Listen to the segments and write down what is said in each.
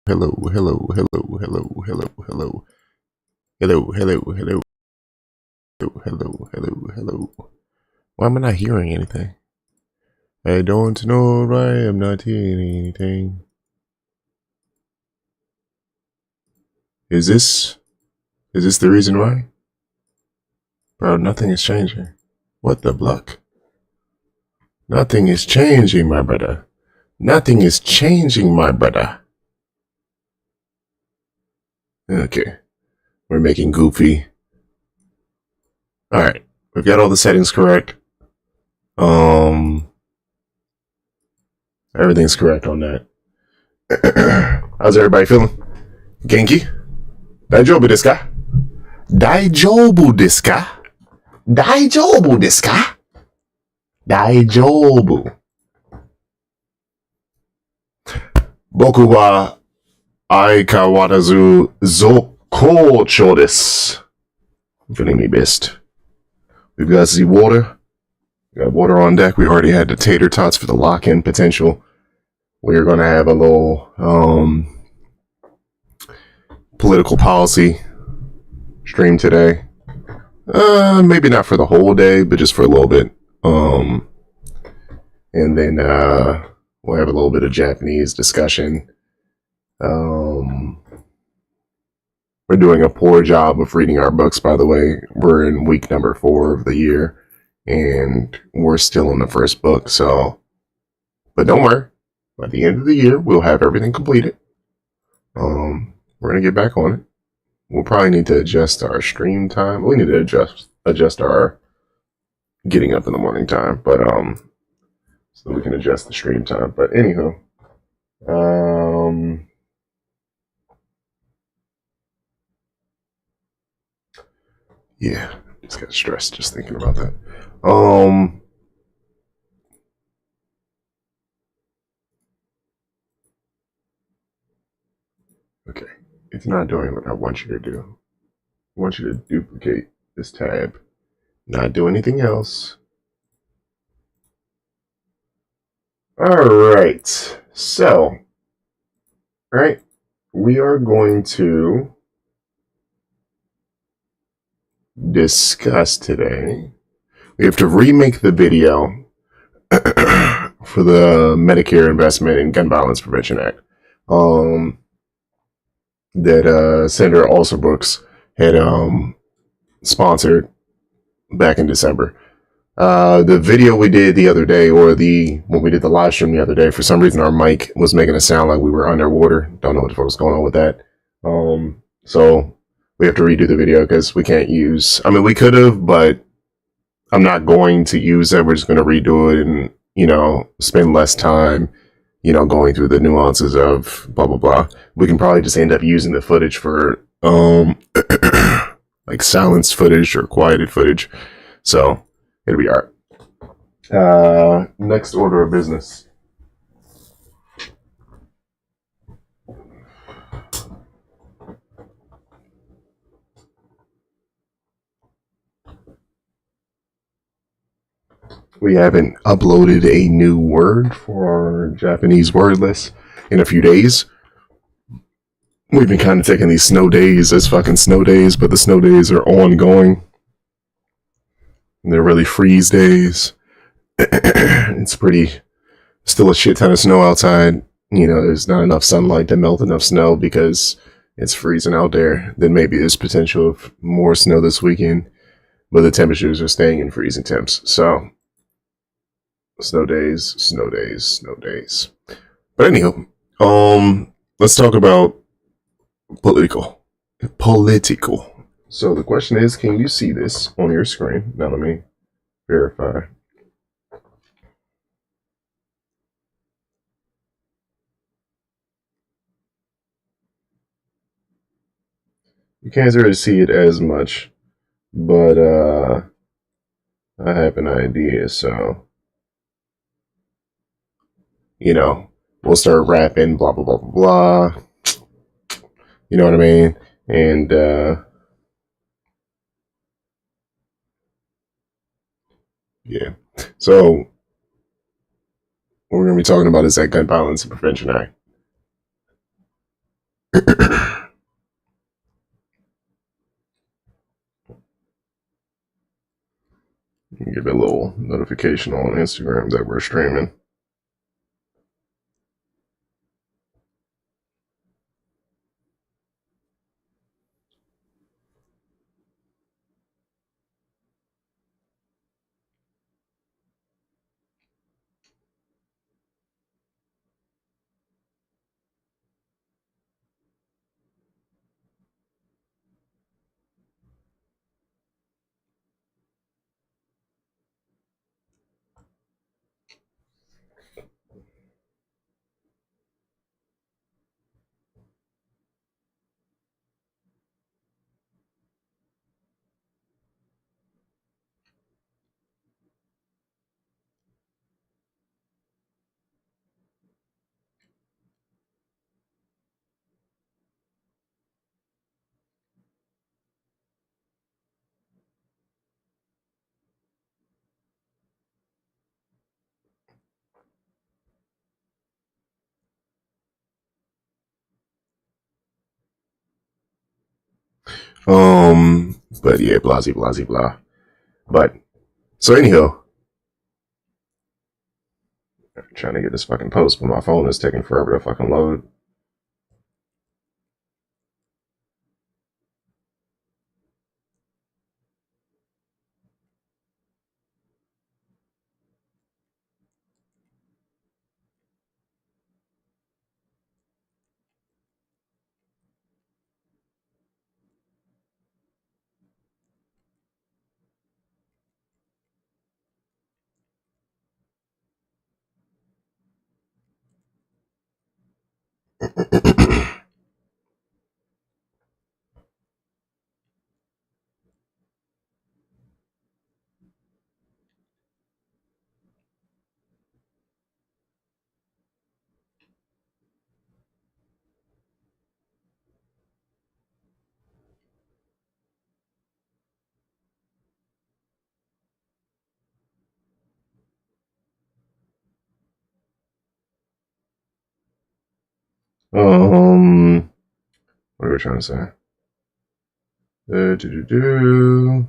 Hello, hello, hello, hello, hello, hello, hello, hello, hello, hello, hello, hello. Why am I not hearing anything? I don't know why I'm not hearing anything. Is this the reason why? Bro, nothing is changing. What the block? Nothing is changing, my brother. Nothing is changing, my brother. Okay, we're making goofy. Alright, we've got all the settings correct. Everything's correct on that. How's everybody feeling? Genki? Daijoubu desu ka? Daijoubu desu ka? Daijoubu desu ka? Daijoubu. Boku wa aikawarazu zokkouchou desu. I'm feeling me best. We've got the water. We got water on deck. We already had the tater tots for the lock-in potential. We're gonna have a little political policy stream today. Maybe not for the whole day, but just for a little bit. And then we'll have a little bit of Japanese discussion. We're doing a poor job of reading our books, by the way. We're in week number 4 of the year, and we're still in the first book, so... But don't worry. By the end of the year, we'll have everything completed. We're going to get back on it. We'll probably need to adjust our stream time. We need to adjust our getting up in the morning time, but so we can adjust the stream time. But anywho, yeah, just got stressed just thinking about that. Okay, it's not doing what I want you to do. I want you to duplicate this tab, not do anything else. All right, so, right, we are going to discuss today. We have to remake the video for the Medicare Investment and Gun Violence Prevention Act that Senator Alsobrooks had sponsored back in December. The video we did the other day, or when we did the live stream the other day, for some reason our mic was making it sound like we were underwater. Don't know what the fuck was going on with that. So we have to redo the video because we can't use... I mean, we could have, but I'm not going to use it. We're just going to redo it and, spend less time, going through the nuances of blah, blah, blah. We can probably just end up using the footage for, like silenced footage or quieted footage. So it'll be all right. Next order of business. We haven't uploaded a new word for our Japanese word list in a few days. We've been kind of taking these snow days as fucking snow days, but the snow days are ongoing. They're really freeze days. It's still a shit ton of snow outside. There's not enough sunlight to melt enough snow because it's freezing out there. Then maybe there's potential of more snow this weekend, but the temperatures are staying in freezing temps. So, snow days, snow days, snow days. But anywho, let's talk about political. So the question is, can you see this on your screen? Now let me verify. You can't really see it as much, But I have an idea, so we'll start rapping, blah blah blah blah blah. You know what I mean? And yeah. So what we're gonna be talking about is that Gun Violence and Prevention Act. Give it a little notification on Instagram that we're streaming. But yeah, blah blah blah blah. But so anyhow, I'm trying to get this fucking post, but my phone is taking forever to fucking load. What are we trying to say? Do.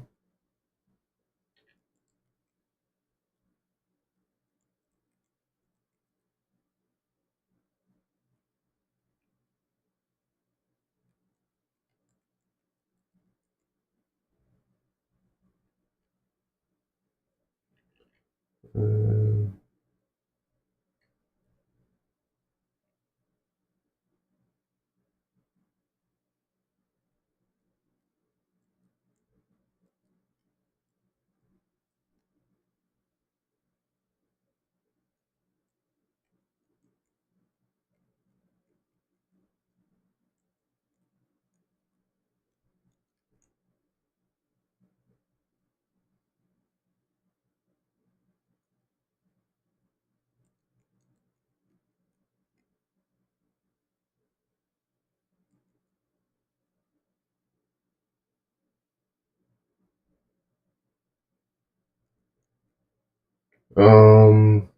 Um,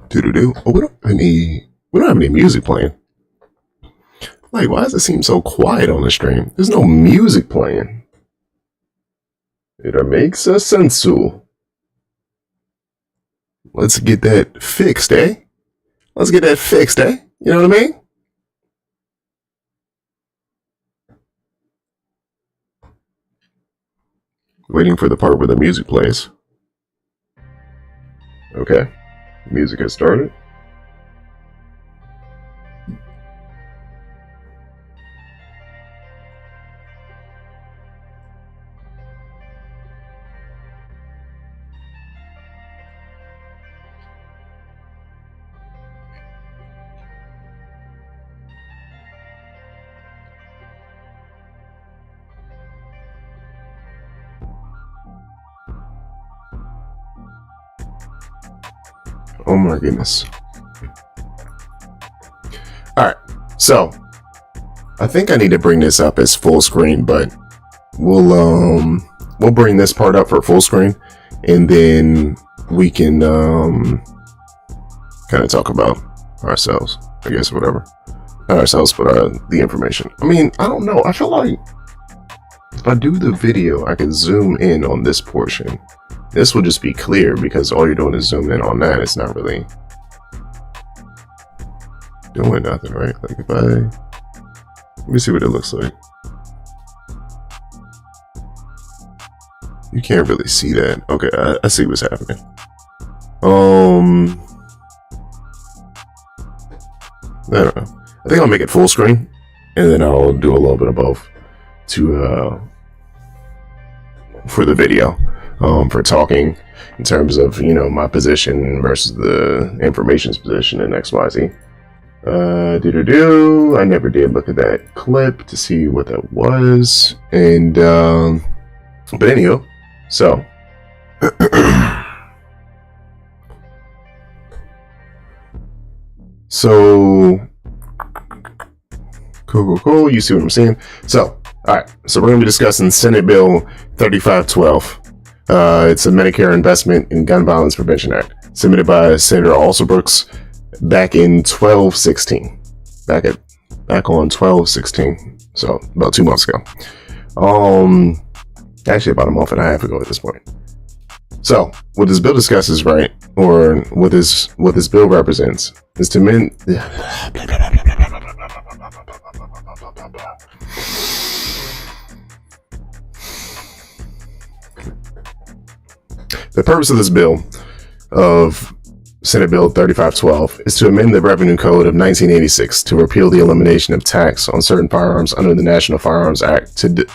do. Oh, we don't have any music playing. Like, why does it seem so quiet on the stream? There's no music playing. It makes a sense. Let's get that fixed, eh? Let's get that fixed, eh? You know what I mean? Waiting for the part where the music plays. Okay. Music has started. Oh my goodness. All right, so I think I need to bring this up as full screen, but we'll bring this part up for full screen, and then we can kind of talk about ourselves, I guess, whatever. Not ourselves, but the information. I mean, I don't know. I feel like if I do the video, I can zoom in on this portion. This will just be clear because all you're doing is zoom in on that. It's not really doing nothing, right? Like if let me see what it looks like. You can't really see that. Okay, I see what's happening. I don't know. I think I'll make it full screen, and then I'll do a little bit of both for the video, for talking in terms of, you know, my position versus the information's position in XYZ. I never did look at that clip to see what that was, and but anywho, so cool. You see what I'm saying? So, all right. So we're going to be discussing Senate Bill 3512. It's a Medicare Investment in Gun Violence Prevention Act, submitted by Senator Alsobrooks back in 1216. Back on 1216. So about 2 months ago. Actually about a month and a half ago at this point. So what this bill discusses, right, or what this bill represents, is to amend. The purpose of this bill, of Senate Bill 3512, is to amend the Revenue Code of 1986 to repeal the elimination of tax on certain firearms under the National Firearms Act to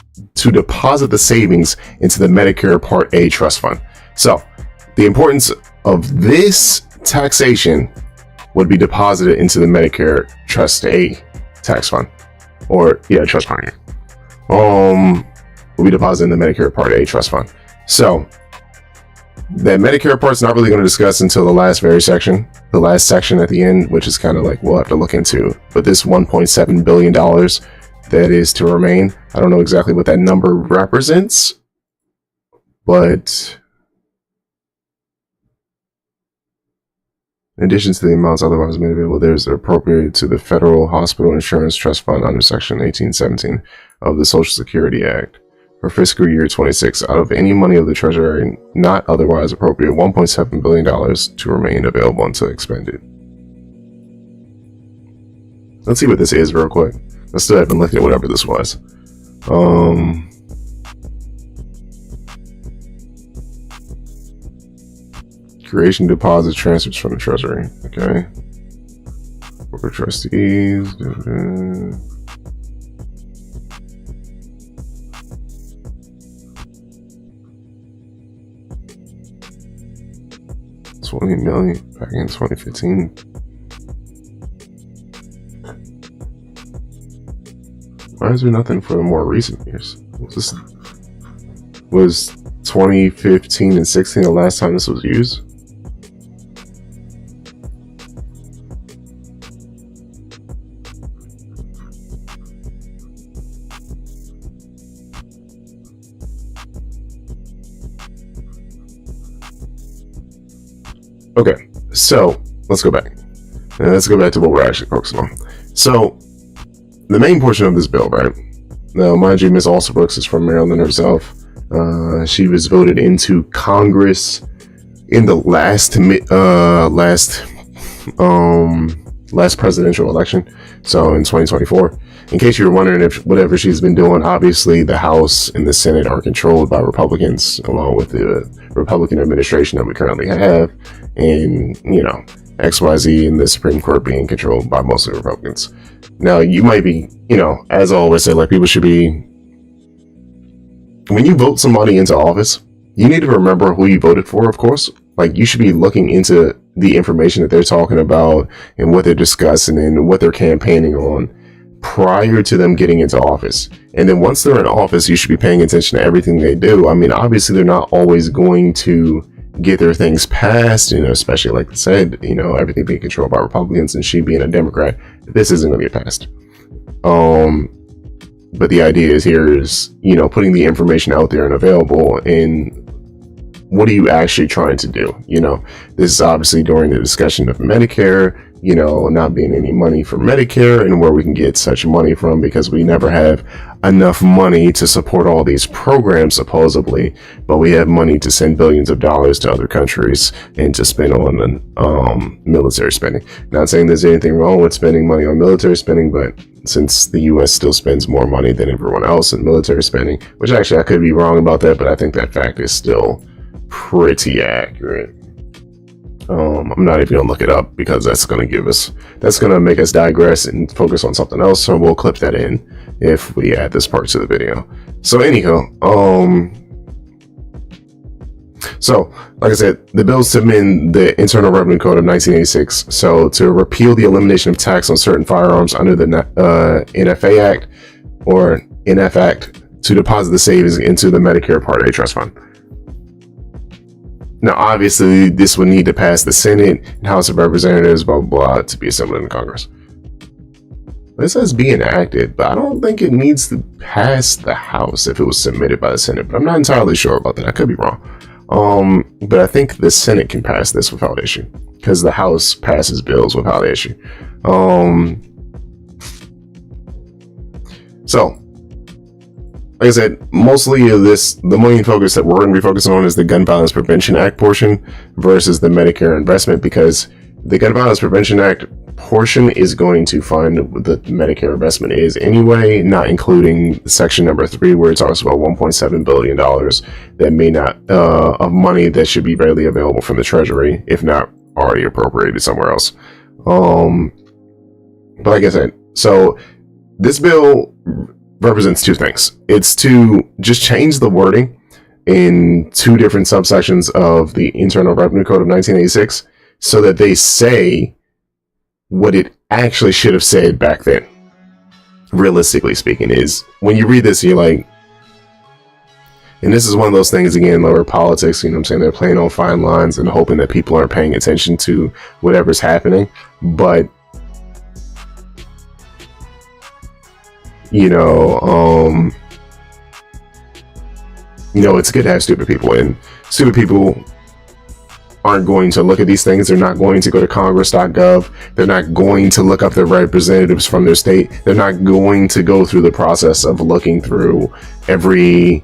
deposit the savings into the Medicare Part A trust fund. So, the importance of this taxation would be deposited into the Medicare Trust A tax fund, or trust fund. Will be deposited in the Medicare Part A trust fund. So, that Medicare part's not really going to discuss until the last section at the end, which is kind of like we'll have to look into. But this $1.7 billion that is to remain, I don't know exactly what that number represents, but in addition to the amounts otherwise made available, there's appropriated to the Federal Hospital Insurance Trust Fund under Section 1817 of the Social Security Act for fiscal year 26 out of any money of the Treasury not otherwise appropriate $1.7 billion to remain available until expended. Let's see what this is real quick. I still haven't looked at whatever this was. Creation deposit transfers from the Treasury. Okay. Corporate trustees. $20 million back in 2015. Why is there nothing for the more recent years? Was 2015 and 16 the last time this was used? Okay, so let's go back. Let's go back to what we're actually focusing on. So, the main portion of this bill, right? Now, mind you, Ms. Alsobrooks is from Maryland herself. She was voted into Congress in the last presidential election, so in 2024. In case you were wondering if whatever she's been doing, obviously the House and the Senate are controlled by Republicans, along with the Republican administration that we currently have, and, you know, XYZ and the Supreme Court being controlled by mostly Republicans. Now, you might be, you know, as I always say, like, people should be, when you vote somebody into office, you need to remember who you voted for, of course. Like, you should be looking into the information that they're talking about and what they're discussing and what they're campaigning on prior to them getting into office. And then once they're in office, you should be paying attention to everything they do. I mean, obviously, they're not always going to get their things passed, especially like I said, everything being controlled by Republicans and she being a Democrat, this isn't going to get passed. But the idea is here is, putting the information out there and available, and what are you actually trying to do? This is obviously during the discussion of Medicare, not being any money for Medicare and where we can get such money from, because we never have enough money to support all these programs supposedly, but we have money to send billions of dollars to other countries and to spend on military spending. Not saying there's anything wrong with spending money on military spending, but since the US still spends more money than everyone else in military spending, which actually I could be wrong about that, but I think that fact is still pretty accurate. I'm not even gonna look it up because that's gonna make us digress and focus on something else. So we'll clip that in if we add this part to the video. So anyhow, so like I said, the bills to amend the Internal Revenue Code of 1986. So to repeal the elimination of tax on certain firearms under the NFA Act or NF Act to deposit the savings into the Medicare Part A trust fund. Now, obviously, this would need to pass the Senate and House of Representatives, blah, blah, blah, to be assembled in Congress. This says be enacted, but I don't think it needs to pass the House if it was submitted by the Senate, but I'm not entirely sure about that. I could be wrong. But I think the Senate can pass this without issue, because the House passes bills without issue. So, like I said, mostly the main focus that we're going to be focusing on is the Gun Violence Prevention Act portion versus the Medicare investment, because the Gun Violence Prevention Act portion is going to fund what the Medicare investment is anyway, not including section number 3, where it talks about $1.7 billion that may not, of money that should be readily available from the Treasury, if not already appropriated somewhere else. But like I said, so this bill represents two things. It's to just change the wording in 2 different subsections of the Internal Revenue Code of 1986 so that they say what it actually should have said back then. Realistically speaking, is when you read this, you're like, and this is one of those things, again, lower politics, what I'm saying? They're playing on fine lines and hoping that people aren't paying attention to whatever's happening. But it's good to have stupid people, and stupid people aren't going to look at these things. They're not going to go to congress.gov. They're not going to look up their representatives from their state. They're not going to go through the process of looking through every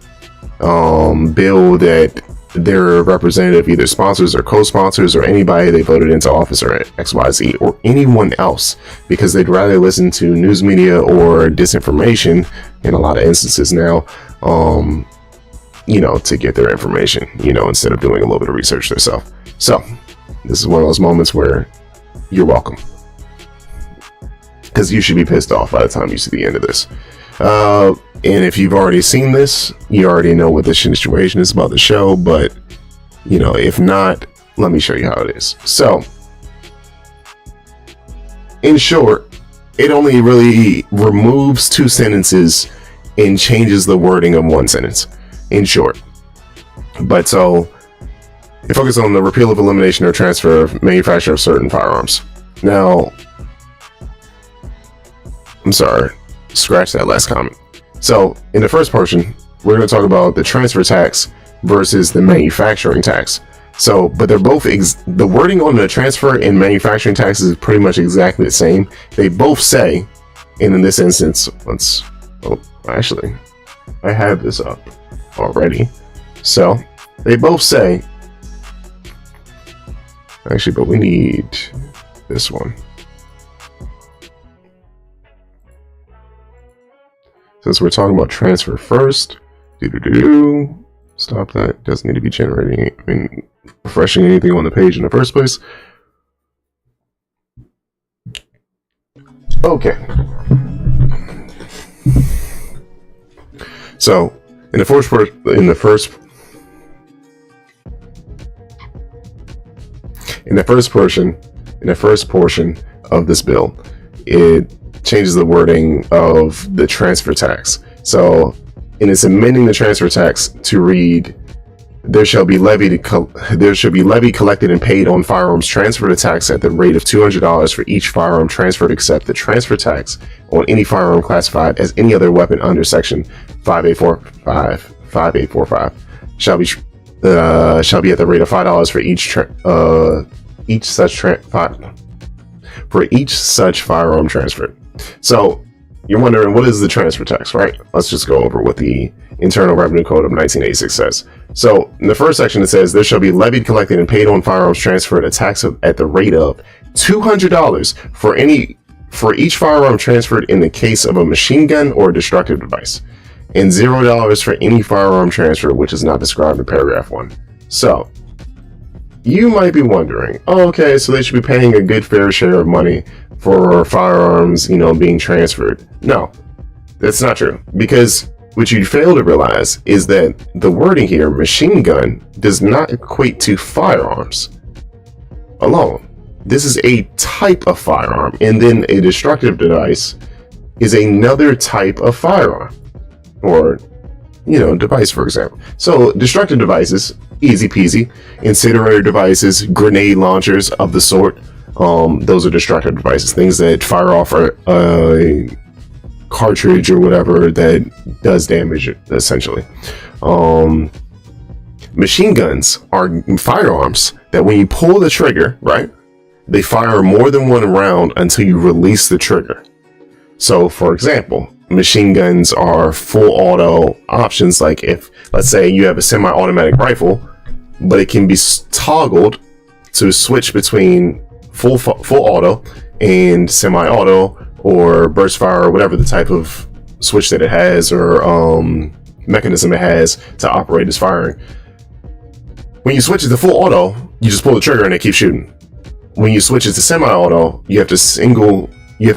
bill that their representative either sponsors or co-sponsors or anybody they voted into office or XYZ or anyone else, because they'd rather listen to news media or disinformation in a lot of instances now, to get their information, instead of doing a little bit of research themselves. So this is one of those moments where you're welcome, because you should be pissed off by the time you see the end of this. And if you've already seen this, you already know what the situation is about the show, but if not, let me show you how it is. So in short, it only really removes 2 sentences and changes the wording of 1 sentence, in short. But so it focuses on the repeal of elimination or transfer of manufacture of certain firearms. Now, I'm sorry, scratch that last comment. So in the first portion, we're going to talk about the transfer tax versus the manufacturing tax. So, but they're both, the wording on the transfer and manufacturing taxes is pretty much exactly the same. They both say, and in this instance, actually, I have this up already. So they both say, actually, but we need this one. Since we're talking about transfer first, stop that. Doesn't need to be generating, refreshing anything on the page in the first place. Okay. So in the first portion of this bill, it changes the wording of the transfer tax. So, and it's amending the transfer tax to read, there shall be levy collected and paid on firearms transferred to tax at the rate of $200 for each firearm transferred, except the transfer tax on any firearm classified as any other weapon under section 5845 shall be at the rate of $5 for each such firearm transferred. So you're wondering, what is the transfer tax, right? Let's just go over what the Internal Revenue Code of 1986 says. So in the first section, it says there shall be levied, collected, and paid on firearms transferred a tax at the rate of $200 for each firearm transferred in the case of a machine gun or a destructive device, and $0 for any firearm transfer which is not described in paragraph 1. So you might be wondering, oh, okay, so they should be paying a good fair share of money for firearms, being transferred. No, that's not true, because what you fail to realize is that the wording here, machine gun, does not equate to firearms alone. This is a type of firearm, and then a destructive device is another type of firearm, or device, for example. So destructive devices, easy peasy. Incendiary devices, grenade launchers of the sort, those are destructive devices, things that fire off a cartridge or whatever that does damage, essentially. Machine guns are firearms that when you pull the trigger, right, they fire more than one round until you release the trigger. So for example, machine guns are full auto options. Like if, let's say, you have a semi-automatic rifle, but it can be toggled to switch between full auto and semi-auto or burst fire, or whatever the type of switch that it has, or mechanism it has to operate as firing. When you switch it to full auto, you just pull the trigger and it keeps shooting. When you switch it to semi-auto, you have to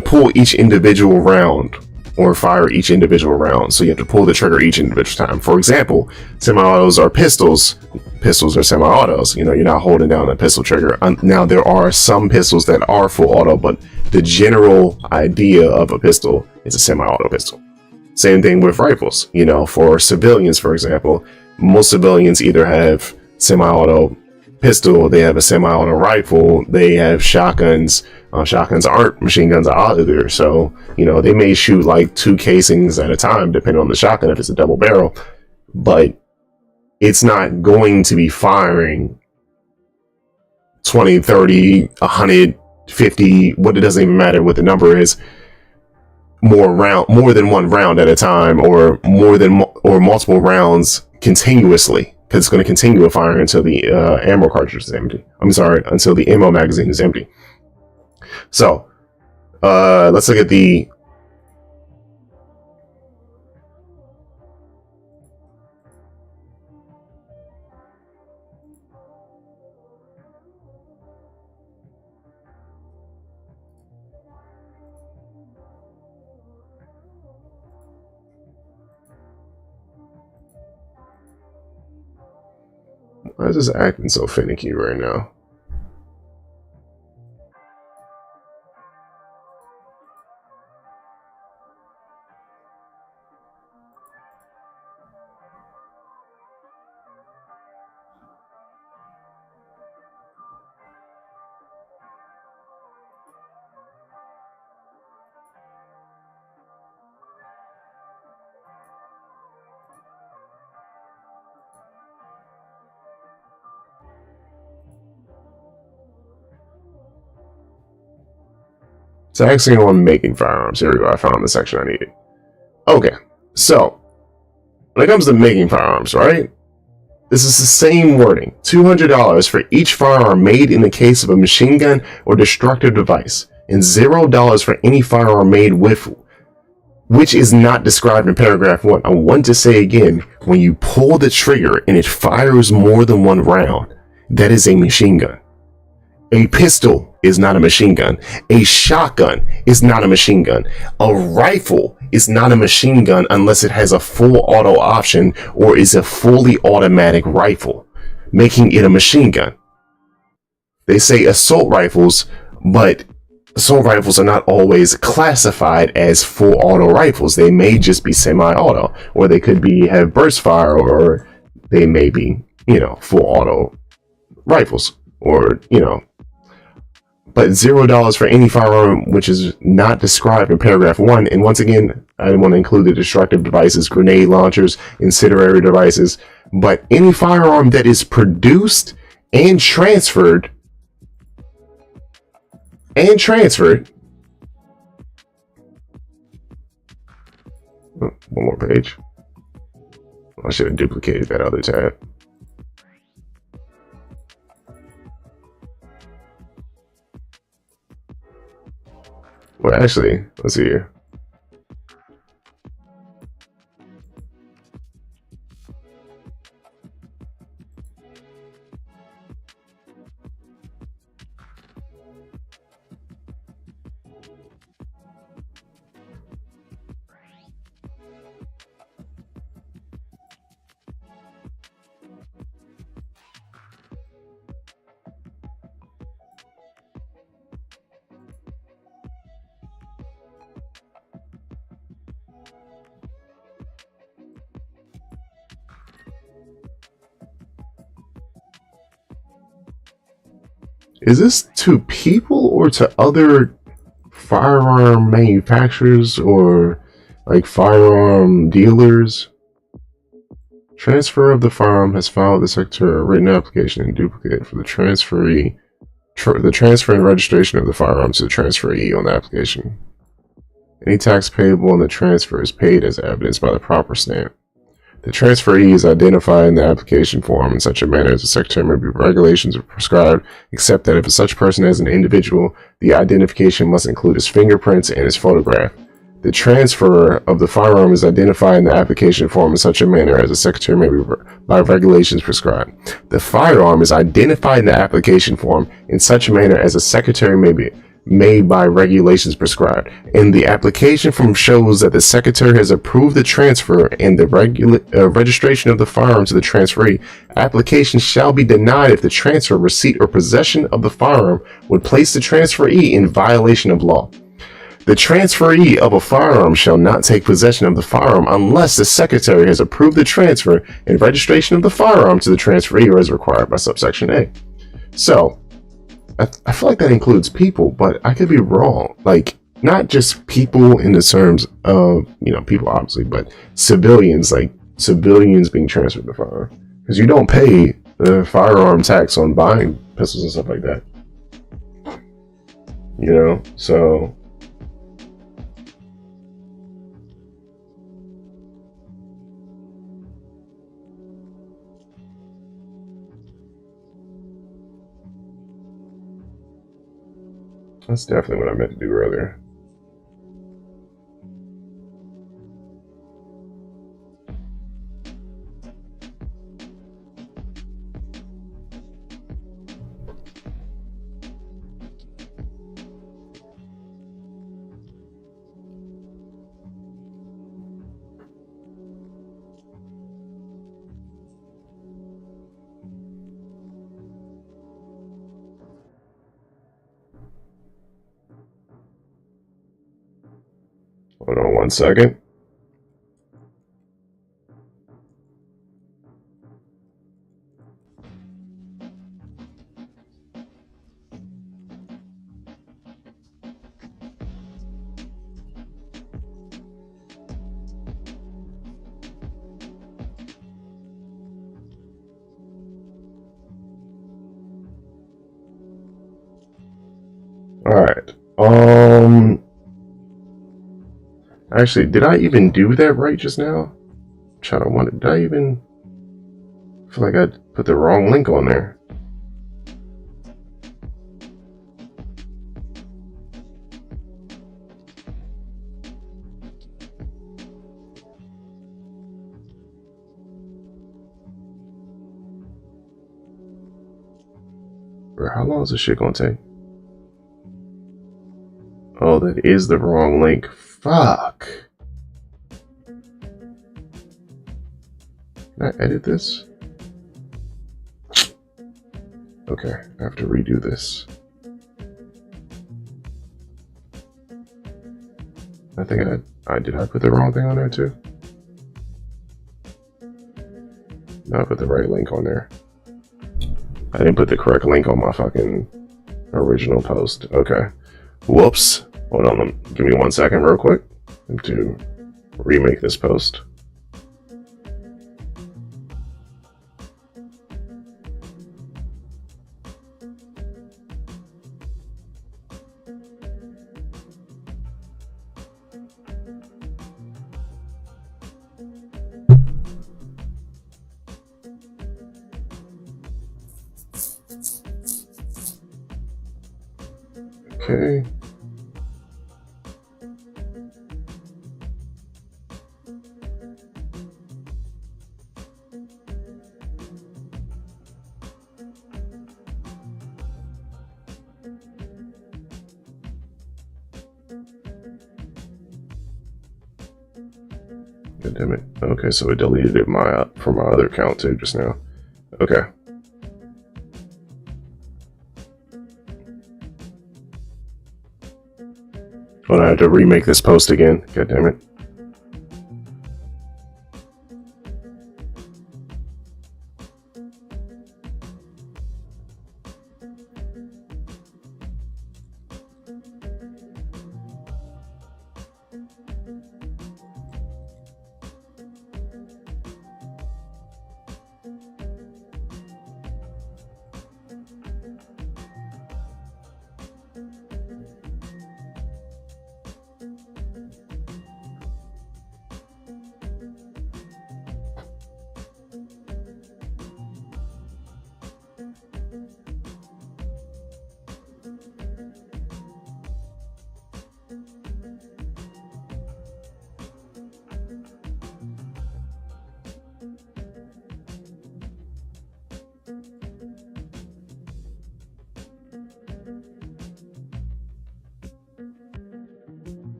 pull each individual round, or fire each individual round. So you have to pull the trigger each individual time. For example, semi-autos are pistols. Pistols are semi-autos. You're not holding down a pistol trigger. Now there are some pistols that are full auto, but the general idea of a pistol is a semi-auto pistol. Same thing with rifles. For civilians, for example, most civilians either have semi-auto pistol, they have a semi-auto rifle, they have shotguns. Shotguns aren't machine guns either, so they may shoot like 2 casings at a time, depending on the shotgun if it's a double barrel, but it's not going to be firing 20, 30, 150, it doesn't even matter what the number is, more than one round at a time, or multiple rounds continuously, because it's going to continue firing until the ammo cartridge is empty. Until the ammo magazine is empty. So let's look at the why is this acting so finicky right now? Taxing on making firearms. Here we go. I found the section I needed. Okay, so when it comes to making firearms, right? This is the same wording. $200 for each firearm made in the case of a machine gun or destructive device, and $0 for any firearm made with which is not described in paragraph 1. I want to say again, when you pull the trigger and it fires more than one round, that is a machine gun. A pistol is not a machine gun. A shotgun is not a machine gun. A rifle is not a machine gun unless it has a full auto option or is a fully automatic rifle, making it a machine gun. They say assault rifles, but assault rifles are not always classified as full auto rifles. They may just be semi-auto, or they could have burst fire, or they may be full auto rifles, or but $0 for any firearm which is not described in paragraph 1. And once again, I didn't want to include the destructive devices, grenade launchers, incendiary devices, but any firearm that is produced and transferred oh, one more page. I should have duplicated that other tab. Well, actually, let's see here. Is this to people or to other firearm manufacturers or like firearm dealers? Transfer of the firearm has filed the Secretary a written application in duplicate for the transferee, the transfer and registration of the firearm to the transferee on the application. Any tax payable on the transfer is paid as evidenced by the proper stamp. The transferee is identified in the application form in such a manner as the Secretary may be regulations are prescribed, except that if such person is an individual, the identification must include his fingerprints and his photograph. The transfer of the firearm is identified in the application form in such a manner as the Secretary may be by regulations prescribed. The firearm is identified in the application form in such a manner as the Secretary may be made by regulations prescribed, and the application form shows that the Secretary has approved the transfer and the registration of the firearm to the transferee. Application shall be denied if the transfer, receipt, or possession of the firearm would place the transferee in violation of law. The transferee of a firearm shall not take possession of the firearm unless the Secretary has approved the transfer and registration of the firearm to the transferee or as required by subsection A. So, I feel like that includes people, but I could be wrong. Like, not just people in the terms of, people obviously, but civilians, like civilians being transferred the firearm. Because you don't pay the firearm tax on buying pistols and stuff like that. So... that's definitely what I meant to do earlier. Hold on 1 second. All right. Actually, did I even do that right just now? I'm trying to wonder, did I even... I feel like I put the wrong link on there. Bro, how long is this shit gonna take? Oh, that is the wrong link. Fuck. Can I edit this? Okay, I have to redo this. I think did I put the wrong thing on there too? No, I put the right link on there. I didn't put the correct link on my fucking original post. Okay. Whoops. Hold on. Give me 1 second real quick to remake this post. Okay. God damn it. Okay, so it deleted it from my other account too just now. Okay. Well, I have to remake this post again. God damn it.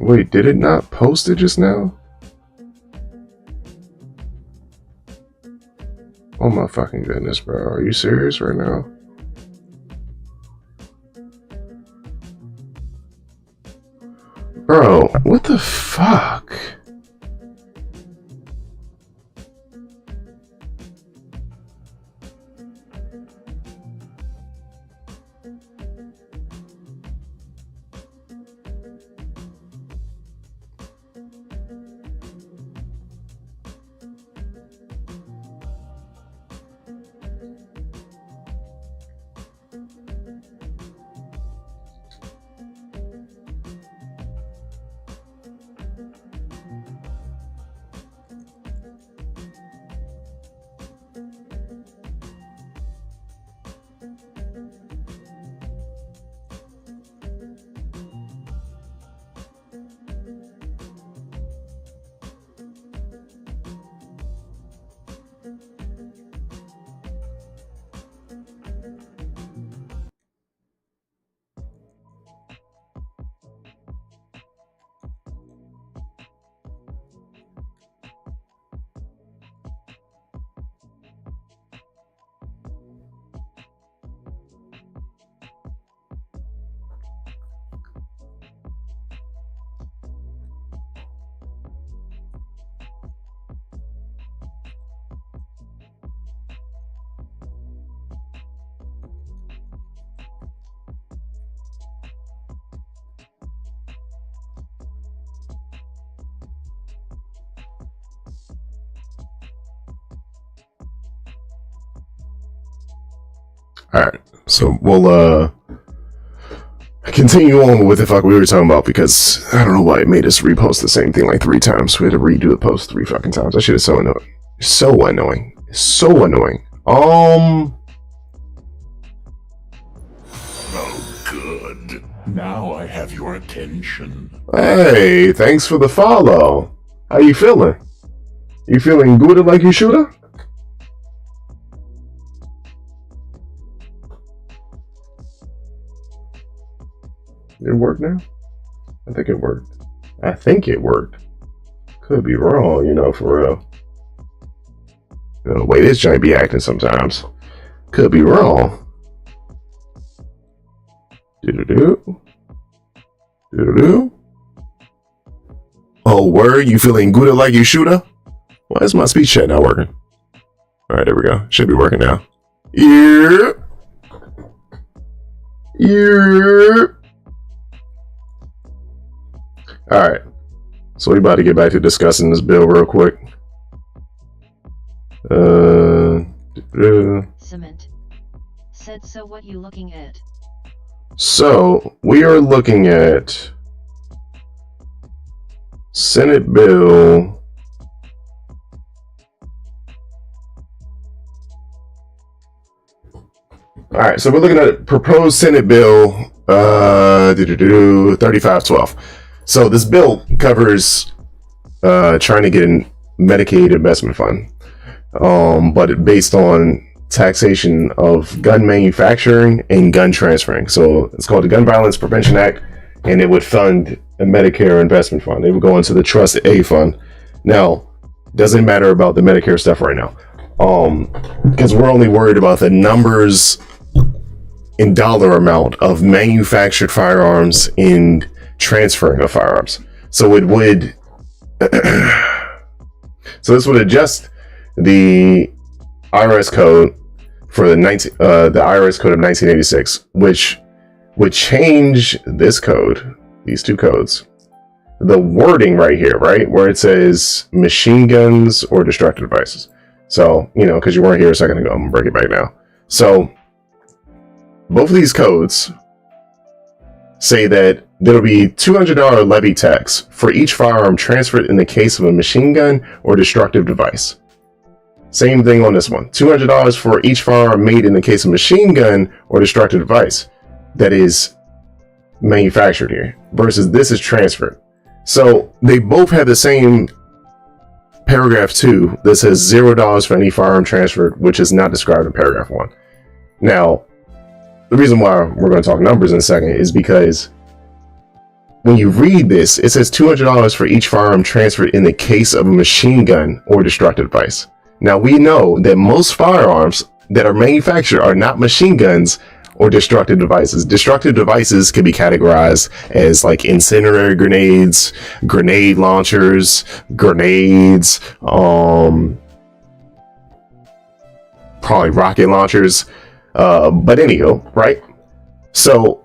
Wait, did it not post it just now? Oh my fucking goodness, bro. Are you serious right now? Bro, what the fuck? Alright, so we'll, I continue on with what the fuck we were talking about, because I don't know why it made us repost the same thing like 3 times. We had to redo the post 3 fucking times. That shit is so annoying. So annoying. So annoying. Oh, good. Now I have your attention. Hey, thanks for the follow. How you feeling? You feeling good like you shoulda? It worked now? I think it worked. I think it worked. Could be wrong, you know, for real. You know, the way this giant be acting sometimes. Could be wrong. Do-do-do. Do-do-do. Oh, word? You feeling good like you shoulda? Why is my speech chat not working? Alright, there we go. Should be working now. Yeah. Yeah. Alright. So we about to get back to discussing this bill real quick. Cement. Said so what you looking at? So we are looking at Senate Bill Alright, so we're looking at proposed Senate Bill 3512. So this bill covers trying to get a Medicaid investment fund, but based on taxation of gun manufacturing and gun transferring. So it's called the Gun Violence Prevention Act, and it would fund a Medicare investment fund. It would go into the Trust A fund. Now, doesn't matter about the Medicare stuff right now, because we're only worried about the numbers in dollar amount of manufactured firearms and transferring of firearms. So it would so this would adjust the IRS code for the IRS code of 1986, which would change this code, these 2 codes, the wording right here, right where it says machine guns or destructive devices. So, you know, because you weren't here a second ago, I'm gonna break it back now. So both of these codes say that there'll be $200 levy tax for each firearm transferred in the case of a machine gun or destructive device. Same thing on this one. $200 for each firearm made in the case of machine gun or destructive device that is manufactured here, versus this is transferred. So they both have the same paragraph 2 that says $0 for any firearm transferred, which is not described in paragraph 1. Now, the reason why we're going to talk numbers in a second is because when you read this, it says $200 for each firearm transferred in the case of a machine gun or destructive device. Now, we know that most firearms that are manufactured are not machine guns or destructive devices. Destructive devices can be categorized as like incendiary grenades, grenade launchers, grenades, probably rocket launchers. But anyhow, right? So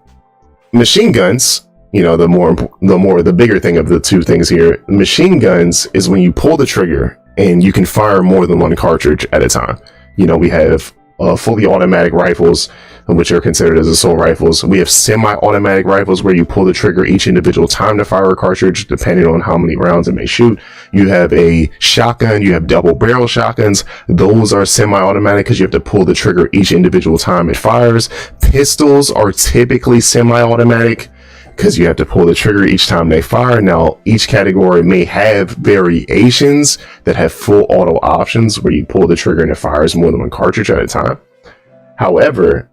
machine guns, you know, the bigger thing of the 2 things here, machine guns is when you pull the trigger and you can fire more than 1 cartridge at a time. You know, we have fully automatic rifles, which are considered as assault rifles. We have semi-automatic rifles where you pull the trigger each individual time to fire a cartridge, depending on how many rounds it may shoot. You have a shotgun, you have double barrel shotguns. Those are semi-automatic because you have to pull the trigger each individual time it fires. Pistols are typically semi-automatic because you have to pull the trigger each time they fire. Now, each category may have variations that have full auto options where you pull the trigger and it fires more than 1 cartridge at a time. However,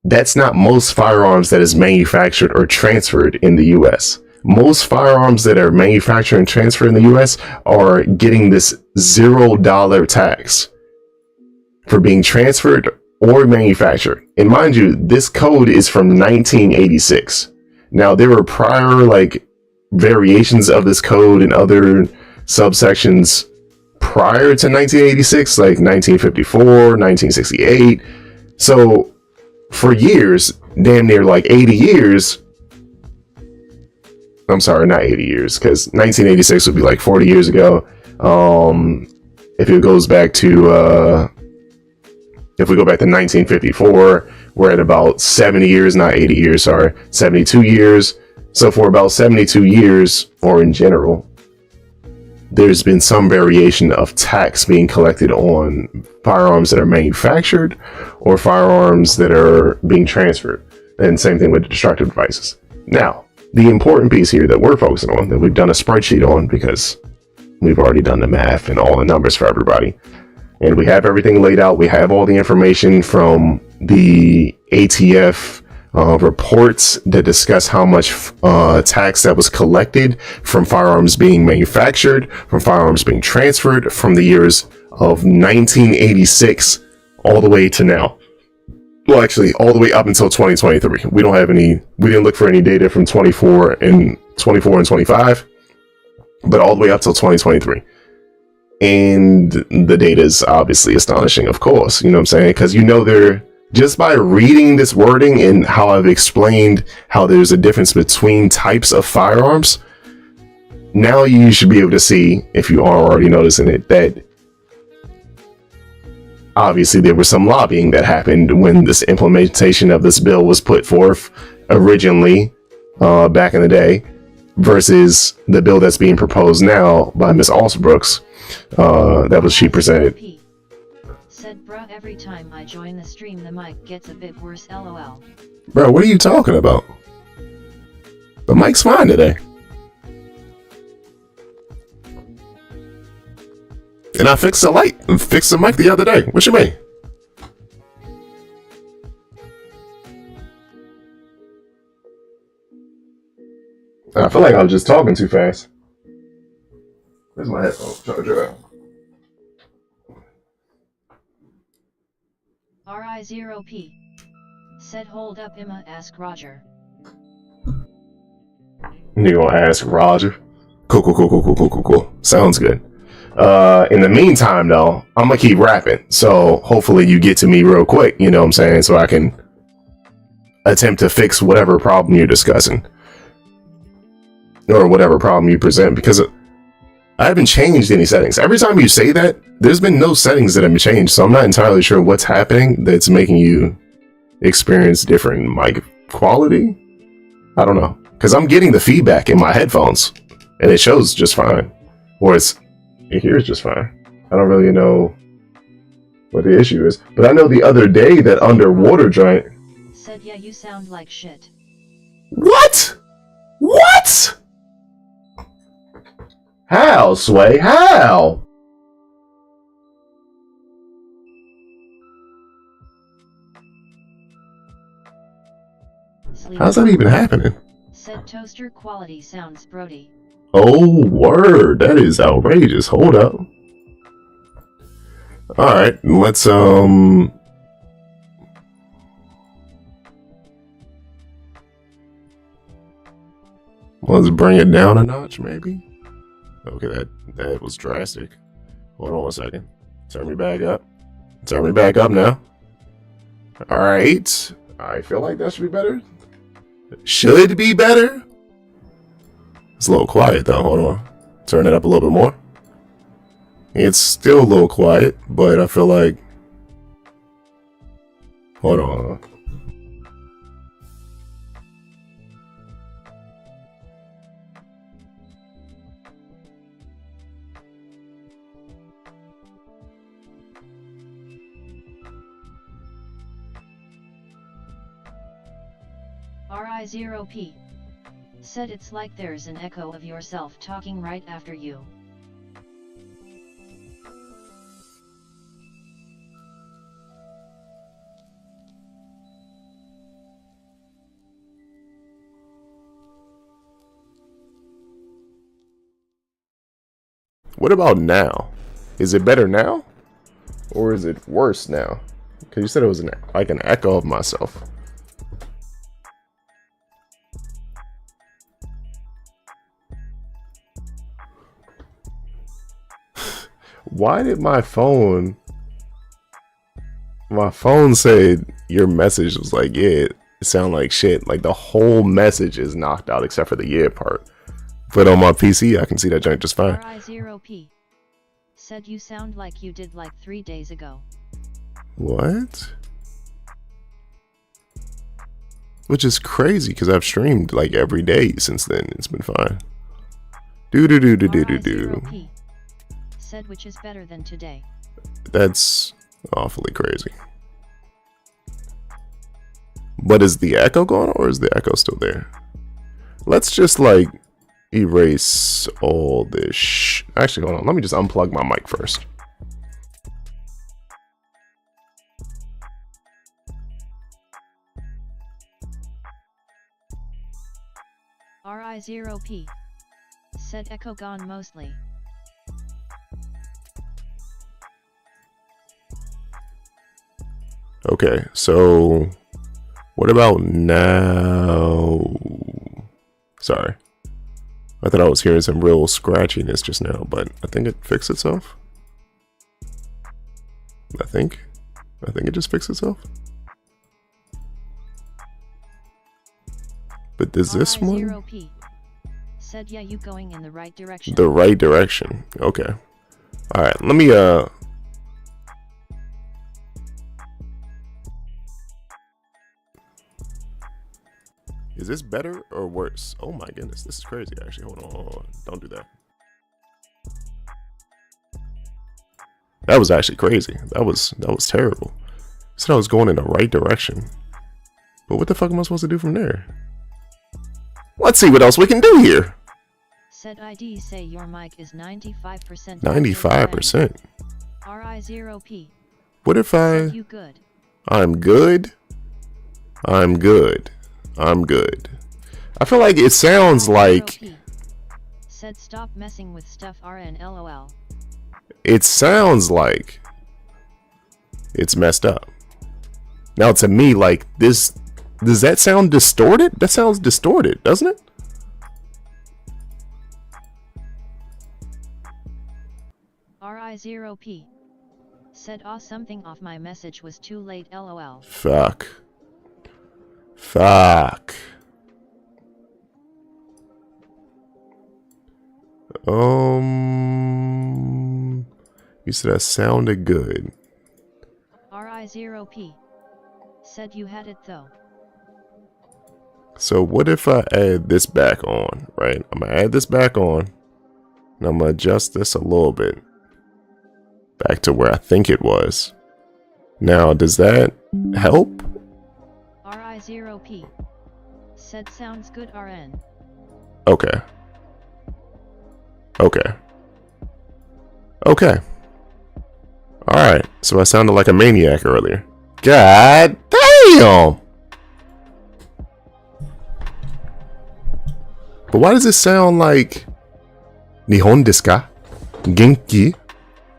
that's not most firearms that is manufactured or transferred in the US. Most firearms that are manufactured and transferred in the US are getting this $0 tax for being transferred or manufactured. And mind you, this code is from 1986. Now, there were prior like variations of this code and other subsections prior to 1986, like 1954, 1968. So for years, damn near like 80 years, I'm sorry, not 80 years, because 1986 would be like 40 years ago. If it goes back to, if we go back to 1954, we're at about 70 years, not 80 years, sorry, 72 years. So for about 72 years, or in general, there's been some variation of tax being collected on firearms that are manufactured or firearms that are being transferred. And same thing with the destructive devices. Now, the important piece here that we're focusing on, that we've done a spreadsheet on because we've already done the math and all the numbers for everybody, and we have everything laid out. We have all the information from the ATF reports that discuss how much tax that was collected from firearms being manufactured, from firearms being transferred from the years of 1986 all the way to now. Well, actually, all the way up until 2023. We didn't look for any data from 24 and 25, but all the way up till 2023. And the data is obviously astonishing, of course, you know what I'm saying? Because they're just by reading this wording and how I've explained how there's a difference between types of firearms, now you should be able to see, if you are already noticing it, that obviously there was some lobbying that happened when this implementation of this bill was put forth originally back in the day versus the bill that's being proposed now by Ms. Alsbrooks she presented. Said bruh, every time I join the stream the mic gets a bit worse, lol. Bro, what are you talking about? The mic's fine today. And I fixed the light and fixed the mic the other day. What you mean? I feel like I was just talking too fast. Where's my headphone charger at? RI0P. Said hold up Emma, ask Roger. You gonna ask Roger? Cool. Sounds good. In the meantime though, I'm gonna keep rapping. So hopefully you get to me real quick, you know what I'm saying? So I can attempt to fix whatever problem you're discussing. Or whatever problem you present, because I haven't changed any settings. Every time you say that, there's been no settings that have been changed, so I'm not entirely sure what's happening that's making you experience different mic quality. I don't know, because I'm getting the feedback in my headphones, and it shows just fine, or it hears just fine. I don't really know what the issue is, but I know the other day that underwater giant said, yeah, you sound like shit. What? What? How, Sway? How? How's that even happening? Said toaster quality sounds Brody. Oh, word. That is outrageous. Hold up. Alright, let's bring it down a notch, maybe? Okay, that was drastic. Hold on 1 second. Turn me back up. Turn me back up now. Alright. I feel like that should be better. Should be better? It's a little quiet though. Hold on. Turn it up a little bit more. It's still a little quiet, but I feel like... Hold on. RI0P. Said it's like there's an echo of yourself talking right after you. What about now? Is it better now? Or is it worse now? Because you said it was like an echo of myself. Why did my phone said your message was like, yeah, it sounded like shit. Like the whole message is knocked out except for the yeah part. But on my PC, I can see that joint just fine. RI0P. Said you sound like you did like 3 days ago. What? Which is crazy because I've streamed like every day since then. It's been fine. Do do do do do do do. RI0P said which is better than today. That's awfully crazy. But is the echo gone or is the echo still there? Let's just like erase all this. Actually, hold on. Let me just unplug my mic first. RI0P said echo gone mostly. Okay, so what about now? Sorry. I thought I was hearing some real scratchiness just now, but I think it fixed itself. I think it just fixed itself. But does this one? RI0P said yeah, you going in the right direction. The right direction. Okay. All right. Let me Is this better or worse? Oh my goodness, this is crazy. Actually, hold on. Don't do that. That was actually crazy. That was terrible. I said I was going in the right direction. But what the fuck am I supposed to do from there? Let's see what else we can do here. Said ID say your mic is 95%. 95%. RI0P. What if You good? I'm good? I'm good. I'm good. I feel like it sounds like RI0P said stop messing with stuff RN LOL. it sounds like it's messed up. Now to me, like this, does that sound distorted? That sounds distorted, doesn't it? RI0P said something off my message was too late LOL. Fuck. Fuck. You said that sounded good. RI0P said you had it though. So what if I add this back on, right? I'm gonna add this back on, and I'm gonna adjust this a little bit back to where I think it was. Now, does that help? RI0P said sounds good RN. Okay. Okay. Okay. Alright, so I sounded like a maniac earlier. God damn! But why does it sound like Nihon desu ka? Genki?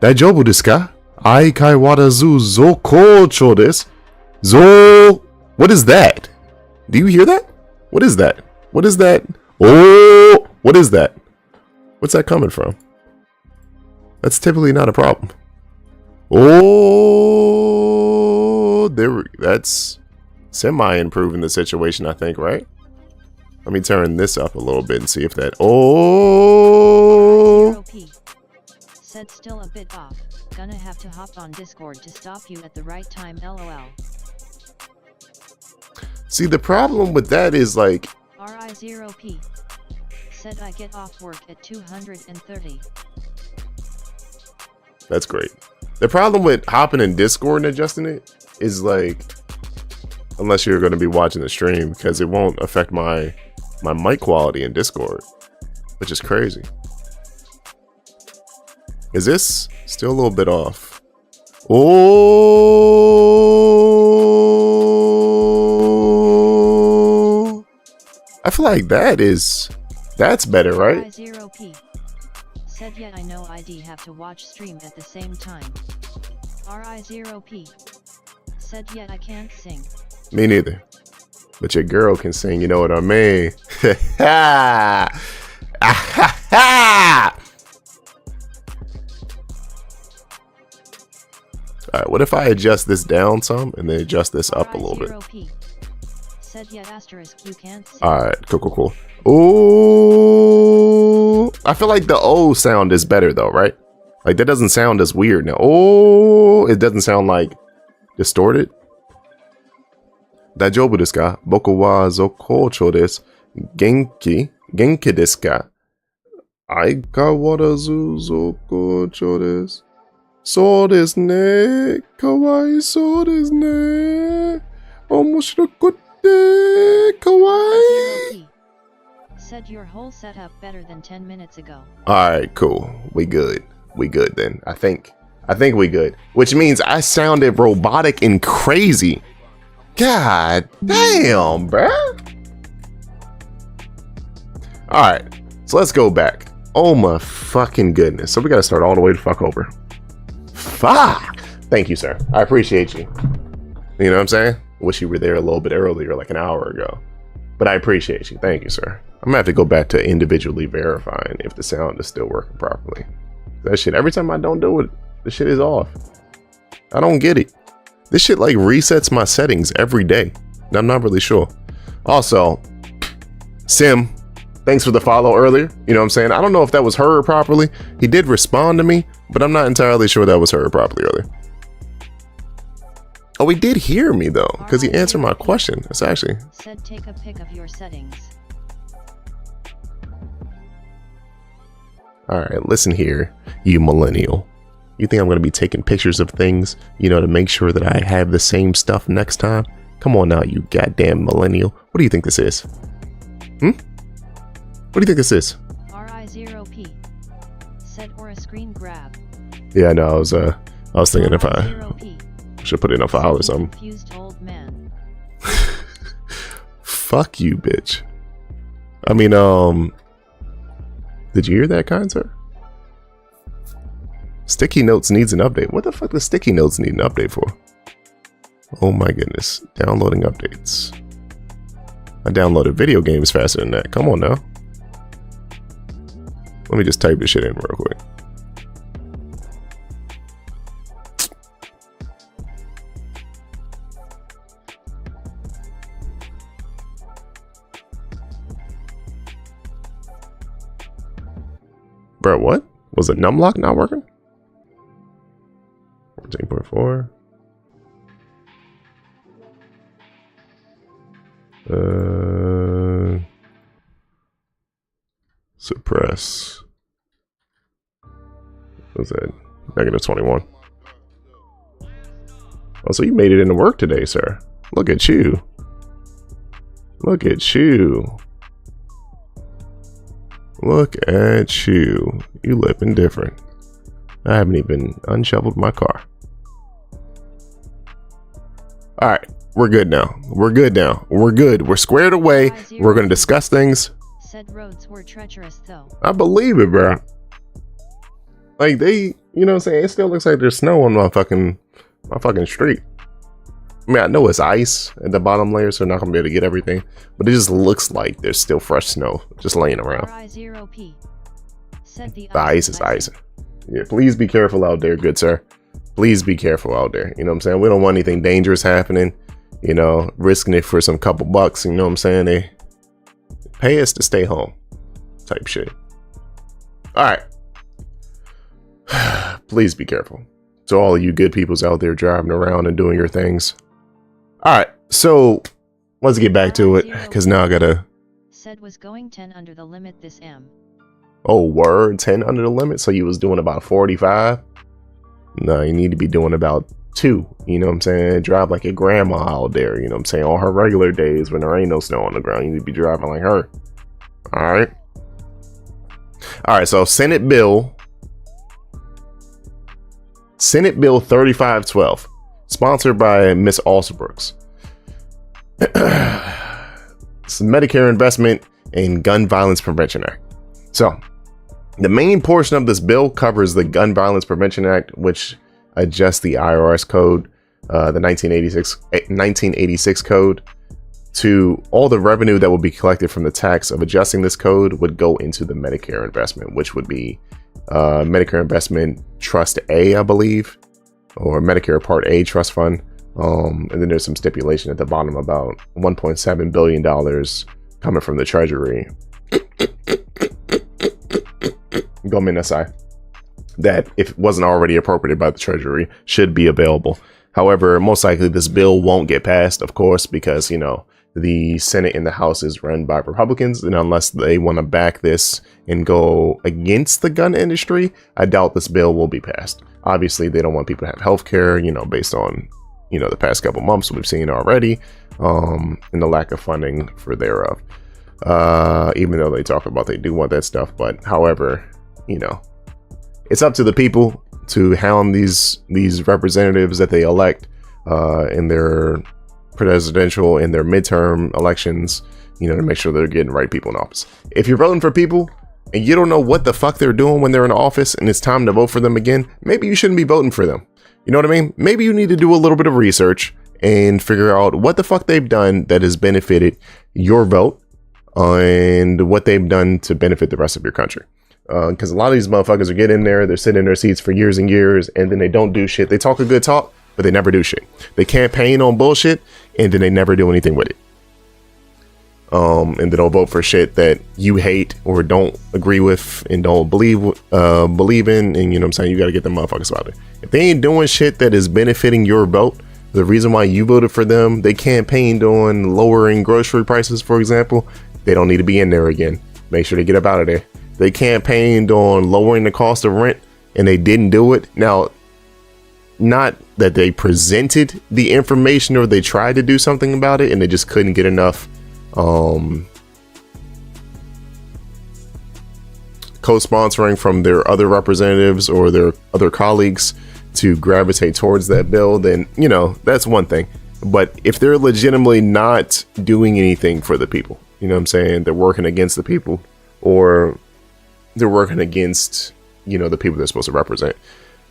Daijoubu desu ka? Ai kaiwarazu zo kouchou desu. Zo... What is that? Do you hear that? What is that? What is that? Oh! What is that? What's that coming from? That's typically not a problem. Oh! That's semi-improving the situation, I think, right? Let me turn this up a little bit and see if that... Oh! RI0P said still a bit off. Gonna have to hop on Discord to stop you at the right time LOL. See, the problem with that is like... RI0P said I get off work at 230. That's great. The problem with hopping in Discord and adjusting it is like... Unless you're going to be watching the stream, because it won't affect my mic quality in Discord, which is crazy. Is this still a little bit off? Oh, I feel like that's better, right? RI0P said yeah, I know ID have to watch stream at the same time. RI0P said yeah, I can't sing. Me neither. But your girl can sing, you know what I mean? Alright, what if I adjust this down some and then adjust this up a little bit? RI0P said yeah, asterisk you can't sing. Alright, cool. Oh, I feel like the O sound is better though, right? Like that doesn't sound as weird now. Oh, it doesn't sound like distorted. Daijoubu desu ka? Boku wa zokocho desu. Genki desu ka? Aikawarazu zokocho desu. So desu ne. Kawaii so desu ne. Omoshirokute kawaii. R-I-0-P. Said your whole setup better than 10 minutes ago. Alright, cool. We good. We good then. I think we good. Which means I sounded robotic and crazy. God damn, bruh. Alright, so let's go back. Oh my fucking goodness. So we gotta start all the way the fuck over. Fuck! Thank you, sir. I appreciate you. You know what I'm saying? Wish you were there a little bit earlier, like an hour ago. But I appreciate you. Thank you, sir. I'm gonna have to go back to individually verifying if the sound is still working properly. That shit, every time I don't do it, the shit is off. I don't get it. This shit like resets my settings every day. And I'm not really sure. Also, Sim, thanks for the follow earlier. You know what I'm saying? I don't know if that was heard properly. He did respond to me, but I'm not entirely sure that was heard properly earlier. Oh, he did hear me though, because he answered my question. That's actually. Said take a pic of your settings. All right, listen here, you millennial. You think I'm going to be taking pictures of things, you know, to make sure that I have the same stuff next time? Come on now, you goddamn millennial. What do you think this is? What do you think this is? R-I-0-P. Said or a screen grab. Yeah, no, I was thinking if I R-I-0-P. should put it in a file or something. Confused old man. Fuck you, bitch. I mean, did you hear that, kind sir? Sticky Notes needs an update. What the fuck does Sticky Notes need an update for? Oh my goodness. Downloading updates. I downloaded video games faster than that. Come on now. Let me just type this shit in real quick. Bro, what? Was the numlock not working? 14.4. Suppress. What's that? -21. Oh, so you made it into work today, sir. Look at you. Look at you. Look at you. You living different. I haven't even unshoveled my car. All right, we're good now. We're good now. We're good. We're squared away. We're gonna discuss things. Said roads were treacherous though. I believe it, bro. Like they, you know what I'm saying? It still looks like there's snow on my fucking street. I mean, I know it's ice at the bottom layer, so I'm not gonna be able to get everything, but it just looks like there's still fresh snow just laying around. R-I-0-P. Said the ice is icing. Yeah, please be careful out there, good sir. Please be careful out there. You know what I'm saying? We don't want anything dangerous happening. You know, risking it for some couple bucks. You know what I'm saying? They pay us to stay home, type shit. All right. Please be careful. To all of you good peoples out there driving around and doing your things. All right, so let's get back to it, because now I gotta. Said was going 10 under the limit this M. Oh, word, 10 under the limit. So you was doing about 45. No, you need to be doing about 2. You know what I'm saying? Drive like your grandma out there. You know what I'm saying? On her regular days when there ain't no snow on the ground, you need to be driving like her. All right. All right. So Senate Bill 3512, sponsored by Miss Alsobrooks. It's the Medicare Investment in Gun Violence Prevention Act. So the main portion of this bill covers the Gun Violence Prevention Act, which adjusts the IRS code, the 1986 code, to all the revenue that will be collected from the tax of adjusting this code would go into the Medicare investment, which would be Medicare Investment Trust A, I believe, or Medicare Part A Trust Fund. And then there's some stipulation at the bottom about $1.7 billion coming from the Treasury. Government SI, that if it wasn't already appropriated by the Treasury, should be available. However, most likely this bill won't get passed, of course, because, you know, the Senate and the House is run by Republicans, and unless they want to back this and go against the gun industry, I doubt this bill will be passed. Obviously, they don't want people to have health care, you know, based on, you know, the past couple months we've seen already, and the lack of funding for thereof. Even though they talk about they do want that stuff, but however, you know, it's up to the people to hound these representatives that they elect in their presidential and their midterm elections, you know, to make sure they're getting the right people in office. If you're voting for people and you don't know what the fuck they're doing when they're in office and it's time to vote for them again, maybe you shouldn't be voting for them. You know what I mean? Maybe you need to do a little bit of research and figure out what the fuck they've done that has benefited your vote and what they've done to benefit the rest of your country. Because a lot of these motherfuckers are getting in there, they're sitting in their seats for years and years, and then they don't do shit. They talk a good talk, but they never do shit. They campaign on bullshit, and then they never do anything with it. And they don't vote for shit that you hate or don't agree with and don't believe in, and you know what I'm saying? You got to get them motherfuckers out there. If they ain't doing shit that is benefiting your vote, the reason why you voted for them, they campaigned on lowering grocery prices, for example, they don't need to be in there again. Make sure they get up out of there. They campaigned on lowering the cost of rent and they didn't do it. Now, not that they presented the information or they tried to do something about it and they just couldn't get enough co-sponsoring from their other representatives or their other colleagues to gravitate towards that bill, then, you know, that's one thing. But if they're legitimately not doing anything for the people, you know what I'm saying? They're working against the people, or they're working against, you know, the people they're supposed to represent.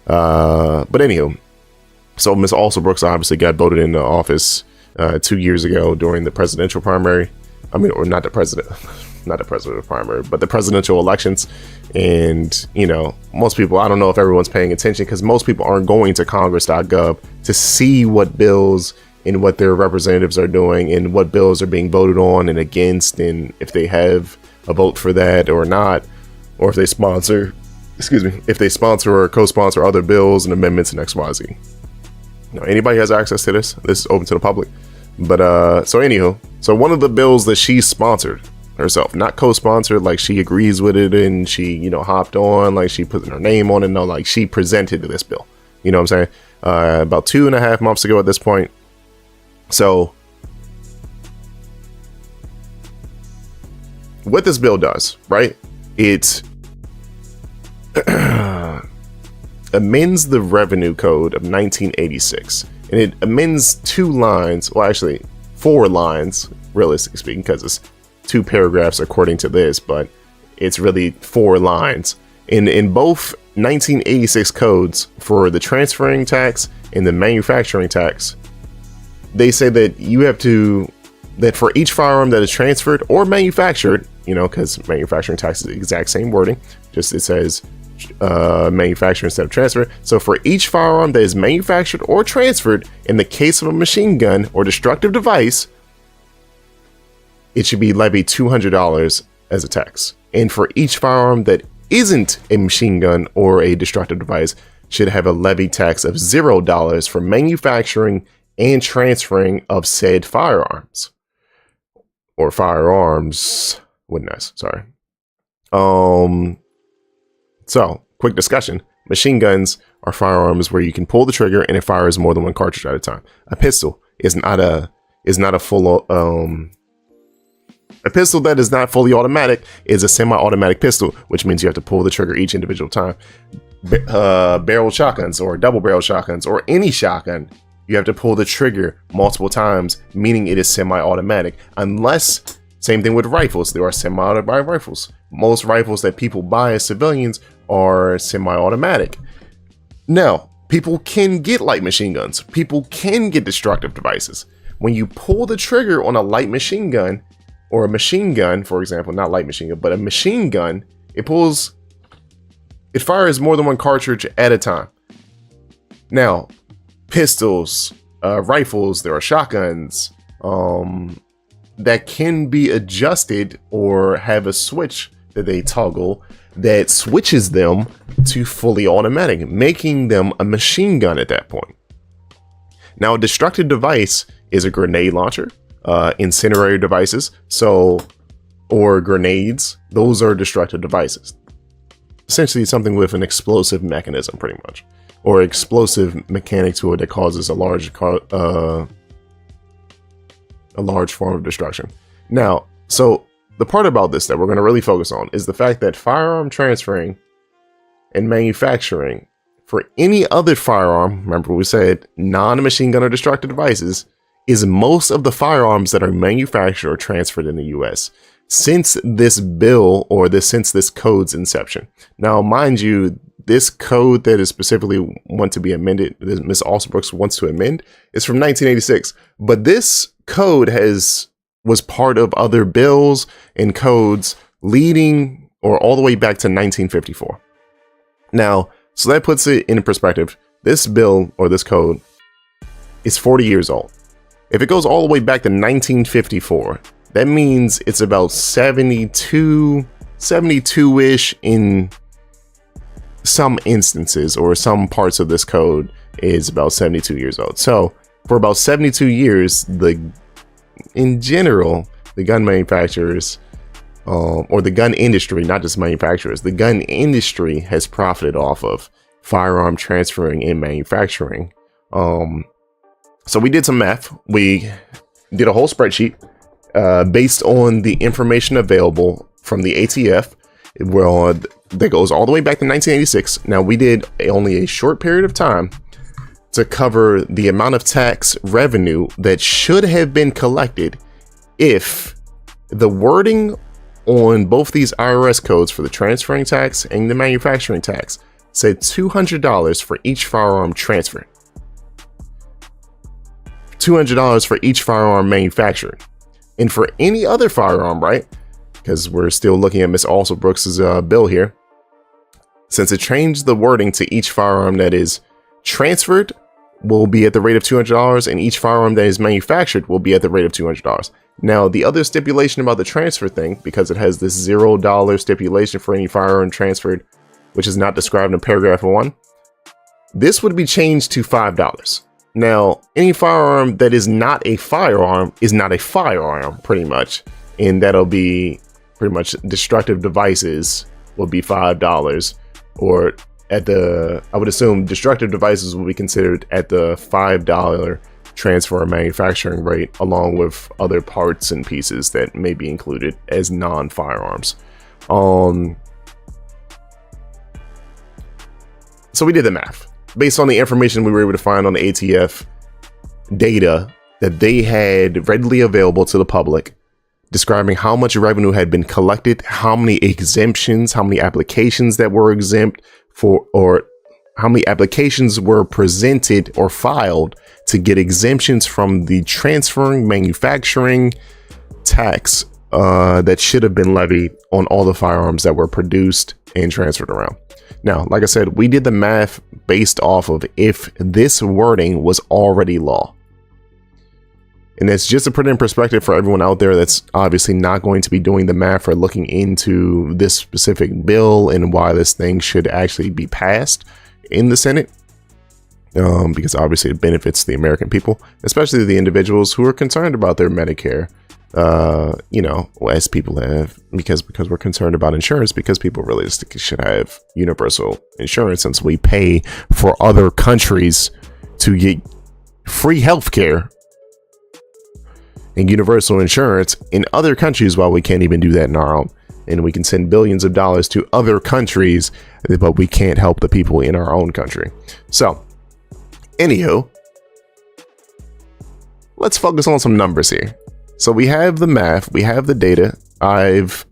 But anywho, so Ms. Alsobrooks obviously got voted into office 2 years ago during the presidential primary. I mean, or not the presidential primary, but the presidential elections. And, you know, most people, I don't know if everyone's paying attention because most people aren't going to congress.gov to see what bills and what their representatives are doing and what bills are being voted on and against, and if they have a vote for that or not, or if they sponsor, if they sponsor or co-sponsor other bills and amendments in XYZ. Now, anybody has access to this. This is open to the public. But so anywho, so one of the bills that she sponsored herself, not co-sponsored, like she agrees with it and she, you know, hopped on, like she put her name on it. No, like she presented this bill. You know what I'm saying? About 2.5 months ago at this point. So what this bill does, right? It amends the revenue code of 1986, and it amends 2 lines, well actually 4 lines, realistically speaking, because it's 2 paragraphs according to this, but it's really 4 lines in both 1986 codes for the transferring tax and the manufacturing tax. They say that you have to, that for each firearm that is transferred or manufactured, you know, because manufacturing tax is the exact same wording, just it says manufacture instead of transfer. So for each firearm that is manufactured or transferred in the case of a machine gun or destructive device, it should be levied $200 as a tax. And for each firearm that isn't a machine gun or a destructive device, should have a levy tax of $0 for manufacturing and transferring of said firearms. Or firearms, wouldn't I? Sorry. So, quick discussion. Machine guns are firearms where you can pull the trigger and it fires more than 1 cartridge at a time. A pistol is not a full a pistol that is not fully automatic is a semi-automatic pistol, which means you have to pull the trigger each individual time. Barrel shotguns or double barrel shotguns or any shotgun, you have to pull the trigger multiple times, meaning it is semi-automatic. Unless, same thing with rifles, there are semi-automatic rifles. Most rifles that people buy as civilians are semi-automatic. Now, people can get light machine guns. People can get destructive devices. When you pull the trigger on a light machine gun, or a machine gun, for example, not light machine gun, but a machine gun, it fires more than 1 cartridge at a time. Now, pistols, rifles, there are shotguns that can be adjusted or have a switch that they toggle that switches them to fully automatic, making them a machine gun at that point. Now, a destructive device is a grenade launcher, incendiary devices, or grenades. Those are destructive devices. Essentially, something with an explosive mechanism, pretty much, or explosive mechanic to it that causes a large form of destruction. Now, so the part about this that we're going to really focus on is the fact that firearm transferring and manufacturing for any other firearm, remember we said non-machine gun or destructive devices, is most of the firearms that are manufactured or transferred in the US since this bill since this code's inception. Now, mind you, this code that is specifically want to be amended, that Ms. Alsobrooks wants to amend, is from 1986. But this code was part of other bills and codes leading or all the way back to 1954. Now, so that puts it in perspective. This bill or this code is 40 years old. If it goes all the way back to 1954, that means it's about 72-ish in some instances, or some parts of this code is about 72 years old. So for about 72 years, in general, the gun manufacturers, or the gun industry, not just manufacturers, the gun industry has profited off of firearm transferring and manufacturing. So we did some math. We did a whole spreadsheet based on the information available from the ATF, that goes all the way back to 1986. Now, we did only a short period of time to cover the amount of tax revenue that should have been collected if the wording on both these IRS codes for the transferring tax and the manufacturing tax said $200 for each firearm transferred, $200 for each firearm manufactured. And for any other firearm, right? Because we're still looking at Ms. Alsobrooks' bill here. Since it changed the wording to each firearm that is transferred will be at the rate of $200, and each firearm that is manufactured will be at the rate of $200. Now, the other stipulation about the transfer thing, because it has this $0 stipulation for any firearm transferred, which is not described in paragraph 1, this would be changed to $5. Now, any firearm that is not a firearm is not a firearm, pretty much. And that'll be pretty much destructive devices will be $5, or I would assume destructive devices will be considered at the $5 transfer or manufacturing rate, along with other parts and pieces that may be included as non-firearms. So we did the math based on the information we were able to find on the ATF data that they had readily available to the public, describing how much revenue had been collected, how many exemptions, how many applications that were exempt for, or how many applications were presented or filed to get exemptions from the transferring manufacturing tax that should have been levied on all the firearms that were produced and transferred around. Now, like I said, we did the math based off of if this wording was already law. And that's just to put it in perspective for everyone out there that's obviously not going to be doing the math or looking into this specific bill and why this thing should actually be passed in the Senate. Because obviously it benefits the American people, especially the individuals who are concerned about their Medicare. As people have, because we're concerned about insurance, because people really should have universal insurance, since we pay for other countries to get free healthcare and universal insurance in other countries, while we can't even do that in our own. And we can send billions of dollars to other countries, but we can't help the people in our own country. So, anywho, let's focus on some numbers here. So we have the math, we have the data. I've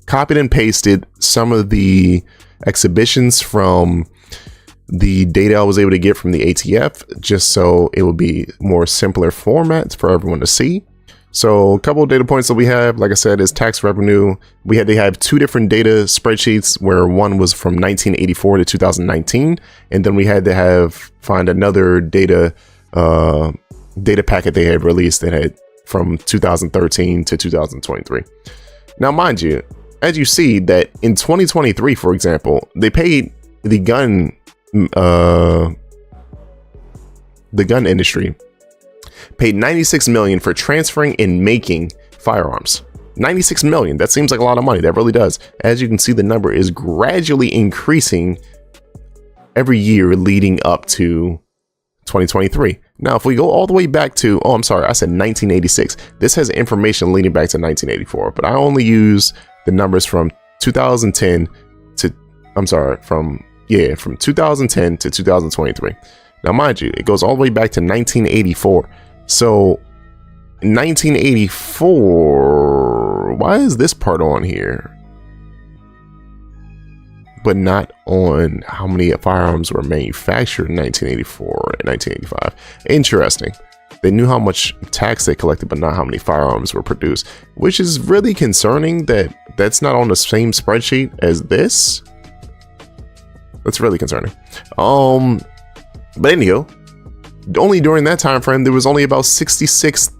copied and pasted some of the exhibitions from the data I was able to get from the ATF, just so it would be more simpler formats for everyone to see. So a couple of data points that we have, like I said, is tax revenue. They have two different data spreadsheets, where one was from 1984 to 2019, and then we had to find another data packet they had released that had from 2013 to 2023. Now, mind you, as you see that in 2023, for example, they paid the gun the gun industry paid $96 million for transferring and making firearms. $96 million. That seems like a lot of money. That really does. As you can see, the number is gradually increasing every year leading up to 2023. Now, if we go all the way back to, oh, I'm sorry, I said 1986. This has information leading back to 1984, but I only use the numbers from 2010 to, from 2010 to 2023. Now, mind you, it goes all the way back to 1984. So 1984, why is this part on here but not on how many firearms were manufactured in 1984 and 1985? Interesting. They knew how much tax they collected, but not how many firearms were produced, which is really concerning that that's not on the same spreadsheet as this. That's really concerning. But anyhow, only during that time frame, there was only about 66.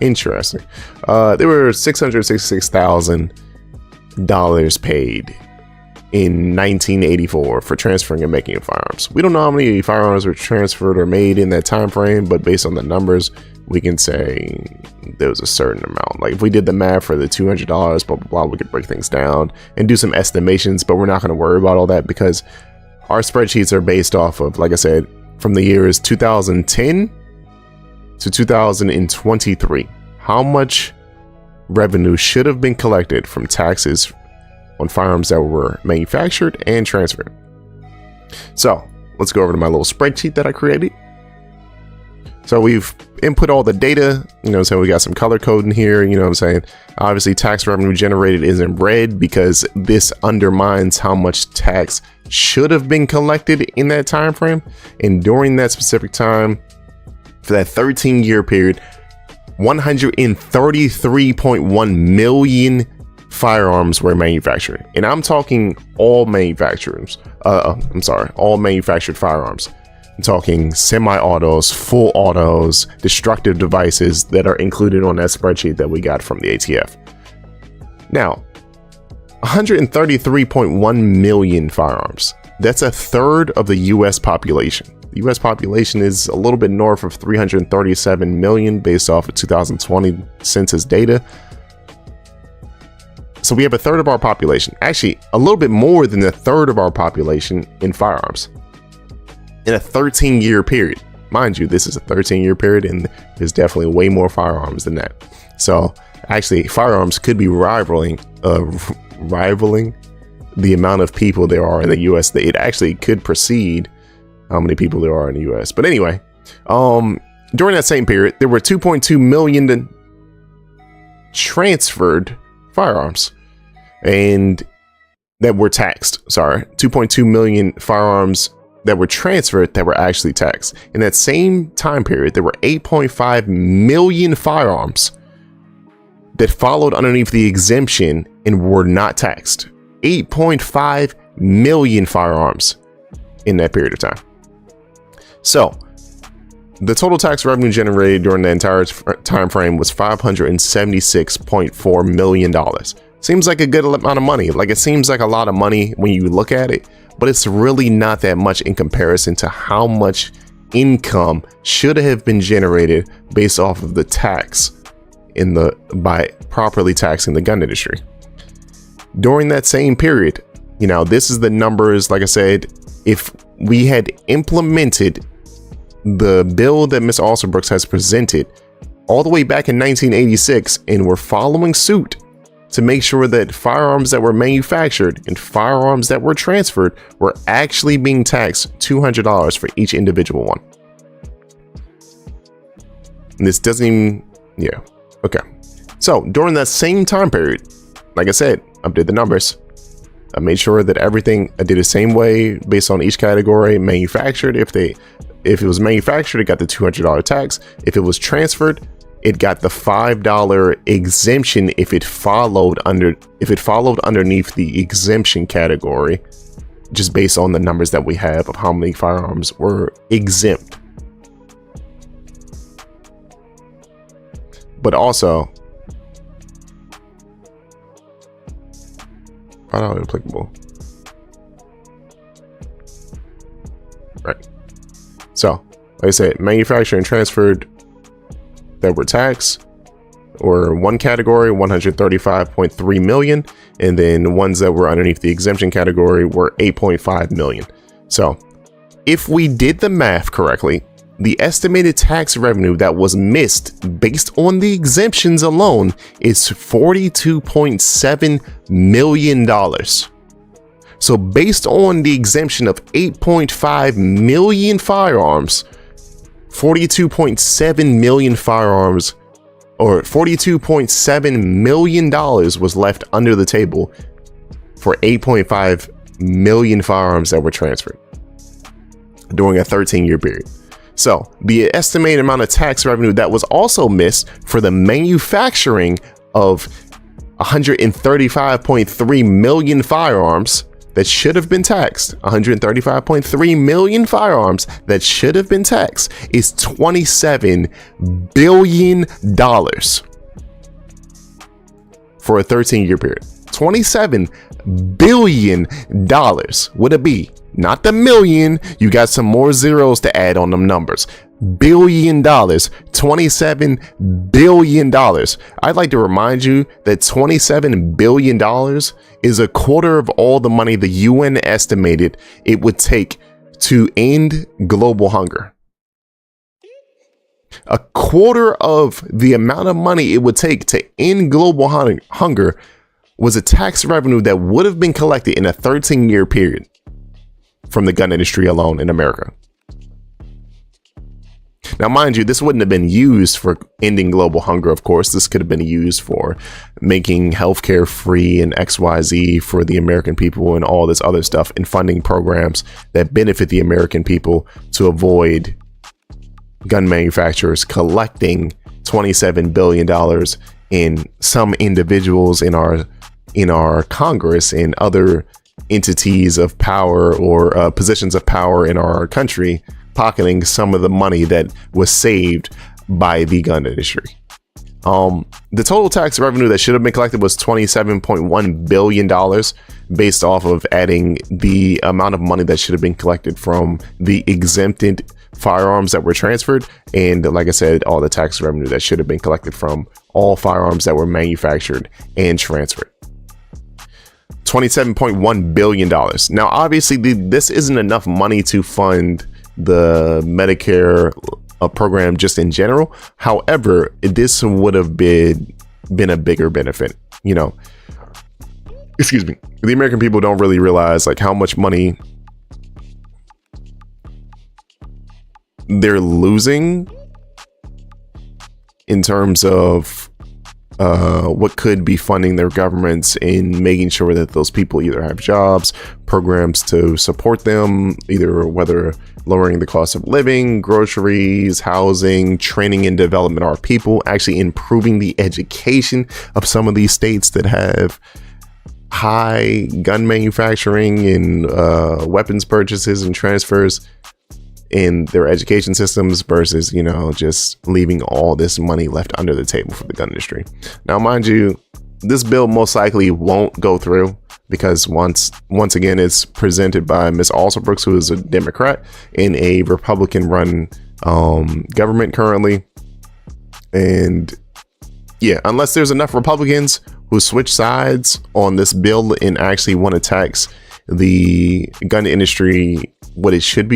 Interesting. There were $666,000 paid in 1984 for transferring and making of firearms. We don't know how many firearms were transferred or made in that time frame, but based on the numbers, we can say there was a certain amount. Like if we did the math for the $200, blah, blah, blah, we could break things down and do some estimations, but we're not going to worry about all that because our spreadsheets are based off of, like I said, from the years 2010 to 2023. How much revenue should have been collected from taxes on firearms that were manufactured and transferred? So let's go over to my little spreadsheet that I created. So we've input all the data, so we got some color code in here, what I'm saying? Obviously tax revenue generated is in red because this undermines how much tax should have been collected in that time frame. And during that specific time, for that 13-year period, 133.1 million firearms were manufactured. And I'm talking all manufacturers. All manufactured firearms. I'm talking semi-autos, full autos, destructive devices that are included on that spreadsheet that we got from the ATF. Now, 133.1 million firearms. That's a third of the US population. The US population is a little bit north of 337 million based off of 2020 census data. So we have a third of our population, actually a little bit more than a third of our population in firearms in a 13-year period. Mind you, this is a 13-year period and there's definitely way more firearms than that. So actually firearms could be rivaling the amount of people there are in the US. It actually could precede how many people there are in the US. But anyway, during that same period, there were 2.2 million transferred firearms and that were taxed. 2.2 million firearms that were transferred that were actually taxed. In that same time period, there were 8.5 million firearms that followed underneath the exemption and were not taxed. 8.5 million firearms in that period of time. So the total tax revenue generated during the entire time frame was $576.4 million. Seems like a good amount of money. Like it seems like a lot of money when you look at it, but it's really not that much in comparison to how much income should have been generated based off of the tax by properly taxing the gun industry. During that same period, this is the numbers. Like I said, if we had implemented the bill that Ms. Alsobrooks has presented all the way back in 1986 and we're following suit to make sure that firearms that were manufactured and firearms that were transferred were actually being taxed $200 for each individual one. And this doesn't even, okay. So during that same time period, like I said, I did the numbers. I made sure that everything I did the same way based on each category. Manufactured, if it was manufactured, it got the $200 tax. If it was transferred, it got the $5 exemption if it followed underneath the exemption category, just based on the numbers that we have of how many firearms were exempt. But also, not applicable. Right. So, like I said, manufactured and transferred that were taxed, or one category, 135.3 million, and then ones that were underneath the exemption category were 8.5 million. So if we did the math correctly, the estimated tax revenue that was missed based on the exemptions alone is $42.7 million. So based on the exemption of 8.5 million firearms, 42.7 million firearms, or $42.7 million was left under the table for 8.5 million firearms that were transferred during a 13-year period. So the estimated amount of tax revenue that was also missed for the manufacturing of 135.3 million firearms that should have been taxed, 135.3 million firearms that should have been taxed, is $27 billion for a 13-year period. $27 billion would it be? Not the million. You got some more zeros to add on them numbers. Billion dollars, $27 billion. I'd like to remind you that $27 billion is a quarter of all the money the UN estimated it would take to end global hunger. A quarter of the amount of money it would take to end global hunger was a tax revenue that would have been collected in a 13-year period from the gun industry alone in America. Now, mind you, this wouldn't have been used for ending global hunger, of course. This could have been used for making healthcare free and XYZ for the American people and all this other stuff, and funding programs that benefit the American people to avoid gun manufacturers collecting $27 billion in some individuals in our Congress and other entities of power or positions of power in our country, pocketing some of the money that was saved by the gun industry. The total tax revenue that should have been collected was $27.1 billion, based off of adding the amount of money that should have been collected from the exempted firearms that were transferred, and like I said, all the tax revenue that should have been collected from all firearms that were manufactured and transferred. $27.1 billion. Now, obviously, this isn't enough money to fund the Medicare program just in general. However, this would have been a bigger benefit. You know, excuse me, the American people don't really realize like how much money they're losing in terms of what could be funding their governments in making sure that those people either have jobs, programs to support them, either whether lowering the cost of living, groceries, housing, training and development of our people, actually improving the education of some of these states that have high gun manufacturing and weapons purchases and transfers in their education systems, versus, you know, just leaving all this money left under the table for the gun industry. Now, mind you, this bill most likely won't go through because once again, it's presented by Ms. Alsobrooks, who is a Democrat in a Republican-run government currently. And yeah, unless there's enough Republicans who switch sides on this bill and actually want to tax the gun industry what it should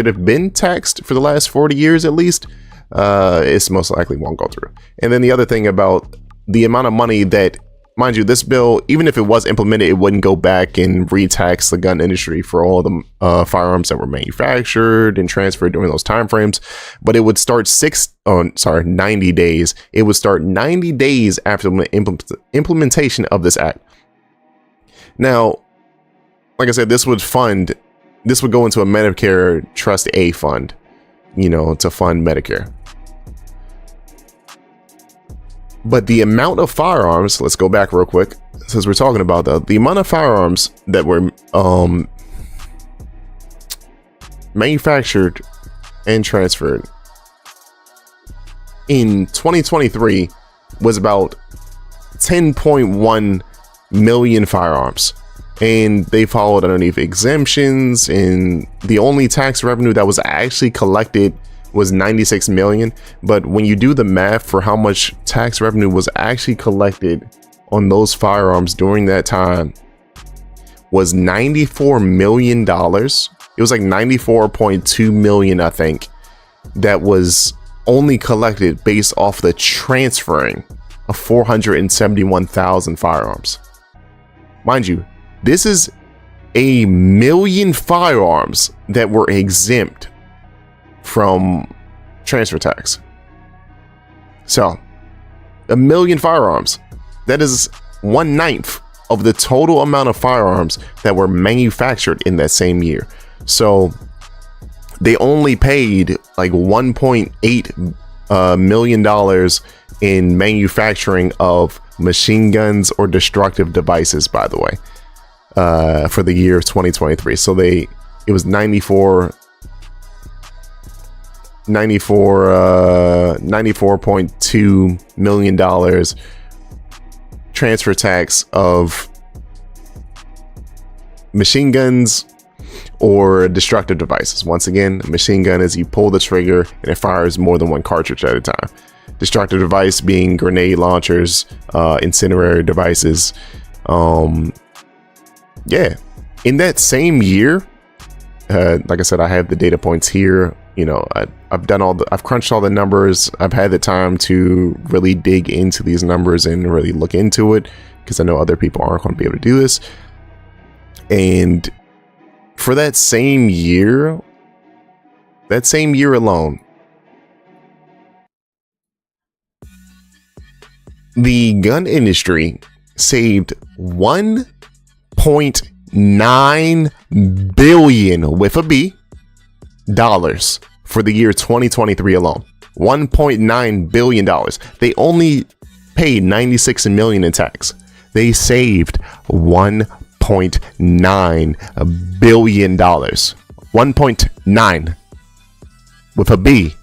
have been taxed for the last 40 years at least, it's most likely won't go through. And then the other thing about the amount of money that, mind you, this bill, even if it was implemented, it wouldn't go back and re-tax the gun industry for all the firearms that were manufactured and transferred during those timeframes. But it would start 90 days. It would start 90 days after the implementation of this act. Now, like I said, this would go into a Medicare Trust A fund, you know, to fund Medicare. But the amount of firearms, let's go back real quick, since we're talking about the amount of firearms that were manufactured and transferred in 2023 was about 10.1 million firearms. And they followed underneath exemptions, and the only tax revenue that was actually collected was 96 million. But when you do the math for how much tax revenue was actually collected on those firearms during that time, was $94 million. It was like 94.2 million, I think, that was only collected based off the transferring of 471,000 firearms. Mind you, this is a million firearms that were exempt from transfer tax. So, a million firearms. That is 1/9 of the total amount of firearms that were manufactured in that same year. So, they only paid like $1.8 million in manufacturing of machine guns or destructive devices, by the way. For the year of 2023. So it was $94.2 million transfer tax of machine guns or destructive devices. Once again, a machine gun is you pull the trigger and it fires more than one cartridge at a time. Destructive device being grenade launchers, incendiary devices. Yeah, in that same year, like I said, I have the data points here. You know, I've crunched all the numbers. I've had the time to really dig into these numbers and really look into it, because I know other people aren't going to be able to do this. And for that same year alone, the gun industry saved $1.9 billion with a B dollars for the year 2023 alone. $1.9 billion. They only paid 96 million in tax. They saved $1.9 billion. 1.9 with a B.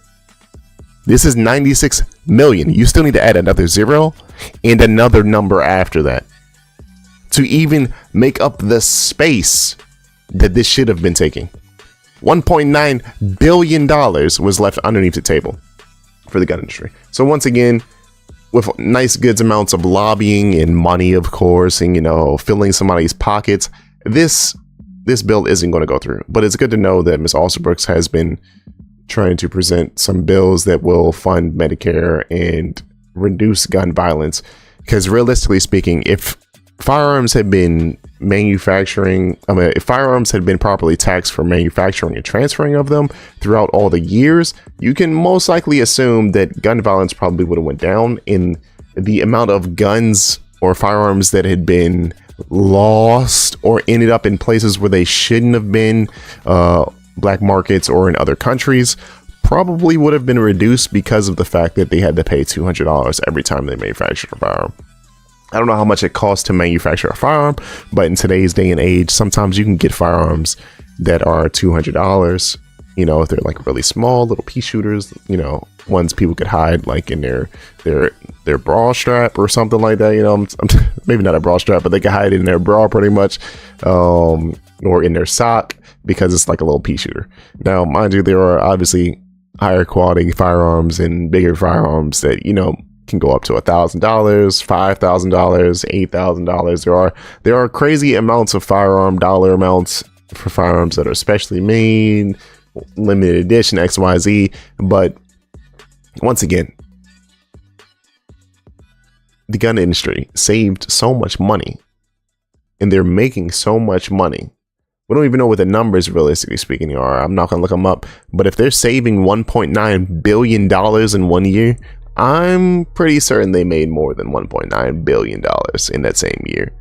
This is 96 million. You still need to add another zero and another number after that to even make up the space that this should have been taking. $1.9 billion was left underneath the table for the gun industry. So once again, with nice goods amounts of lobbying and money, of course, and, you know, filling somebody's pockets, this bill isn't going to go through. But it's good to know that Ms. Alsobrooks has been trying to present some bills that will fund Medicare and reduce gun violence. Because realistically speaking, if firearms had been if firearms had been properly taxed for manufacturing and transferring of them throughout all the years, you can most likely assume that gun violence probably would have went down. In the amount of guns or firearms that had been lost or ended up in places where they shouldn't have been, black markets or in other countries, probably would have been reduced because of the fact that they had to pay $200 every time they manufactured a firearm. I don't know how much it costs to manufacture a firearm, but in today's day and age, sometimes you can get firearms that are $200. You know, if they're like really small little pea shooters, you know, ones people could hide like in their bra strap or something like that. You know, maybe not a bra strap, but they can hide it in their bra pretty much, or in their sock, because it's like a little pea shooter. Now, mind you, there are obviously higher quality firearms and bigger firearms that, you know, can go up to $1,000, $5,000, $8,000. There are crazy amounts of firearm dollar amounts for firearms that are specially made, limited edition, XYZ. But once again, the gun industry saved so much money, and they're making so much money. We don't even know what the numbers, realistically speaking, are. I'm not going to look them up. But if they're saving $1.9 billion in 1 year, I'm pretty certain they made more than $1.9 billion in that same year.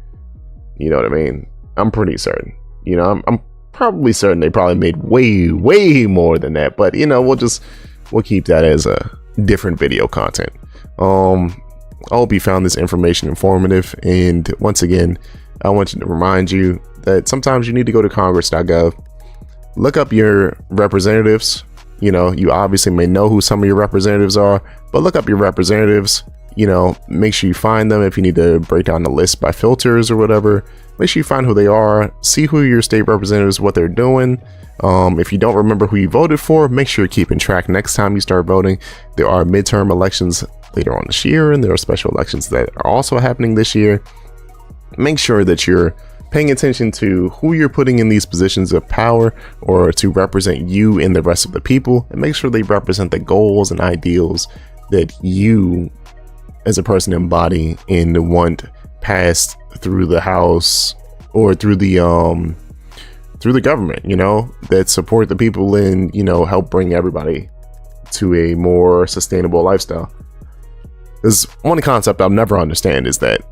You know what I mean? I'm pretty certain. You know, I'm probably certain they probably made way more than that. But, you know, we'll keep that as a different video content. I hope you found this information informative. And once again, I want to remind you that sometimes you need to go to congress.gov, look up your representatives. You know, you obviously may know who some of your representatives are, but look up your representatives. you know, make sure you find them. If you need to break down the list by filters or whatever, make sure you find who they are, see who your state representatives, what they're doing. If you don't remember who you voted for, make sure you're keeping track next time you start voting. There are midterm elections later on this year, and there are special elections that are also happening this year. Make sure that you're paying attention to who you're putting in these positions of power or to represent you and the rest of the people, and make sure they represent the goals and ideals that you as a person embody and want passed through the House or through the government, you know, that support the people and, you know, help bring everybody to a more sustainable lifestyle. There's one concept I'll never understand is that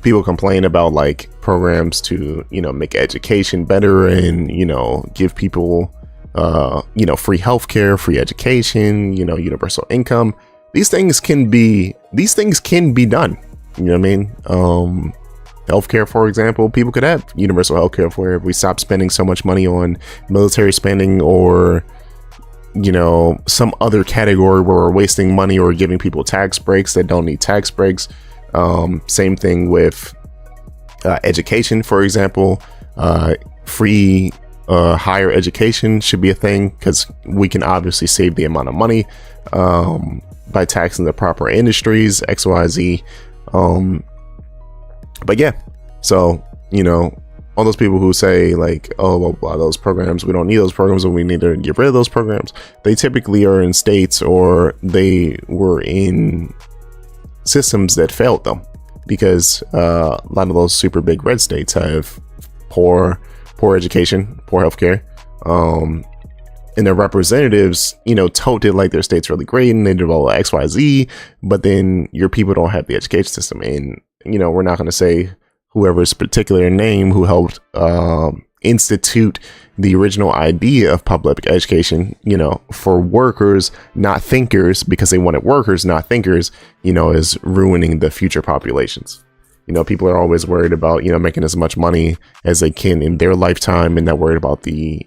people complain about like programs to, you know, make education better and, you know, give people you know, free healthcare, free education, you know, universal income. These things can be done. You know what I mean? Healthcare, for example, people could have universal healthcare if we stop spending so much money on military spending or, you know, some other category where we're wasting money or giving people tax breaks that don't need tax breaks. Same thing with education, for example. Free higher education should be a thing because we can obviously save the amount of money by taxing the proper industries, XYZ. But yeah, so, you know, all those people who say like, oh, blah, blah, those programs, we don't need those programs and we need to get rid of those programs, they typically are in states or they were in systems that failed them, because a lot of those super big red states have poor education, poor healthcare, and their representatives, you know, touted like their state's really great and they develop XYZ, but then your people don't have the education system. And, you know, we're not going to say whoever's particular name who helped institute the original idea of public education, you know, for workers, not thinkers, because they wanted workers, not thinkers, you know, is ruining the future populations. You know, people are always worried about, you know, making as much money as they can in their lifetime and not worried about the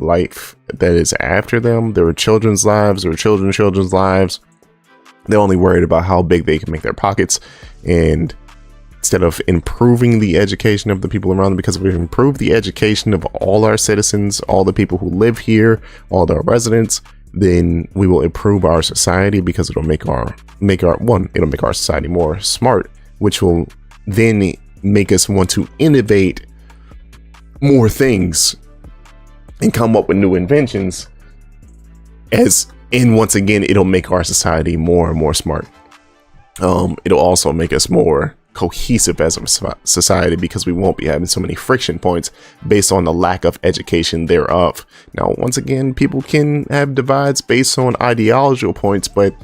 life that is after them, their children's lives or children's lives. They're only worried about how big they can make their pockets, and instead of improving the education of the people around them, because if we improve the education of all our citizens, all the people who live here, all the residents, then we will improve our society, because it'll make our society more smart, which will then make us want to innovate more things and come up with new inventions. And once again, it'll make our society more and more smart. It'll also make us more cohesive as a society, because we won't be having so many friction points based on the lack of education thereof. Now, once again, people can have divides based on ideological points, but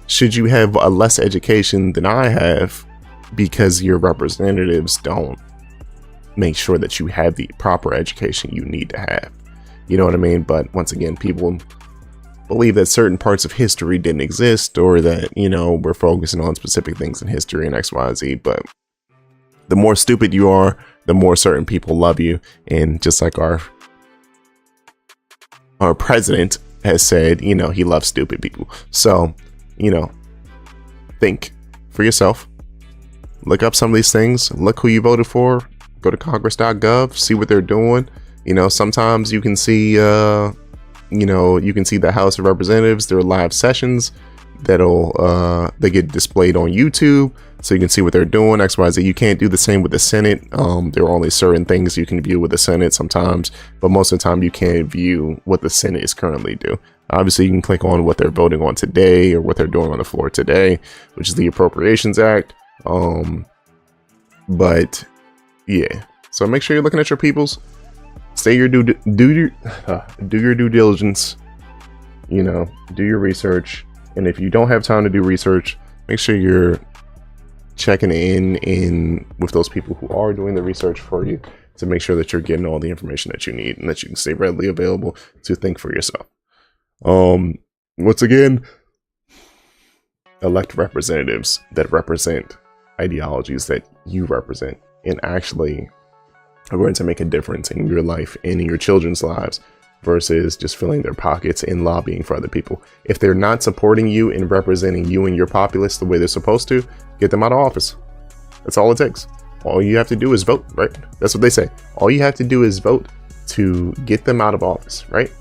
should you have a less education than I have because your representatives don't make sure that you have the proper education you need to have? You know what I mean? But once again, people believe that certain parts of history didn't exist, or that, you know, we're focusing on specific things in history and XYZ. But the more stupid you are, the more certain people love you. And just like our president has said, you know, he loves stupid people. So, you know, think for yourself. Look up some of these things. Look who you voted for. Go to congress.gov, see what they're doing. You know, sometimes you can see, you know, you can see the House of Representatives, their live sessions that'll, they get displayed on YouTube. So you can see what they're doing, XYZ. You can't do the same with the Senate. There are only certain things you can view with the Senate sometimes, but most of the time you can't view what the Senate is currently do. Obviously, you can click on what they're voting on today or what they're doing on the floor today, which is the Appropriations Act. But yeah, so make sure you're looking at your peoples. Do your due diligence. You know, do your research. And if you don't have time to do research, make sure you're checking in with those people who are doing the research for you, to make sure that you're getting all the information that you need and that you can stay readily available to think for yourself. Once again, elect representatives that represent ideologies that you represent and actually are going to make a difference in your life and in your children's lives, versus just filling their pockets and lobbying for other people. If they're not supporting you and representing you and your populace the way they're supposed to, get them out of office. That's all it takes. All you have to do is vote, right? That's what they say. All you have to do is vote to get them out of office, right?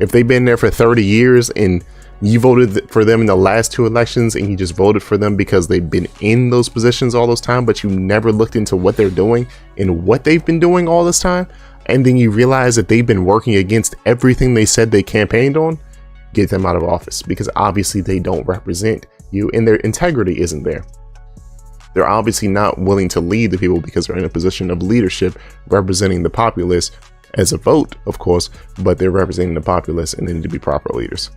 If they've been there for 30 years and you voted for them in the last 2 elections and you just voted for them because they've been in those positions all those time, but you never looked into what they're doing and what they've been doing all this time, and then you realize that they've been working against everything they said they campaigned on, get them out of office, because obviously they don't represent you and their integrity isn't there. They're obviously not willing to lead the people because they're in a position of leadership representing the populace as a vote, of course, but they're representing the populace and they need to be proper leaders.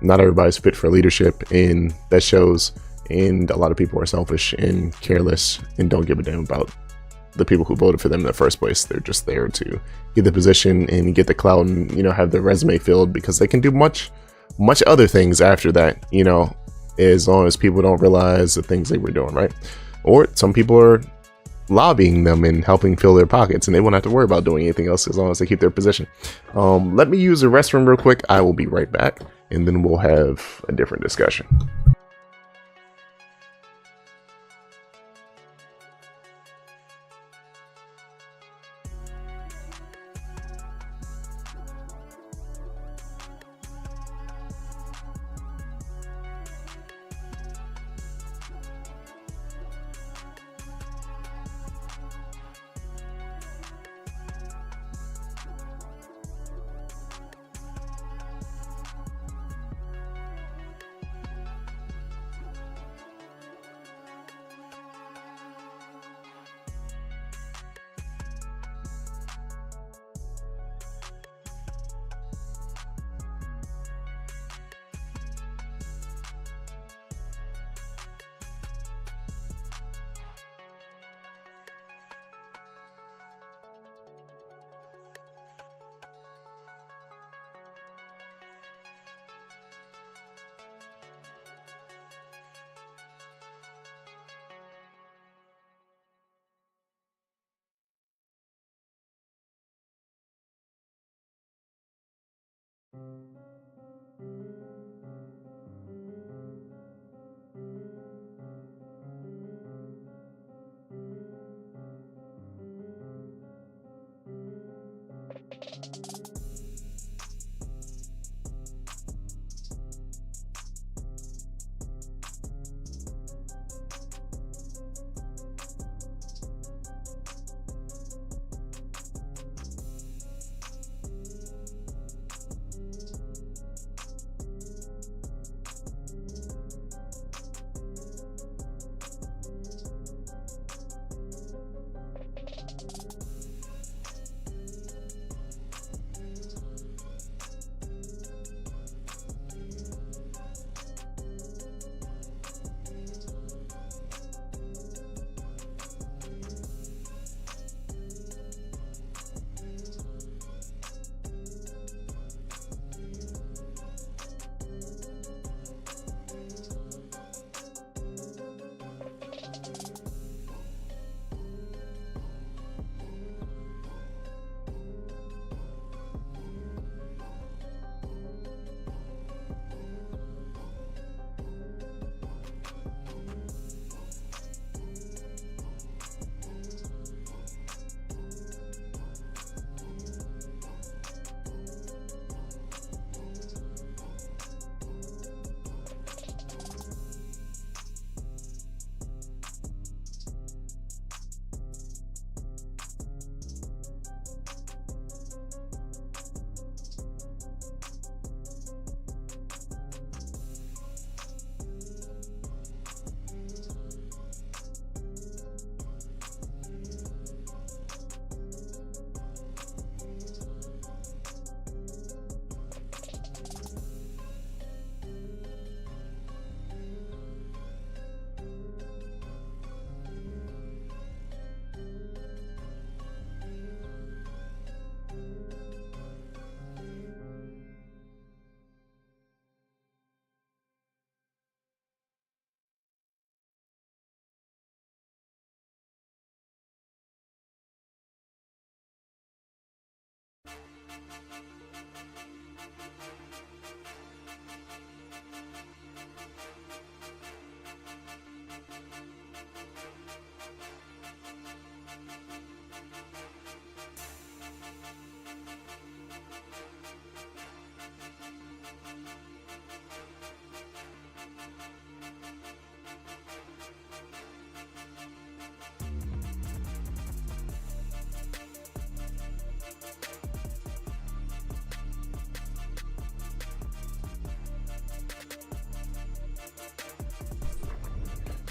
Not everybody's fit for leadership, and that shows, and a lot of people are selfish and careless and don't give a damn about the people who voted for them in the first place. They're just there to get the position and get the clout and, you know, have their resume filled, because they can do much other things after that, you know, as long as people don't realize the things they were doing, right? Or some people are lobbying them and helping fill their pockets, and they won't have to worry about doing anything else as long as they keep their position. Let me use the restroom real quick. I will be right back, and then we'll have a different discussion.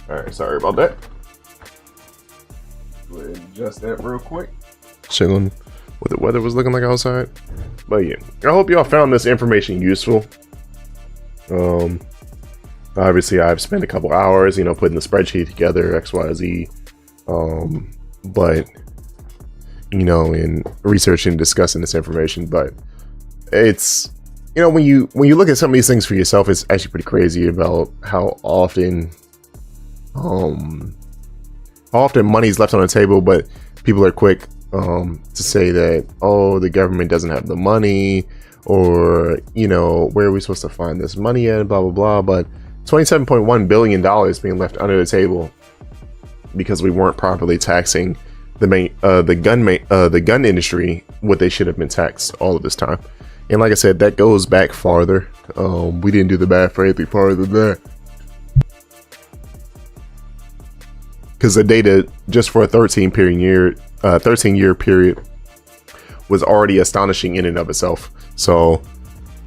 Alright, sorry about that. Go ahead and adjust that real quick. Chilling what the weather was looking like outside. But yeah, I hope y'all found this information useful. Obviously I've spent a couple hours, putting the spreadsheet together, XYZ. But in researching and discussing this information, but it's when you look at some of these things for yourself, it's actually pretty crazy about how often money's left on the table, but people are quick to say that, oh, the government doesn't have the money, or where are we supposed to find this money at, blah blah blah. But $27.1 billion being left under the table because we weren't properly taxing the gun industry what they should have been taxed all of this time. And like I said, that goes back farther. We didn't do the math for anything farther than that, because the data just for a 13-year period was already astonishing in and of itself. So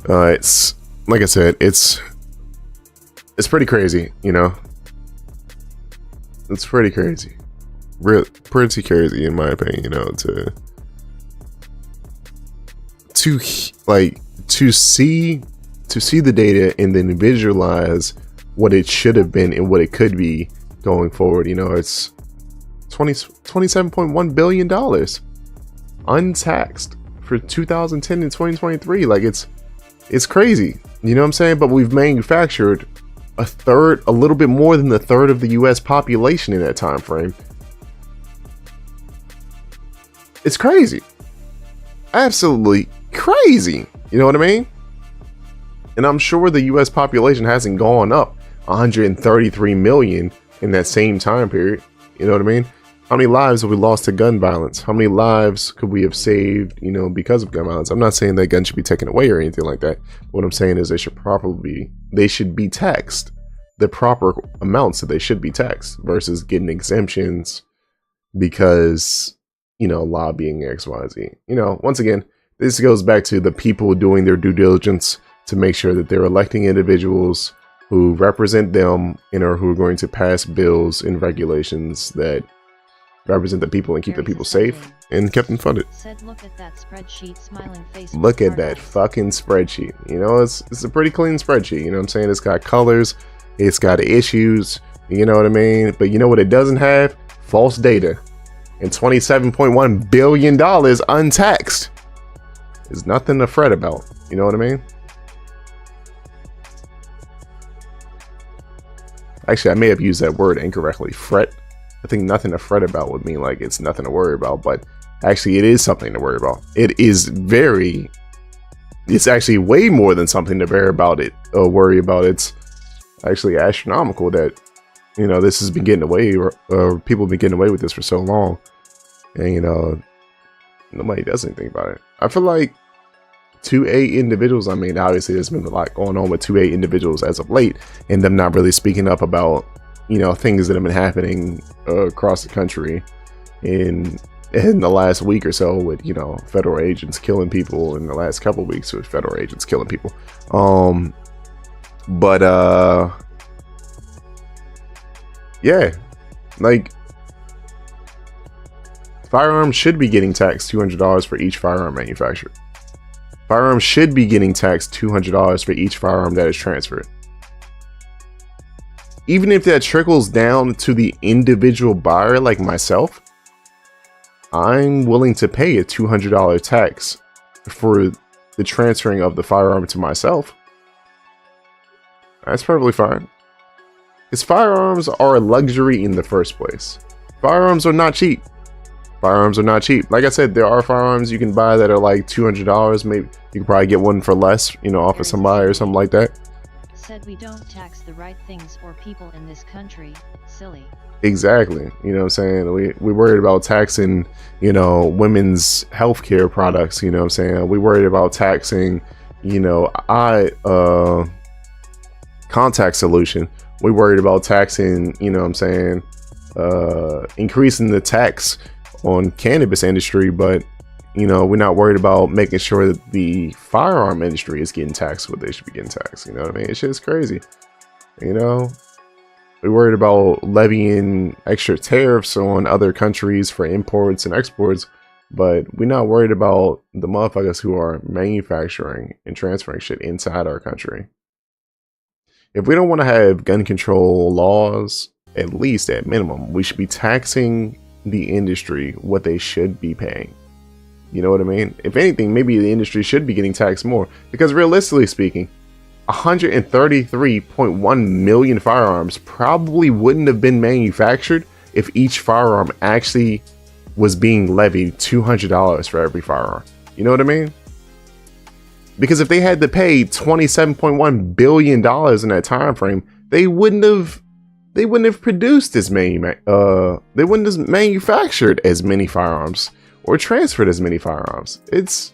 it's like I said, it's pretty crazy, It's pretty crazy, pretty crazy in my opinion, to see the data and then visualize what it should have been and what it could be going forward. It's $27.1 billion untaxed for 2010 and 2023. Like it's crazy, what I'm saying? But we've manufactured a little bit more than the third of the US population in that time frame. It's crazy, absolutely crazy. You know what I mean? And I'm sure the US population hasn't gone up 133 million in that same time period. You know what I mean? How many lives have we lost to gun violence? How many lives could we have saved, because of gun violence? I'm not saying that guns should be taken away or anything like that. What I'm saying is they should be taxed the proper amounts that they should be taxed, versus getting exemptions because, lobbying XYZ. Once again, this goes back to the people doing their due diligence to make sure that they're electing individuals who represent them and are who are going to pass bills and regulations that represent the people and keep the people safe and kept them funded. Said, look at that spreadsheet, smiling face. Look at that fucking spreadsheet. It's a pretty clean spreadsheet. You know what I'm saying? It's got colors, it's got issues, you know what I mean? But you know what it doesn't have? False data. And $27.1 billion untaxed is nothing to fret about. You know what I mean? Actually, I may have used that word incorrectly. Fret. I think nothing to fret about would mean like it's nothing to worry about, but actually it is something to worry about. It's actually way more than something to worry about. It's actually astronomical that, this has been getting away, or people have been getting away with this for so long. And, nobody does anything about it. I feel like 2A individuals, obviously there's been a lot going on with 2A individuals as of late, and them not really speaking up about, things that have been happening across the country in the last week or so with, federal agents killing people, in the last couple of weeks with federal agents killing people. Yeah, like, firearms should be getting taxed $200 for each firearm manufactured. Firearms should be getting taxed $200 for each firearm that is transferred. Even if that trickles down to the individual buyer like myself, I'm willing to pay a $200 tax for the transferring of the firearm to myself. That's perfectly fine. Because firearms are a luxury in the first place. Firearms are not cheap. Firearms are not cheap. Like I said, there are firearms you can buy that are like $200. Maybe you can probably get one for less, you know, off of somebody or something like that. Said we don't tax the right things or people in this country. Silly. Exactly. You know what I'm saying? We worried about taxing, you know, women's healthcare products, you know what I'm saying? We worried about taxing, you know, contact solution. We worried about taxing, you know what I'm saying, increasing the tax on cannabis industry, but you know, we're not worried about making sure that the firearm industry is getting taxed what they should be getting taxed. You know what I mean? It's just crazy. You know, we're worried about levying extra tariffs on other countries for imports and exports, but we're not worried about the motherfuckers who are manufacturing and transferring shit inside our country. If we don't want to have gun control laws, at least at minimum, we should be taxing the industry what they should be paying. You know what I mean? If anything, maybe the industry should be getting taxed more, because realistically speaking, 133.1 million firearms probably wouldn't have been manufactured if each firearm actually was being levied $200 for every firearm. You know what I mean? Because if they had to pay $27.1 billion in that time frame, they wouldn't have produced as many, they wouldn't have manufactured as many firearms or transferred as many firearms. It's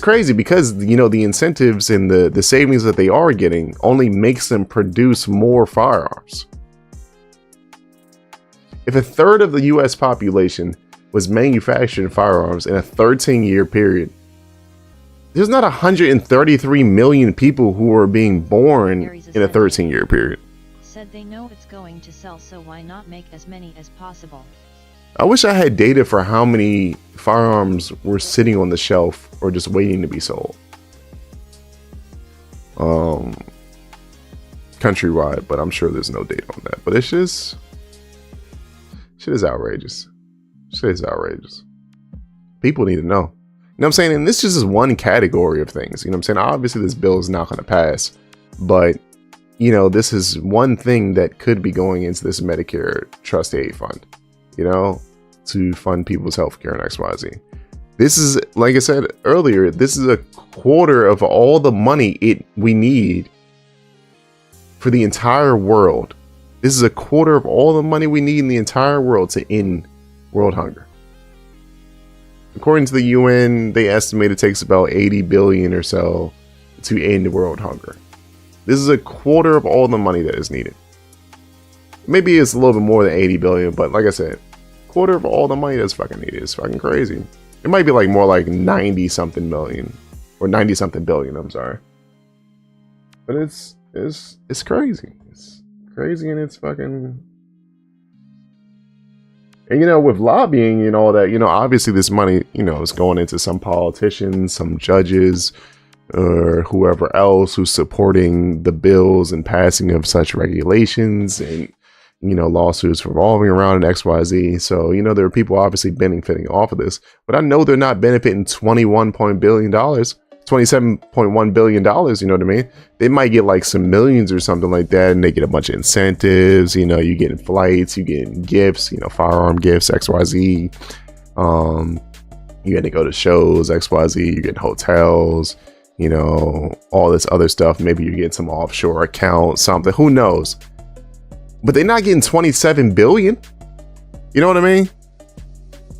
crazy because, you know, the incentives and the savings that they are getting only makes them produce more firearms. If a third of the US population was manufacturing firearms in a 13-year period, there's not 133 million people who are being born in a 13-year period. Said they know it's going to sell, so why not make as many as possible? I wish I had data for how many firearms were sitting on the shelf or just waiting to be sold. Countrywide, but I'm sure there's no data on that. But it's just, shit is outrageous. Shit is outrageous. People need to know. You know what I'm saying? And this is just one category of things. You know what I'm saying? Obviously, this bill is not going to pass, but you know, this is one thing that could be going into this Medicare trust aid fund, you know, to fund people's healthcare and XYZ. This is, like I said earlier, this is a quarter of all the money we need for the entire world. This is a quarter of all the money we need in the entire world to end world hunger. According to the UN, they estimate it takes about 80 billion or so to end world hunger. This is a quarter of all the money that is needed. Maybe it's a little bit more than 80 billion, but like I said, quarter of all the money that's fucking needed is fucking crazy. It might be like more like 90 something million or 90 something billion, I'm sorry. But it's crazy. It's crazy, and it's fucking. And you know, with lobbying and all that, you know, obviously this money, you know, is going into some politicians, some judges, or whoever else who's supporting the bills and passing of such regulations and, you know, lawsuits revolving around an XYZ. So, you know, there are people obviously benefiting off of this, but I know they're not benefiting $27.1 billion, you know what I mean? They might get like some millions or something like that, and they get a bunch of incentives, you know, you getting flights, you getting gifts, you know, firearm gifts, XYZ. You get to go to shows, XYZ, you get hotels, you know, all this other stuff. Maybe you get some offshore account, something, who knows? But they're not getting 27 billion. You know what I mean?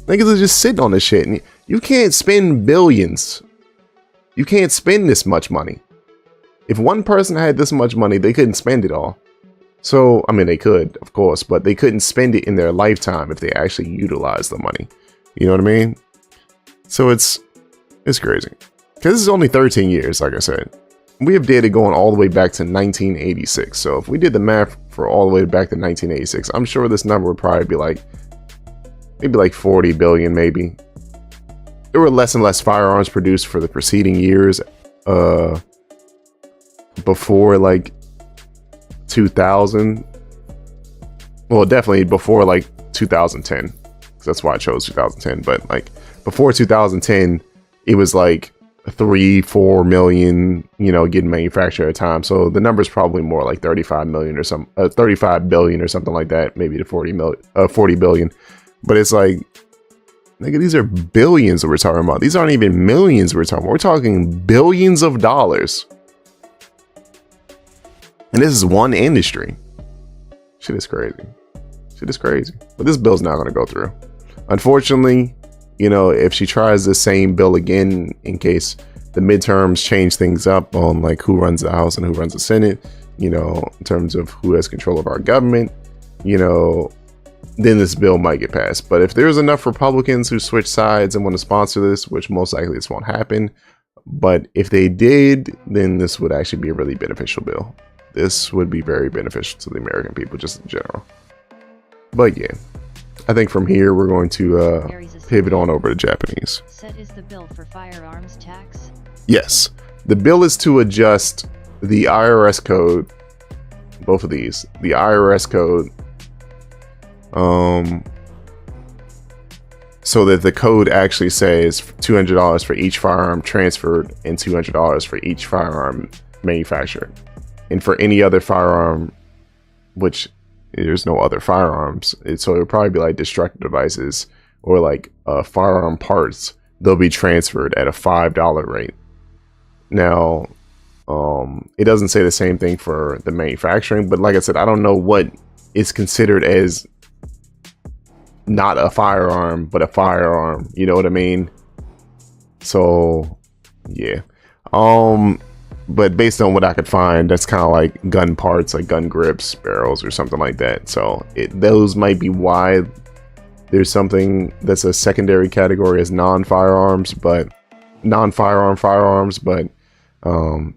Niggas are just sitting on this shit, and you can't spend billions. You can't spend this much money. If one person had this much money, they couldn't spend it all. So, I mean, they could, of course, but they couldn't spend it in their lifetime if they actually utilized the money. You know what I mean? So it's crazy. Because this is only 13 years, like I said. We have data going all the way back to 1986. So if we did the math for all the way back to 1986, I'm sure this number would probably be like, maybe like 40 billion, maybe. There were less and less firearms produced for the preceding years, before like 2000. Well, definitely before like 2010. So that's why I chose 2010. But like before 2010, it was like 3-4 million, you know, getting manufactured at a time. So the number is probably more like 35 million or some 35 billion or something like that, maybe to 40 billion. But it's like, Nigga, these are billions that we're talking about. These aren't even millions we're talking about. We're talking billions of dollars. And this is one industry. Shit is crazy. Shit is crazy. But this bill's not going to go through. Unfortunately, you know, if she tries the same bill again, in case the midterms change things up on like who runs the House and who runs the Senate, you know, in terms of who has control of our government, you know, then this bill might get passed. But if there's enough Republicans who switch sides and want to sponsor this, which most likely this won't happen, but if they did, then this would actually be a really beneficial bill. This would be very beneficial to the American people just in general. But yeah, I think from here we're going to pivot on over to Japanese. Set is the bill for firearms tax? Yes, the bill is to adjust the IRS code, both of these, the IRS code, so that the code actually says $200 for each firearm transferred and $200 for each firearm manufactured. And for any other firearm, which there's no other firearms, so it would probably be like destructive devices or like firearm parts, they'll be transferred at a $5 rate. Now, it doesn't say the same thing for the manufacturing, but like I said, I don't know what is considered as not a firearm, but a firearm, you know what I mean? So yeah, but based on what I could find, that's kind of like gun parts, like gun grips, barrels, or something like that. So those might be why there's something that's a secondary category as non-firearms, but non-firearm firearms. But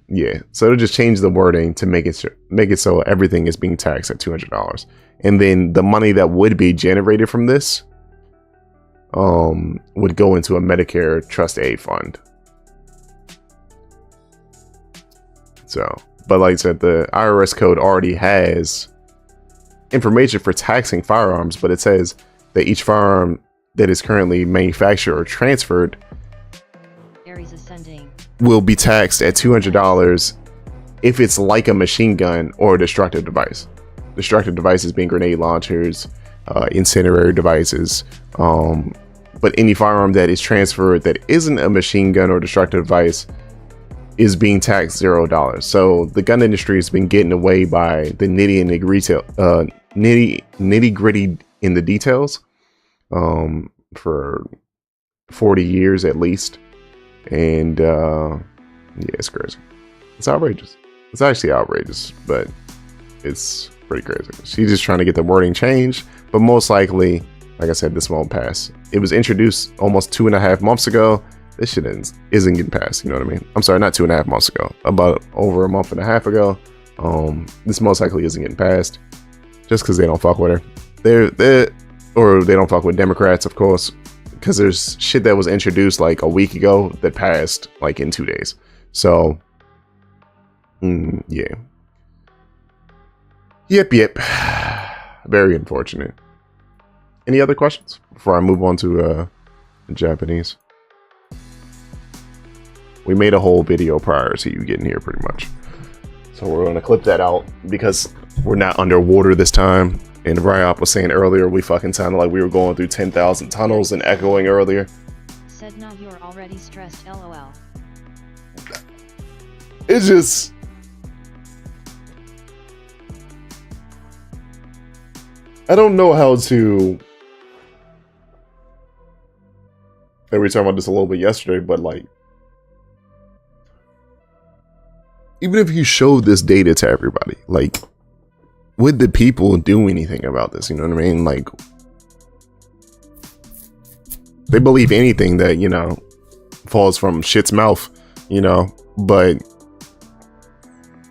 yeah, so it'll just change the wording to make it so everything is being taxed at $200, and then the money that would be generated from this would go into a Medicare trust aid fund. So, but like I said, the IRS code already has information for taxing firearms, but it says that each firearm that is currently manufactured or transferred Aries ascending will be taxed at $200 if it's like a machine gun or a destructive device. Destructive devices being grenade launchers, incendiary devices, but any firearm that is transferred that isn't a machine gun or destructive device is being taxed $0. So the gun industry has been getting away by the nitty gritty in the details for 40 years at least. And yeah, it's crazy. It's outrageous. It's actually outrageous, but it's pretty crazy. She's just trying to get the wording changed, but most likely, like I said, this won't pass. It was introduced almost 2.5 months ago. This shit isn't getting passed, you know what I mean? I'm sorry, not 2.5 months ago, about over a month and a half ago. This most likely isn't getting passed just because they don't fuck with her. Or they don't fuck with Democrats, of course, because there's shit that was introduced like a week ago that passed like in 2 days. So, yeah. Yep. Very unfortunate. Any other questions before I move on to Japanese? We made a whole video prior to you getting here pretty much. So we're going to clip that out because we're not underwater this time. And Ryop was saying earlier, we fucking sounded like we were going through 10,000 tunnels and echoing earlier. Said no, you're already stressed, lol. It's just... I don't know how to... And we were talking about this a little bit yesterday, but like... Even if you showed this data to everybody, like... would the people do anything about this? You know what I mean? Like... they believe anything that, you know, falls from shit's mouth, you know, but...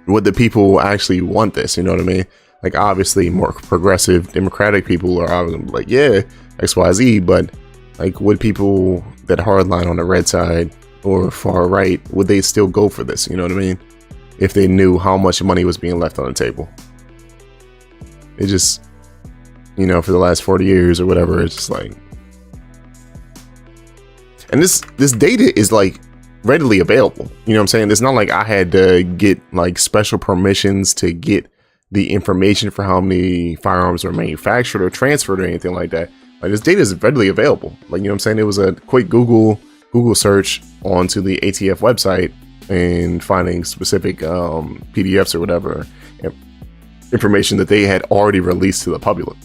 would the people actually want this? You know what I mean? Like, obviously, more progressive, democratic people are obviously like, yeah, XYZ, but, like, would people that hardline on the red side or far right, would they still go for this? You know what I mean? If they knew how much money was being left on the table. It just, you know, for the last 40 years or whatever, it's just like... and this data is, like, readily available. You know what I'm saying? It's not like I had to get, like, special permissions to get the information for how many firearms were manufactured or transferred or anything like that. Like, Like, this data is readily available. Like, you know what I'm saying? It was a quick Google search onto the ATF website and finding specific PDFs or whatever information that they had already released to the public.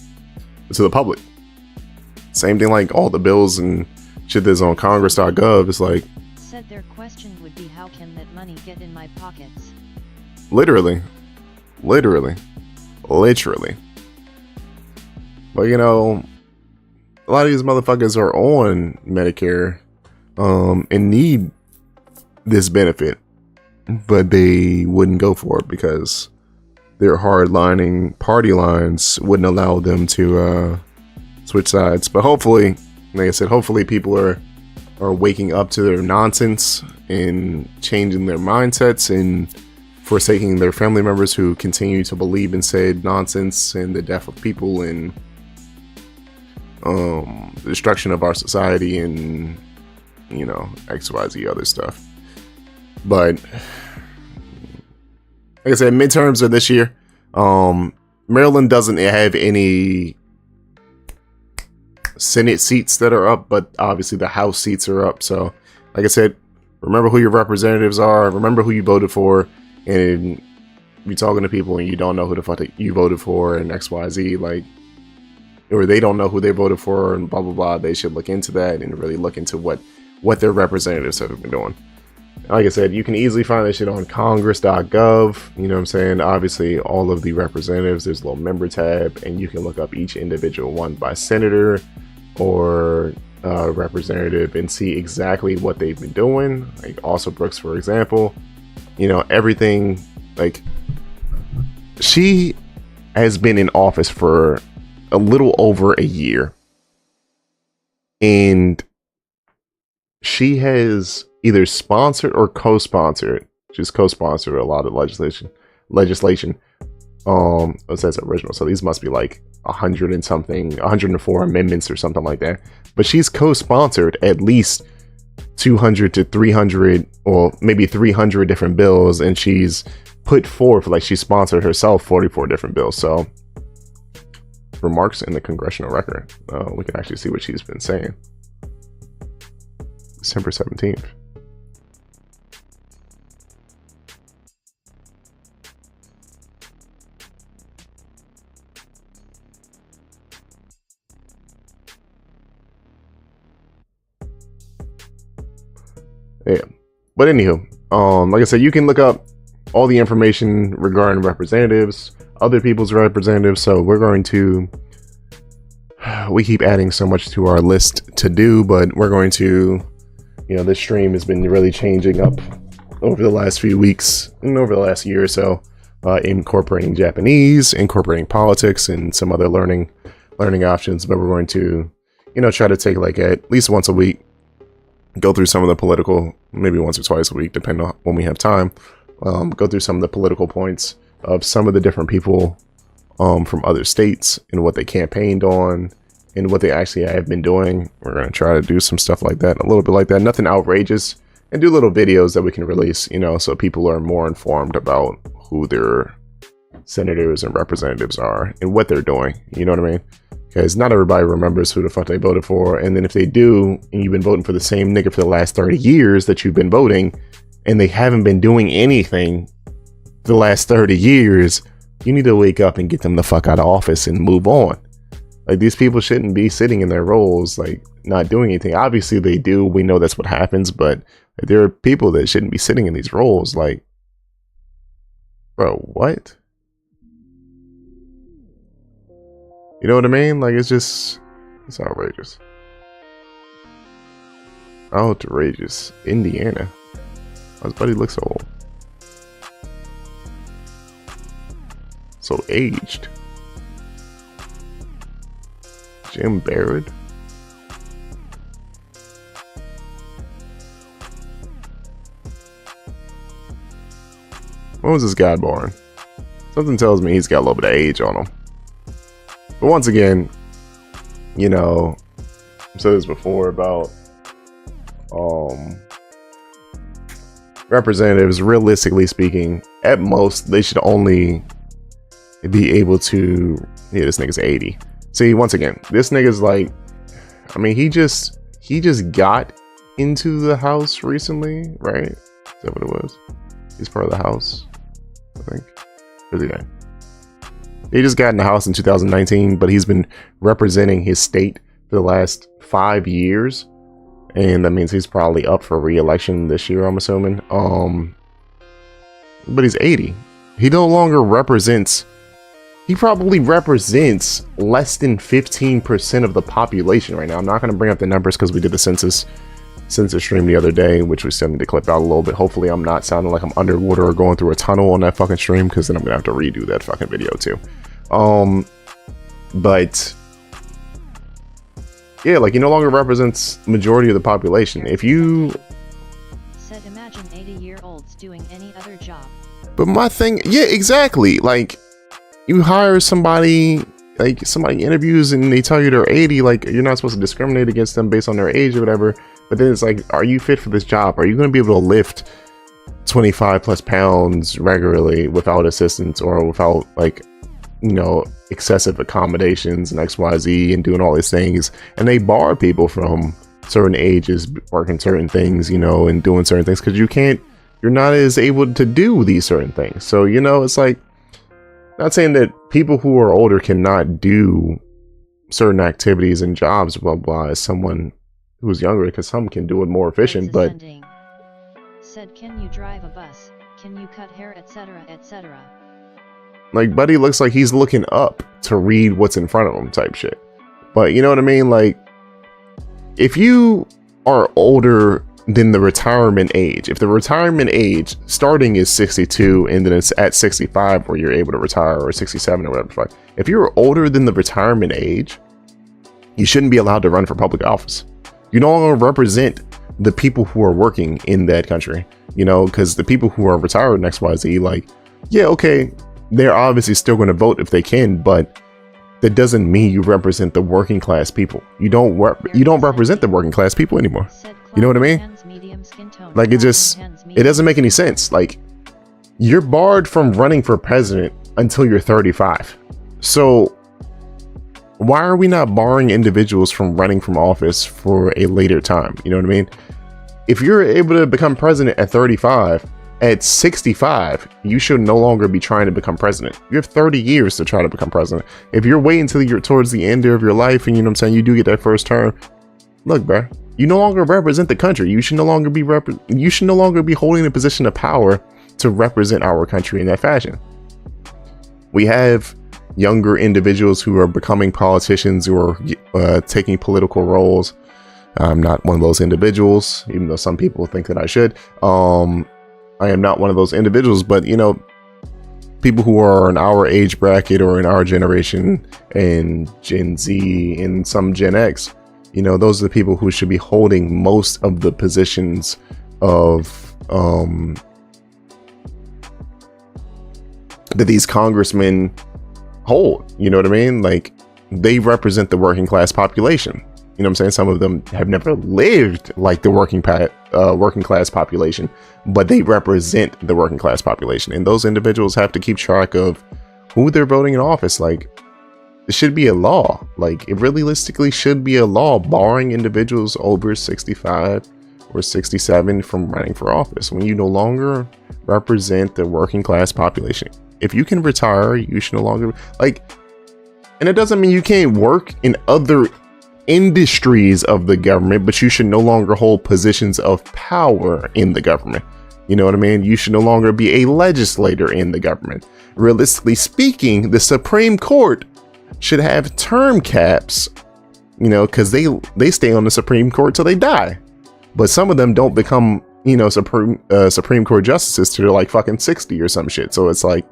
Same thing like all the bills and shit that's on Congress.gov. It's like, Said their question would be, how can that money get in my pockets? literally. But you know, a lot of these motherfuckers are on Medicare and need this benefit, but they wouldn't go for it because their hardlining party lines wouldn't allow them to switch sides. But hopefully, like I said, hopefully people are waking up to their nonsense and changing their mindsets and forsaking their family members who continue to believe in said nonsense and the death of people and the destruction of our society and, you know, XYZ other stuff. But like I said, midterms are this year. Maryland doesn't have any Senate seats that are up, but obviously the House seats are up. So like I said, remember who your representatives are, remember who you voted for, and be talking to people and you don't know who the fuck you voted for and XYZ, like, or they don't know who they voted for and blah blah blah. They should look into that and really look into what their representatives have been doing. Like I said, you can easily find this shit on congress.gov. You know what I'm saying? Obviously, all of the representatives, there's a little member tab, and you can look up each individual one by senator or representative and see exactly what they've been doing. Like also Brooks, for example, you know, everything. Like, she has been in office for a little over a year, and she has either sponsored or co-sponsored. She's co-sponsored a lot of legislation. It says original, so these must be like 100 and something, 104 amendments or something like that. But she's co-sponsored at least 200 to 300, or maybe 300 different bills, and she's put forth, like, she sponsored herself 44 different bills. So remarks in the congressional record, we can actually see what she's been saying. December 17th. Yeah, but anywho, like I said, you can look up all the information regarding representatives, other people's representatives. So we keep adding so much to our list to do, but we're going to, you know, this stream has been really changing up over the last few weeks and over the last year or so, incorporating Japanese, incorporating politics and some other learning options. But we're going to, you know, try to take like at least once a week, go through some of the political, maybe once or twice a week, depending on when we have time, go through some of the political points of some of the different people from other states and what they campaigned on and what they actually have been doing. We're going to try to do some stuff like that, a little bit like that, nothing outrageous, and do little videos that we can release, you know, so people are more informed about who their senators and representatives are and what they're doing. You know what I mean? Because not everybody remembers who the fuck they voted for. And then if they do, and you've been voting for the same nigga for the last 30 years that you've been voting, and they haven't been doing anything for the last 30 years, you need to wake up and get them the fuck out of office and move on. Like, these people shouldn't be sitting in their roles, like, not doing anything. Obviously they do. We know that's what happens, but there are people that shouldn't be sitting in these roles. Like, bro, what? You know what I mean? Like, it's outrageous. Outrageous. Indiana. His buddy looks so old. So aged. Jim Barrett. When was this guy born? Something tells me he's got a little bit of age on him. But once again, you know, I've said this before about representatives, realistically speaking, at most, they should only be able to, yeah, this nigga's 80. See, once again, this nigga's like I mean, he just got into the House recently, right? Is that what it was? He's part of the House, I think. Where's he at? He just got in the House in 2019, but he's been representing his state for the last 5 years, and that means he's probably up for re-election this year, I'm assuming. But he's 80. He no longer represents. He probably represents less than 15% of the population right now. I'm not going to bring up the numbers because we did the census stream the other day, which we still need to clip out a little bit. Hopefully I'm not sounding like I'm underwater or going through a tunnel on that fucking stream, because then I'm gonna have to redo that fucking video too. But yeah, like, he no longer represents majority of the population. If you said, imagine 80-year-olds doing any other job. But my thing, yeah, exactly. Like, you hire somebody, like, somebody interviews and they tell you they're 80, like, you're not supposed to discriminate against them based on their age or whatever. But then it's like, are you fit for this job? Are you going to be able to lift 25 plus pounds regularly without assistance, or without, like, you know, excessive accommodations and XYZ and doing all these things? And they bar people from certain ages working certain things, you know, and doing certain things because you're not as able to do these certain things. So, you know, it's like, not saying that people who are older cannot do certain activities and jobs, blah blah, as someone who's younger, because some can do it more efficient. But said, can you drive a bus? Can you cut hair, etc., etc.? Like, Buddy looks like he's looking up to read what's in front of him type shit. But you know what I mean? Like, if you are older than the retirement age, if the retirement age starting is 62 and then it's at 65 where you're able to retire, or 67 or whatever, if you're older than the retirement age, you shouldn't be allowed to run for public office. You no longer represent the people who are working in that country, you know, because the people who are retired in XYZ, like, yeah, okay, they're obviously still going to vote if they can, but that doesn't mean you represent the working class people. You don't represent the working class people anymore. You know what I mean? Like, it doesn't make any sense. Like, you're barred from running for president until you're 35. So why are we not barring individuals from running from office for a later time? You know what I mean? If you're able to become president at 35, at 65, you should no longer be trying to become president. You have 30 years to try to become president. If you're waiting until you're towards the end of your life and, you know what I'm saying, you do get that first term, look, bro, you no longer represent the country. You should no longer be holding a position of power to represent our country in that fashion. We have younger individuals who are becoming politicians, who are taking political roles. I'm not one of those individuals, even though some people think that I should. I am not one of those individuals, but, you know, people who are in our age bracket or in our generation, and Gen Z and some Gen X, you know, those are the people who should be holding most of the positions of that these congressmen hold. You know what I mean? Like, they represent the working class population. You know what I'm saying? Some of them have never lived like the working class population, but they represent the working class population. And those individuals have to keep track of who they're voting in office. Like, it should be a law. Like, it realistically should be a law barring individuals over 65 or 67 from running for office when you no longer represent the working class population. If you can retire, you should no longer, like, and it doesn't mean you can't work in other industries of the government, but you should no longer hold positions of power in the government. You know what I mean? You should no longer be a legislator in the government. Realistically speaking, the Supreme Court should have term caps, you know, because they stay on the Supreme Court till they die. But some of them don't become, you know, Supreme Court justices till they're like fucking 60 or some shit. So it's like,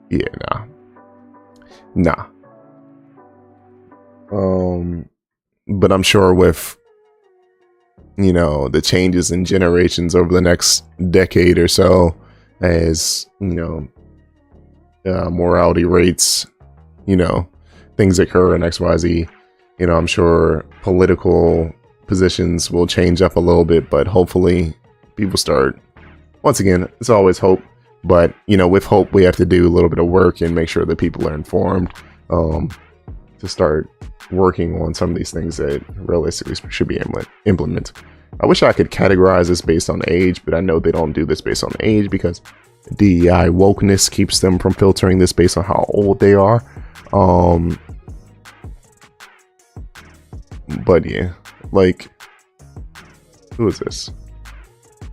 yeah, nah. But I'm sure with, you know, the changes in generations over the next decade or so, as, you know, morality rates, you know, things occur in XYZ, you know, I'm sure political positions will change up a little bit, but hopefully people start, once again, it's always hope, but, you know, with hope, we have to do a little bit of work and make sure that people are informed. to start working on some of these things that realistically should be implemented. I wish I could categorize this based on age, but I know they don't do this based on age because DEI wokeness keeps them from filtering this based on how old they are. But yeah, like, who is this?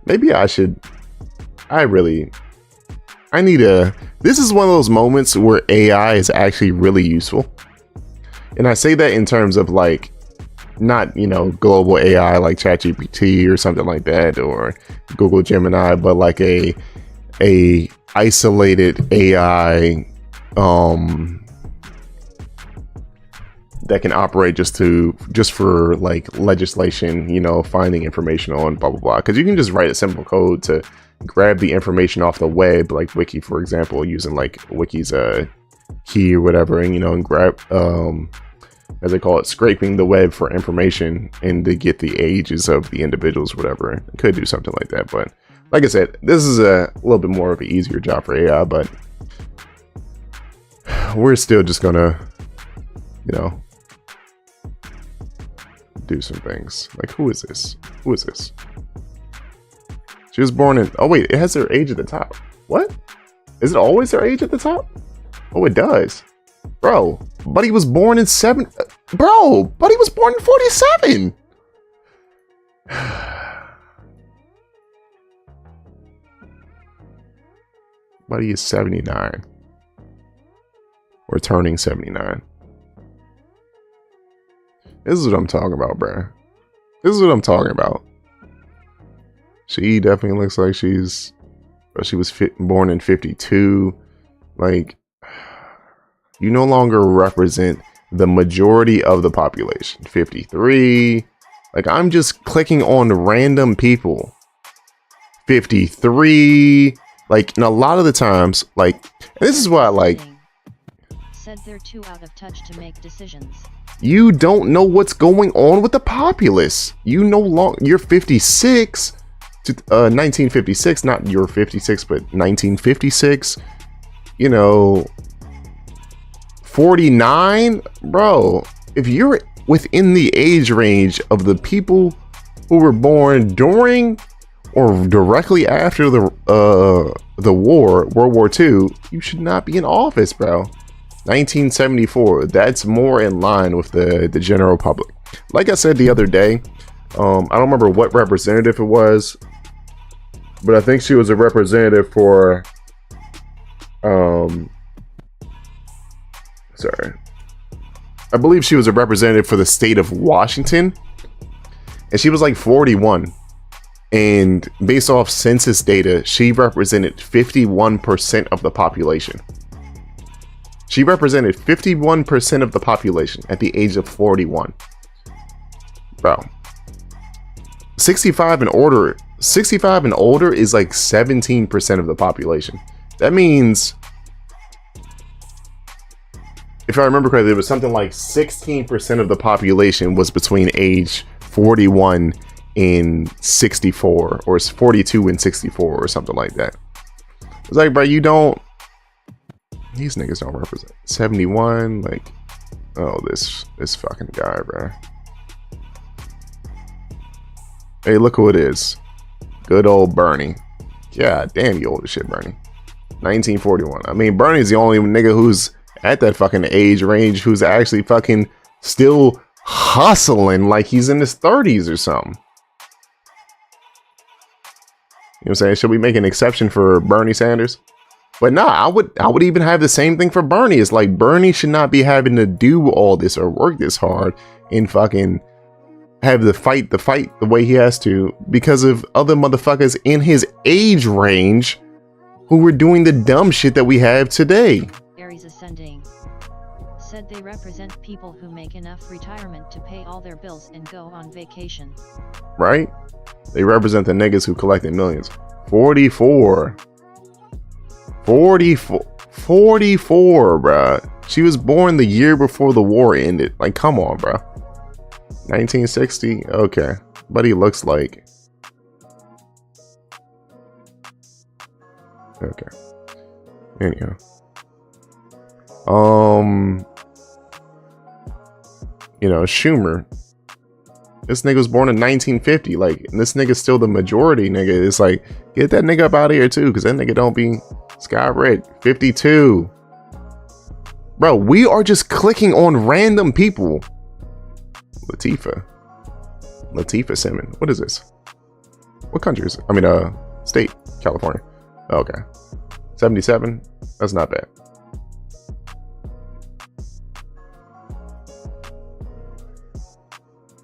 Maybe I should. This is one of those moments where AI is actually really useful. And I say that in terms of like, not, global AI like ChatGPT or something like that, or Google Gemini, but like a isolated AI that can operate just for like legislation, finding information on blah blah blah. Because you can just write a simple code to grab the information off the web, like Wiki, for example, using like Wiki's key or whatever, and grab as they call it, scraping the web for information and to get the ages of the individuals, whatever. It could do something like that, but like I said, this is a little bit more of an easier job for AI, but we're still just gonna, do some things. Like, who is this? Who is this? She was born in, oh wait, it has their age at the top. What? Is it always their age at the top? Oh, it does. Bro, Buddy was born in Buddy was born in 47. Buddy is 79. Or turning 79. This is what I'm talking about, bruh. This is what I'm talking about. She definitely looks like she was born in 52. Like, you no longer represent the majority of the population. 53. Like, I'm just clicking on random people. 53. Like, and a lot of the times, like, and this is what I like. Said they're too out of touch to make decisions. You don't know what's going on with the populace. You no longer, you're 56 to 1956, not you're 56, but 1956. 49, bro. If you're within the age range of the people who were born during or directly after the war, World War II, you should not be in office, bro. 1974, that's more in line with the general public. Like I said the other day, I don't remember what representative it was, but I think she was a representative for I believe she was a representative for the state of Washington, and she was like 41, and based off census data, she represented 51% of the population. She represented 51% of the population at the age of 41. Bro. 65 and older is like 17% of the population. That means, if I remember correctly, it was something like 16% of the population was between age 41 and 64, or 42 and 64, or something like that. It's like, bro, these niggas don't represent 71. Like, oh, this fucking guy, bro. Hey, look who it is. Good old Bernie. Yeah, damn, you old as shit, Bernie. 1941. I mean, Bernie's the only nigga who's at that fucking age range who's actually fucking still hustling like he's in his 30s or something. You know what I'm saying? Should we make an exception for Bernie Sanders? But nah, I would even have the same thing for Bernie. It's like, Bernie should not be having to do all this or work this hard and fucking have the fight the way he has to because of other motherfuckers in his age range who were doing the dumb shit that we have today. Aries Ascending said they represent people who make enough retirement to pay all their bills and go on vacation. Right? They represent the niggas who collected millions. 44, bruh. She was born the year before the war ended. Like, come on, bruh. 1960? Okay. But he looks like... Okay. Anyhow. you know, Schumer. This nigga was born in 1950. Like, and this nigga's still the majority, nigga. It's like, get that nigga up out of here too, because that nigga don't be Sky Red. 52. Bro, we are just clicking on random people. Latifah Simmons. What is this? What country is it? I mean, state, California. Okay. 77. That's not bad.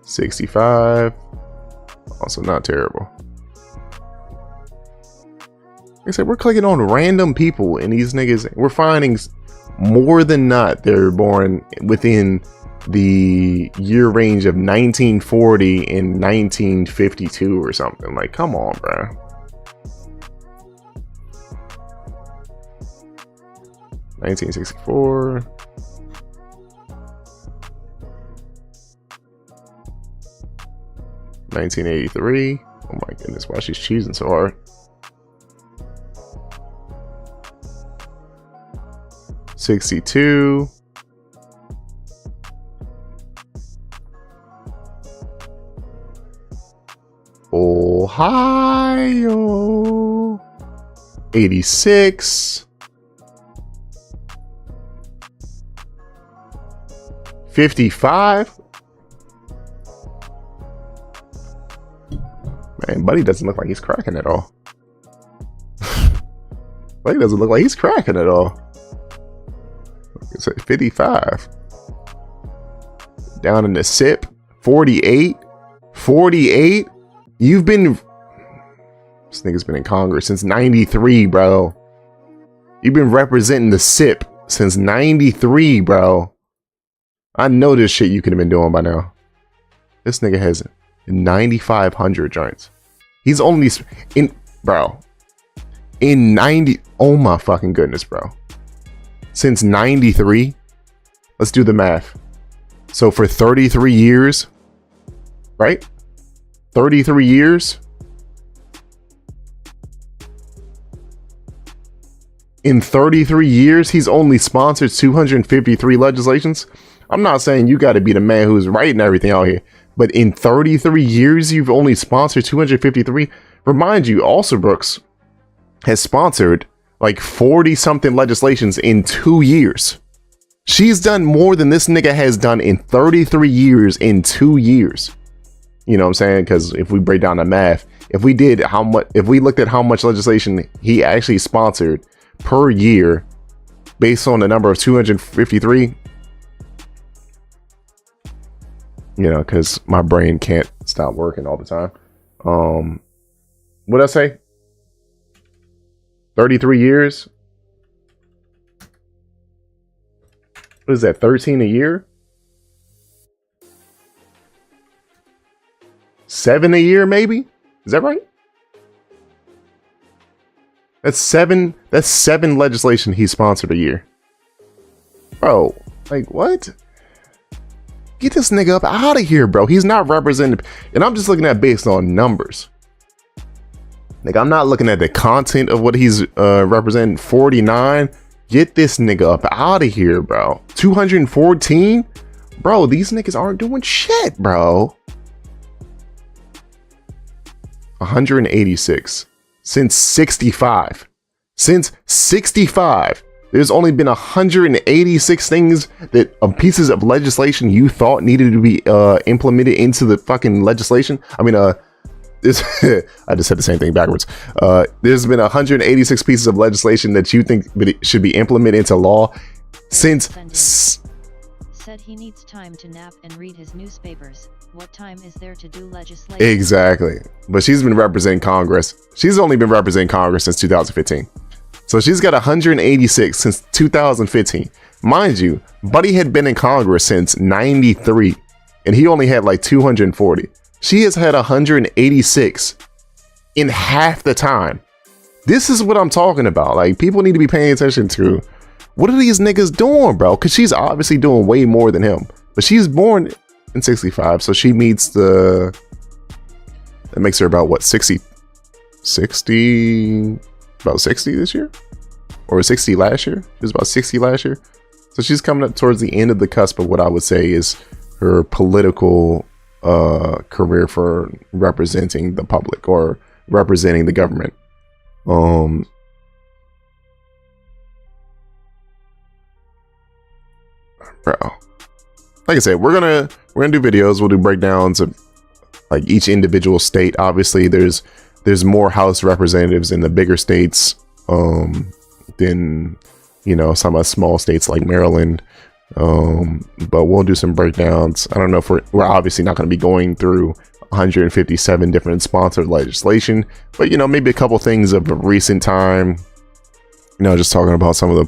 $65. Also not terrible. Like I said, we're clicking on random people, and these niggas, we're finding more than not they're born within the year range of 1940 and 1952 or something. Like, come on, bro. $1964. $1983. Oh my goodness, why she's choosing so hard? $62. Ohio. $86. 55. Man, Buddy doesn't look like he's cracking at all. Buddy doesn't look like he's cracking at all. It's like 55. Down in the SIP. 48. 48. You've been... This nigga's been in Congress since 93, bro. You've been representing the SIP since 93, bro. I know this shit you could have been doing by now. This nigga has 9,500 joints. He's only in, bro, in 90. Oh my fucking goodness, bro. Since 93, let's do the math. So for 33 years, right? 33 years. In 33 years, he's only sponsored 253 legislations. I'm not saying you got to be the man who's writing everything out here, but in 33 years, you've only sponsored 253. Remind you, Alsobrooks has sponsored like 40 something legislations in 2 years. She's done more than this nigga has done in 33 years in 2 years. You know what I'm saying? Because if we break down the math, if we looked at how much legislation he actually sponsored per year based on the number of 253, you know, because my brain can't stop working all the time. What'd I say? 33 years? What is that, 13 a year? 7 a year, maybe? Is that right? That's seven legislation he sponsored a year. Bro, like, what? Get this nigga up out of here, bro. He's not represented. And I'm just looking at based on numbers. Like, I'm not looking at the content of what he's representing. 49. Get this nigga up out of here, bro. 214. Bro, these niggas aren't doing shit, bro. 186. Since 65. Since 65. There's only been 186 things that pieces of legislation you thought needed to be implemented into the fucking legislation. I mean, this I just said the same thing backwards. There's been 186 pieces of legislation that you think should be implemented into law since. Said he needs time to nap and read his newspapers. What time is there to do legislation? Exactly. But she's been representing Congress. She's only been representing Congress since 2015. So she's got 186 since 2015. Mind you, Buddy had been in Congress since 93, and he only had like 240. She has had 186 in half the time. This is what I'm talking about. Like, people need to be paying attention to what are these niggas doing, bro? Because she's obviously doing way more than him. But she's born in 65, so she meets the... That makes her about, what, 60? About 60 this year? Or 60 last year? She was about 60 last year. So she's coming up towards the end of the cusp of what I would say is her political career for representing the public or representing the government. Bro, like I said, we're gonna do videos. We'll do breakdowns of like each individual state. Obviously, there's more House representatives in the bigger states than, you know, some of small states like Maryland. But we'll do some breakdowns. I don't know if we're obviously not going to be going through 157 different sponsored legislation, but, you know, maybe a couple things of a recent time, you know, just talking about some of the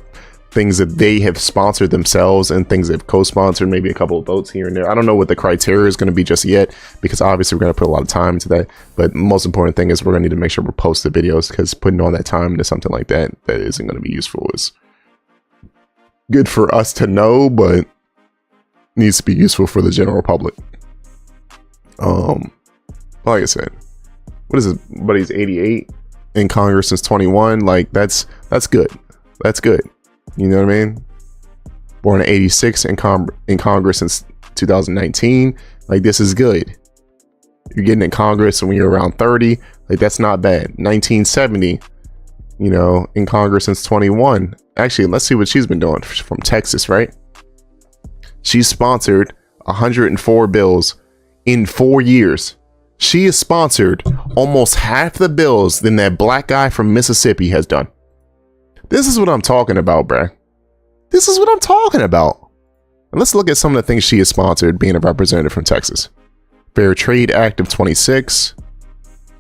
things that they have sponsored themselves and things they've co-sponsored, maybe a couple of votes here and there. I don't know what the criteria is going to be just yet, because obviously we're going to put a lot of time into that. But the most important thing is we're going to need to make sure we post the videos, because putting all that time into something like that isn't going to be useful. Is good for us to know, but needs to be useful for the general public. Like I said, what is it? Buddy's 88 in Congress since 21. Like that's good. That's good. You know what I mean? Born in 86 in Congress since 2019. Like, this is good. You're getting in Congress when you're around 30. Like, that's not bad. 1970, you know, in Congress since 21. Actually, let's see what she's been doing. From Texas, right? She's sponsored 104 bills in 4 years. She has sponsored almost half the bills than that black guy from Mississippi has done. This is what I'm talking about, bruh. This is what I'm talking about. And let's look at some of the things she has sponsored being a representative from Texas. Fair Trade Act of 26.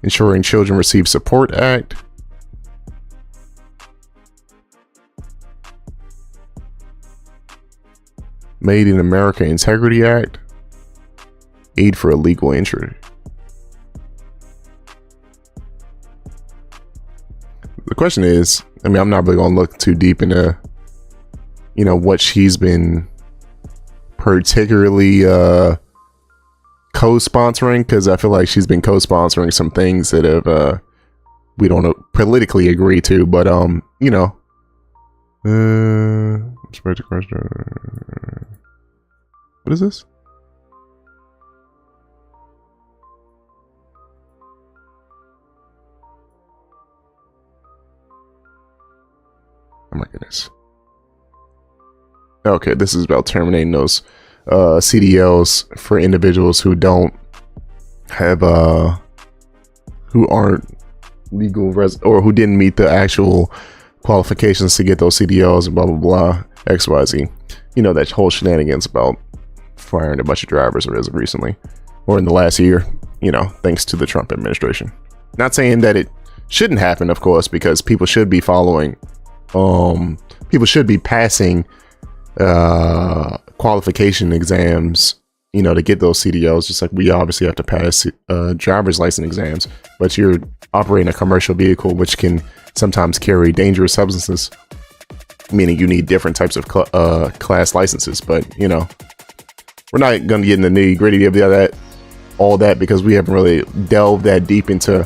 Ensuring Children Receive Support Act. Made in America Integrity Act. Aid for Illegal Entry. The question is, I mean, I'm not really going to look too deep into, you know, what she's been particularly co-sponsoring, because I feel like she's been co-sponsoring some things that have we don't politically agree to, but you know, what is this? Oh my goodness. Okay, this is about terminating those CDLs for individuals who don't have who aren't legal or who didn't meet the actual qualifications to get those CDLs and blah blah blah XYZ. You know, that whole shenanigans about firing a bunch of drivers as of recently or in the last year, you know, thanks to the Trump administration. Not saying that it shouldn't happen, of course, because people should be following people should be passing qualification exams, you know, to get those CDLs, just like we obviously have to pass driver's license exams. But you're operating a commercial vehicle, which can sometimes carry dangerous substances, meaning you need different types of class licenses. But, you know, we're not going to get in the nitty gritty of all that because we haven't really delved that deep into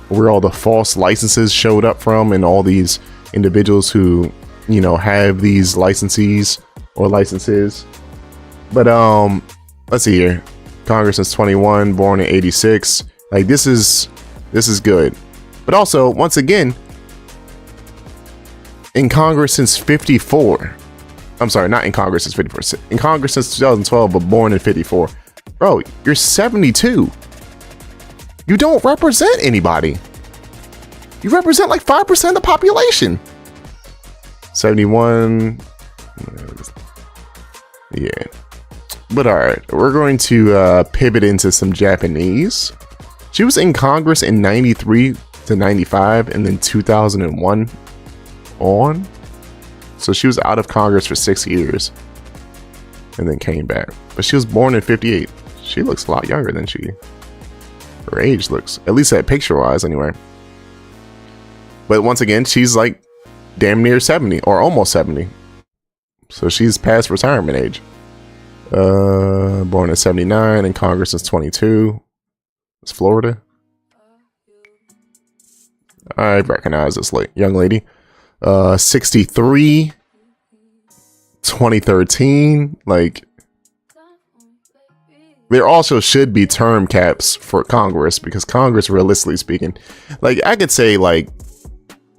where all the false licenses showed up from and all these individuals who, you know, have these licenses. But let's see here. Congress since 21, born in 86. Like, this is good. But also, once again, in Congress since 54. I'm sorry, not in Congress since 54. In Congress since 2012, but born in 54. Bro, you're 72. You don't represent anybody. You represent like 5% of the population. 71. Yeah. But all right, we're going to pivot into some Japanese. She was in Congress in 93 to 95 and then 2001 on. So she was out of Congress for 6 years and then came back. But she was born in 58. She looks a lot younger than her age looks, at least that picture wise anyway. But once again, she's like damn near 70 or almost 70. So she's past retirement age. Born in 79 in Congress since 22. It's Florida. I recognize this young lady. 63. 2013. Like, there also should be term caps for Congress, because Congress, realistically speaking, like I could say like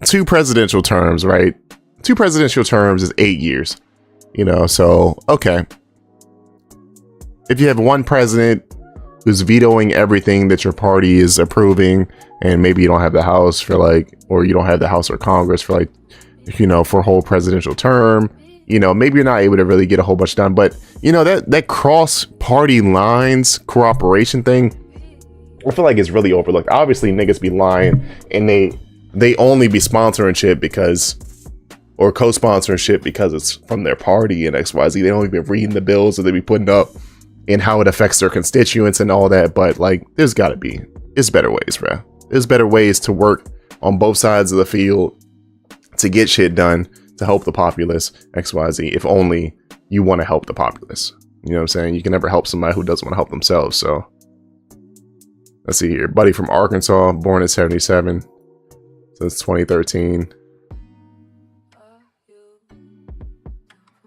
2 presidential terms, right? 2 presidential terms is 8 years, you know? So, okay. If you have one president who's vetoing everything that your party is approving, and maybe you don't have the House for like, or you don't have the House or Congress for like, you know, for a whole presidential term, you know, maybe you're not able to really get a whole bunch done. But, you know, that cross party lines cooperation thing, I feel like it's really overlooked. Obviously, niggas be lying, and they only be sponsoring shit because, or co-sponsoring shit because it's from their party and XYZ. They don't even reading the bills that they be putting up and how it affects their constituents and all that. But like, there's better ways, bro. There's better ways to work on both sides of the field to get shit done, to help the populace, XYZ, if only you want to help the populace. You know what I'm saying? You can never help somebody who doesn't want to help themselves. So let's see here. Buddy from Arkansas, born in 77, since 2013.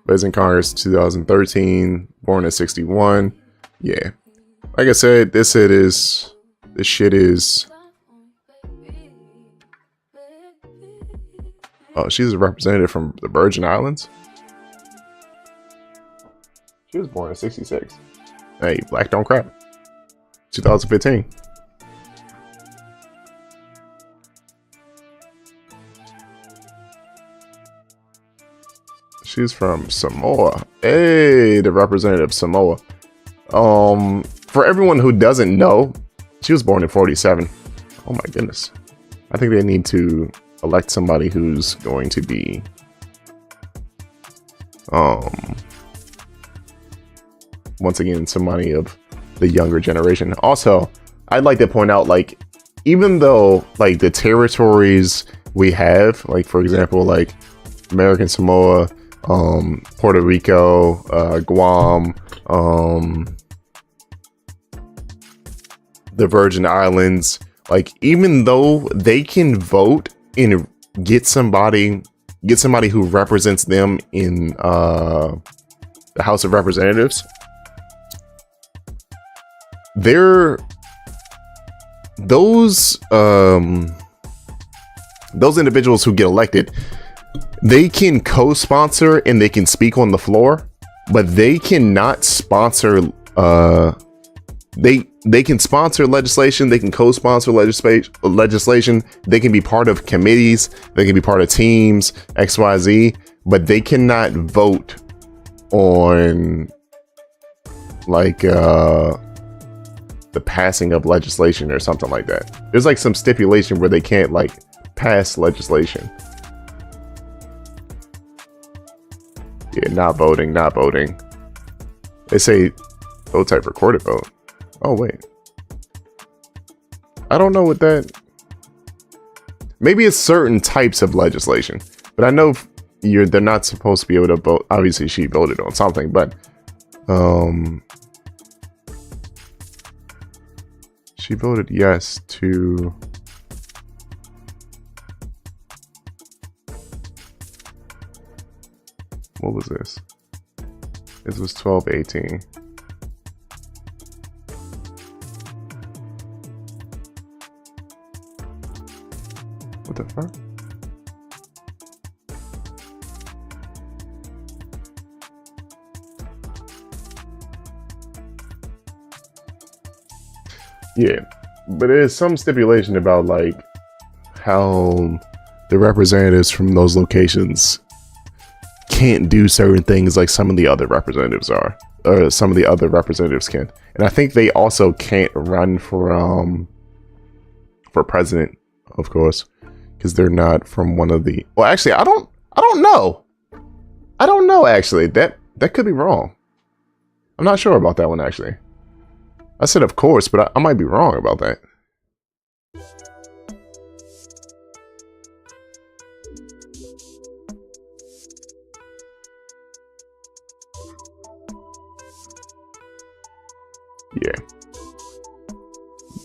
Was in Congress 2013, born in 61. Yeah. Like I said, this shit is oh, she's a representative from the Virgin Islands. She was born in 66. Hey, black don't crap. 2015. She's from Samoa. Hey, the representative of Samoa. For everyone who doesn't know, she was born in 47. Oh my goodness. I think they need to elect somebody who's going to be once again somebody of the younger generation. Also, I'd like to point out, like, even though like the territories we have, like for example, like American Samoa, Puerto Rico, Guam, the Virgin Islands, like even though they can vote and get somebody who represents them in the House of Representatives, those individuals who get elected, they can co-sponsor and they can speak on the floor, but they cannot sponsor they can sponsor legislation, they can co-sponsor legislation, they can be part of committees, they can be part of teams, XYZ, but they cannot vote on like the passing of legislation or something like that. There's like some stipulation where they can't like pass legislation. Yeah, not voting. They say vote type recorded vote. Oh wait, I don't know what that. Maybe it's certain types of legislation, but I know they're not supposed to be able to vote. Obviously, she voted on something, but she voted yes to. What was this? This was 12/18. What the fuck? Yeah, but there's some stipulation about like how the representatives from those locations can't do certain things like some of the other representatives are, or some of the other representatives can. And I think they also can't run for president, of course, because they're not from one of the. Well, actually, I don't know. I don't know. Actually, that could be wrong. I'm not sure about that one. Actually, I said of course, but I might be wrong about that. Yeah.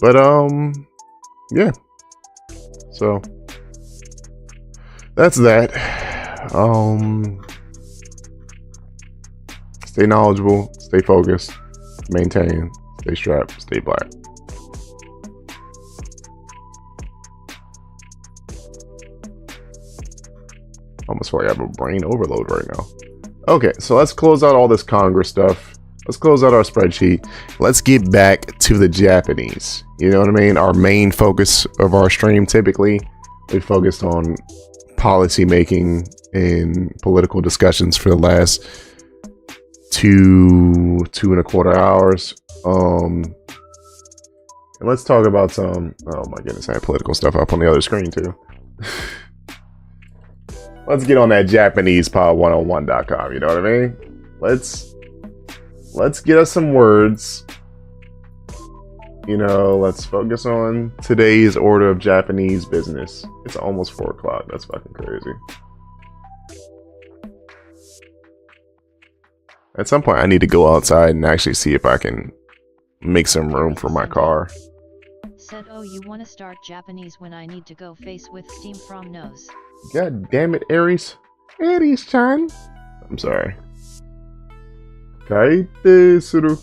But yeah. So that's that. Stay knowledgeable, stay focused, maintain, Stay strapped, stay black. Almost feel like I have a brain overload right now. Okay, so let's close out all this Congress stuff. Let's close out our spreadsheet. Let's get back to the Japanese. You know what I mean? Our main focus of our stream, typically, we focused on policy making and political discussions for the last two and a quarter hours. And let's talk about some, oh my goodness, I have political stuff up on the other screen too. Let's get on that JapanesePod101.com, you know what I mean? Let's get us some words. You know, let's focus on today's order of Japanese business. It's almost 4 o'clock. That's fucking crazy. At some point, I need to go outside and actually see if I can make some room for my car. Said, oh, you wanna start Japanese when I need to go face with steam from nose. God damn it, Aries. Aries-chan. I'm sorry. Kaite suru.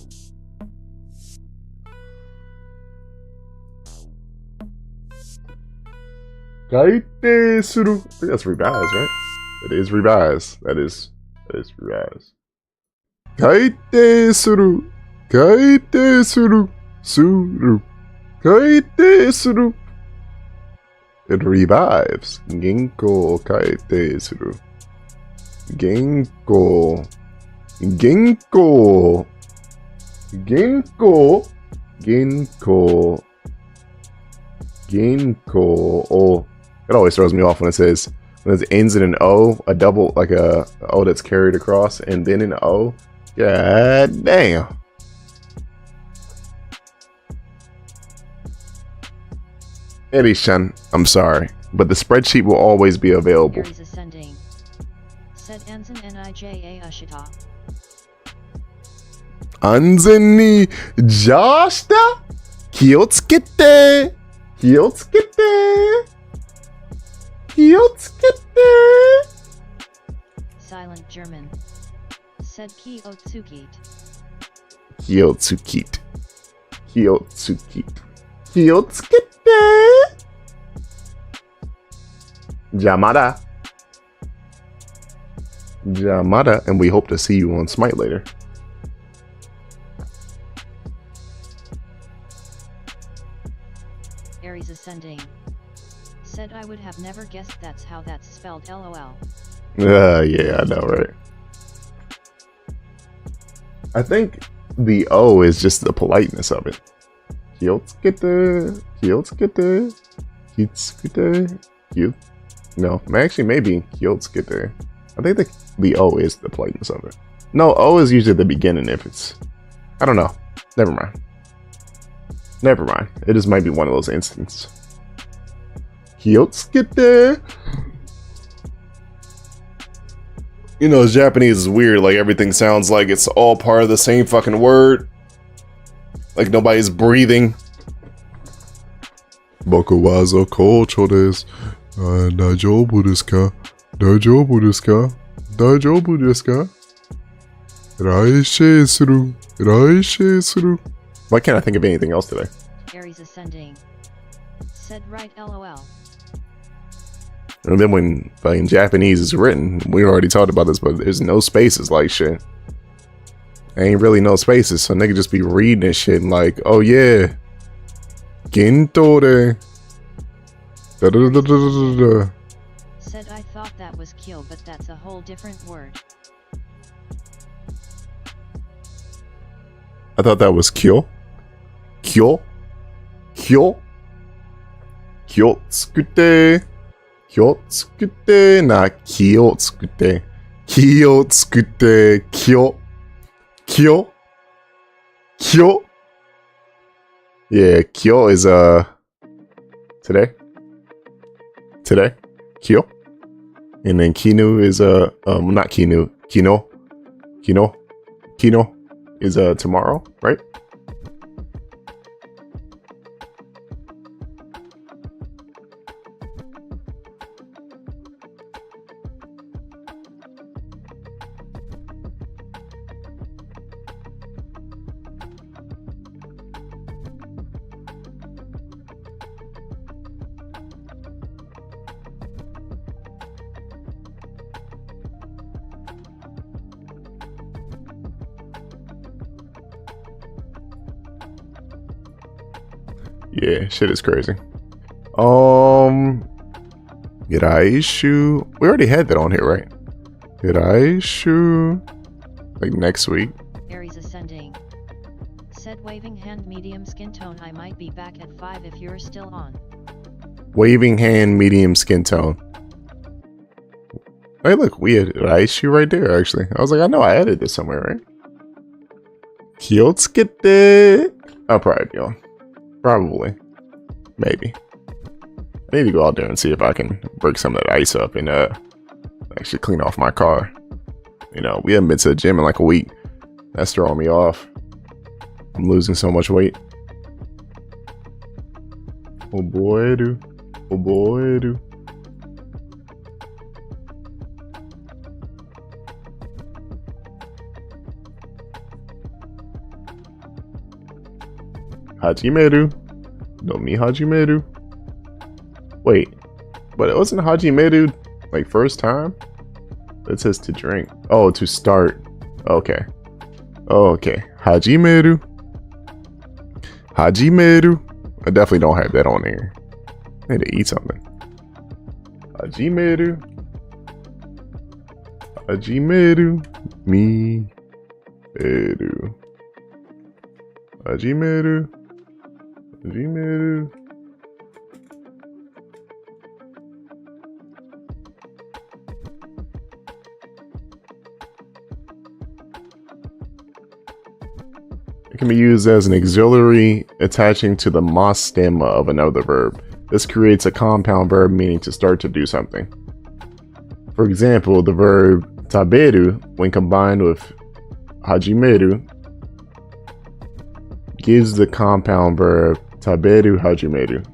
Kaite suru. I think that's revised, right? It is revised. That is revised. Kaite suru. Kaite suru. Suru. Kaite suru. It revives. Genko kaite suru. Genko. Genko. Genko. Genko. Genko. Oh, it always throws me off when it ends in an O, a double, like a O that's carried across, and then an O. God damn. Eddie-chan, I'm sorry, but the spreadsheet will always be available. Aries ascending. Said Anzen Nija Ashita. Anzen ni jashita? Kiotsukete! Kiotsukete! Kiotsukete! Silent German. Said Kyotsukit. Kyotsukit. Kyotsukit. Kyotsukete! Jamada. Jamada, and we hope to see you on Smite later. Aries ascending. Said I would have never guessed that's how that's spelled, lol. Yeah, I know, right? I think the O is just the politeness of it. Kyotsukete, Kyotsukete, Kyotsukete, No, actually, maybe Kyotsukete. I think the O is the politeness of it. No, O is usually the beginning if it's... I don't know. Never mind. Never mind. It just might be one of those instances. Kyotsukete. You know, Japanese is weird. Like, everything sounds like it's all part of the same fucking word. Like, nobody's breathing. Boku wa zokocho desu. Daijoubu desu ka? Daijoubu desu ka? Daijoubu desu ka? Raishei suru. Raishei suru. Why can't I think of anything else today? Aries ascending. Said right, lol. And then when in Japanese is written, we already talked about this, but there's no spaces like shit. Ain't really no spaces, so nigga just be reading this shit and like, oh yeah, Gento de. Da da da da da da. Said I thought that was kill, but that's a whole different word. I thought that was kyo. Kyo. Kyo. Kyotsukute. Kyotsukute na kyotsukute. Kyotsukute. Kyo. Kyo. Kyo. Yeah, kyo is today. Today. Kyo. And then kinu is not kinu. Kino. Kino. Kino is tomorrow, right? Yeah, shit is crazy. Iraishu. We already had that on here, right? Iraishu. Like next week. Aries ascending. Said waving hand medium skin tone. I might be back at 5 if you're still on. Waving hand, medium skin tone. Hey, look, we had Iraishu right there, actually. I was like, I know I added this somewhere, right? Kyotsuke. I'll probably be on. Probably. Maybe. I need to go out there and see if I can break some of that ice up and actually clean off my car. You know, we haven't been to the gym in like a week. That's throwing me off. I'm losing so much weight. Oh boy, do. Oh boy, do. Hajimeru. No mi Hajimeru. Wait, but it wasn't Hajimeru like first time? It says to drink. Oh, to start. Okay. Oh, okay. Hajimeru. Hajimeru. I definitely don't have that on here. I need to eat something. Hajimeru. Hajimeru. Mi. Eru. Hajimeru. Hajimeru. It can be used as an auxiliary attaching to the mas stemma of another verb. This creates a compound verb meaning to start to do something. For example, the verb taberu, when combined with hajimeru, gives the compound verb taberu hajimeru,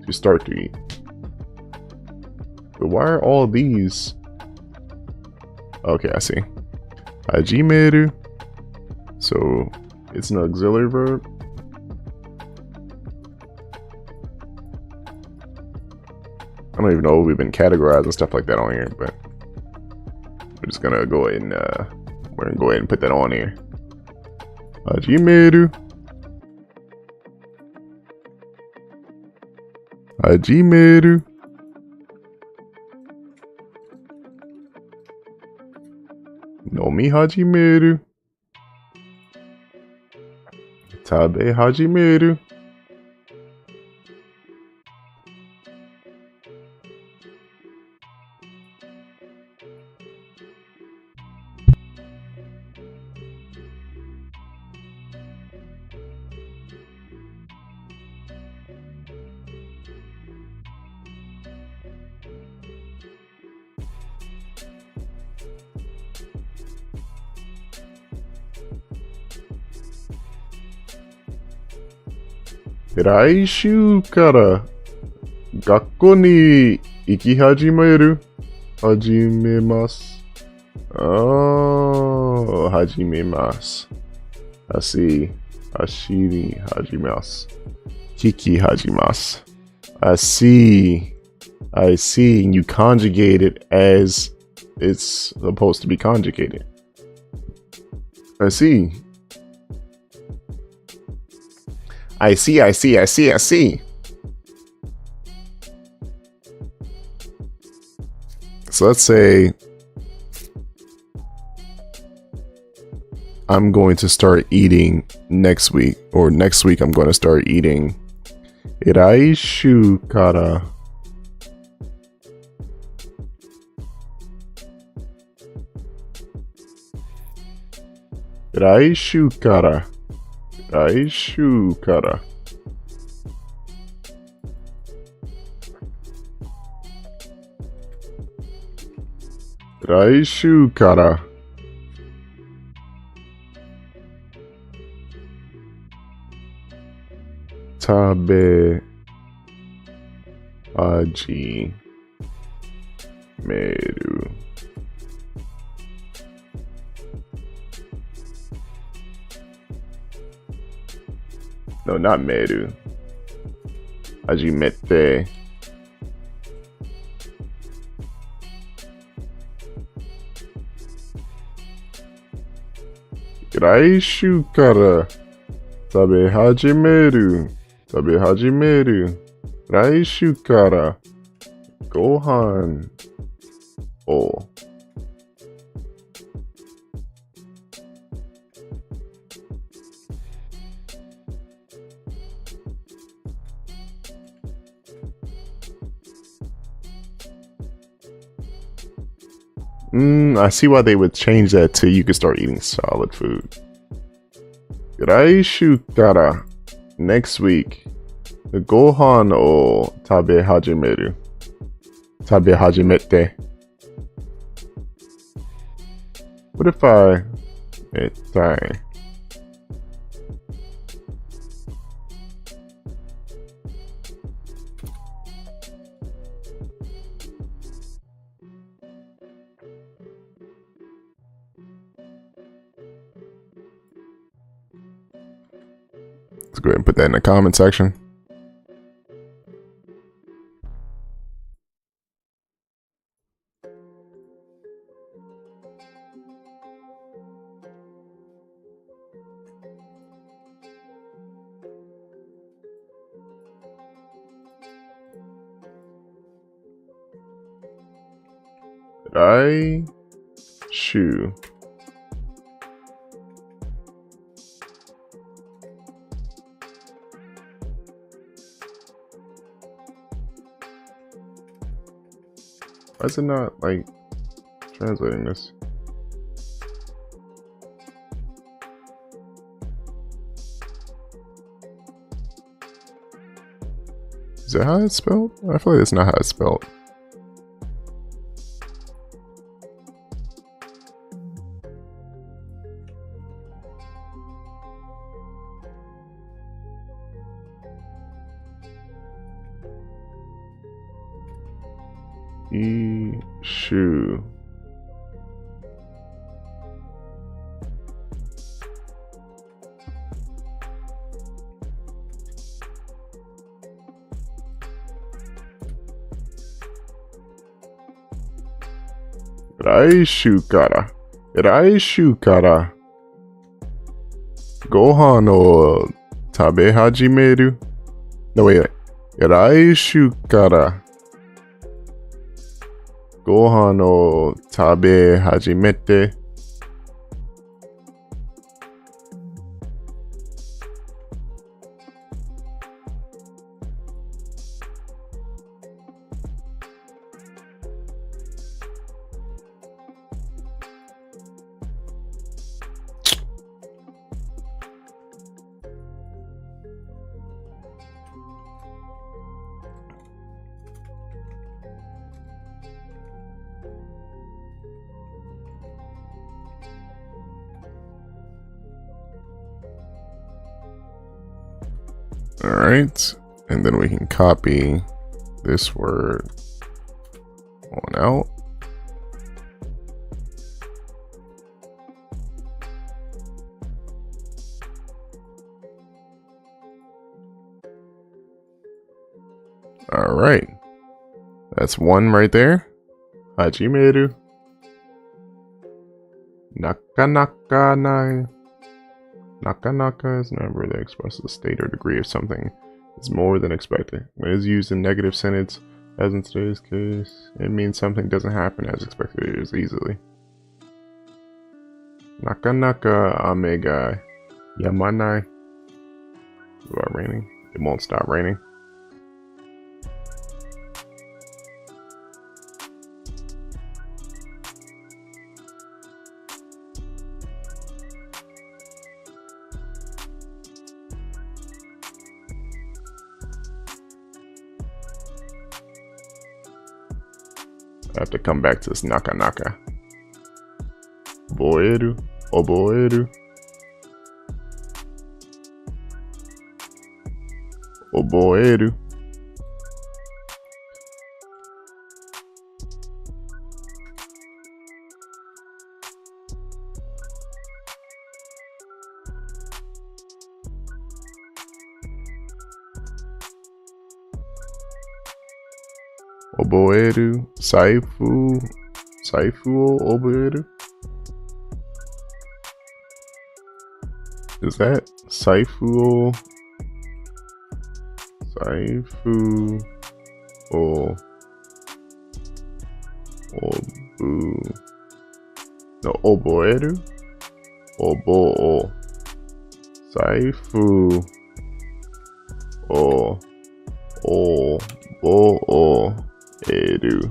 to start to eat. But why are all these? Okay, I see. Hajimeru. So it's an auxiliary verb. I don't even know if we've been categorized and stuff like that on here, but we're just gonna go ahead and we're gonna go ahead and put that on here. Hajimeru. Hajimeru. No mi Hajimeru. Tabe Hajimeru. Raishu kara gakko ni ikihajimeru. Hajimemasu. Oh, hajimemasu. I see. Ashiri hajimasu. Kiki hajimasu. I see. I see. You conjugate it as it's supposed to be conjugated. I see. I see, I see, I see, I see. So let's say I'm going to start eating next week, or next week I'm going to start eating Iraishu kara Raishu kara. Raishu kara. Raishu kara. Tabe aji meru. No, not meru. Hajimete. Raishu kara tabe hajimeru. 食べ始める。来週からご飯をI see why they would change that to you can start eating solid food. 来週から next week ご飯を食べ始める。食べ始めて。What if I ？Let's go ahead and put that in the comment section. I shoe. Why is it not like translating this? Is that how it's spelled? I feel like that's not how it's spelled. Shoe. Raishu kara. Raishu kara. Gohan o tabe hajimeru. No, wait. Raishu kara. Gohan o tabe hajimete. Alright, and then we can copy this word on out. Alright, that's one right there. Hajimeru. Nakanaka nai. Nakanaka is a number that expresses the state or degree of something is more than expected. When it is used in negative sentence, as in today's case, it means something doesn't happen as expected as easily. Nakanaka ame ga yamanai. It's about raining. It won't stop raining. I have to come back to this Nakanaka. Boeru, oboeru. Oboeru. Oboeru, Saifu o Oboeru? Is that Saifu o Saifu o obu no oboeru obo o Saifu o obo o eru.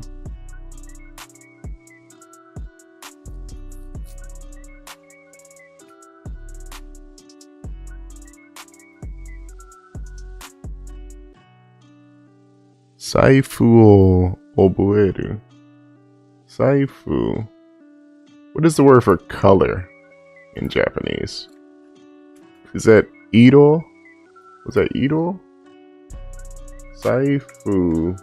Saifu o oboeru. Saifu. What is the word for color in Japanese? Is that iro? Was that iro? Saifu.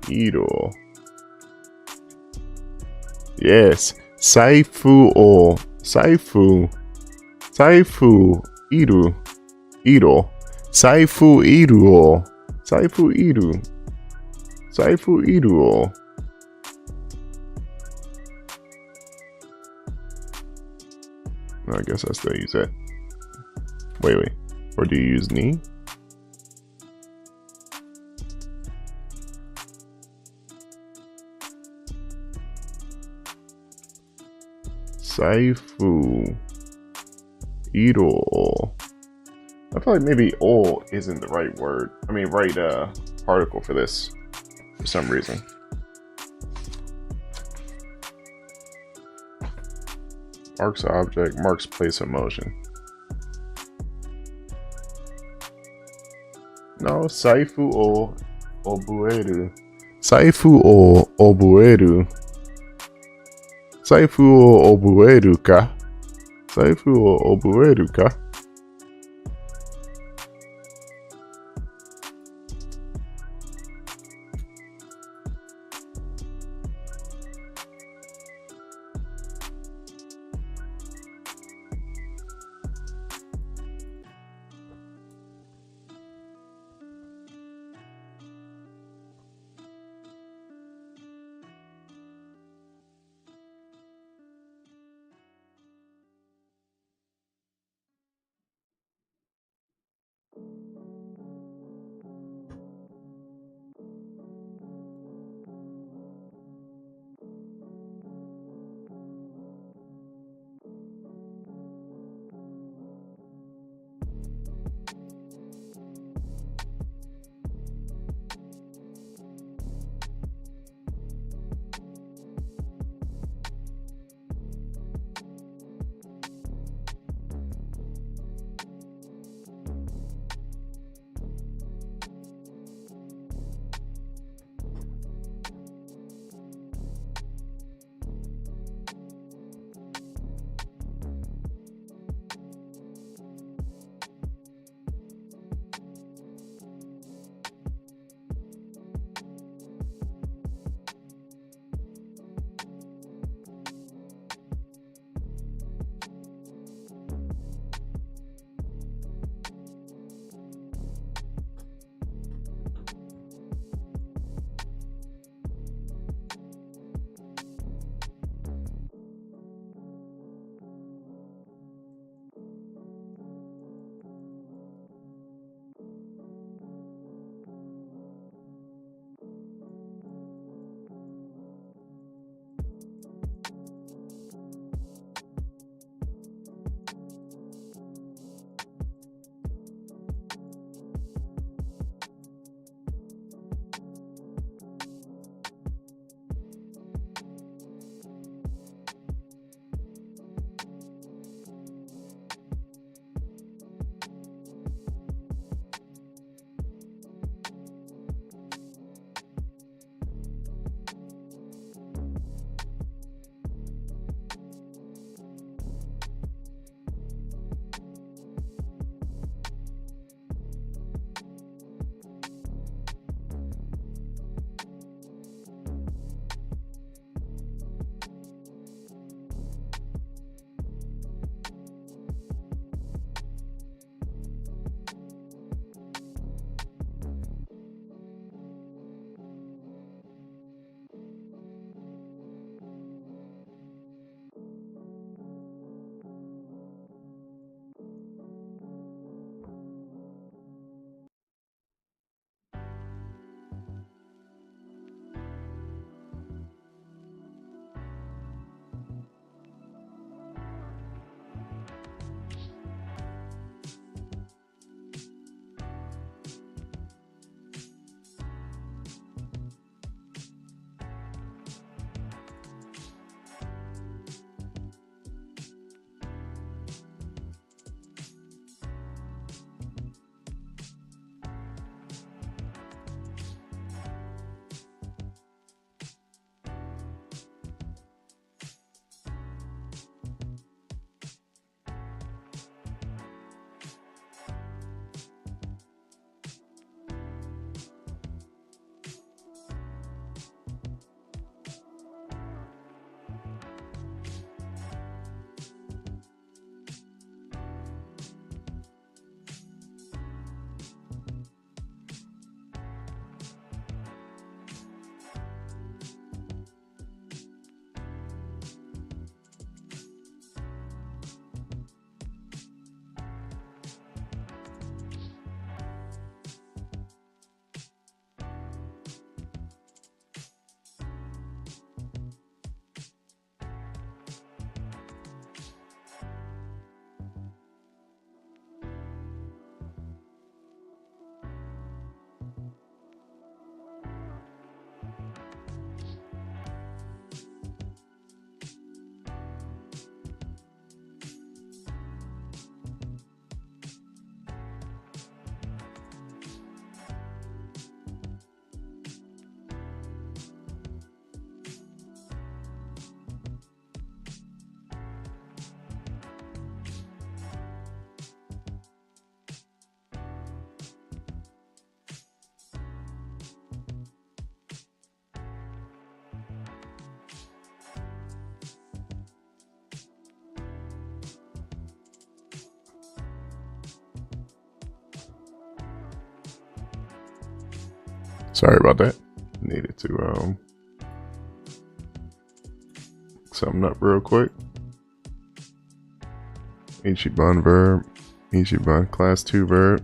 Iro. Yes. Saifu o. Saifu. Saifu iru. Iro. Saifu iru o. Saifu iru. Saifu iru o. I guess I still use that. Wait. Or do you use ni? Saifu iro. I feel like maybe o isn't the right word. I mean, right particle for this for some reason. Marks object, marks place of motion. No, Saifu o obueru. Saifu o obueru. Saifu o obueru ka? Saifu o obueru ka? Sorry about that. Needed to something up real quick. Ichiban verb. Ichiban class 2 verb.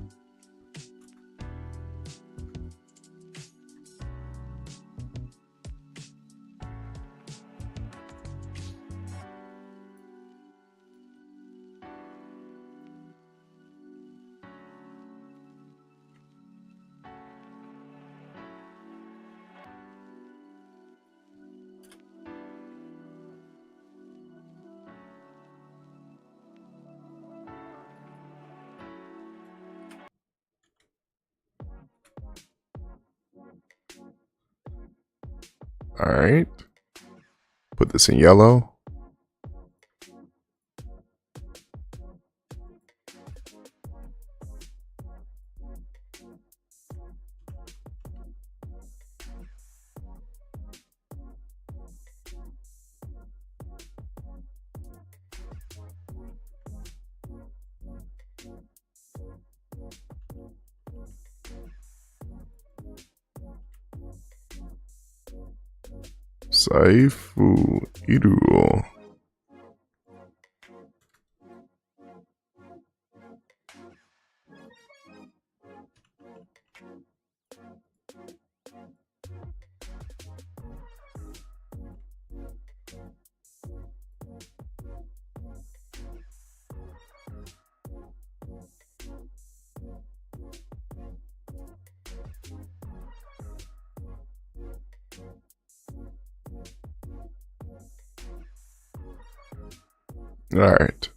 All right. Put this in yellow. Saifu Iruo. All right.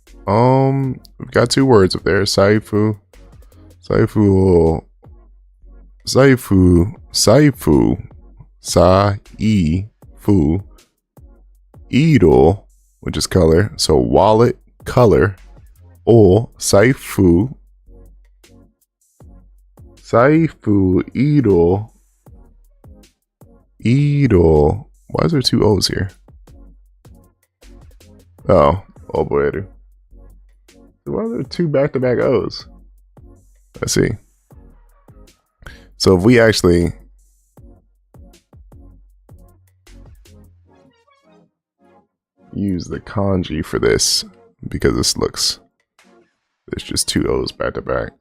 We've got 2 words up there. Saifu. Saifu. Saifu. Saifu. Sai-fu. Iro, which is color. So wallet, color. O, Saifu. Saifu, Iro. Iro. Why is there 2 O's here? Oh. Oboeru. Why are there 2 back-to-back O's? Let's see. So if we actually use the kanji for this, because this looks, there's just 2 O's back-to-back.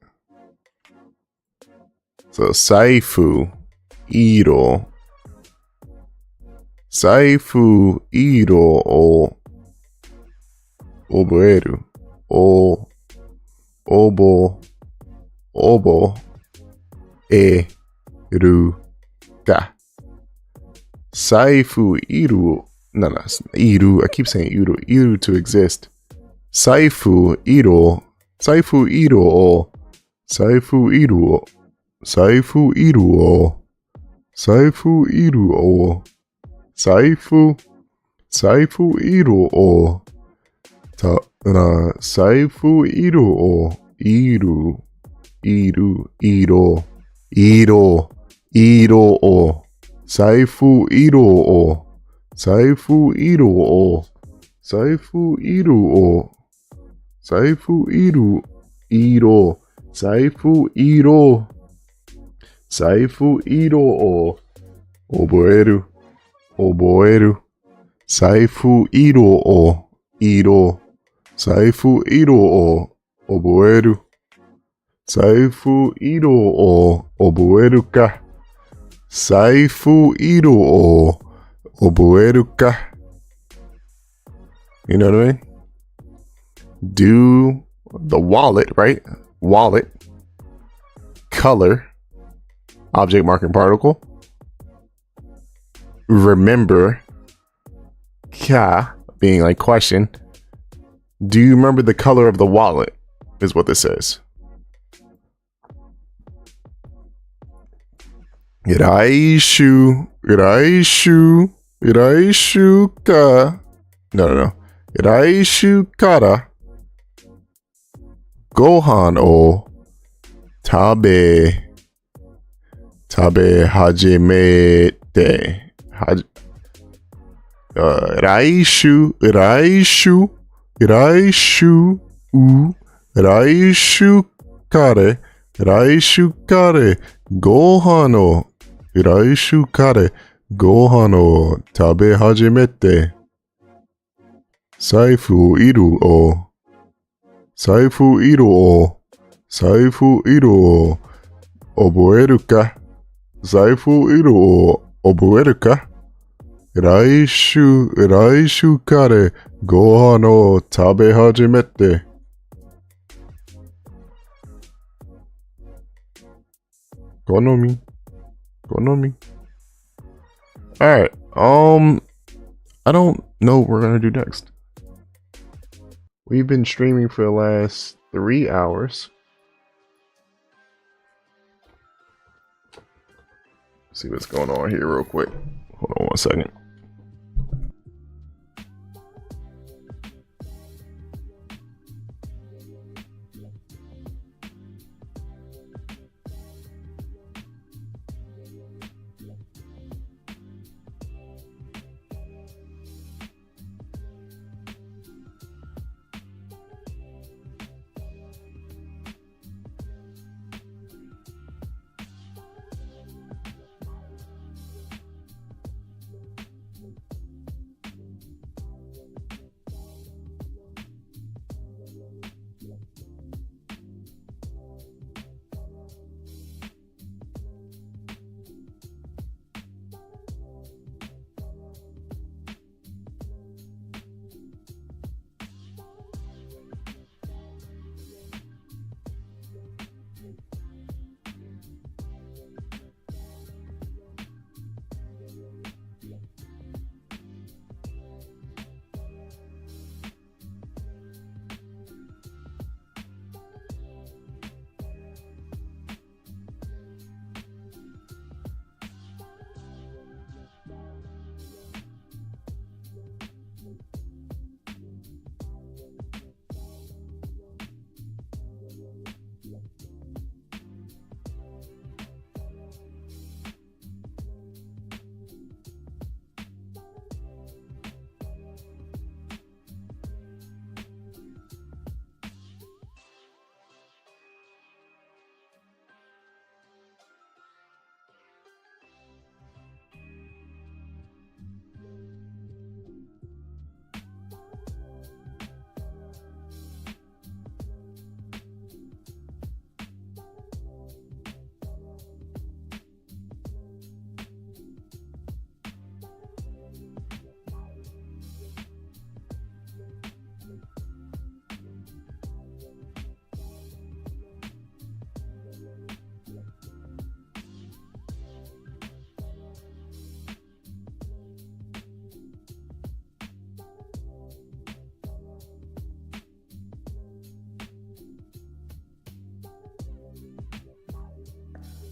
So Saifu Iro. Saifu Iro o Oboeru. O Obo E Ru Ga. Saifu Iru. No, Iru. I keep saying Iru. Iru to exist. Saifu Iro. Saifu Iro o. Saifu Iru. Saifu Iru o. Saifu Iru o. Saifu Iru o. Saifu Iru o. Iro o. Saifu Iru o. Saifu Iru o. Saifu Iru o. Saifu Iru. Iro. Saifu Iro. Saifu Iro o. Oboeru. Saifu Iro o. Iro. Saifu Iro o. Oboeru. Saifu Iro o. Oboeru ka. Saifu Iro o. Oboeru ka. You know what I mean? Do the wallet, right? Wallet. Color. Object marking particle. Remember. Ka. Being like question. Do you remember the color of the wallet? Is what this says. Iraishu ka. No. Iraishu kara. Gohan o tabe hajimete. Raishu kare. Gohan o 来週からご飯を食べ始めて、財布色を覚えるか？財布色を覚えるか？来週からご飯を食べ始めて。好み。Alright, I don't know what we're gonna do next. We've been streaming for the last 3 hours. See what's going on here real quick. Hold on 1 second.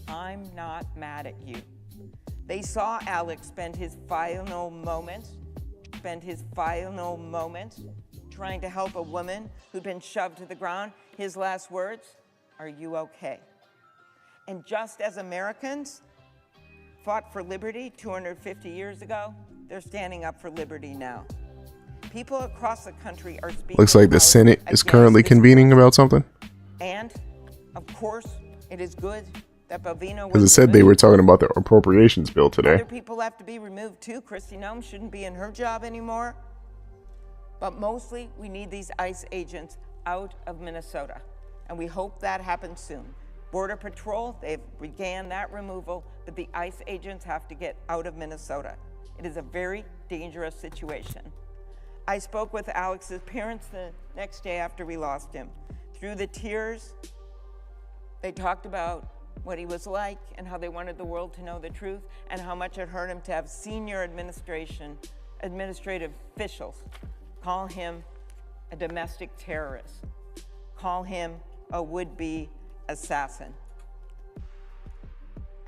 I'm not mad at you. They saw Alex spend his final moments trying to help a woman who'd been shoved to the ground. His last words, "Are you okay?" And just as Americans fought for liberty 250 years ago, they're standing up for liberty now. People across the country are speaking. Looks like the Senate is currently convening about something. And, of course, it is good that Bovino was Because it said they were removed. talking about the appropriations bill today. Other people have to be removed too. Kristi Noem shouldn't be in her job anymore. But mostly, we need these ICE agents out of Minnesota. And we hope that happens soon. Border Patrol, they've began that removal, but the ICE agents have to get out of Minnesota. It is a very dangerous situation. I spoke with Alex's parents the next day after we lost him. Through the tears, they talked about what he was like and how they wanted the world to know the truth and how much it hurt him to have senior administrative officials call him a domestic terrorist, call him a would-be assassin.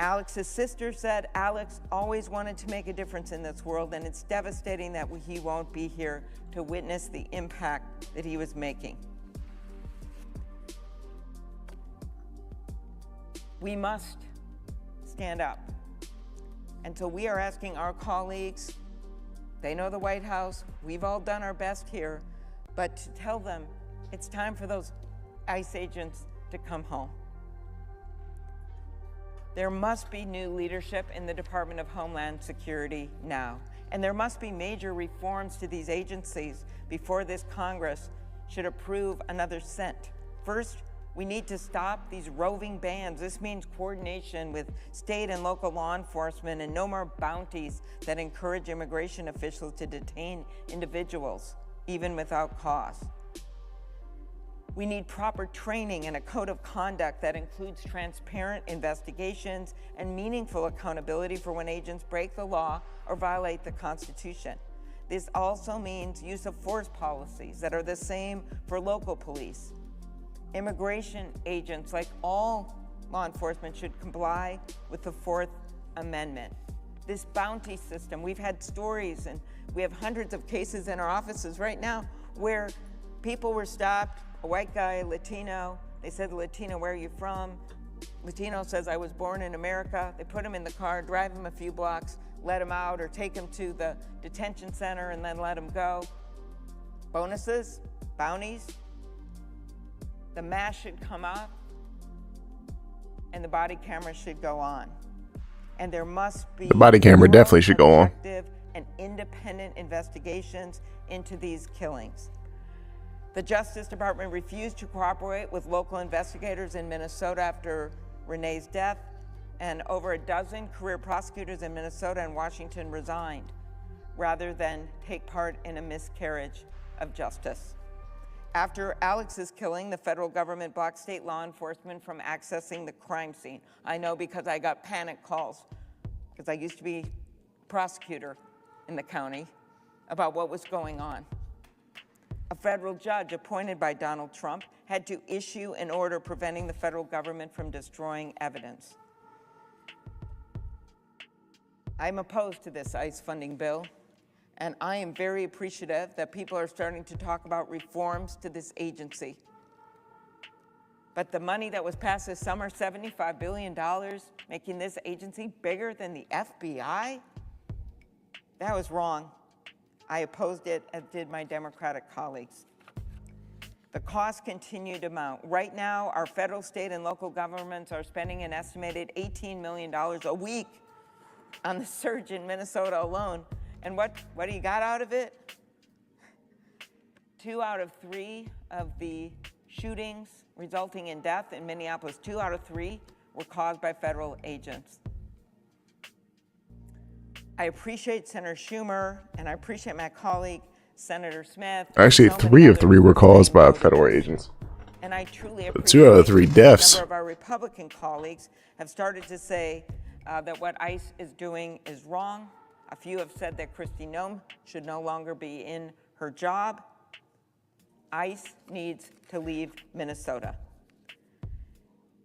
Alex's sister said Alex always wanted to make a difference in this world, and it's devastating that he won't be here to witness the impact that he was making. We must stand up. And so we are asking our colleagues, they know the White House, we've all done our best here, but to tell them it's time for those ICE agents to come home. There must be new leadership in the Department of Homeland Security now. And there must be major reforms to these agencies before this Congress should approve another cent. First, we need to stop these roving bans. This means coordination with state and local law enforcement and no more bounties that encourage immigration officials to detain individuals, even without cause. We need proper training and a code of conduct that includes transparent investigations and meaningful accountability for when agents break the law or violate the Constitution. This also means use of force policies that are the same for local police. Immigration agents, like all law enforcement, should comply with the Fourth Amendment. This bounty system, we've had stories and we have hundreds of cases in our offices right now where people were stopped, a white guy, Latino, they said, Latino, where are you from? Latino says, I was born in America. They put him in the car, drive him a few blocks, let him out, or take him to the detention center and then let him go. Bonuses, bounties, the mask should come off and the body camera should go on. And there must be The body camera definitely should go on. objective and independent investigations into these killings. The Justice Department refused to cooperate with local investigators in Minnesota after Renee's death, and over a dozen career prosecutors in Minnesota and Washington resigned rather than take part in a miscarriage of justice. After Alex's killing, the federal government blocked state law enforcement from accessing the crime scene. I know because I got panic calls, because I used to be prosecutor in the county, about what was going on. A federal judge appointed by Donald Trump had to issue an order preventing the federal government from destroying evidence. I'm opposed to this ICE funding bill, and I am very appreciative that people are starting to talk about reforms to this agency. But the money that was passed this summer, $75 billion, making this agency bigger than the FBI, that was wrong. I opposed it, as did my Democratic colleagues. The costs continue to mount. Right now, our federal, state, and local governments are spending an estimated $18 million a week on the surge in Minnesota alone. And what do you got out of it? 2 out of 3 of the shootings resulting in death in Minneapolis, 2 out of 3 were caused by federal agents. I appreciate Senator Schumer, and I appreciate my colleague, Senator Smith. Actually, So many 3 of others 3 were who caused by voted federal for this. agents. And I truly 2 appreciate out of 3 deaths. A number of our Republican colleagues have started to say that what ICE is doing is wrong. A few have said that Kristi Noem should no longer be in her job. ICE needs to leave Minnesota.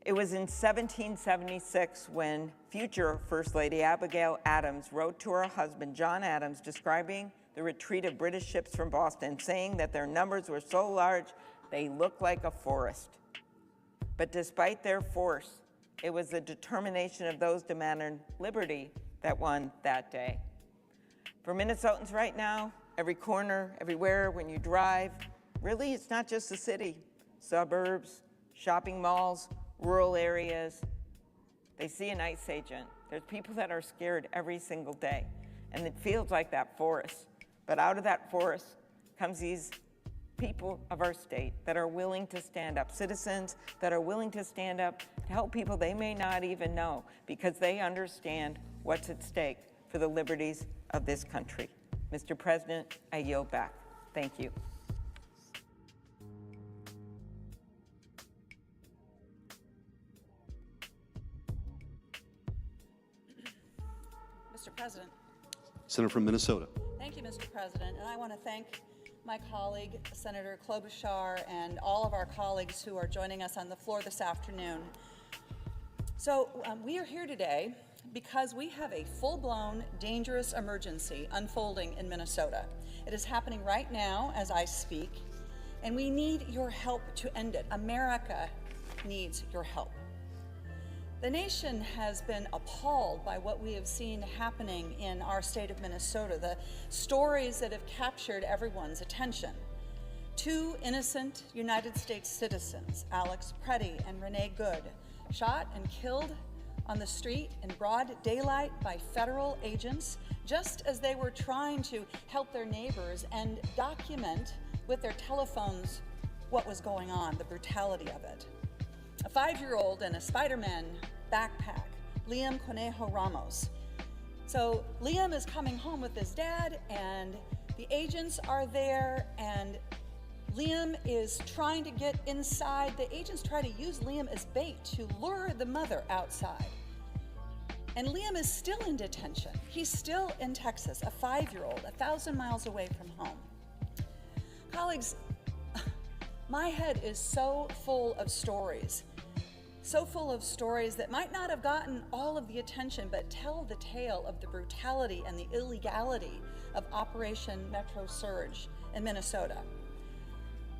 It was in 1776 when future First Lady Abigail Adams wrote to her husband, John Adams, describing the retreat of British ships from Boston, saying that their numbers were so large they looked like a forest. But despite their force, it was the determination of those demanding liberty that won that day. For Minnesotans right now, every corner, everywhere, when you drive, really it's not just the city, suburbs, shopping malls, rural areas, they see an ICE agent. There's people that are scared every single day, and it feels like that forest. But out of that forest comes these people of our state that are willing to stand up, citizens that are willing to stand up to help people they may not even know, because they understand what's at stake for the liberties of this country. Mr. President, I yield back. Thank you. Mr. President. Senator from Minnesota. Thank you, Mr. President. And I want to thank my colleague, Senator Klobuchar, and all of our colleagues who are joining us on the floor this afternoon. So we are here today because we have a full-blown, dangerous emergency unfolding in Minnesota. It is happening right now as I speak, and we need your help to end it. America needs your help. The nation has been appalled by what we have seen happening in our state of Minnesota, the stories that have captured everyone's attention. 2 innocent United States citizens, Alex Preddy and Renee Good, shot and killed on the street in broad daylight by federal agents, just as they were trying to help their neighbors and document with their telephones what was going on, the brutality of it. A 5-year-old in a Spider-Man backpack, Liam Conejo Ramos. So Liam is coming home with his dad, and the agents are there, and Liam is trying to get inside. The agents try to use Liam as bait to lure the mother outside. And Liam is still in detention. He's still in Texas, a 5-year-old, 1,000 miles away from home. Colleagues, my head is so full of stories that might not have gotten all of the attention, but tell the tale of the brutality and the illegality of Operation Metro Surge in Minnesota.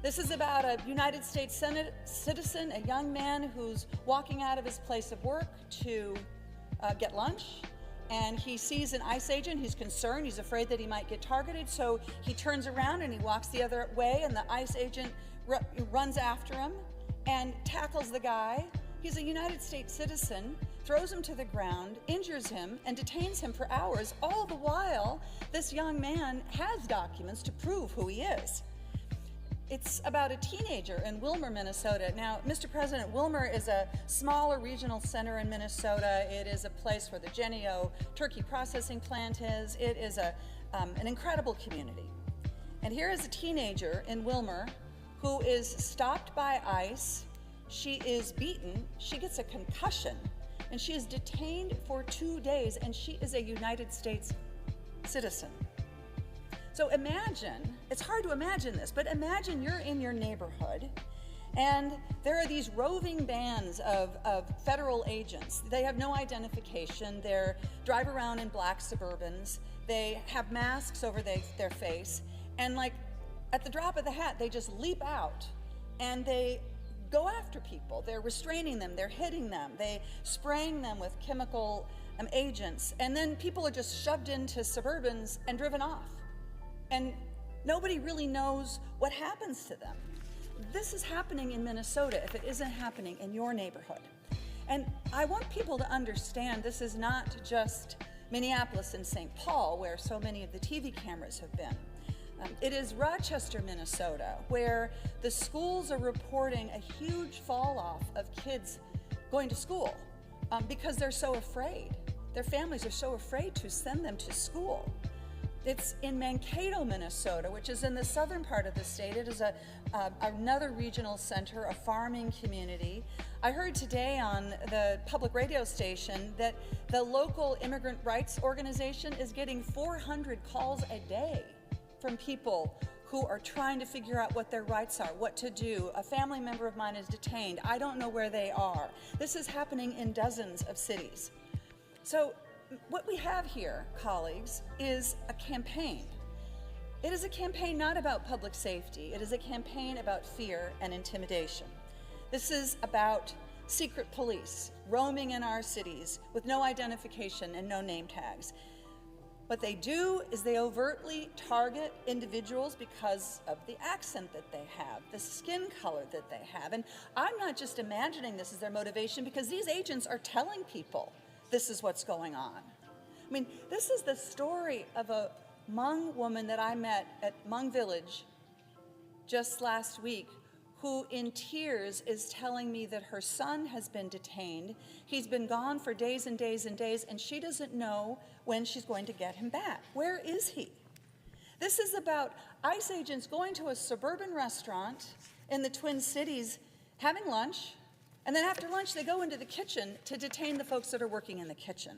This is about a United States citizen, a young man who's walking out of his place of work to get lunch, and he sees an ICE agent. He's concerned, he's afraid that he might get targeted, so he turns around and he walks the other way, and the ICE agent runs after him and tackles the guy. He's a United States citizen, throws him to the ground, injures him, and detains him for hours. All the while, this young man has documents to prove who he is. It's about a teenager in Willmar, Minnesota. Now, Mr. President, Willmar is a smaller regional center in Minnesota. It is a place where the Jennie-O turkey processing plant is. It is an incredible community. And here is a teenager in Willmar who is stopped by ICE. She is beaten, she gets a concussion, and she is detained for 2 days, and she is a United States citizen. So imagine, it's hard to imagine this, but imagine you're in your neighborhood and there are these roving bands of federal agents. They have no identification. They drive around in black Suburbans. They have masks over their face. And like at the drop of the hat, they just leap out and they go after people. They're restraining them, they're hitting them, they spraying them with chemical agents, and then people are just shoved into Suburbans and driven off. And nobody really knows what happens to them. This is happening in Minnesota if it isn't happening in your neighborhood. And I want people to understand this is not just Minneapolis and St. Paul, where so many of the TV cameras have been. It is Rochester, Minnesota, where the schools are reporting a huge fall off of kids going to school because they're so afraid. Their families are so afraid to send them to school. It's in Mankato, Minnesota, which is in the southern part of the state. It is another regional center, a farming community. I heard today on the public radio station that the local immigrant rights organization is getting 400 calls a day from people who are trying to figure out what their rights are, what to do. A family member of mine is detained. I don't know where they are. This is happening in dozens of cities. So what we have here, colleagues, is a campaign. It is a campaign not about public safety. It is a campaign about fear and intimidation. This is about secret police roaming in our cities with no identification and no name tags. What they do is they overtly target individuals because of the accent that they have, the skin color that they have. And I'm not just imagining this as their motivation, because these agents are telling people this is what's going on. I mean, this is the story of a Hmong woman that I met at Hmong Village just last week, who in tears is telling me that her son has been detained. He's been gone for days and days and days, and she doesn't know when she's going to get him back. Where is he? This is about ICE agents going to a suburban restaurant in the Twin Cities, having lunch, and then after lunch they go into the kitchen to detain the folks that are working in the kitchen.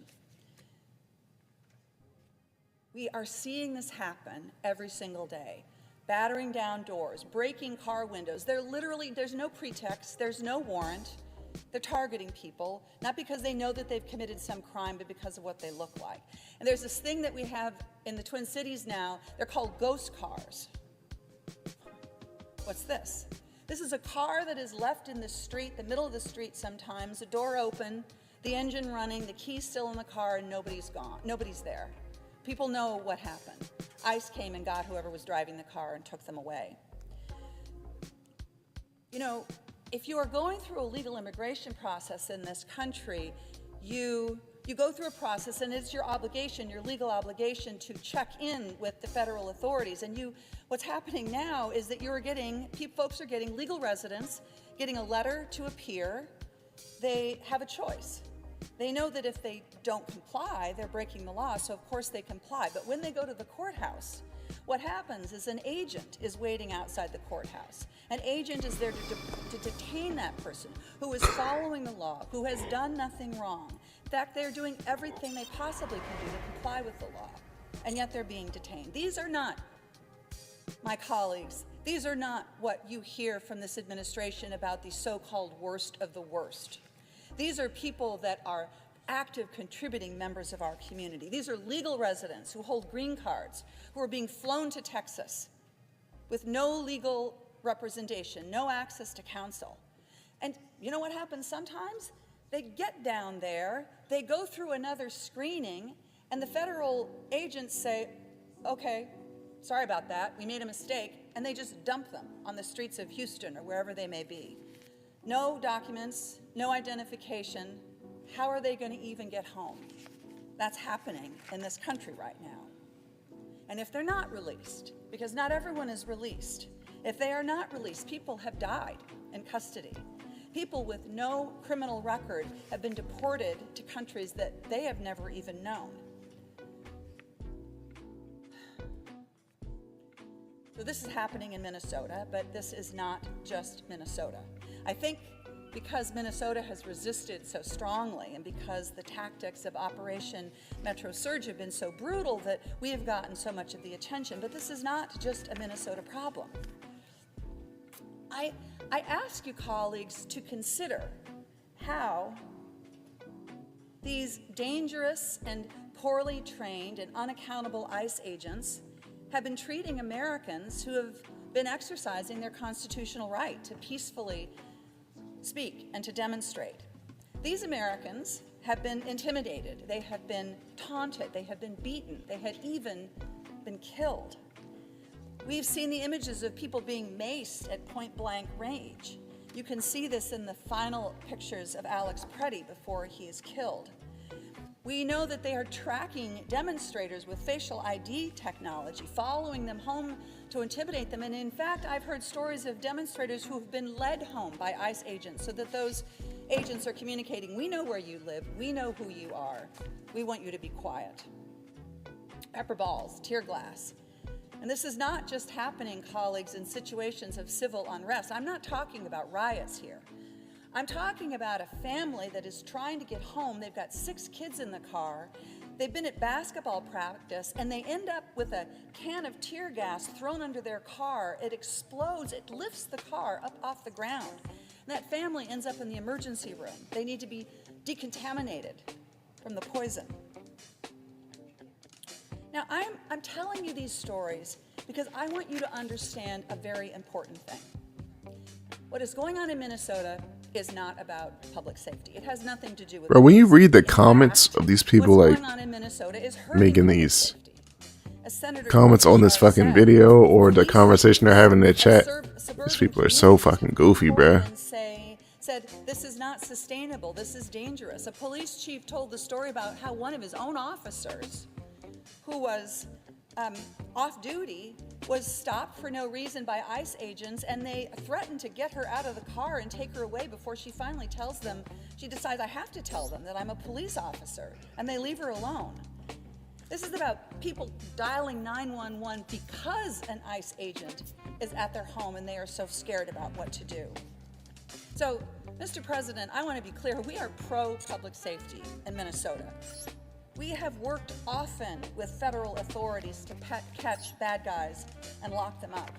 We are seeing this happen every single day. Battering down doors, breaking car windows. There's no pretext, there's no warrant. They're targeting people, not because they know that they've committed some crime, but because of what they look like. And there's this thing that we have in the Twin Cities now, they're called ghost cars. What's this? This is a car that is left in the street, the middle of the street sometimes, the door open, the engine running, the keys still in the car, and nobody's gone, nobody's there. People know what happened. ICE came and got whoever was driving the car and took them away. You know, if you are going through a legal immigration process in this country, you go through a process, and it's your obligation, your legal obligation, to check in with the federal authorities. And what's happening now is that folks are getting legal residence, getting a letter to appear. They have a choice. They know that if they don't comply, they're breaking the law, so of course they comply. But when they go to the courthouse, what happens is an agent is waiting outside the courthouse. An agent is there to detain that person who is following the law, who has done nothing wrong. In fact, they're doing everything they possibly can do to comply with the law, and yet they're being detained. These are not, my colleagues, these are not what you hear from this administration about the so-called worst of the worst. These are people that are active contributing members of our community. These are legal residents who hold green cards, who are being flown to Texas with no legal representation, no access to counsel. And you know what happens sometimes? They get down there, they go through another screening, and the federal agents say, okay, sorry about that, we made a mistake, and they just dump them on the streets of Houston or wherever they may be. No documents, no identification. How are they going to even get home? That's happening in this country right now. And if they're not released, because not everyone is released, if they are not released, people have died in custody. People with no criminal record have been deported to countries that they have never even known. So this is happening in Minnesota, but this is not just Minnesota. I think because Minnesota has resisted so strongly and because the tactics of Operation Metro Surge have been so brutal that we have gotten so much of the attention. But this is not just a Minnesota problem. I ask you, colleagues, to consider how these dangerous and poorly trained and unaccountable ICE agents have been treating Americans who have been exercising their constitutional right to peacefully speak and to demonstrate. These Americans have been intimidated, they have been taunted, they have been beaten, they had even been killed. We've seen the images of people being maced at point-blank range. You can see this in the final pictures of Alex Preddy before he is killed. We know that they are tracking demonstrators with facial ID technology, following them home to intimidate them. And in fact, I've heard stories of demonstrators who have been led home by ICE agents so that those agents are communicating, we know where you live, we know who you are, we want you to be quiet. Pepper balls, tear gas. And this is not just happening, colleagues, in situations of civil unrest. I'm not talking about riots here. I'm talking about a family that is trying to get home. They've got 6 kids in the car. They've been at basketball practice, and they end up with a can of tear gas thrown under their car. It explodes. It lifts the car up off the ground. And that family ends up in the emergency room. They need to be decontaminated from the poison. Now, I'm telling you these stories because I want you to understand a very important thing. What is going on in Minnesota is not about public safety. It has nothing to do with... Bro, when you read the comments of these people, what's like, going on in Minnesota is hurting making public these safety. As Senator comments on this Klobuchar fucking said, video or the police conversation they're having in the of chat, suburban these people are so fucking goofy, bruh. Said, this is not sustainable, this is dangerous. A police chief told the story about how one of his own officers, who was off duty, was stopped for no reason by ICE agents, and they threatened to get her out of the car and take her away before she finally tells them, she decides, I have to tell them that I'm a police officer, and they leave her alone. This is about people dialing 911 because an ICE agent is at their home and they are so scared about what to do. So, Mr. President, I want to be clear, we are pro-public safety in Minnesota. We have worked often with federal authorities to catch bad guys and lock them up.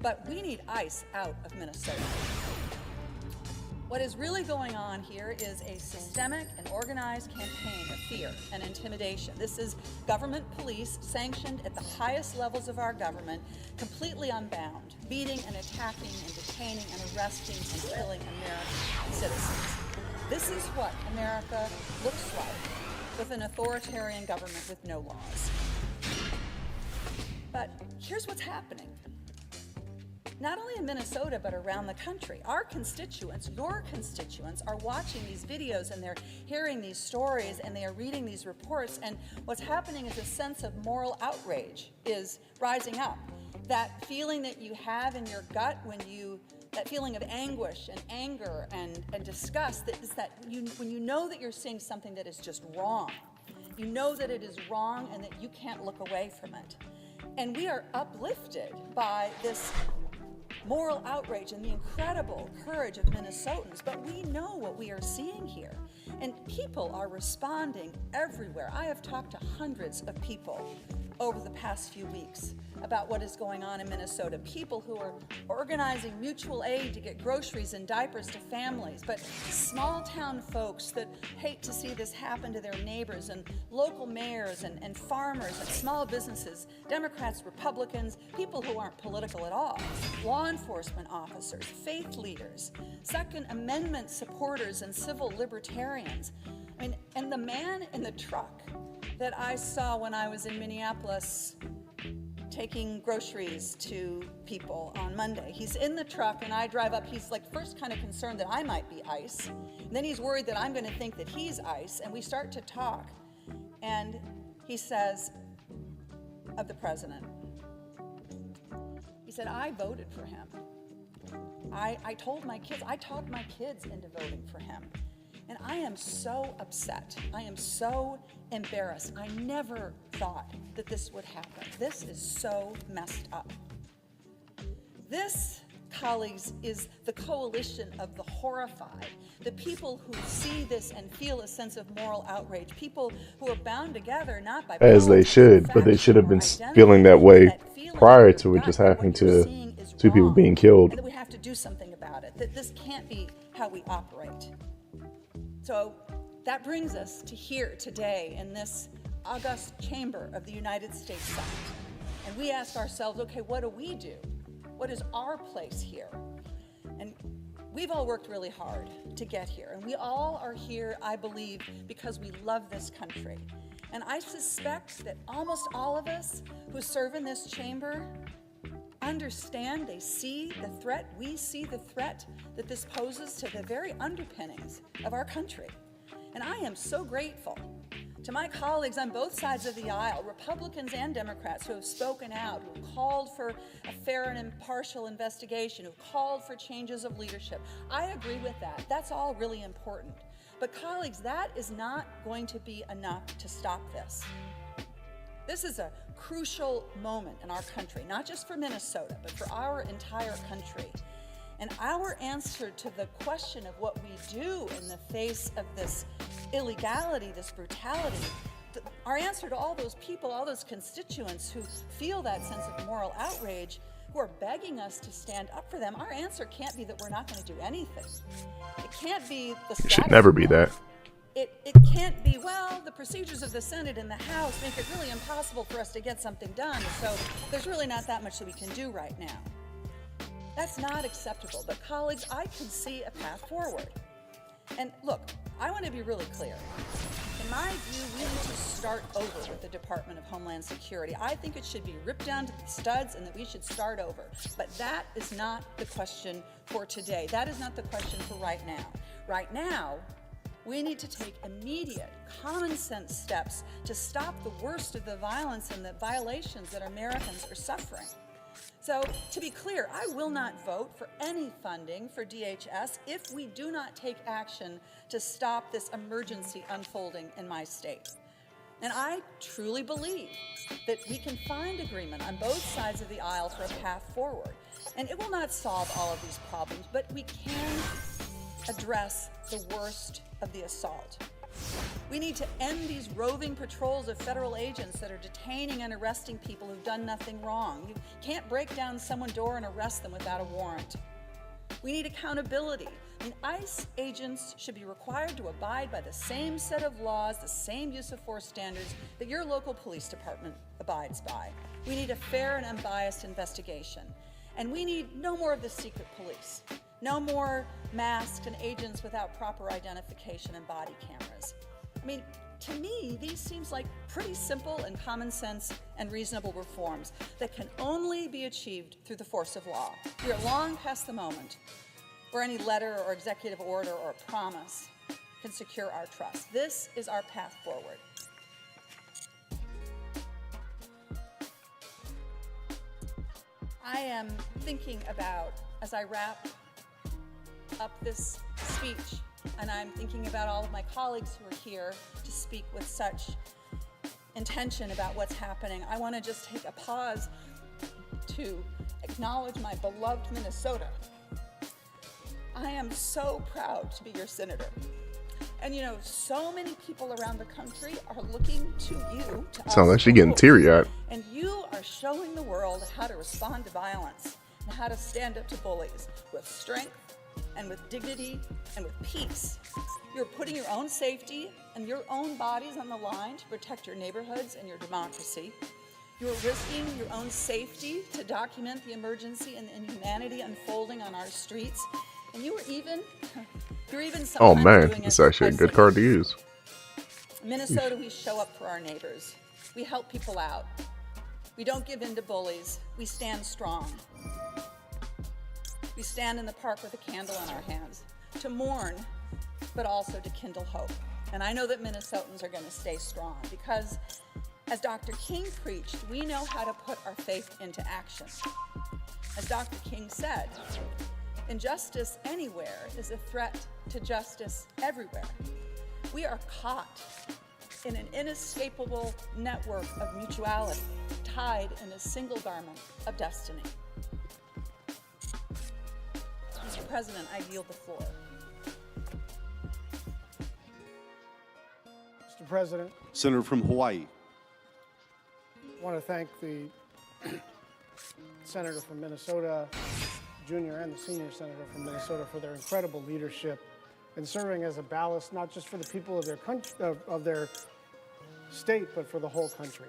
But we need ICE out of Minnesota. What is really going on here is a systemic and organized campaign of fear and intimidation. This is government police sanctioned at the highest levels of our government, completely unbound, beating and attacking and detaining and arresting and killing American citizens. This is what America looks like with an authoritarian government with no laws. But here's what's happening. not only in Minnesota, but around the country. Our constituents, your constituents, are watching these videos and they're hearing these stories and they are reading these reports, and what's happening is a sense of moral outrage is rising up. That feeling that you have in your gut that feeling of anguish and anger and disgust, that is when you know that you're seeing something that is just wrong. You know that it is wrong and that you can't look away from it. And we are uplifted by this moral outrage and the incredible courage of Minnesotans, but we know what we are seeing here. And people are responding everywhere. I have talked to hundreds of people over the past few weeks about what is going on in Minnesota. People who are organizing mutual aid to get groceries and diapers to families, but small town folks that hate to see this happen to their neighbors, and local mayors and farmers and small businesses, Democrats, Republicans, people who aren't political at all, law enforcement officers, faith leaders, Second Amendment supporters and civil libertarians. I mean, and the man in the truck that I saw when I was in Minneapolis taking groceries to people on Monday. He's in the truck and I drive up. He's like first kind of concerned that I might be ICE. And then he's worried that I'm going to think that he's ICE. And we start to talk. And he says of the president, he said, I voted for him. I told my kids, I talked my kids into voting for him. And I am so upset. I am so embarrassed. I never thought that this would happen. This is so messed up. This, colleagues, is the coalition of the horrified, the people who see this and feel a sense of moral outrage, people who are bound together not by As they should, but they should have been feeling that way prior to it just happening to two people being killed. And that we have to do something about it, that this can't be how we operate. So that brings us to here today in this august chamber of the United States Senate. And we ask ourselves, okay, what do we do? What is our place here? And we've all worked really hard to get here. And we all are here, I believe, because we love this country. And I suspect that almost all of us who serve in this chamber understand, they see the threat, we see the threat that this poses to the very underpinnings of our country. And I am so grateful to my colleagues on both sides of the aisle, Republicans and Democrats, who have spoken out, who have called for a fair and impartial investigation, who have called for changes of leadership. I agree with that. That's all really important. But colleagues, that is not going to be enough to stop this. This is a crucial moment in our country, not just for Minnesota, but for our entire country. And our answer to the question of what we do in the face of this illegality, this brutality, our answer to all those people, all those constituents who feel that sense of moral outrage, who are begging us to stand up for them, our answer can't be that we're not going to do anything. It can't be the status It should never be that. It can't be, well, the procedures of the Senate and the House make it really impossible for us to get something done, so there's really not that much that we can do right now. That's not acceptable. But colleagues, I can see a path forward. And look, I want to be really clear. In my view, we need to start over with the Department of Homeland Security. I think it should be ripped down to the studs and that we should start over. But that is not the question for today. That is not the question for right now. Right now, we need to take immediate, common sense steps to stop the worst of the violence and the violations that Americans are suffering. So, to be clear, I will not vote for any funding for DHS if we do not take action to stop this emergency unfolding in my state. And I truly believe that we can find agreement on both sides of the aisle for a path forward. And it will not solve all of these problems, but we can address the worst of the assault. We need to end these roving patrols of federal agents that are detaining and arresting people who've done nothing wrong. You can't break down someone's door and arrest them without a warrant. We need accountability. ICE agents should be required to abide by the same set of laws, the same use of force standards that your local police department abides by. We need a fair and unbiased investigation. And we need no more of the secret police. No more masks and agents without proper identification and body cameras. I mean, To me, these seems like pretty simple and common sense and reasonable reforms that can only be achieved through the force of law. We are long past the moment where any letter or executive order or promise can secure our trust. This is our path forward. I am thinking about, as I wrap up this speech, and I'm thinking about all of my colleagues who are here to speak with such intention about what's happening. I want to just take a pause to acknowledge my beloved Minnesota. I am so proud to be your senator. And you know, so many people around the country are looking to you to Sound like she getting teary-eyed. and you are showing the world how to respond to violence and how to stand up to bullies with strength and with dignity and with peace. You're putting your own safety and your own bodies on the line to protect your neighborhoods and your democracy. You're risking your own safety to document the emergency and inhumanity unfolding on our streets. And you're even Oh sometimes man, doing it's it actually a by good card to use. in Minnesota, we show up for our neighbors. We help people out. We don't give in to bullies. We stand strong. We stand in the park with a candle in our hands to mourn, but also to kindle hope. And I know that Minnesotans are going to stay strong because, as Dr. King preached, we know how to put our faith into action. As Dr. King said, injustice anywhere is a threat to justice everywhere. We are caught in an inescapable network of mutuality, tied in a single garment of destiny. Mr. President, I yield the floor. Mr. President, Senator from Hawaii. I want to thank the senator from Minnesota, junior and the senior senator from Minnesota, for their incredible leadership in serving as a ballast, not just for the people of their country, of their state, but for the whole country.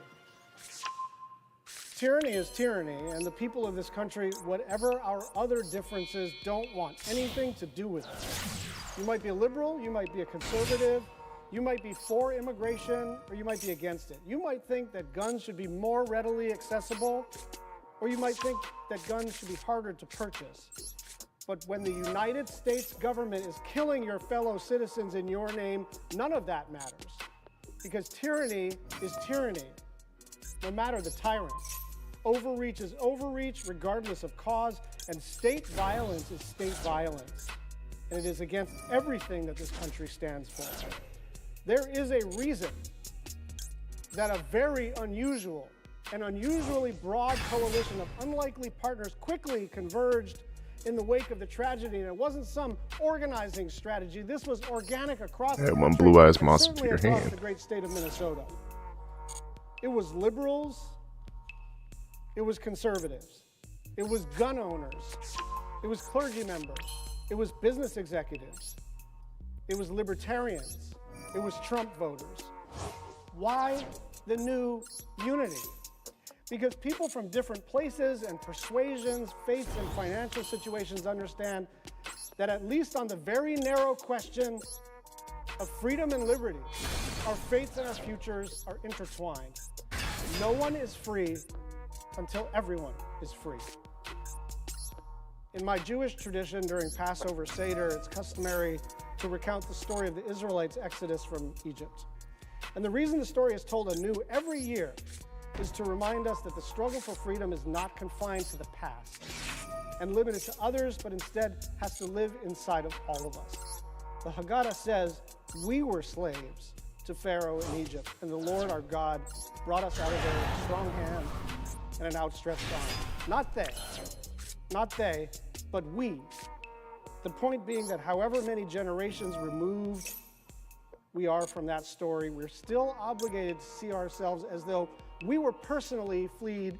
Tyranny is tyranny, and the people of this country, whatever our other differences, don't want anything to do with it. You might be a liberal, you might be a conservative, you might be for immigration, or you might be against it. You might think that guns should be more readily accessible, or you might think that guns should be harder to purchase. But when the United States government is killing your fellow citizens in your name, none of that matters. Because tyranny is tyranny, no matter the tyrant. Overreach is overreach, regardless of cause, and state violence is state violence. And it is against everything that this country stands for. There is a reason that a very unusual and unusually broad coalition of unlikely partners quickly converged in the wake of the tragedy. And it wasn't some organizing strategy. This was organic across the One country, blue-eyes and monster to certainly your across hand. the great state of Minnesota. It was liberals. It was conservatives. It was gun owners. It was clergy members. It was business executives. It was libertarians. It was Trump voters. Why the new unity? Because people from different places and persuasions, faiths, and financial situations understand that at least on the very narrow question of freedom and liberty, our faiths and our futures are intertwined. No one is free until everyone is free. In my Jewish tradition, during Passover Seder, it's customary to recount the story of the Israelites' exodus from Egypt. And the reason the story is told anew every year is to remind us that the struggle for freedom is not confined to the past and limited to others, but instead has to live inside of all of us. The Haggadah says, we were slaves to Pharaoh in Egypt, and the Lord our God brought us out of there with a strong hand and an outstretched arm. Not they, but we. The point being that however many generations removed we are from that story, we're still obligated to see ourselves as though we were personally freed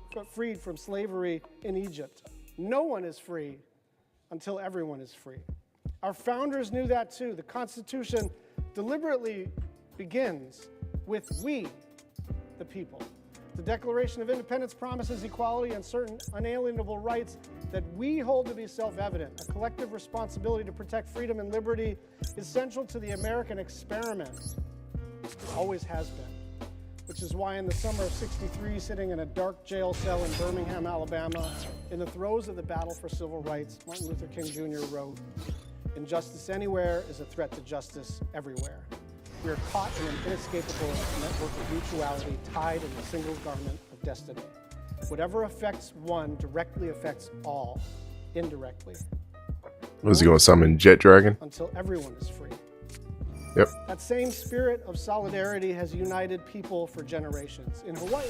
from slavery in Egypt. No one is free until everyone is free. Our founders knew that too. The Constitution deliberately begins with we, the people. The Declaration of Independence promises equality and certain unalienable rights that we hold to be self-evident. A collective responsibility to protect freedom and liberty is central to the American experiment. It always has been. Which is why in the summer of '63, sitting in a dark jail cell in Birmingham, Alabama, in the throes of the battle for civil rights, Martin Luther King Jr. wrote, "Injustice anywhere is a threat to justice everywhere. We are caught in an inescapable network of mutuality tied in a single garment of destiny. Whatever affects one directly affects all, indirectly, Was he going to summon Jet Dragon? until everyone is free." Yep. That same spirit of solidarity has united people for generations. In Hawaii,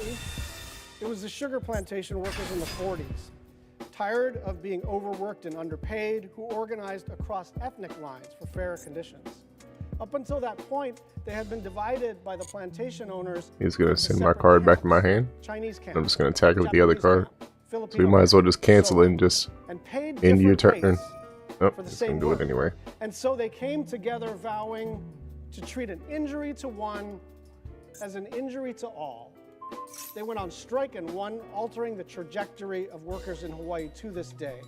it was the sugar plantation workers in the 40s, tired of being overworked and underpaid, who organized across ethnic lines for fairer conditions. Up until that point, they had been divided by the plantation owners. He's going to into send my separate card back camps. in my hand. Chinese camp. I'm just going to attack it with the other Japanese card. camp, So Filipino we might as well just camp, cancel so it on. and just And paid end your different turn. rates Oh, for the just same going to do work. it anyway. And so they came together vowing to treat an injury to one as an injury to all. They went on strike and won, altering the trajectory of workers in Hawaii to this day.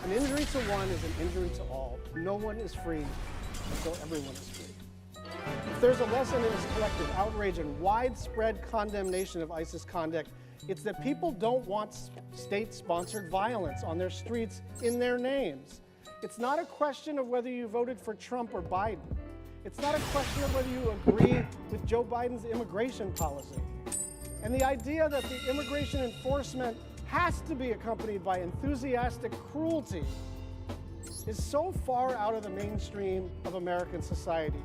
An injury to one is an injury to all. No one is free until everyone is free. If there's a lesson in this collective outrage and widespread condemnation of ISIS conduct, it's that people don't want state-sponsored violence on their streets in their names. It's not a question of whether you voted for Trump or Biden. It's not a question of whether you agree with Joe Biden's immigration policy. And the idea that the immigration enforcement has to be accompanied by enthusiastic cruelty is so far out of the mainstream of American society.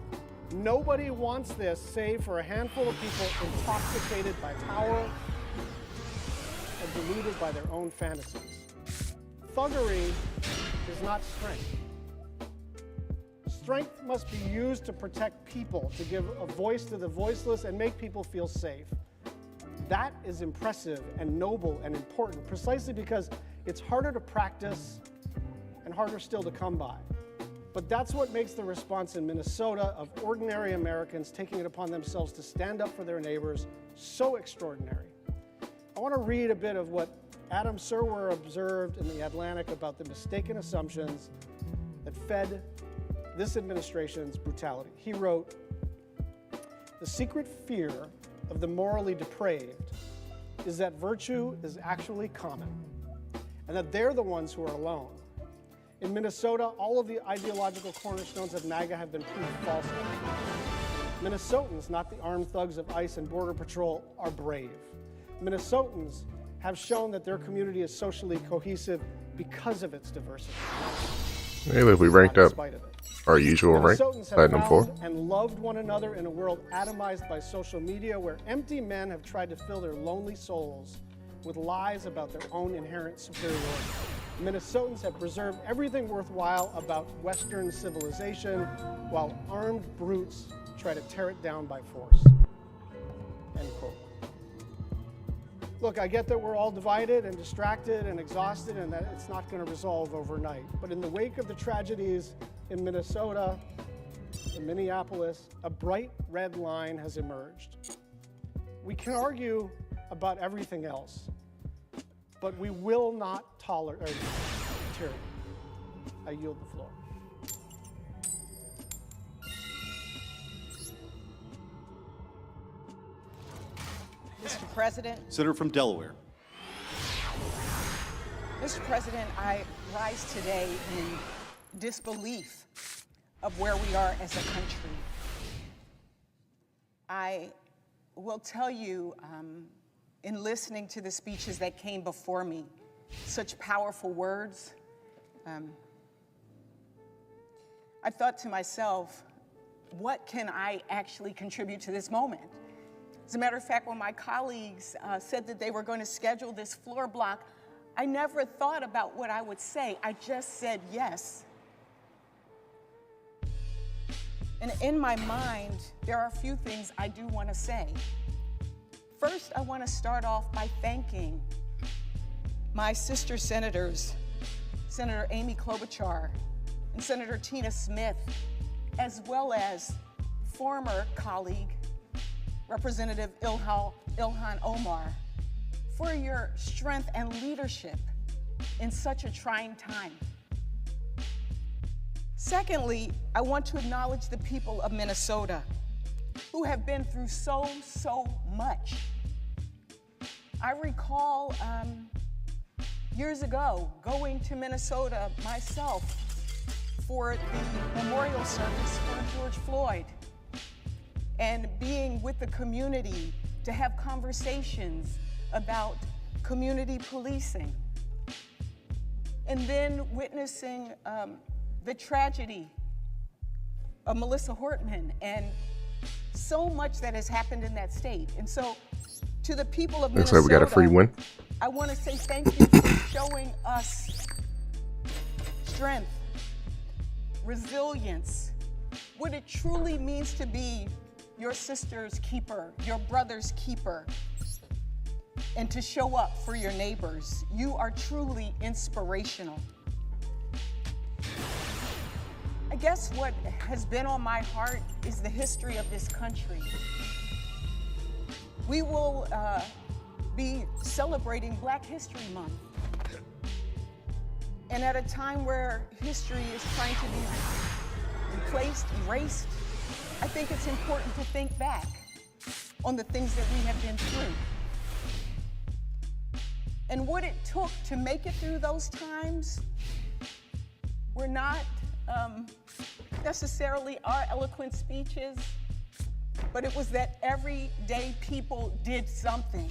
Nobody wants this save for a handful of people intoxicated by power and deluded by their own fantasies. Thuggery is not strength. Strength must be used to protect people, to give a voice to the voiceless and make people feel safe. That is impressive and noble and important, precisely because it's harder to practice and harder still to come by. But that's what makes the response in Minnesota of ordinary Americans taking it upon themselves to stand up for their neighbors so extraordinary. I want to read a bit of what Adam Serwer observed in The Atlantic about the mistaken assumptions that fed this administration's brutality. He wrote, "The secret fear of the morally depraved is that virtue is actually common, and that they're the ones who are alone. In Minnesota, all of the ideological cornerstones of MAGA have been proved false. Minnesotans, not the armed thugs of ICE and Border Patrol, are brave. Minnesotans have shown that their community is socially cohesive because of its diversity. Hey, look, we ranked not in up spite of it. our usual rank, Minnesotans have Platinum 4. found and loved one another in a world atomized by social media, where empty men have tried to fill their lonely souls with lies about their own inherent superiority. Minnesotans have preserved everything worthwhile about Western civilization, while armed brutes try to tear it down by force." End quote. Look, I get that we're all divided and distracted and exhausted and that it's not going to resolve overnight. But in the wake of the tragedies in Minnesota, in Minneapolis, a bright red line has emerged. We can argue about everything else, but we will not tolerate tyranny. I yield the floor. Mr. President, Senator from Delaware. Mr. President, I rise today in disbelief of where we are as a country. I will tell you, in listening to the speeches that came before me, such powerful words, I thought to myself, what can I actually contribute to this moment? As a matter of fact, when my colleagues said that they were going to schedule this floor block, I never thought about what I would say. I just said yes. And in my mind, there are a few things I do want to say. First, I want to start off by thanking my sister senators, Senator Amy Klobuchar and Senator Tina Smith, as well as former colleague, Representative Ilhan Omar, for your strength and leadership in such a trying time. Secondly, I want to acknowledge the people of Minnesota. who have been through so much. I recall years ago going to Minnesota myself for the memorial service for George Floyd and being with the community to have conversations about community policing. And then witnessing the tragedy of Melissa Hortman and so much that has happened in that state. And so to the people of Looks Minnesota, like we got a free win. I want to say thank you for showing us strength, resilience, what it truly means to be your sister's keeper, your brother's keeper, and to show up for your neighbors. You are truly inspirational. I guess what has been on my heart is the history of this country. We will be celebrating Black History Month. And at a time where history is trying to be replaced, erased, I think it's important to think back on the things that we have been through. And what it took to make it through those times were not necessarily our eloquent speeches, but it was that everyday people did something.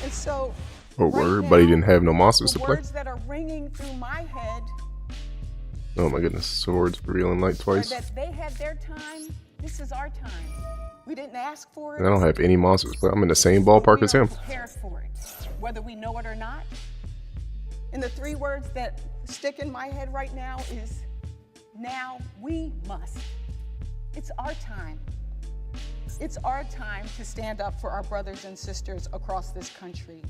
And so, Oh, right word, now, but he didn't have no monsters the to play. words that are ringing through my head Oh my goodness, swords revealing light are twice. that they had their time, this is our time. We didn't ask for it. And I don't have any monsters to play. I'm in the same but ballpark we as are him. prepared for it, whether we know it or not. And the three words that stick in my head right now is, now we must. It's our time. It's our time to stand up for our brothers and sisters across this country.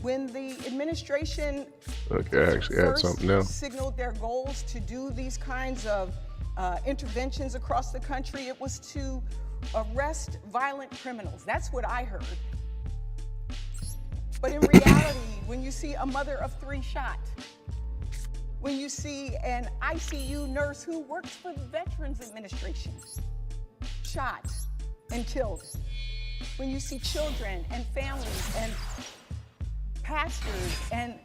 When the administration Okay, I actually had first something now. signaled their goals to do these kinds of interventions across the country, it was to arrest violent criminals. That's what I heard. But in reality, when you see a mother of three shot, when you see an ICU nurse who works for the Veterans Administration shot and killed, when you see children and families and pastors and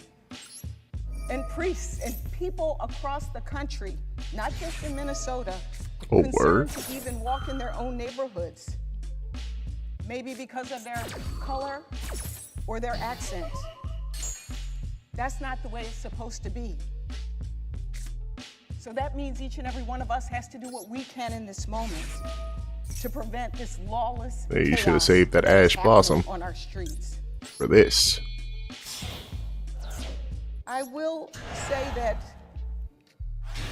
priests and people across the country, not just in Minnesota, Oh, concerned word. to even walk in their own neighborhoods, maybe because of their color or their accent. That's not the way it's supposed to be. So that means each and every one of us has to do what we can in this moment to prevent this lawless Hey, you should have chaos saved that is ash happening blossom on our streets. for this. I will say that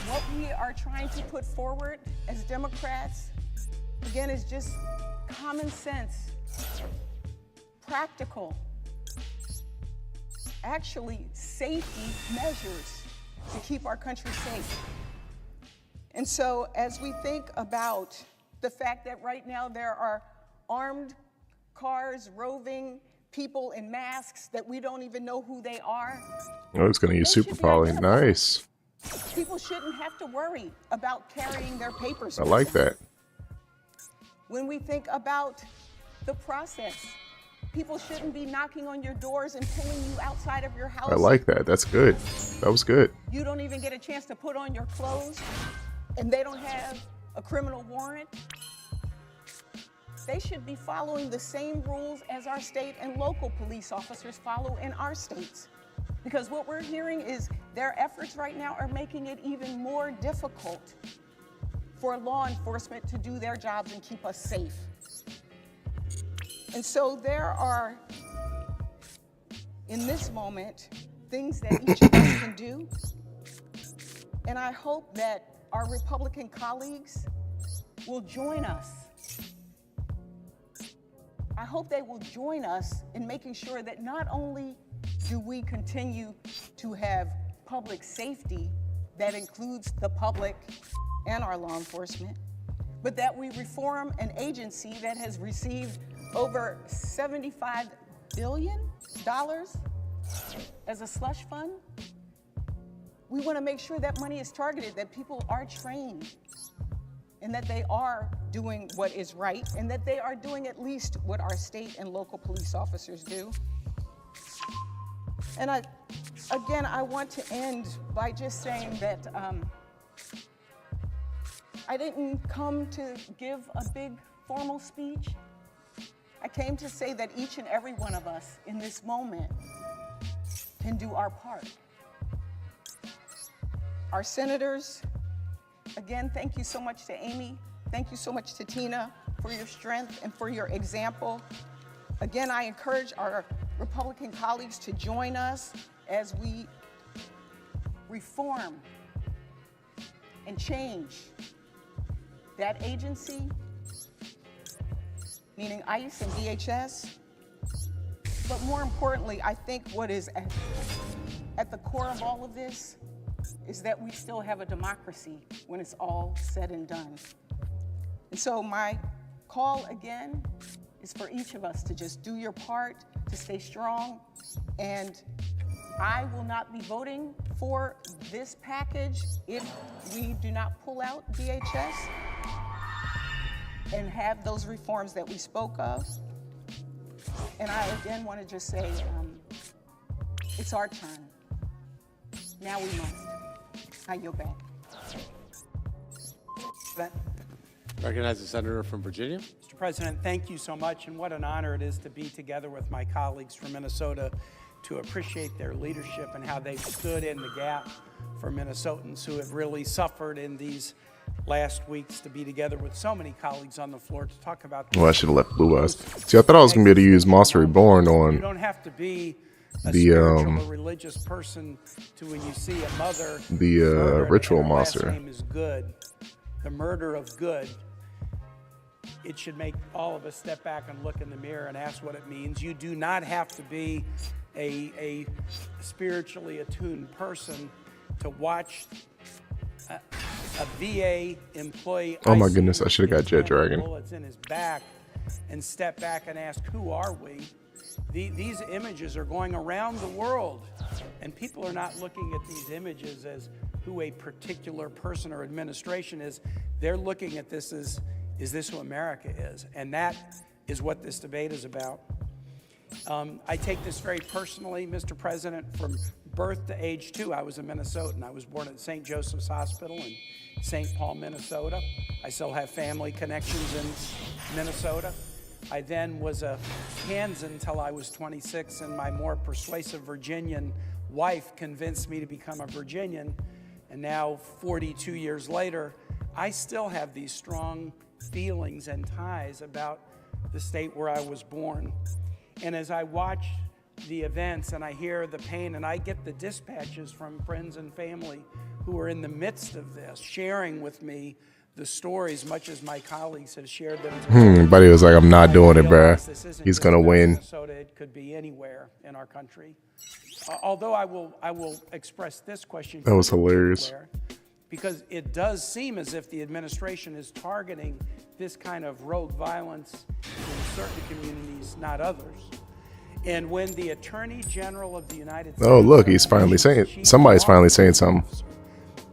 what we are trying to put forward as Democrats, again, is just common sense, practical, actually safety measures to keep our country safe. And so as we think about the fact that right now there are armed cars roving, people in masks that we don't even know who they are, Oh, it's gonna use They super should be poly. identified. Nice. people shouldn't have to worry about carrying their papers. I with like them. that. When we think about the process, people shouldn't be knocking on your doors and pulling you outside of your house. I like that. That's good. That was good. You don't even get a chance to put on your clothes, and they don't have a criminal warrant. They should be following the same rules as our state and local police officers follow in our states. Because what we're hearing is their efforts right now are making it even more difficult for law enforcement to do their jobs and keep us safe. And so there are, in this moment, things that each of us can do. And I hope that our Republican colleagues will join us. I hope they will join us in making sure that not only do we continue to have public safety that includes the public and our law enforcement, but that we reform an agency that has received over $75 billion as a slush fund. We want to make sure that money is targeted, that people are trained and that they are doing what is right, and that they are doing at least what our state and local police officers do. And again, I want to end by just saying that I didn't come to give a big formal speech. I came to say that each and every one of us in this moment can do our part. Our senators, again, thank you so much to Amy. Thank you so much to Tina for your strength and for your example. Again, I encourage our Republican colleagues to join us as we reform and change that agency, meaning ICE and DHS. But more importantly, I think what is at the core of all of this is that we still have a democracy when it's all said and done. And so my call again is for each of us to just do your part, to stay strong. And I will not be voting for this package if we do not pull out DHS and have those reforms that we spoke of. And I again want to just say, it's our turn. Now we must. I yield back. Recognize the senator from Virginia. Mr. President, thank you so much, and what an honor it is to be together with my colleagues from Minnesota to appreciate their leadership and how they've stood in the gap for Minnesotans who have really suffered in these last weeks, to be together with so many colleagues on the floor to talk about this. Well, I should have left Blue Eyes. See, I thought I was going to be able to use Monster Reborn on You don't have to be a spiritual or religious person to, when you see a mother, Ritual and her last Monster. name is Good, the murder of Good. It should make all of us step back and look in the mirror and ask what it means. You do not have to be a spiritually attuned person to watch a VA employee. Oh my goodness, I should have got Jet Dragon. Bullets in his back, and step back and ask, who are we? These images are going around the world, and people are not looking at these images as who a particular person or administration is. They're looking at this as, is this who America is? And that is what this debate is about. I take this very personally, Mr. President. From birth to age 2, I was a Minnesotan. I was born at St. Joseph's Hospital in St. Paul, Minnesota. I still have family connections in Minnesota. I then was a Kansan until I was 26, and my more persuasive Virginian wife convinced me to become a Virginian. And now, 42 years later, I still have these strong feelings and ties about the state where I was born. And as I watch the events and I hear the pain, and I get the dispatches from friends and family who are in the midst of this, sharing with me the stories, much as my colleagues have shared them. Buddy was like, I'm not doing it, bruh. He's going to win. Minnesota, it could be anywhere in our country. Although I will express this question. That was hilarious. Because it does seem as if the administration is targeting this kind of rogue violence in certain communities, not others. And when the Attorney General of the United States... Oh, look, he's finally saying... Somebody's finally saying something.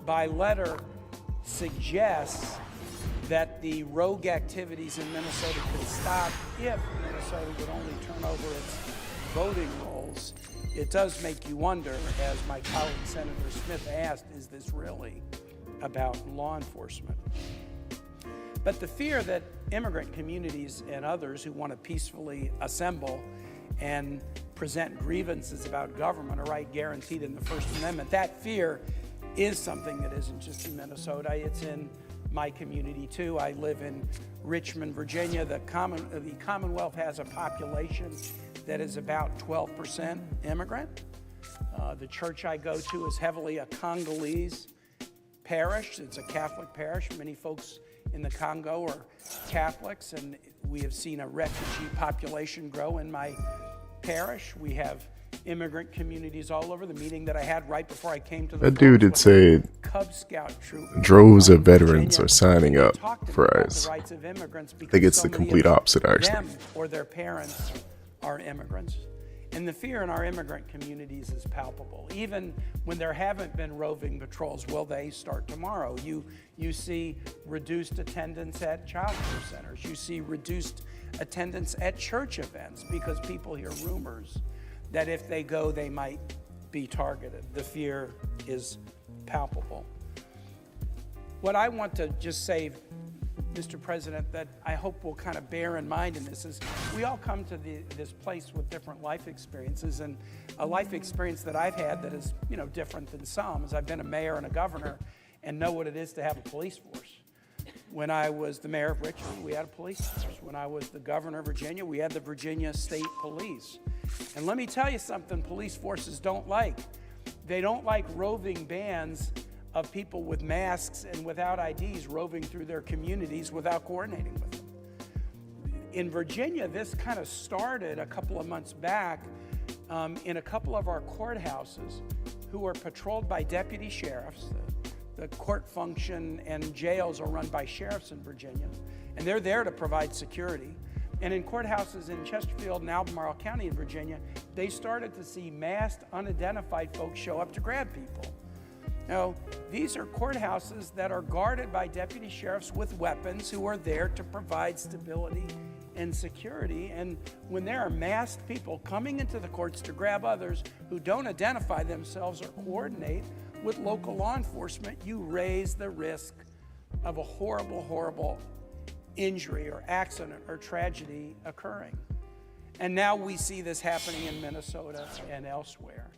...by letter suggests that the rogue activities in Minnesota could stop if Minnesota would only turn over its voting rolls. It does make you wonder, as my colleague Senator Smith asked, is this really about law enforcement? But the fear that immigrant communities and others who want to peacefully assemble and present grievances about government, a right guaranteed in the First Amendment, that fear is something that isn't just in Minnesota, it's in my community too. I live in Richmond, Virginia. The Commonwealth has a population that is about 12% immigrant. The church I go to is heavily a Congolese parish. It's a Catholic parish. Many folks in the Congo are Catholics, and we have seen a refugee population grow in my parish. We have immigrant communities all over. The meeting that I had right before I came to the That dude had said Cub Scout troop, droves of veterans are signing up for ICE. I think it's the complete opposite, actually. Them or their parents are immigrants. And the fear in our immigrant communities is palpable. Even when there haven't been roving patrols, will they start tomorrow? You see reduced attendance at child care centers. You see reduced attendance at church events because people hear rumors that if they go, they might be targeted. The fear is palpable. What I want to just say, Mr. President, that I hope will kind of bear in mind in this is we all come to this place with different life experiences, and a life experience that I've had that is, different than some is I've been a mayor and a governor and know what it is to have a police force. When I was the mayor of Richmond, we had a police force. When I was the governor of Virginia, we had the Virginia State Police. And let me tell you something police forces don't like. They don't like roving bands of people with masks and without IDs roving through their communities without coordinating with them. In Virginia, this kind of started a couple of months back in a couple of our courthouses who are patrolled by deputy sheriffs. The court function and jails are run by sheriffs in Virginia, and they're there to provide security. And in courthouses in Chesterfield and Albemarle County in Virginia, they started to see masked, unidentified folks show up to grab people. Now, these are courthouses that are guarded by deputy sheriffs with weapons who are there to provide stability and security. And when there are masked people coming into the courts to grab others who don't identify themselves or coordinate with local law enforcement, you raise the risk of a horrible, horrible injury or accident or tragedy occurring. And now we see this happening in Minnesota and elsewhere.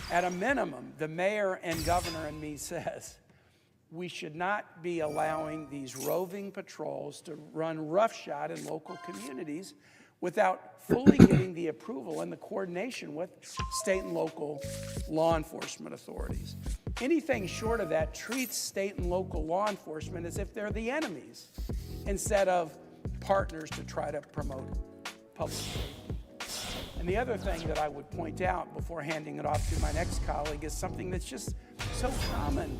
At a minimum, the mayor and governor and me says we should not be allowing these roving patrols to run roughshod in local communities without fully getting the approval and the coordination with state and local law enforcement authorities. Anything short of that treats state and local law enforcement as if they're the enemies instead of partners to try to promote public safety. And the other thing that I would point out before handing it off to my next colleague is something that's just so common.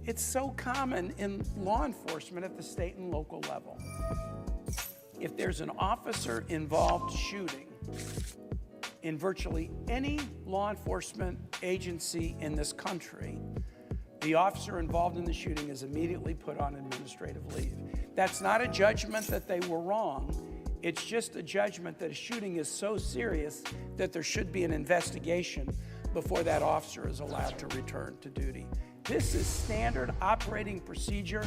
It's so common in law enforcement at the state and local level. If there's an officer-involved shooting in virtually any law enforcement agency in this country, the officer involved in the shooting is immediately put on administrative leave. That's not a judgment that they were wrong. It's just a judgment that a shooting is so serious that there should be an investigation before that officer is allowed to return to duty. This is standard operating procedure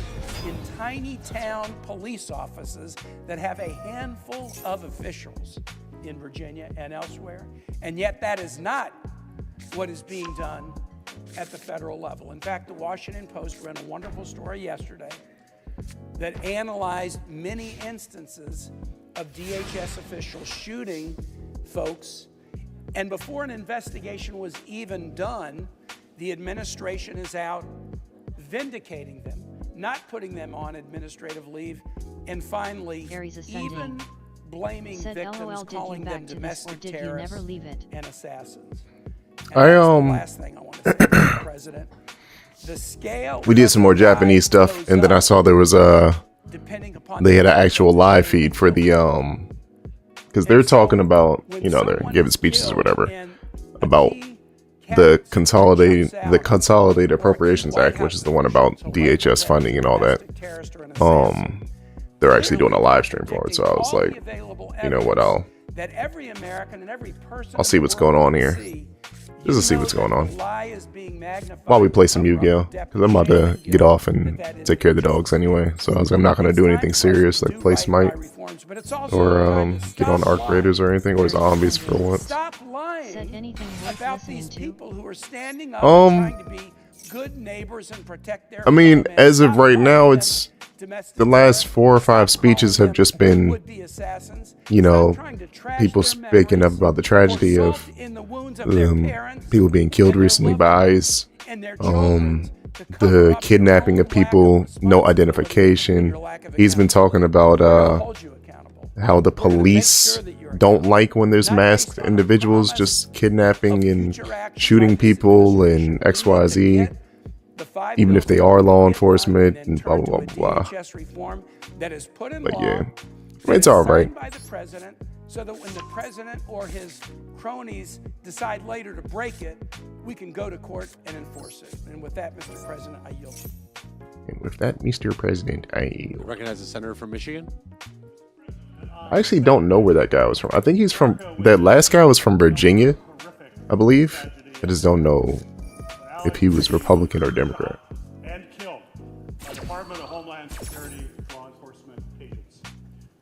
in tiny town police offices that have a handful of officials in Virginia and elsewhere, and yet that is not what is being done at the federal level. In fact, the Washington Post ran a wonderful story yesterday that analyzed many instances of DHS officials shooting folks, and before an investigation was even done, the administration is out vindicating them, not putting them on administrative leave, and finally even blaming victims, calling them domestic terrorists and assassins. And that's the last thing I want to say, Mr. President. The scale we did some more Japanese stuff, and then I saw there was they had an actual live feed for the because they're talking about, they're giving speeches or whatever about the Consolidated Appropriations Act, which is the one about DHS funding and all that. They're actually doing a live stream for it, so I was like, you know what, I'll see what's going on here. Just to see what's going on while we play some Yu-Gi-Oh, because I'm about to get off and take care of the dogs anyway, so I'm not going to do anything serious like play Smite or get on Arc Raiders or anything, or zombies for once. Stop lying about these people who are standing up trying to be good neighbors and protect their as of right now, it's the last 4 or 5 speeches have just been, people speaking up about the tragedy of people being killed recently by ICE, the kidnapping of people, no identification. He's been talking about how the police don't like when there's masked individuals just kidnapping and shooting people and XYZ, even if they are law enforcement and blah blah blah blah. But yeah, It's all right. Signed by the president, so that when the president or his cronies decide later to break it, we can go to court and enforce it. And with that, Mr. President, I yield. And with that, Mr. President, I Recognize the senator from Michigan. I actually don't know where that guy was from. I think he's from, that last guy was from Virginia, I believe. I just don't know if he was Republican or Democrat. And killed by Department of Homeland Security law enforcement agents.